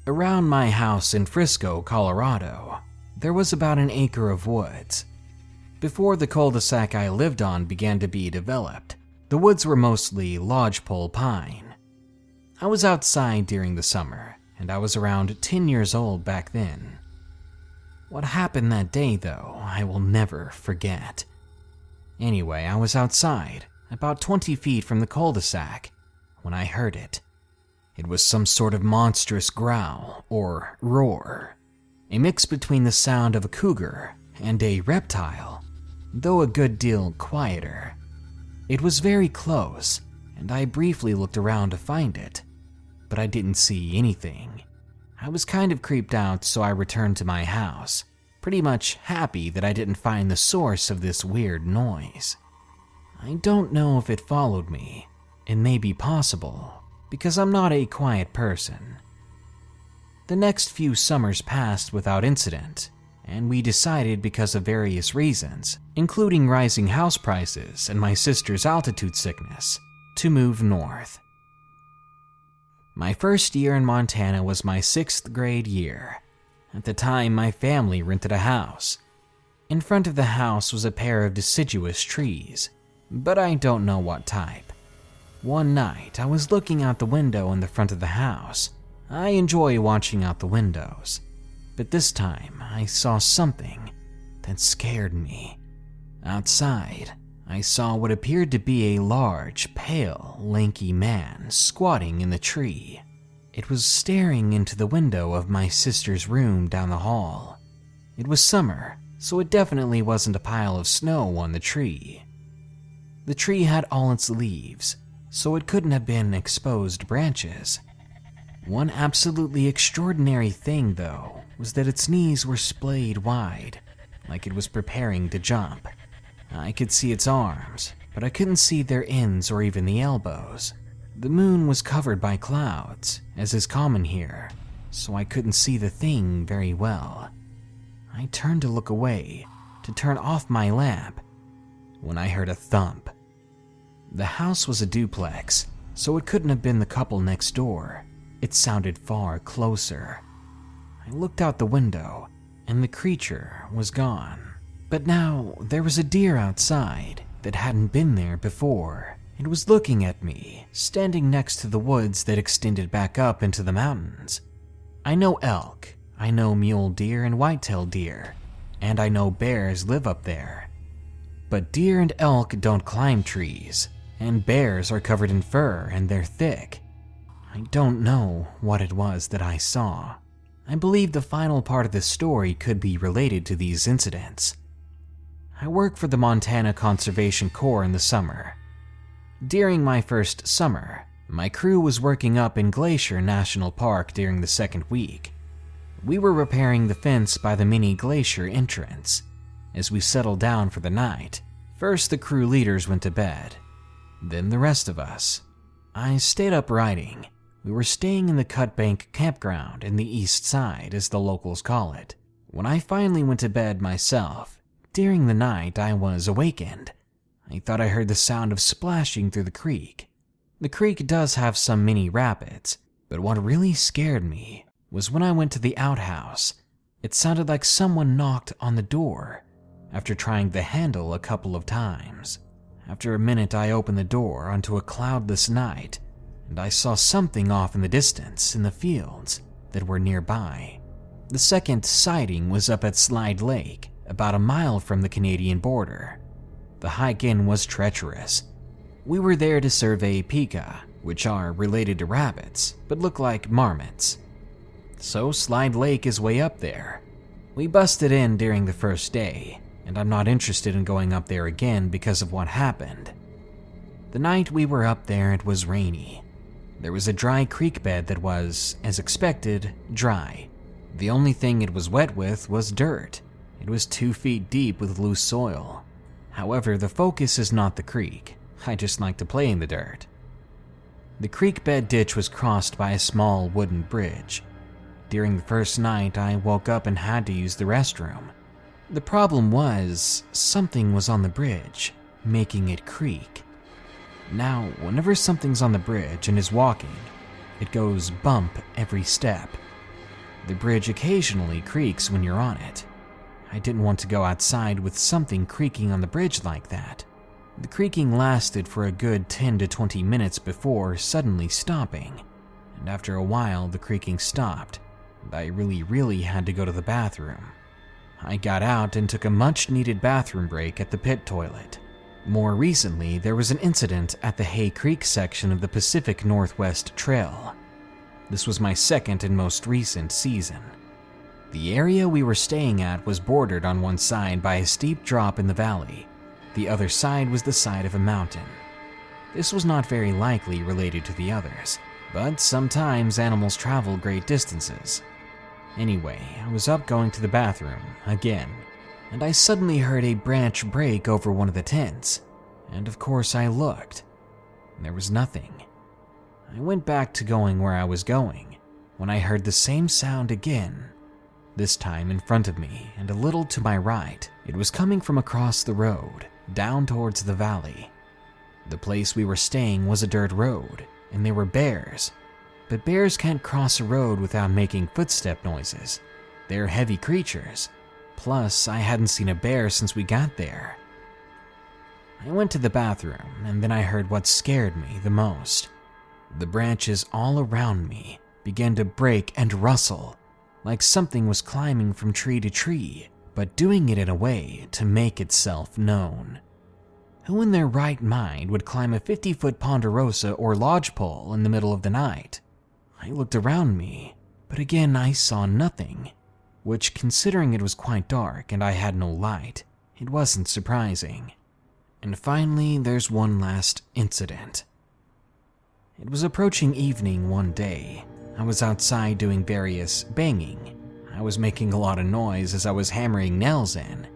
Around my house in Frisco, Colorado, there was about an acre of woods. Before the cul-de-sac I lived on began to be developed, the woods were mostly lodgepole pine. I was outside during the summer, and I was around 10 years old back then. What happened that day, though, I will never forget. Anyway, I was outside, about 20 feet from the cul-de-sac, when I heard it. It was some sort of monstrous growl or roar, a mix between the sound of a cougar and a reptile, though a good deal quieter. It was very close, and I briefly looked around to find it, but I didn't see anything. I was kind of creeped out, so I returned to my house, pretty much happy that I didn't find the source of this weird noise. I don't know if it followed me. It may be possible, because I'm not a quiet person. The next few summers passed without incident, and we decided, because of various reasons, including rising house prices and my sister's altitude sickness, to move north. My first year in Montana was my 6th grade year. At the time, my family rented a house. In front of the house was a pair of deciduous trees, but I don't know what type. One night, I was looking out the window in the front of the house. I enjoy watching out the windows, but this time I saw something that scared me. Outside, I saw what appeared to be a large, pale, lanky man squatting in the tree. It was staring into the window of my sister's room down the hall. It was summer, so it definitely wasn't a pile of snow on the tree. The tree had all its leaves, so it couldn't have been exposed branches. One absolutely extraordinary thing, though, was that its knees were splayed wide, like it was preparing to jump. I could see its arms, but I couldn't see their ends or even the elbows. The moon was covered by clouds, as is common here, so I couldn't see the thing very well. I turned to look away, to turn off my lamp, when I heard a thump. The house was a duplex, so it couldn't have been the couple next door. It sounded far closer. I looked out the window, and the creature was gone. But now there was a deer outside that hadn't been there before. It was looking at me, standing next to the woods that extended back up into the mountains. I know elk, I know mule deer and white-tailed deer, and I know bears live up there. But deer and elk don't climb trees, and bears are covered in fur and they're thick. I don't know what it was that I saw. I believe the final part of the story could be related to these incidents. I work for the Montana Conservation Corps in the summer. During my first summer, my crew was working up in Glacier National Park during the second week. We were repairing the fence by the mini glacier entrance. As we settled down for the night, first the crew leaders went to bed, then the rest of us. I stayed up writing. We were staying in the Cut Bank campground in the east side, as the locals call it. When I finally went to bed myself, during the night I was awakened. I thought I heard the sound of splashing through the creek. The creek does have some mini rapids, but what really scared me was when I went to the outhouse. It sounded like someone knocked on the door after trying the handle a couple of times. After a minute, I opened the door onto a cloudless night, and I saw something off in the distance in the fields that were nearby. The second sighting was up at Slide Lake, about a mile from the Canadian border. The hike in was treacherous. We were there to survey pika, which are related to rabbits, but look like marmots. So Slide Lake is way up there. We busted in during the first day, and I'm not interested in going up there again because of what happened. The night we were up there, it was rainy. There was a dry creek bed that was, as expected, dry. The only thing it was wet with was dirt. It was 2 feet deep with loose soil. However, the focus is not the creek. I just like to play in the dirt. The creek bed ditch was crossed by a small wooden bridge. During the first night, I woke up and had to use the restroom. The problem was, something was on the bridge, making it creak. Now, whenever something's on the bridge and is walking, it goes bump every step. The bridge occasionally creaks when you're on it. I didn't want to go outside with something creaking on the bridge like that. The creaking lasted for a good 10 to 20 minutes before suddenly stopping, and after a while the creaking stopped, and I really had to go to the bathroom. I got out and took a much-needed bathroom break at the pit toilet. More recently, there was an incident at the Hay Creek section of the Pacific Northwest Trail. This was my second and most recent season. The area we were staying at was bordered on one side by a steep drop in the valley. The other side was the side of a mountain. This was not very likely related to the others, but sometimes animals travel great distances. Anyway, I was up going to the bathroom, again, and I suddenly heard a branch break over one of the tents, and of course I looked. There was nothing. I went back to going where I was going, when I heard the same sound again, this time in front of me and a little to my right. It was coming from across the road, down towards the valley. The place we were staying was a dirt road, and there were bears. But bears can't cross a road without making footstep noises. They're heavy creatures. Plus, I hadn't seen a bear since we got there. I went to the bathroom, and then I heard what scared me the most. The branches all around me began to break and rustle, like something was climbing from tree to tree, but doing it in a way to make itself known. Who in their right mind would climb a 50-foot ponderosa or lodgepole in the middle of the night? I looked around me, but again I saw nothing, which, considering it was quite dark and I had no light, it wasn't surprising. And finally, there's one last incident. It was approaching evening one day. I was outside doing various banging. I was making a lot of noise as I was hammering nails in.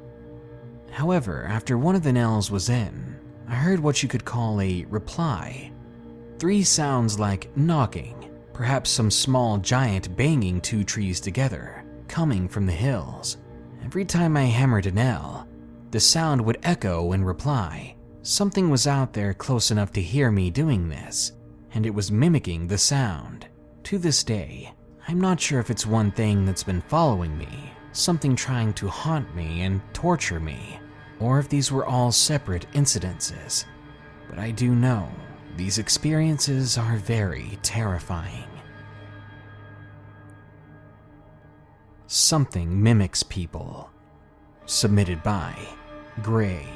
However, after one of the nails was in, I heard what you could call a reply. 3 sounds like knocking, perhaps some small giant banging 2 trees together, coming from the hills. Every time I hammered a nail, the sound would echo in reply. Something was out there close enough to hear me doing this, and it was mimicking the sound. To this day, I'm not sure if it's one thing that's been following me, something trying to haunt me and torture me, or if these were all separate incidences. But I do know these experiences are very terrifying. Something mimics people. Submitted by Gray.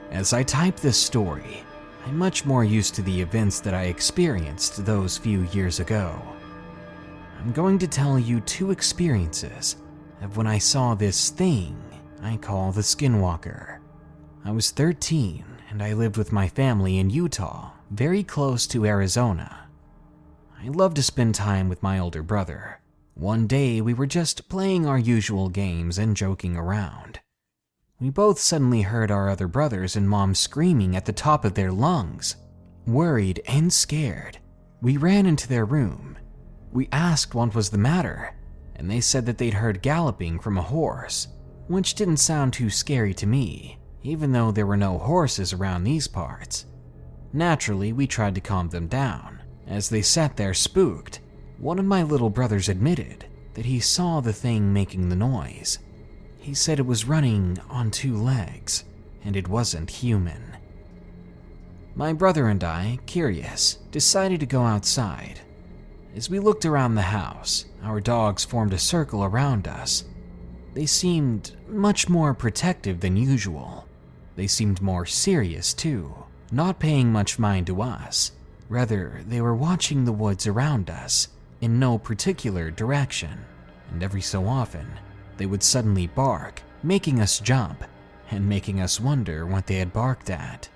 As I type this story, I'm much more used to the events that I experienced those few years ago. I'm going to tell you 2 experiences of when I saw this thing I call the Skinwalker. I was 13 and I lived with my family in Utah, very close to Arizona. I love to spend time with my older brother. One day we were just playing our usual games and joking around. We both suddenly heard our other brothers and mom screaming at the top of their lungs. Worried and scared, we ran into their room. We asked what was the matter, and they said that they'd heard galloping from a horse, which didn't sound too scary to me, even though there were no horses around these parts. Naturally, we tried to calm them down. As they sat there spooked, one of my little brothers admitted that he saw the thing making the noise. He said it was running on 2 legs, and it wasn't human. My brother and I, curious, decided to go outside. As we looked around the house, our dogs formed a circle around us. They seemed much more protective than usual. They seemed more serious too, not paying much mind to us. Rather, they were watching the woods around us in no particular direction, and every so often, they would suddenly bark, making us jump and making us wonder what they had barked at.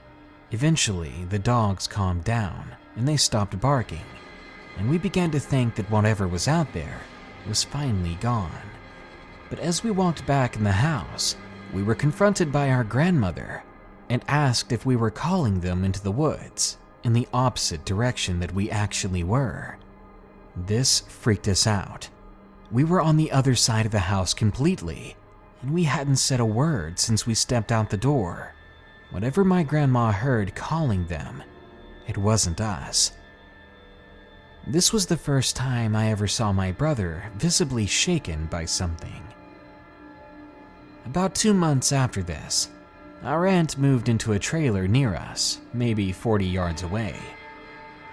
Eventually, the dogs calmed down and they stopped barking, and we began to think that whatever was out there was finally gone. But as we walked back in the house, we were confronted by our grandmother and asked if we were calling them into the woods in the opposite direction that we actually were. This freaked us out. We were on the other side of the house completely, and we hadn't said a word since we stepped out the door. Whatever my grandma heard calling them, it wasn't us. This was the first time I ever saw my brother visibly shaken by something. About 2 months after this, our aunt moved into a trailer near us, maybe 40 yards away.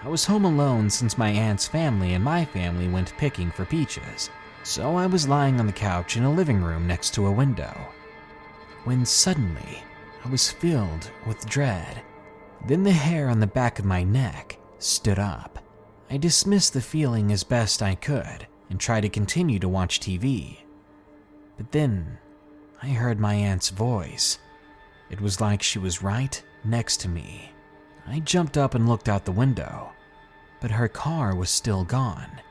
I was home alone since my aunt's family and my family went picking for peaches, so I was lying on the couch in a living room next to a window, when suddenly I was filled with dread. Then the hair on the back of my neck stood up. I dismissed the feeling as best I could and tried to continue to watch TV. But then I heard my aunt's voice. It was like she was right next to me. I jumped up and looked out the window, but her car was still gone,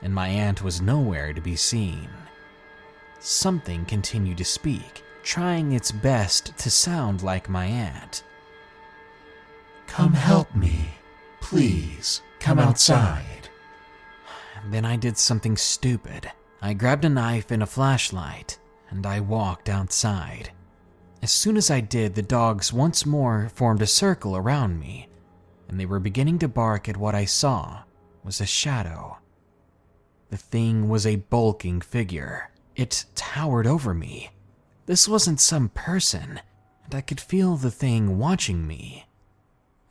and my aunt was nowhere to be seen. Something continued to speak, trying its best to sound like my aunt. Come help me. Please, come outside. Then I did something stupid. I grabbed a knife and a flashlight, and I walked outside. As soon as I did, the dogs once more formed a circle around me, and they were beginning to bark at what I saw was a shadow. The thing was a bulking figure. It towered over me. This wasn't some person, and I could feel the thing watching me.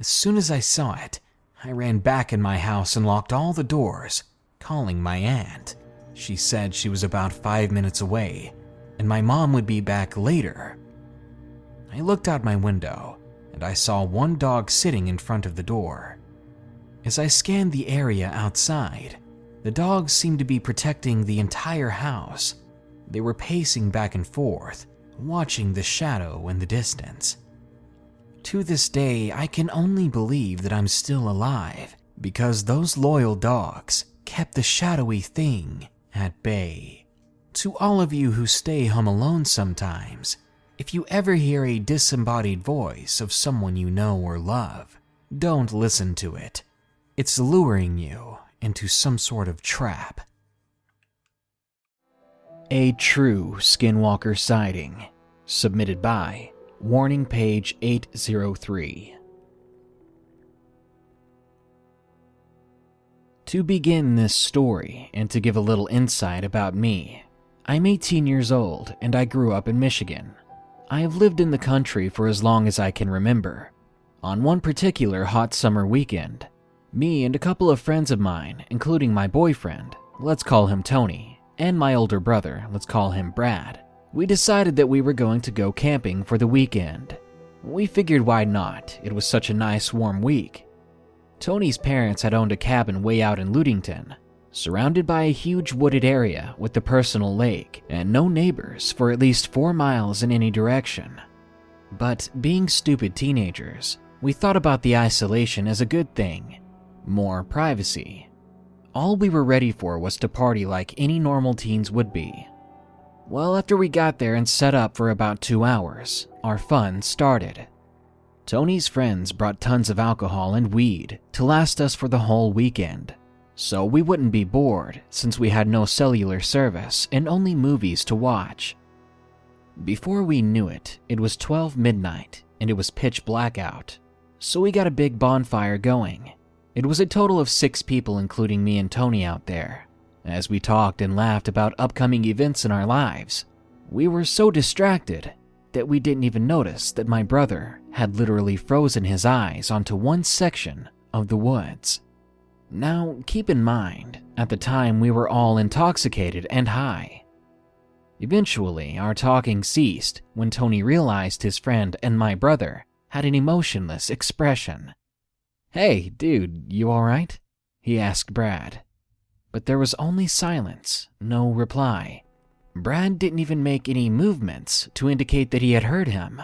As soon as I saw it, I ran back in my house and locked all the doors, calling my aunt. She said she was about 5 minutes away, and my mom would be back later. I looked out my window, and I saw one dog sitting in front of the door. As I scanned the area outside, the dogs seemed to be protecting the entire house. They were pacing back and forth, watching the shadow in the distance. To this day, I can only believe that I'm still alive because those loyal dogs kept the shadowy thing at bay. To all of you who stay home alone sometimes, if you ever hear a disembodied voice of someone you know or love, don't listen to it. It's luring you into some sort of trap. A true Skinwalker sighting, submitted by Warning Page 803. To begin this story and to give a little insight about me, I'm 18 years old and I grew up in Michigan. I have lived in the country for as long as I can remember. On one particular hot summer weekend, me and a couple of friends of mine, including my boyfriend, let's call him Tony, and my older brother, let's call him Brad, we decided that we were going to go camping for the weekend. We figured why not, it was such a nice warm week. Tony's parents had owned a cabin way out in Ludington, surrounded by a huge wooded area with the personal lake and no neighbors for at least 4 miles in any direction. But being stupid teenagers, we thought about the isolation as a good thing, more privacy. All we were ready for was to party like any normal teens would be. Well, after we got there and set up for about 2 hours, our fun started. Tony's friends brought tons of alcohol and weed to last us for the whole weekend, so we wouldn't be bored since we had no cellular service and only movies to watch. Before we knew it, it was 12 midnight and it was pitch black out, so we got a big bonfire going. It was a total of 6 people including me and Tony out there. As we talked and laughed about upcoming events in our lives, we were so distracted that we didn't even notice that my brother had literally frozen his eyes onto one section of the woods. Now, keep in mind, at the time we were all intoxicated and high. Eventually, our talking ceased when Tony realized his friend and my brother had an emotionless expression. "Hey, dude, you alright?" he asked Brad. But there was only silence, no reply. Brad didn't even make any movements to indicate that he had heard him.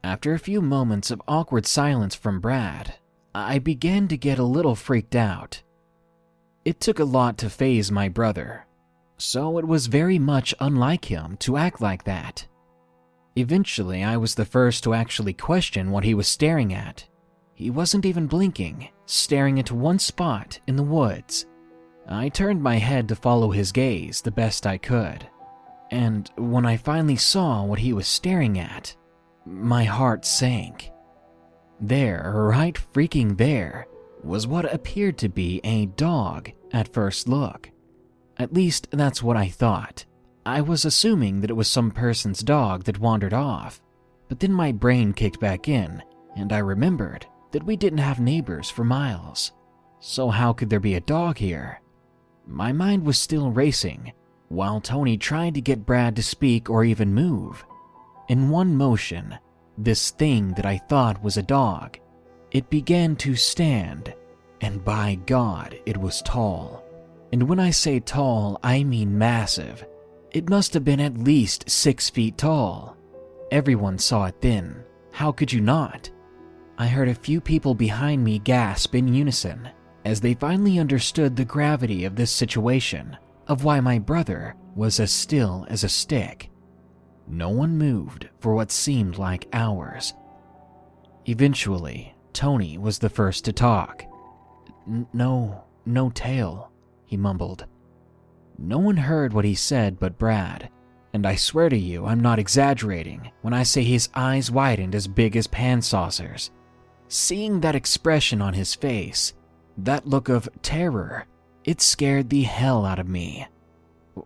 After a few moments of awkward silence from Brad, I began to get a little freaked out. It took a lot to faze my brother, so it was very much unlike him to act like that. Eventually, I was the first to actually question what he was staring at. He wasn't even blinking, staring into one spot in the woods. I turned my head to follow his gaze the best I could, and when I finally saw what he was staring at, my heart sank. There, right freaking there, was what appeared to be a dog at first look. At least that's what I thought. I was assuming that it was some person's dog that wandered off, but then my brain kicked back in, and I remembered that we didn't have neighbors for miles. So how could there be a dog here? My mind was still racing, while Tony tried to get Brad to speak or even move. In one motion, this thing that I thought was a dog, it began to stand, and by God, it was tall. And when I say tall, I mean massive. It must have been at least 6 feet tall. Everyone saw it then. How could you not? I heard a few people behind me gasp in unison as they finally understood the gravity of this situation, of why my brother was as still as a stick. No one moved for what seemed like hours. Eventually, Tony was the first to talk. No tail," he mumbled. No one heard what he said but Brad, and I swear to you I'm not exaggerating when I say his eyes widened as big as pan saucers. Seeing that expression on his face, that look of terror, it scared the hell out of me.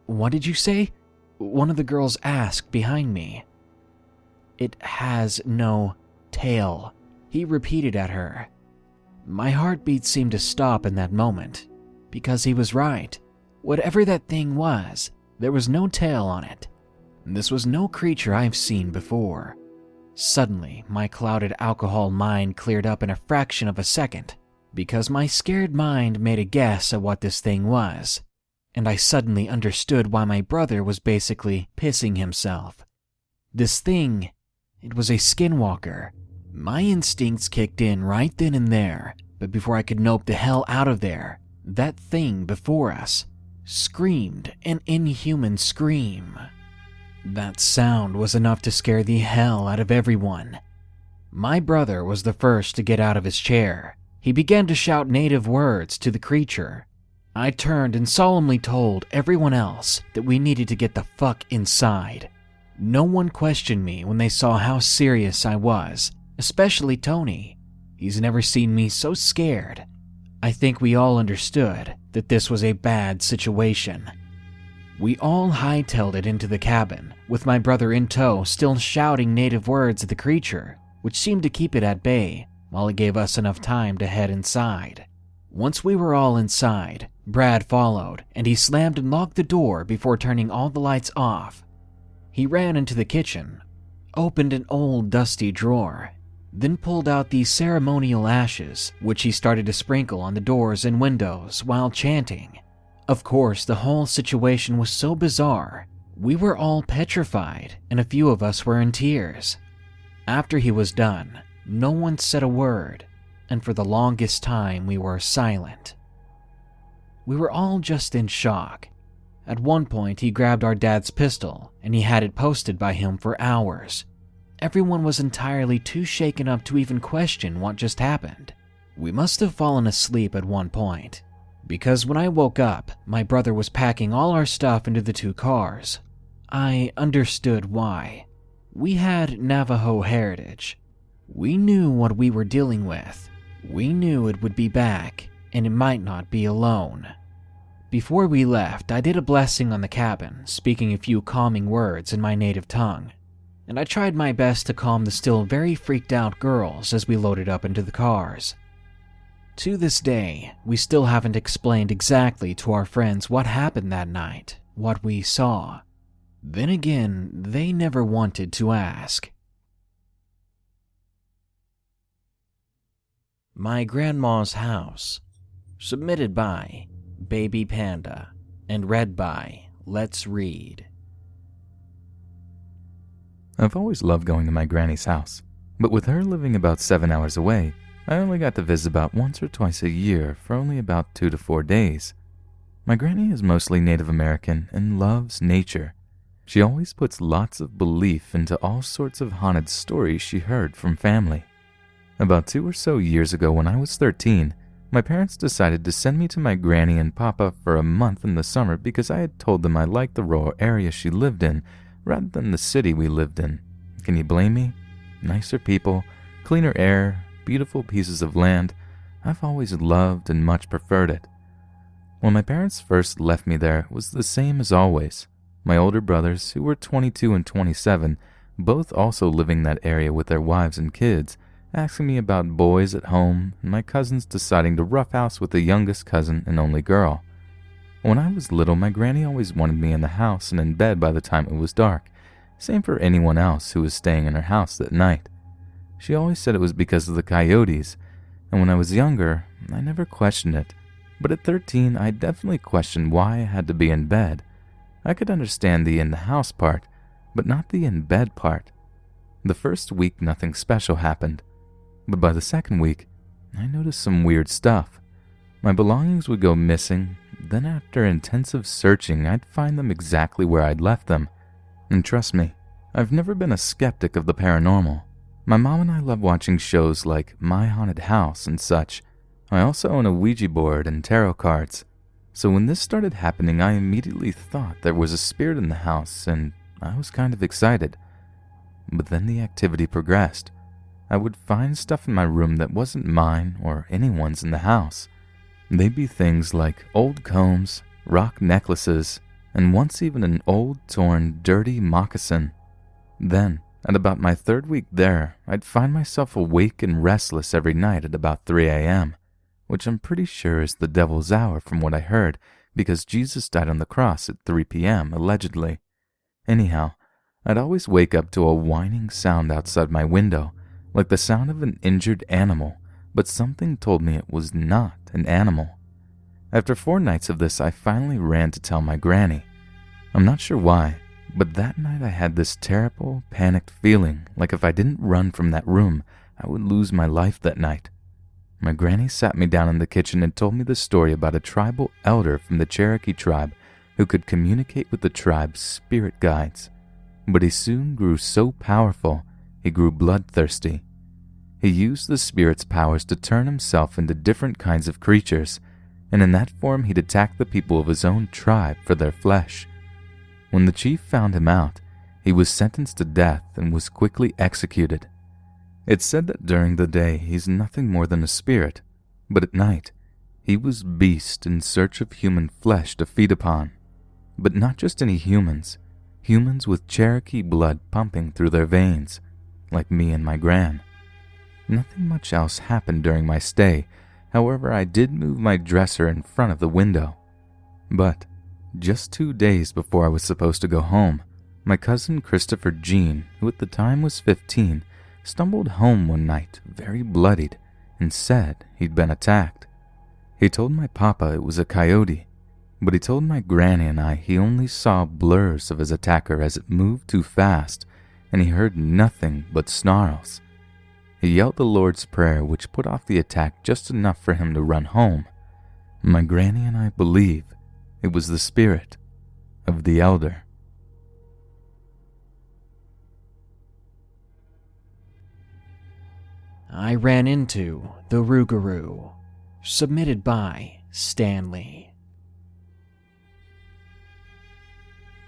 "What did you say?" one of the girls asked behind me. "It has no tail," he repeated at her. My heartbeat seemed to stop in that moment, because he was right. Whatever that thing was, there was no tail on it. This was no creature I've seen before. Suddenly, my clouded alcohol mind cleared up in a fraction of a second, because my scared mind made a guess at what this thing was, and I suddenly understood why my brother was basically pissing himself. This thing, it was a Skinwalker. My instincts kicked in right then and there, but before I could nope the hell out of there, that thing before us screamed an inhuman scream. That sound was enough to scare the hell out of everyone. My brother was the first to get out of his chair. He began to shout native words to the creature. I turned and solemnly told everyone else that we needed to get the fuck inside. No one questioned me when they saw how serious I was, especially Tony. He's never seen me so scared. I think we all understood that this was a bad situation. We all hightailed it into the cabin, with my brother in tow still shouting native words at the creature, which seemed to keep it at bay, while it gave us enough time to head inside. Once we were all inside, Brad followed, and he slammed and locked the door before turning all the lights off. He ran into the kitchen, opened an old dusty drawer, then pulled out the ceremonial ashes, which he started to sprinkle on the doors and windows while chanting. Of course, the whole situation was so bizarre. We were all petrified, and a few of us were in tears. After he was done, no one said a word, and for the longest time we were silent. We were all just in shock. At one point, he grabbed our dad's pistol, and he had it posted by him for hours. Everyone was entirely too shaken up to even question what just happened. We must have fallen asleep at one point, because when I woke up, my brother was packing all our stuff into the 2 cars. I understood why. We had Navajo heritage. We knew what we were dealing with. We knew it would be back, and it might not be alone. Before we left, I did a blessing on the cabin, speaking a few calming words in my native tongue, and I tried my best to calm the still very freaked out girls as we loaded up into the cars. To this day, we still haven't explained exactly to our friends what happened that night, what we saw. Then again, they never wanted to ask. My Grandma's House. Submitted by Baby Panda and read by Let's Read. I've always loved going to my granny's house, but with her living about 7 hours away, I only got to visit about once or twice a year for only about 2 to 4 days. My granny is mostly Native American and loves nature. She always puts lots of belief into all sorts of haunted stories she heard from family. About 2 or so years ago when I was 13, my parents decided to send me to my granny and papa for a month in the summer because I had told them I liked the rural area she lived in rather than the city we lived in. Can you blame me? Nicer people, cleaner air, beautiful pieces of land. I've always loved and much preferred it. When my parents first left me there, it was the same as always. My older brothers, who were 22 and 27, both also living that area with their wives and kids, asking me about boys at home, and my cousins deciding to roughhouse with the youngest cousin and only girl. When I was little, my granny always wanted me in the house and in bed by the time it was dark. Same for anyone else who was staying in her house that night. She always said it was because of the coyotes, and when I was younger, I never questioned it. But at 13, I definitely questioned why I had to be in bed. I could understand the in the house part, but not the in bed part. The first week, nothing special happened. But by the second week, I noticed some weird stuff. My belongings would go missing, then after intensive searching, I'd find them exactly where I'd left them. And trust me, I've never been a skeptic of the paranormal. My mom and I love watching shows like My Haunted House and such. I also own a Ouija board and tarot cards. So when this started happening, I immediately thought there was a spirit in the house, and I was kind of excited. But then the activity progressed. I would find stuff in my room that wasn't mine or anyone's in the house. They'd be things like old combs, rock necklaces, and once even an old, torn, dirty moccasin. Then, at about my 3rd week there, I'd find myself awake and restless every night at about 3 a.m., which I'm pretty sure is the devil's hour from what I heard, because Jesus died on the cross at 3 p.m., allegedly. Anyhow, I'd always wake up to a whining sound outside my window, like the sound of an injured animal, but something told me it was not an animal. After 4 nights of this, I finally ran to tell my granny. I'm not sure why, but that night I had this terrible, panicked feeling like if I didn't run from that room, I would lose my life that night. My granny sat me down in the kitchen and told me the story about a tribal elder from the Cherokee tribe who could communicate with the tribe's spirit guides. But he soon grew so powerful, he grew bloodthirsty. He used the spirit's powers to turn himself into different kinds of creatures, and in that form he'd attack the people of his own tribe for their flesh. When the chief found him out, he was sentenced to death and was quickly executed. It's said that during the day he's nothing more than a spirit, but at night he was beast in search of human flesh to feed upon. But not just any humans with Cherokee blood pumping through their veins, like me and my gran. Nothing much else happened during my stay. However, I did move my dresser in front of the window. But just 2 days before I was supposed to go home, my cousin Christopher Jean, who at the time was 15, stumbled home one night very bloodied and said he'd been attacked. He told my papa it was a coyote, but he told my granny and I he only saw blurs of his attacker as it moved too fast, and he heard nothing but snarls. He yelled the Lord's Prayer, which put off the attack just enough for him to run home. My granny and I believe it was the spirit of the elder. I ran into the Rougarou. Submitted by Stanley.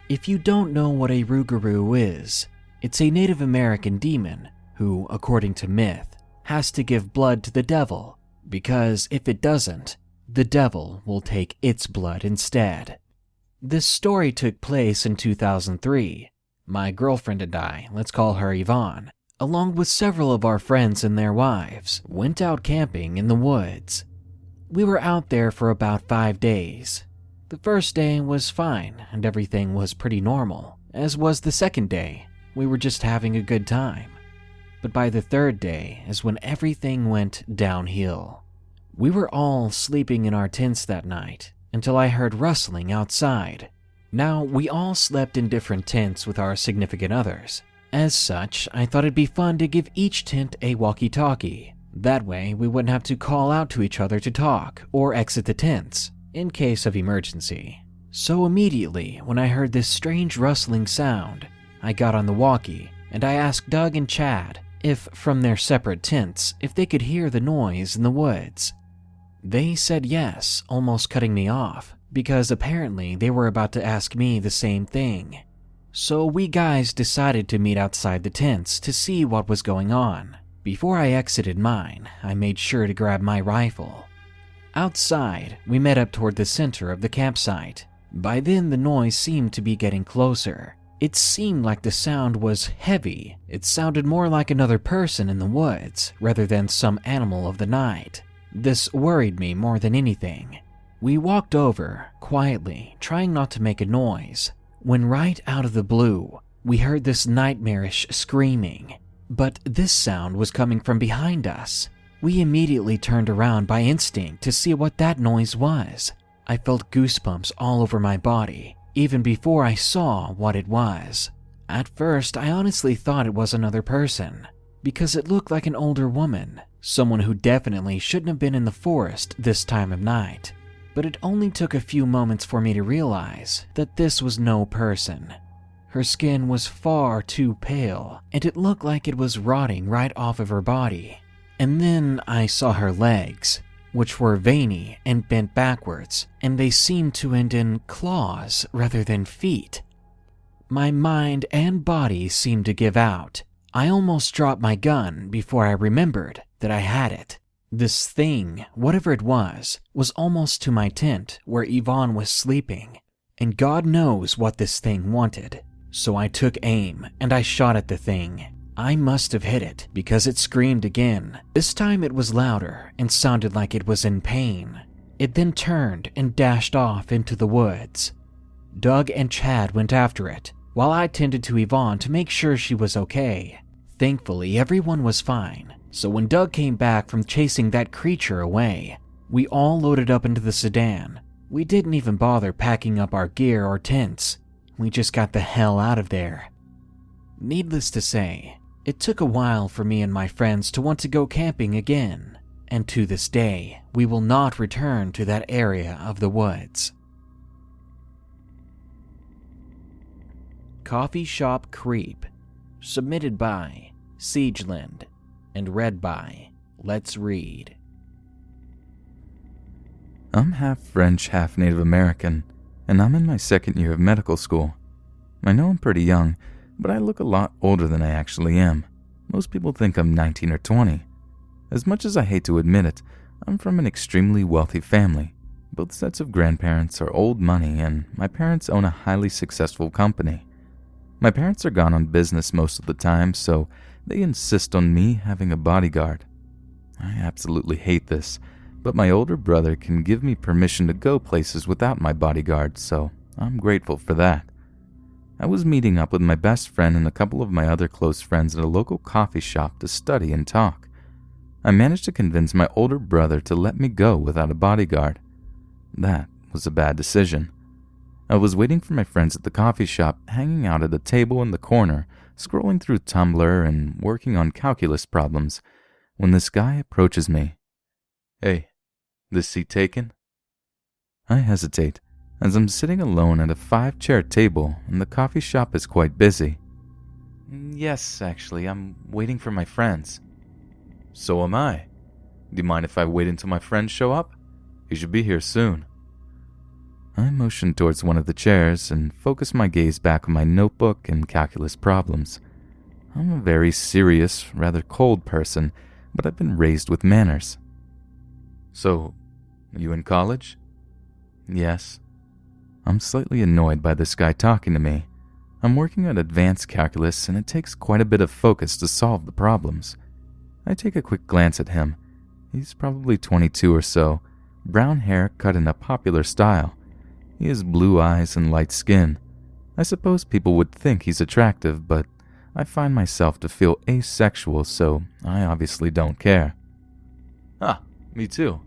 If you don't know what a Rougarou is, it's a Native American demon who, according to myth, has to give blood to the devil, because if it doesn't, the devil will take its blood instead. This story took place in 2003. My girlfriend and I, let's call her Yvonne, along with several of our friends and their wives, went out camping in the woods. We were out there for about 5 days. The first day was fine and everything was pretty normal, as was the second day. We were just having a good time. But by the third day is when everything went downhill. We were all sleeping in our tents that night until I heard rustling outside. Now, we all slept in different tents with our significant others. As such, I thought it'd be fun to give each tent a walkie-talkie. That way, we wouldn't have to call out to each other to talk or exit the tents in case of emergency. So immediately, when I heard this strange rustling sound, I got on the walkie and I asked Doug and Chad if, from their separate tents, if they could hear the noise in the woods. They said yes, almost cutting me off, because apparently they were about to ask me the same thing. So we guys decided to meet outside the tents to see what was going on. Before I exited mine, I made sure to grab my rifle. Outside, we met up toward the center of the campsite. By then, the noise seemed to be getting closer. It seemed like the sound was heavy. It sounded more like another person in the woods rather than some animal of the night. This worried me more than anything. We walked over, quietly, trying not to make a noise, when right out of the blue, we heard this nightmarish screaming. But this sound was coming from behind us. We immediately turned around by instinct to see what that noise was. I felt goosebumps all over my body, even before I saw what it was. At first, I honestly thought it was another person, because it looked like an older woman, someone who definitely shouldn't have been in the forest this time of night. But it only took a few moments for me to realize that this was no person. Her skin was far too pale, and it looked like it was rotting right off of her body. And then I saw her legs, which were veiny and bent backwards, and they seemed to end in claws rather than feet. My mind and body seemed to give out. I almost dropped my gun before I remembered that I had it. This thing, whatever it was almost to my tent where Yvonne was sleeping, and God knows what this thing wanted. So I took aim and I shot at the thing. I must have hit it because it screamed again. This time it was louder and sounded like it was in pain. It then turned and dashed off into the woods. Doug and Chad went after it, while I tended to Yvonne to make sure she was okay. Thankfully, everyone was fine, so when Doug came back from chasing that creature away, we all loaded up into the sedan. We didn't even bother packing up our gear or tents. We just got the hell out of there. Needless to say, it took a while for me and my friends to want to go camping again, and to this day, we will not return to that area of the woods. Coffee Shop Creep, submitted by Siegelind and read by Let's Read. I'm half French, half Native American, and I'm in my second year of medical school. I know I'm pretty young, but I look a lot older than I actually am. Most people think I'm 19 or 20. As much as I hate to admit it, I'm from an extremely wealthy family. Both sets of grandparents are old money, and my parents own a highly successful company. My parents are gone on business most of the time, so they insist on me having a bodyguard. I absolutely hate this, but my older brother can give me permission to go places without my bodyguard, so I'm grateful for that. I was meeting up with my best friend and a couple of my other close friends at a local coffee shop to study and talk. I managed to convince my older brother to let me go without a bodyguard. That was a bad decision. I was waiting for my friends at the coffee shop, hanging out at a table in the corner, scrolling through Tumblr and working on calculus problems, when this guy approaches me. "Hey, this seat taken?" I hesitate, as I'm sitting alone at a 5-chair table and the coffee shop is quite busy. "Yes, actually, I'm waiting for my friends." "So am I. Do you mind if I wait until my friends show up? He should be here soon." I motion towards one of the chairs and focus my gaze back on my notebook and calculus problems. I'm a very serious, rather cold person, but I've been raised with manners. "So, you in college?" "Yes." I'm slightly annoyed by this guy talking to me. I'm working at advanced calculus, and it takes quite a bit of focus to solve the problems. I take a quick glance at him. He's probably 22 or so, brown hair cut in a popular style. He has blue eyes and light skin. I suppose people would think he's attractive, but I find myself to feel asexual, so I obviously don't care. "Ah, me too.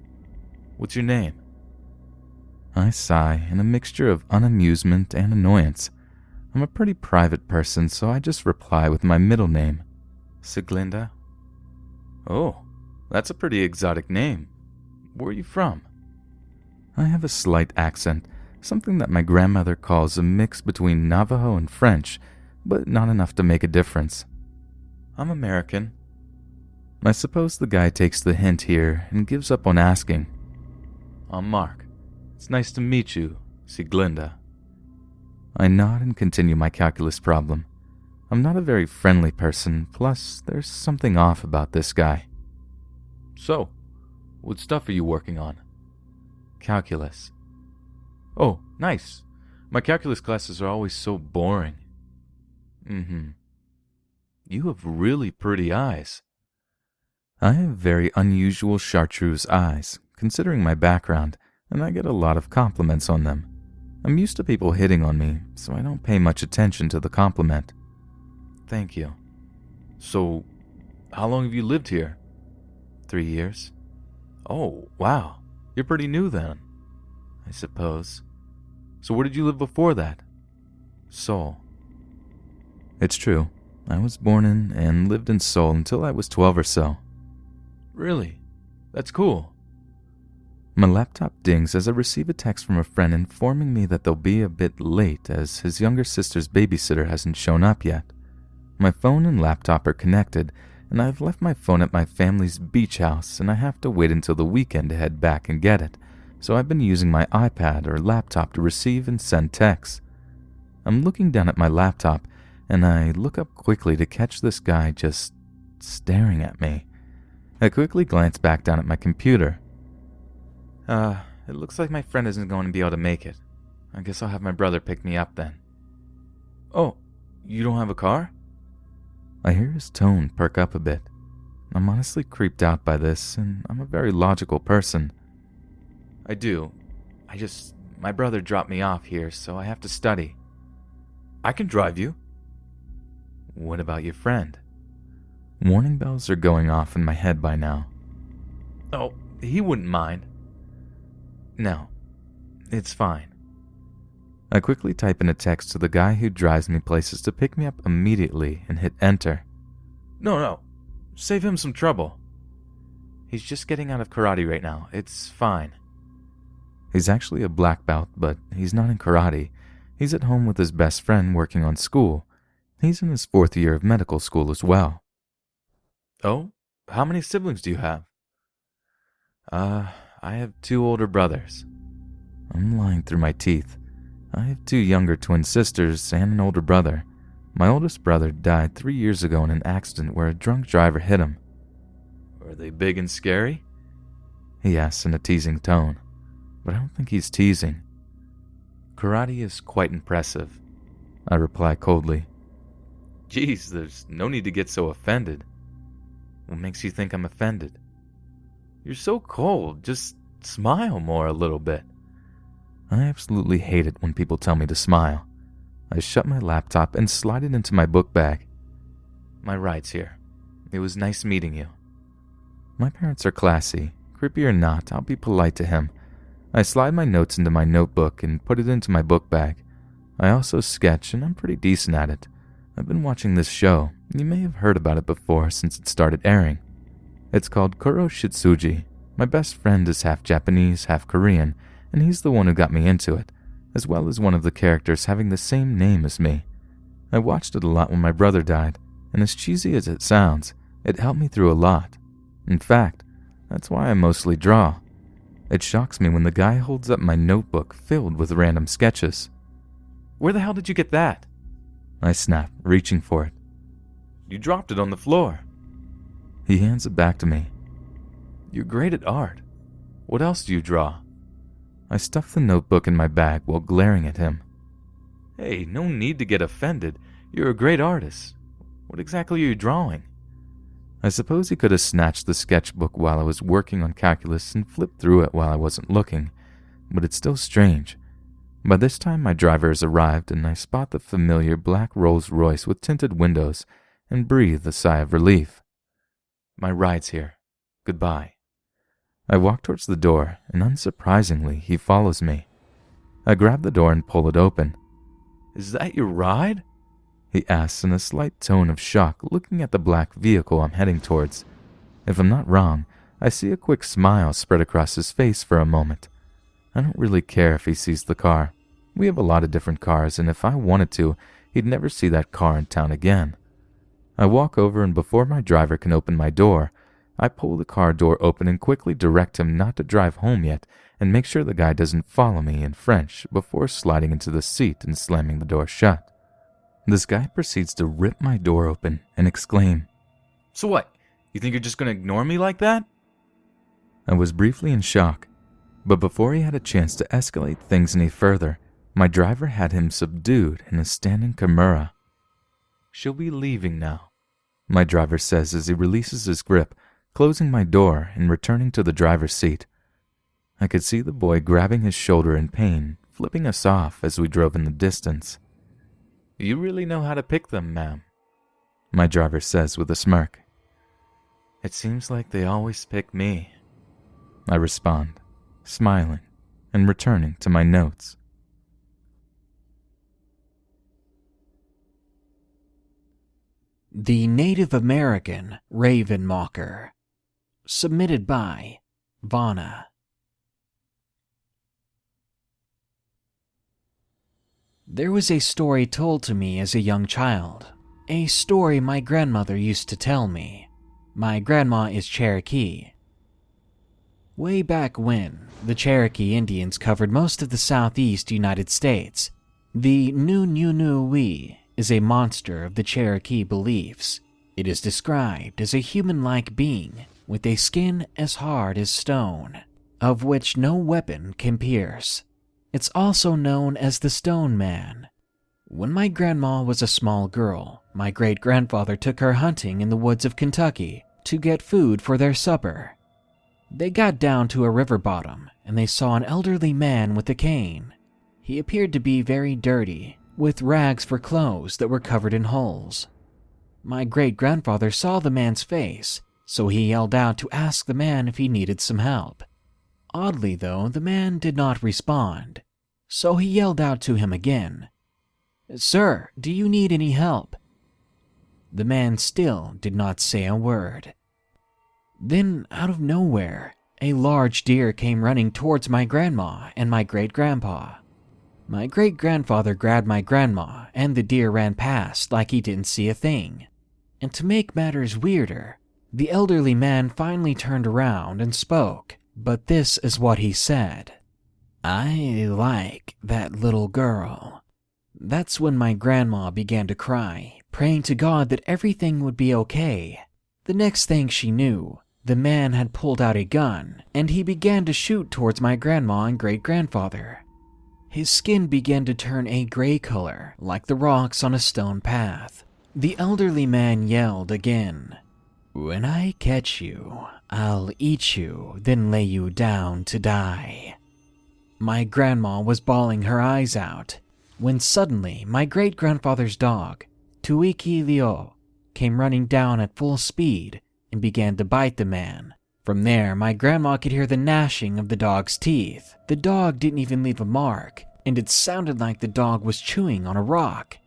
What's your name?" I sigh in a mixture of unamusement and annoyance. I'm a pretty private person, so I just reply with my middle name, Siglinda. "Oh, that's a pretty exotic name. Where are you from?" I have a slight accent, something that my grandmother calls a mix between Navajo and French, but not enough to make a difference. "I'm American." I suppose the guy takes the hint here and gives up on asking. "I'm Mark. It's nice to meet you, Siglinda." I nod and continue my calculus problem. I'm not a very friendly person, plus there's something off about this guy. "So, what stuff are you working on?" "Calculus." "Oh, nice. My calculus classes are always so boring." You have really pretty eyes." I have very unusual chartreuse eyes, considering my background, and I get a lot of compliments on them. I'm used to people hitting on me, so I don't pay much attention to the compliment. "Thank you." "So, how long have you lived here?" 3 years. "Oh, wow. You're pretty new then." "I suppose." "So where did you live before that?" "Seoul." It's true. I was born in and lived in Seoul until I was 12 or so. "Really? That's cool." My laptop dings as I receive a text from a friend informing me that they'll be a bit late as his younger sister's babysitter hasn't shown up yet. My phone and laptop are connected, and I've left my phone at my family's beach house, and I have to wait until the weekend to head back and get it, so I've been using my iPad or laptop to receive and send texts. I'm looking down at my laptop, and I look up quickly to catch this guy just staring at me. I quickly glance back down at my computer. It looks like my friend isn't going to be able to make it. I guess I'll have my brother pick me up then." "Oh, you don't have a car?" I hear his tone perk up a bit. I'm honestly creeped out by this, and I'm a very logical person. "I do. My brother dropped me off here, so I have to study." "I can drive you." "What about your friend?" Warning bells are going off in my head by now. "Oh, he wouldn't mind." "No, it's fine." I quickly type in a text to the guy who drives me places to pick me up immediately and hit enter. No, save him some trouble." He's just getting out of karate right now. It's fine. He's actually a black belt, but he's not in karate. He's at home with his best friend working on school. He's in his 4th year of medical school as well. Oh, how many siblings do you have? I have 2 older brothers. I'm lying through my teeth. I have 2 younger twin sisters and an older brother. My oldest brother died 3 years ago in an accident where a drunk driver hit him. Are they big and scary? He asks in a teasing tone, but I don't think he's teasing. Karate is quite impressive, I reply coldly. Geez, there's no need to get so offended. What makes you think I'm offended? You're so cold. Just smile more a little bit. I absolutely hate it when people tell me to smile. I shut my laptop and slide it into my book bag. My ride's here. It was nice meeting you. My parents are classy. Creepy or not, I'll be polite to him. I slide my notes into my notebook and put it into my book bag. I also sketch, and I'm pretty decent at it. I've been watching this show. You may have heard about it before since it started airing. It's called Kuro Shitsuji. My best friend is half Japanese, half Korean, and he's the one who got me into it, as well as one of the characters having the same name as me. I watched it a lot when my brother died, and as cheesy as it sounds, it helped me through a lot. In fact, that's why I mostly draw. It shocks me when the guy holds up my notebook filled with random sketches. Where the hell did you get that? I snap, reaching for it. You dropped it on the floor. He hands it back to me. You're great at art. What else do you draw? I stuff the notebook in my bag while glaring at him. Hey, no need to get offended. You're a great artist. What exactly are you drawing? I suppose he could have snatched the sketchbook while I was working on calculus and flipped through it while I wasn't looking, but it's still strange. By this time my driver has arrived and I spot the familiar black Rolls Royce with tinted windows and breathe a sigh of relief. My ride's here. Goodbye. I walk towards the door and unsurprisingly he follows me. I grab the door and pull it open. Is that your ride? He asks in a slight tone of shock, looking at the black vehicle I'm heading towards. If I'm not wrong, I see a quick smile spread across his face for a moment. I don't really care if he sees the car. We have a lot of different cars, and if I wanted to, he'd never see that car in town again. I walk over, and before my driver can open my door, I pull the car door open and quickly direct him not to drive home yet and make sure the guy doesn't follow me in French before sliding into the seat and slamming the door shut. This guy proceeds to rip my door open and exclaim, So what? You think you're just going to ignore me like that? I was briefly in shock, but before he had a chance to escalate things any further, my driver had him subdued in a standing Kimura. She'll be leaving now, my driver says as he releases his grip, closing my door and returning to the driver's seat. I could see the boy grabbing his shoulder in pain, flipping us off as we drove in the distance. You really know how to pick them, ma'am, my driver says with a smirk. It seems like they always pick me, I respond, smiling and returning to my notes. The Native American Raven Mocker. Submitted by Vana. There was a story told to me as a young child. A story my grandmother used to tell me. My grandma is Cherokee. Way back when, the Cherokee Indians covered most of the southeast United States. The Nu-Nu-Nu-Wee is a monster of the Cherokee beliefs. It is described as a human-like being with a skin as hard as stone, of which no weapon can pierce. It's also known as the Stone Man. When my grandma was a small girl, my great-grandfather took her hunting in the woods of Kentucky to get food for their supper. They got down to a river bottom and they saw an elderly man with a cane. He appeared to be very dirty, with rags for clothes that were covered in holes. My great-grandfather saw the man's face, so he yelled out to ask the man if he needed some help. Oddly though, the man did not respond, so he yelled out to him again, "Sir, do you need any help?" The man still did not say a word. Then, out of nowhere, a large deer came running towards my grandma and my great-grandpa. My great-grandfather grabbed my grandma, and the deer ran past like he didn't see a thing. And to make matters weirder, the elderly man finally turned around and spoke, but this is what he said. "I like that little girl." That's when my grandma began to cry, praying to God that everything would be okay. The next thing she knew, the man had pulled out a gun, and he began to shoot towards my grandma and great-grandfather. His skin began to turn a gray color, like the rocks on a stone path. The elderly man yelled again, "When I catch you, I'll eat you, then lay you down to die." My grandma was bawling her eyes out, when suddenly my great-grandfather's dog, Tuiki Leo, came running down at full speed and began to bite the man. From there, my grandma could hear the gnashing of the dog's teeth. The dog didn't even leave a mark, and it sounded like the dog was chewing on a rock.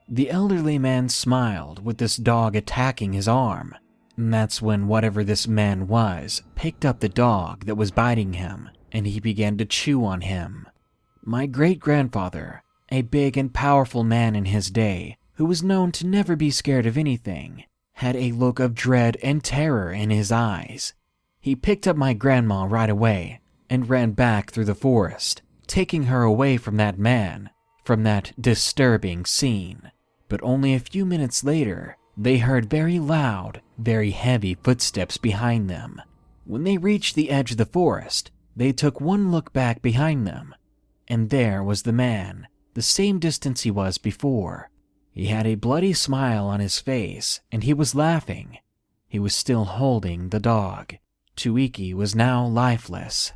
The elderly man smiled with this dog attacking his arm, and that's when whatever this man was picked up the dog that was biting him, and he began to chew on him. My great-grandfather, a big and powerful man in his day, who was known to never be scared of anything, had a look of dread and terror in his eyes. He picked up my grandma right away and ran back through the forest, taking her away from that man, from that disturbing scene. But only a few minutes later, they heard very loud, very heavy footsteps behind them. When they reached the edge of the forest, they took one look back behind them, and there was the man, the same distance he was before. He had a bloody smile on his face, and he was laughing. He was still holding the dog. Tuiki was now lifeless.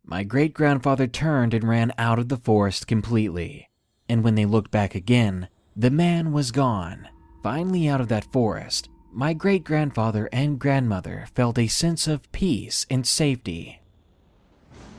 My great-grandfather turned and ran out of the forest completely, and when they looked back again, the man was gone. Finally out of that forest, my great-grandfather and grandmother felt a sense of peace and safety.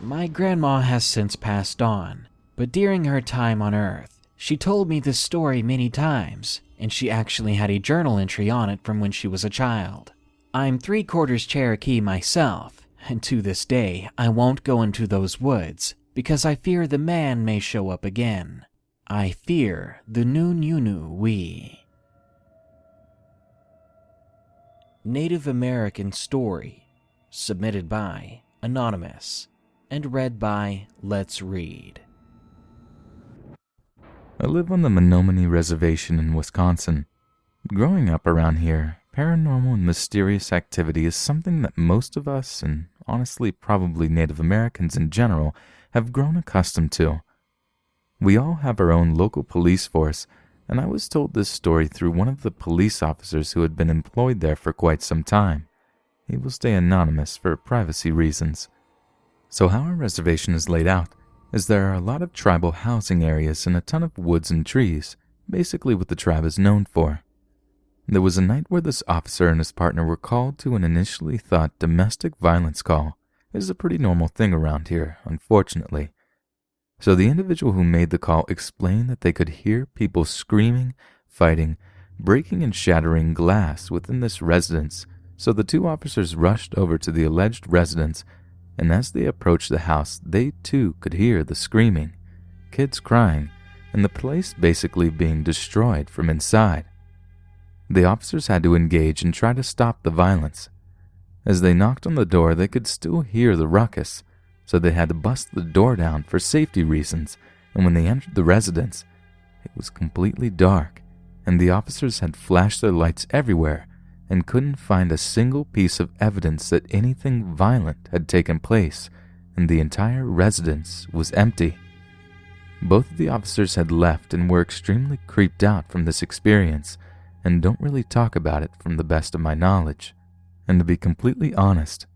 My grandma has since passed on, but during her time on Earth, she told me this story many times, and she actually had a journal entry on it from when she was a child. I'm 3/4 Cherokee myself, and to this day, I won't go into those woods because I fear the man may show up again. I fear the Nununu-wee. Native American Story, submitted by Anonymous, and read by Let's Read. I live on the Menominee Reservation in Wisconsin. Growing up around here, paranormal and mysterious activity is something that most of us, and honestly probably Native Americans in general, have grown accustomed to. We all have our own local police force, and I was told this story through one of the police officers who had been employed there for quite some time. He will stay anonymous for privacy reasons. So how our reservation is laid out is there are a lot of tribal housing areas and a ton of woods and trees, basically what the tribe is known for. There was a night where this officer and his partner were called to an initially thought domestic violence call. It is a pretty normal thing around here, unfortunately. So the individual who made the call explained that they could hear people screaming, fighting, breaking and shattering glass within this residence, so the two officers rushed over to the alleged residence, and as they approached the house, they too could hear the screaming, kids crying, and the place basically being destroyed from inside. The officers had to engage and try to stop the violence. As they knocked on the door, they could still hear the ruckus, so they had to bust the door down for safety reasons, and when they entered the residence, it was completely dark, and the officers had flashed their lights everywhere and couldn't find a single piece of evidence that anything violent had taken place, and the entire residence was empty. Both of the officers had left and were extremely creeped out from this experience, and don't really talk about it from the best of my knowledge. And to be completely honest,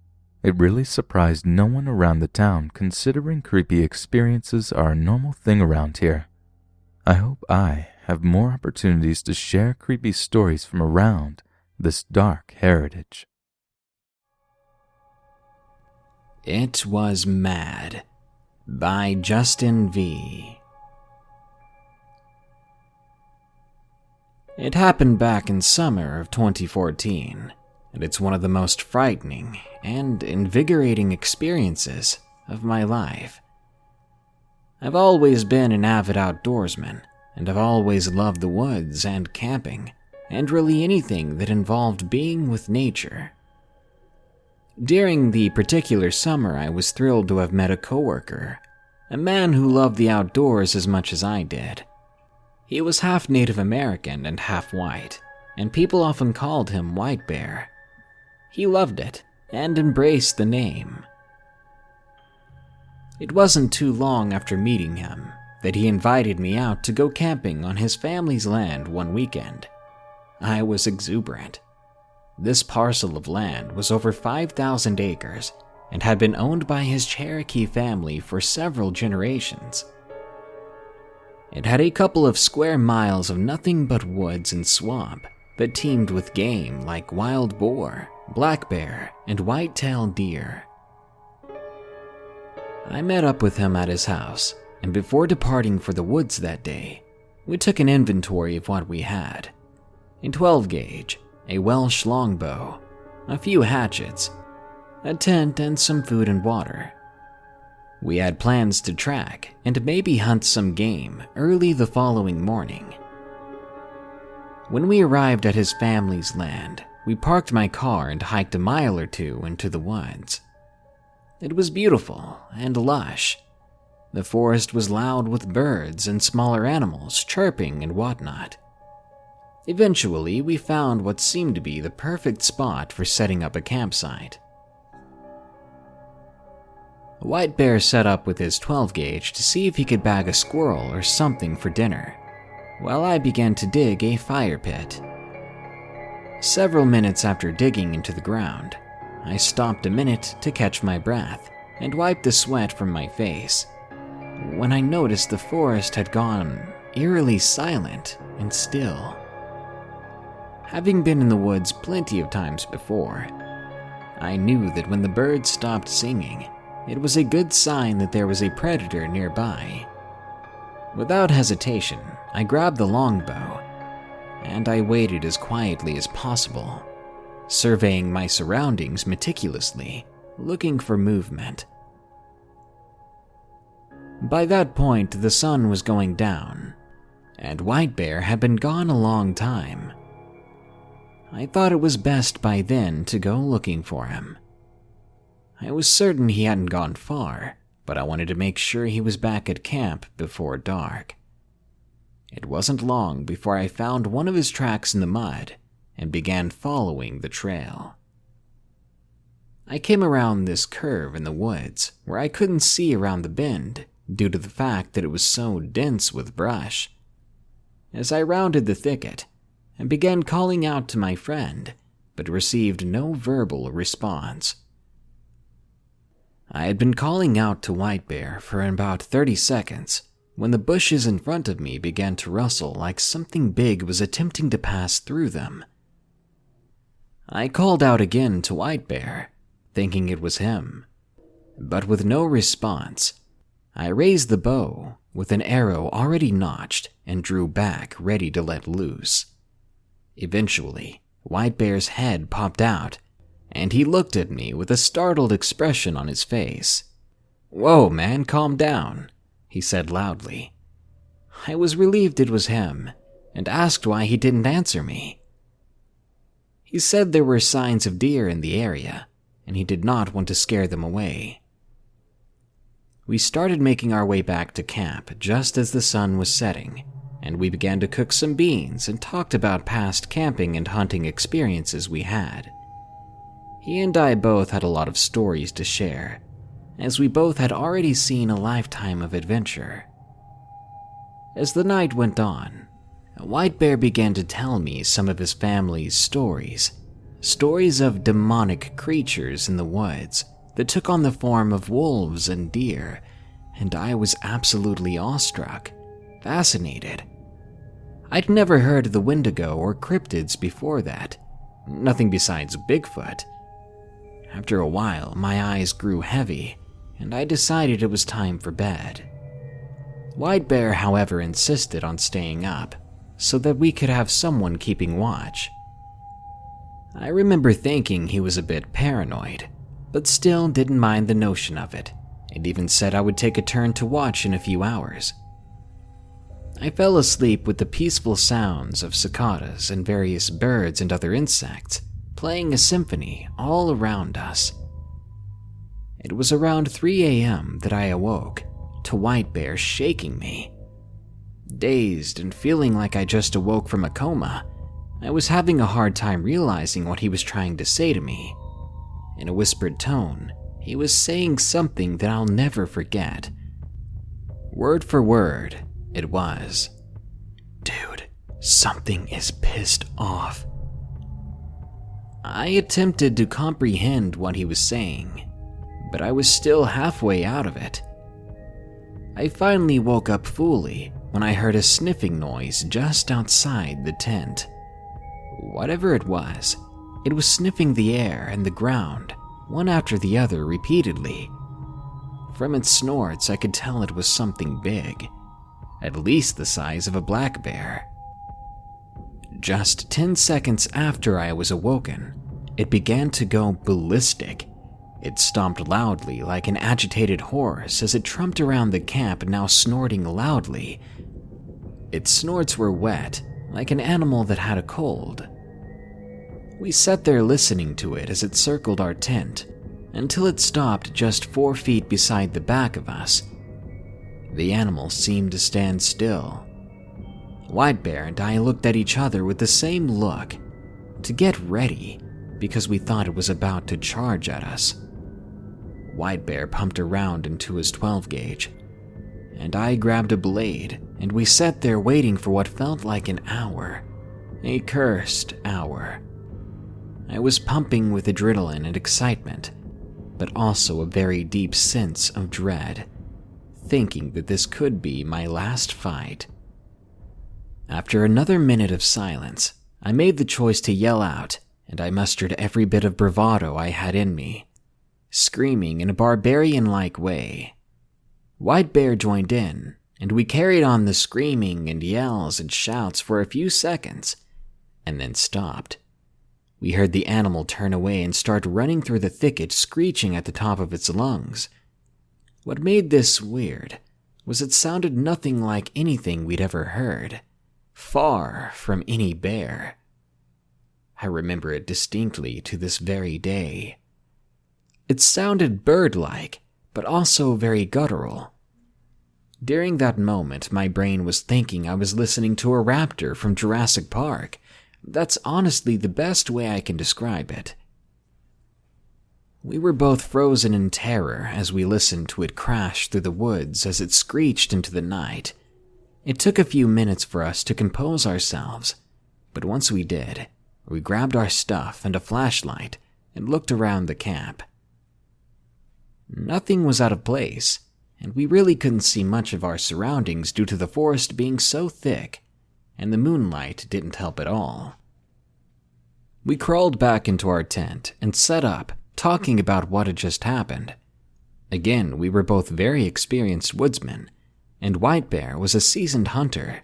it really surprised no one around the town, considering creepy experiences are a normal thing around here. I hope I have more opportunities to share creepy stories from around this dark heritage. It Was Mad by Justin V. It happened back in summer of 2014. and it's one of the most frightening and invigorating experiences of my life. I've always been an avid outdoorsman, and I've always loved the woods and camping, and really anything that involved being with nature. During the particular summer, I was thrilled to have met a coworker, a man who loved the outdoors as much as I did. He was half Native American and half white, and people often called him White Bear. He loved it and embraced the name. It wasn't too long after meeting him that he invited me out to go camping on his family's land one weekend. I was exuberant. This parcel of land was over 5,000 acres and had been owned by his Cherokee family for several generations. It had a couple of square miles of nothing but woods and swamp that teemed with game like wild boar, black bear, and white-tailed deer. I met up with him at his house, and before departing for the woods that day, we took an inventory of what we had. A 12-gauge, a Welsh longbow, a few hatchets, a tent, and some food and water. We had plans to track and maybe hunt some game early the following morning. When we arrived at his family's land, we parked my car and hiked a mile or two into the woods. It was beautiful and lush. The forest was loud with birds and smaller animals chirping and whatnot. Eventually, we found what seemed to be the perfect spot for setting up a campsite. White Bear set up with his 12-gauge to see if he could bag a squirrel or something for dinner, while I began to dig a fire pit. Several minutes after digging into the ground, I stopped a minute to catch my breath and wipe the sweat from my face, when I noticed the forest had gone eerily silent and still. Having been in the woods plenty of times before, I knew that when the birds stopped singing, it was a good sign that there was a predator nearby. Without hesitation, I grabbed the longbow, and I waited as quietly as possible, surveying my surroundings meticulously, looking for movement. By that point, the sun was going down, and White Bear had been gone a long time. I thought it was best by then to go looking for him. I was certain he hadn't gone far, but I wanted to make sure he was back at camp before dark. It wasn't long before I found one of his tracks in the mud and began following the trail. I came around this curve in the woods where I couldn't see around the bend due to the fact that it was so dense with brush. As I rounded the thicket, I began calling out to my friend, but received no verbal response. I had been calling out to White Bear for about 30 seconds when the bushes in front of me began to rustle like something big was attempting to pass through them. I called out again to White Bear, thinking it was him, but with no response, I raised the bow with an arrow already notched and drew back, ready to let loose. Eventually, White Bear's head popped out, and he looked at me with a startled expression on his face. "Whoa, man, calm down," he said loudly. I was relieved it was him, and asked why he didn't answer me. He said there were signs of deer in the area, and he did not want to scare them away. We started making our way back to camp just as the sun was setting, and we began to cook some beans and talked about past camping and hunting experiences we had. He and I both had a lot of stories to share, as we both had already seen a lifetime of adventure. As the night went on, White Bear began to tell me some of his family's stories of demonic creatures in the woods that took on the form of wolves and deer, and I was absolutely awestruck, fascinated. I'd never heard of the Wendigo or cryptids before that, nothing besides Bigfoot. After a while, my eyes grew heavy, and I decided it was time for bed. White Bear, however, insisted on staying up, so that we could have someone keeping watch. I remember thinking he was a bit paranoid, but still didn't mind the notion of it, and even said I would take a turn to watch in a few hours. I fell asleep with the peaceful sounds of cicadas and various birds and other insects playing a symphony all around us. It was around 3 a.m. that I awoke to White Bear shaking me. Dazed and feeling like I just awoke from a coma, I was having a hard time realizing what he was trying to say to me. In a whispered tone, he was saying something that I'll never forget. Word for word, it was, "Dude, something is pissed off." I attempted to comprehend what he was saying, but I was still halfway out of it. I finally woke up fully when I heard a sniffing noise just outside the tent. Whatever it was sniffing the air and the ground, one after the other repeatedly. From its snorts, I could tell it was something big, at least the size of a black bear. Just 10 seconds after I was awoken, it began to go ballistic. It stomped loudly like an agitated horse as it trumped around the camp, now snorting loudly. Its snorts were wet, like an animal that had a cold. We sat there listening to it as it circled our tent, until it stopped just 4 feet beside the back of us. The animal seemed to stand still. White Bear and I looked at each other with the same look, to get ready, because we thought it was about to charge at us. White Bear pumped around into his 12 gauge, and I grabbed a blade, and we sat there waiting for what felt like an hour. A cursed hour. I was pumping with adrenaline and excitement, but also a very deep sense of dread, thinking that this could be my last fight. After another minute of silence, I made the choice to yell out, and I mustered every bit of bravado I had in me, screaming in a barbarian-like way. White Bear joined in, and we carried on the screaming and yells and shouts for a few seconds, and then stopped. We heard the animal turn away and start running through the thicket, screeching at the top of its lungs. What made this weird was it sounded nothing like anything we'd ever heard, far from any bear. I remember it distinctly to this very day. It sounded bird-like, but also very guttural. During that moment, my brain was thinking I was listening to a raptor from Jurassic Park. That's honestly the best way I can describe it. We were both frozen in terror as we listened to it crash through the woods as it screeched into the night. It took a few minutes for us to compose ourselves, but once we did, we grabbed our stuff and a flashlight and looked around the camp. Nothing was out of place, and we really couldn't see much of our surroundings due to the forest being so thick, and the moonlight didn't help at all. We crawled back into our tent and set up, talking about what had just happened. Again, we were both very experienced woodsmen, and White Bear was a seasoned hunter.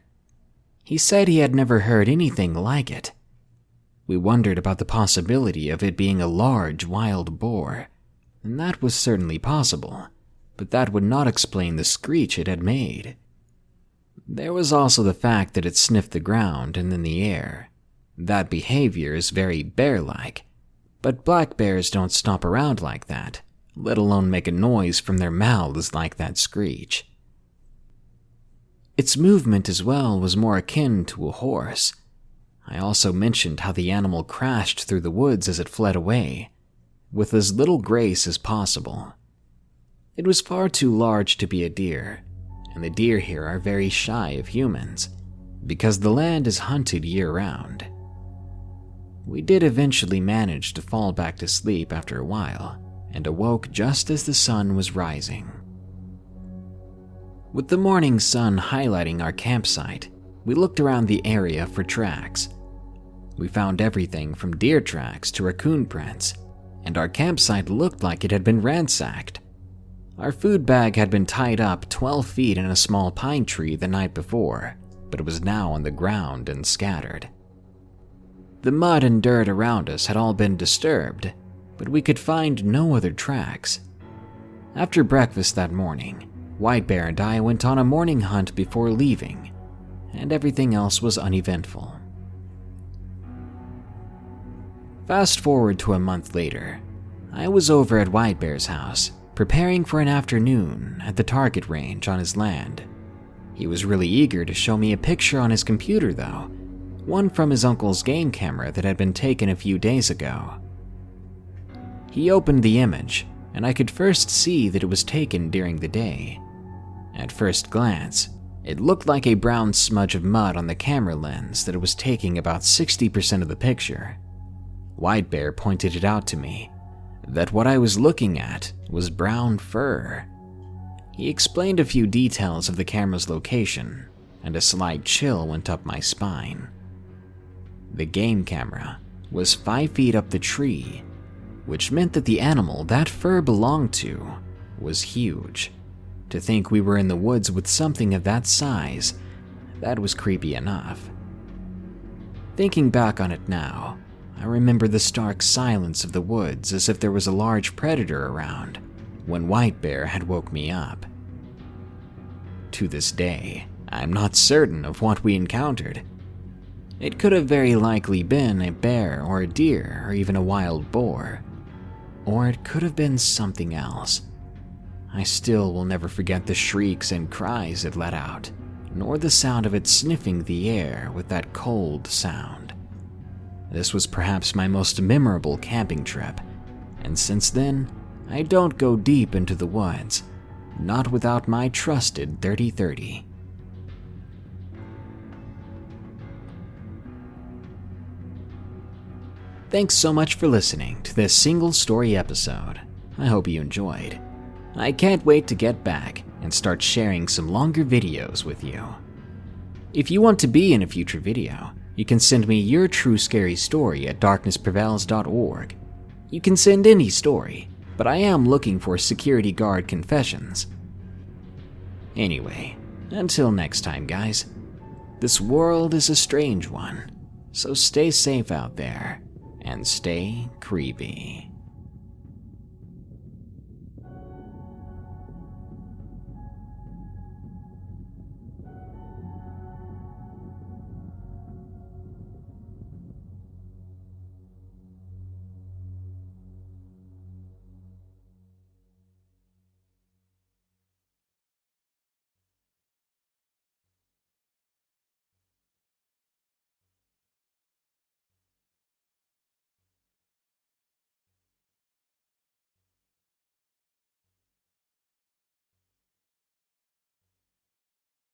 He said he had never heard anything like it. We wondered about the possibility of it being a large wild boar, and that was certainly possible, but that would not explain the screech it had made. There was also the fact that it sniffed the ground and then the air. That behavior is very bear-like, but black bears don't stomp around like that, let alone make a noise from their mouths like that screech. Its movement as well was more akin to a horse. I also mentioned how the animal crashed through the woods as it fled away, with as little grace as possible. It was far too large to be a deer, and the deer here are very shy of humans, because the land is hunted year-round. We did eventually manage to fall back to sleep after a while, and awoke just as the sun was rising. With the morning sun highlighting our campsite, we looked around the area for tracks. We found everything from deer tracks to raccoon prints, and our campsite looked like it had been ransacked. Our food bag had been tied up 12 feet in a small pine tree the night before, but it was now on the ground and scattered. The mud and dirt around us had all been disturbed, but we could find no other tracks. After breakfast that morning, White Bear and I went on a morning hunt before leaving, and everything else was uneventful. Fast forward to a month later, I was over at White Bear's house, preparing for an afternoon at the target range on his land. He was really eager to show me a picture on his computer though, one from his uncle's game camera that had been taken a few days ago. He opened the image, and I could first see that it was taken during the day. At first glance, it looked like a brown smudge of mud on the camera lens that it was taking about 60% of the picture. White Bear pointed it out to me, that what I was looking at was brown fur. He explained a few details of the camera's location, and a slight chill went up my spine. The game camera was 5 feet up the tree, which meant that the animal that fur belonged to was huge. To think we were in the woods with something of that size, that was creepy enough. Thinking back on it now, I remember the stark silence of the woods as if there was a large predator around when White Bear had woke me up. To this day, I'm not certain of what we encountered. It could have very likely been a bear or a deer or even a wild boar. Or it could have been something else. I still will never forget the shrieks and cries it let out, nor the sound of it sniffing the air with that cold sound. This was perhaps my most memorable camping trip, and since then, I don't go deep into the woods, not without my trusted 30-30. Thanks so much for listening to this single story episode. I hope you enjoyed. I can't wait to get back and start sharing some longer videos with you. If you want to be in a future video, you can send me your true scary story at darknessprevails.org. You can send any story, but I am looking for security guard confessions. Anyway, until next time guys, this world is a strange one, so stay safe out there and stay creepy.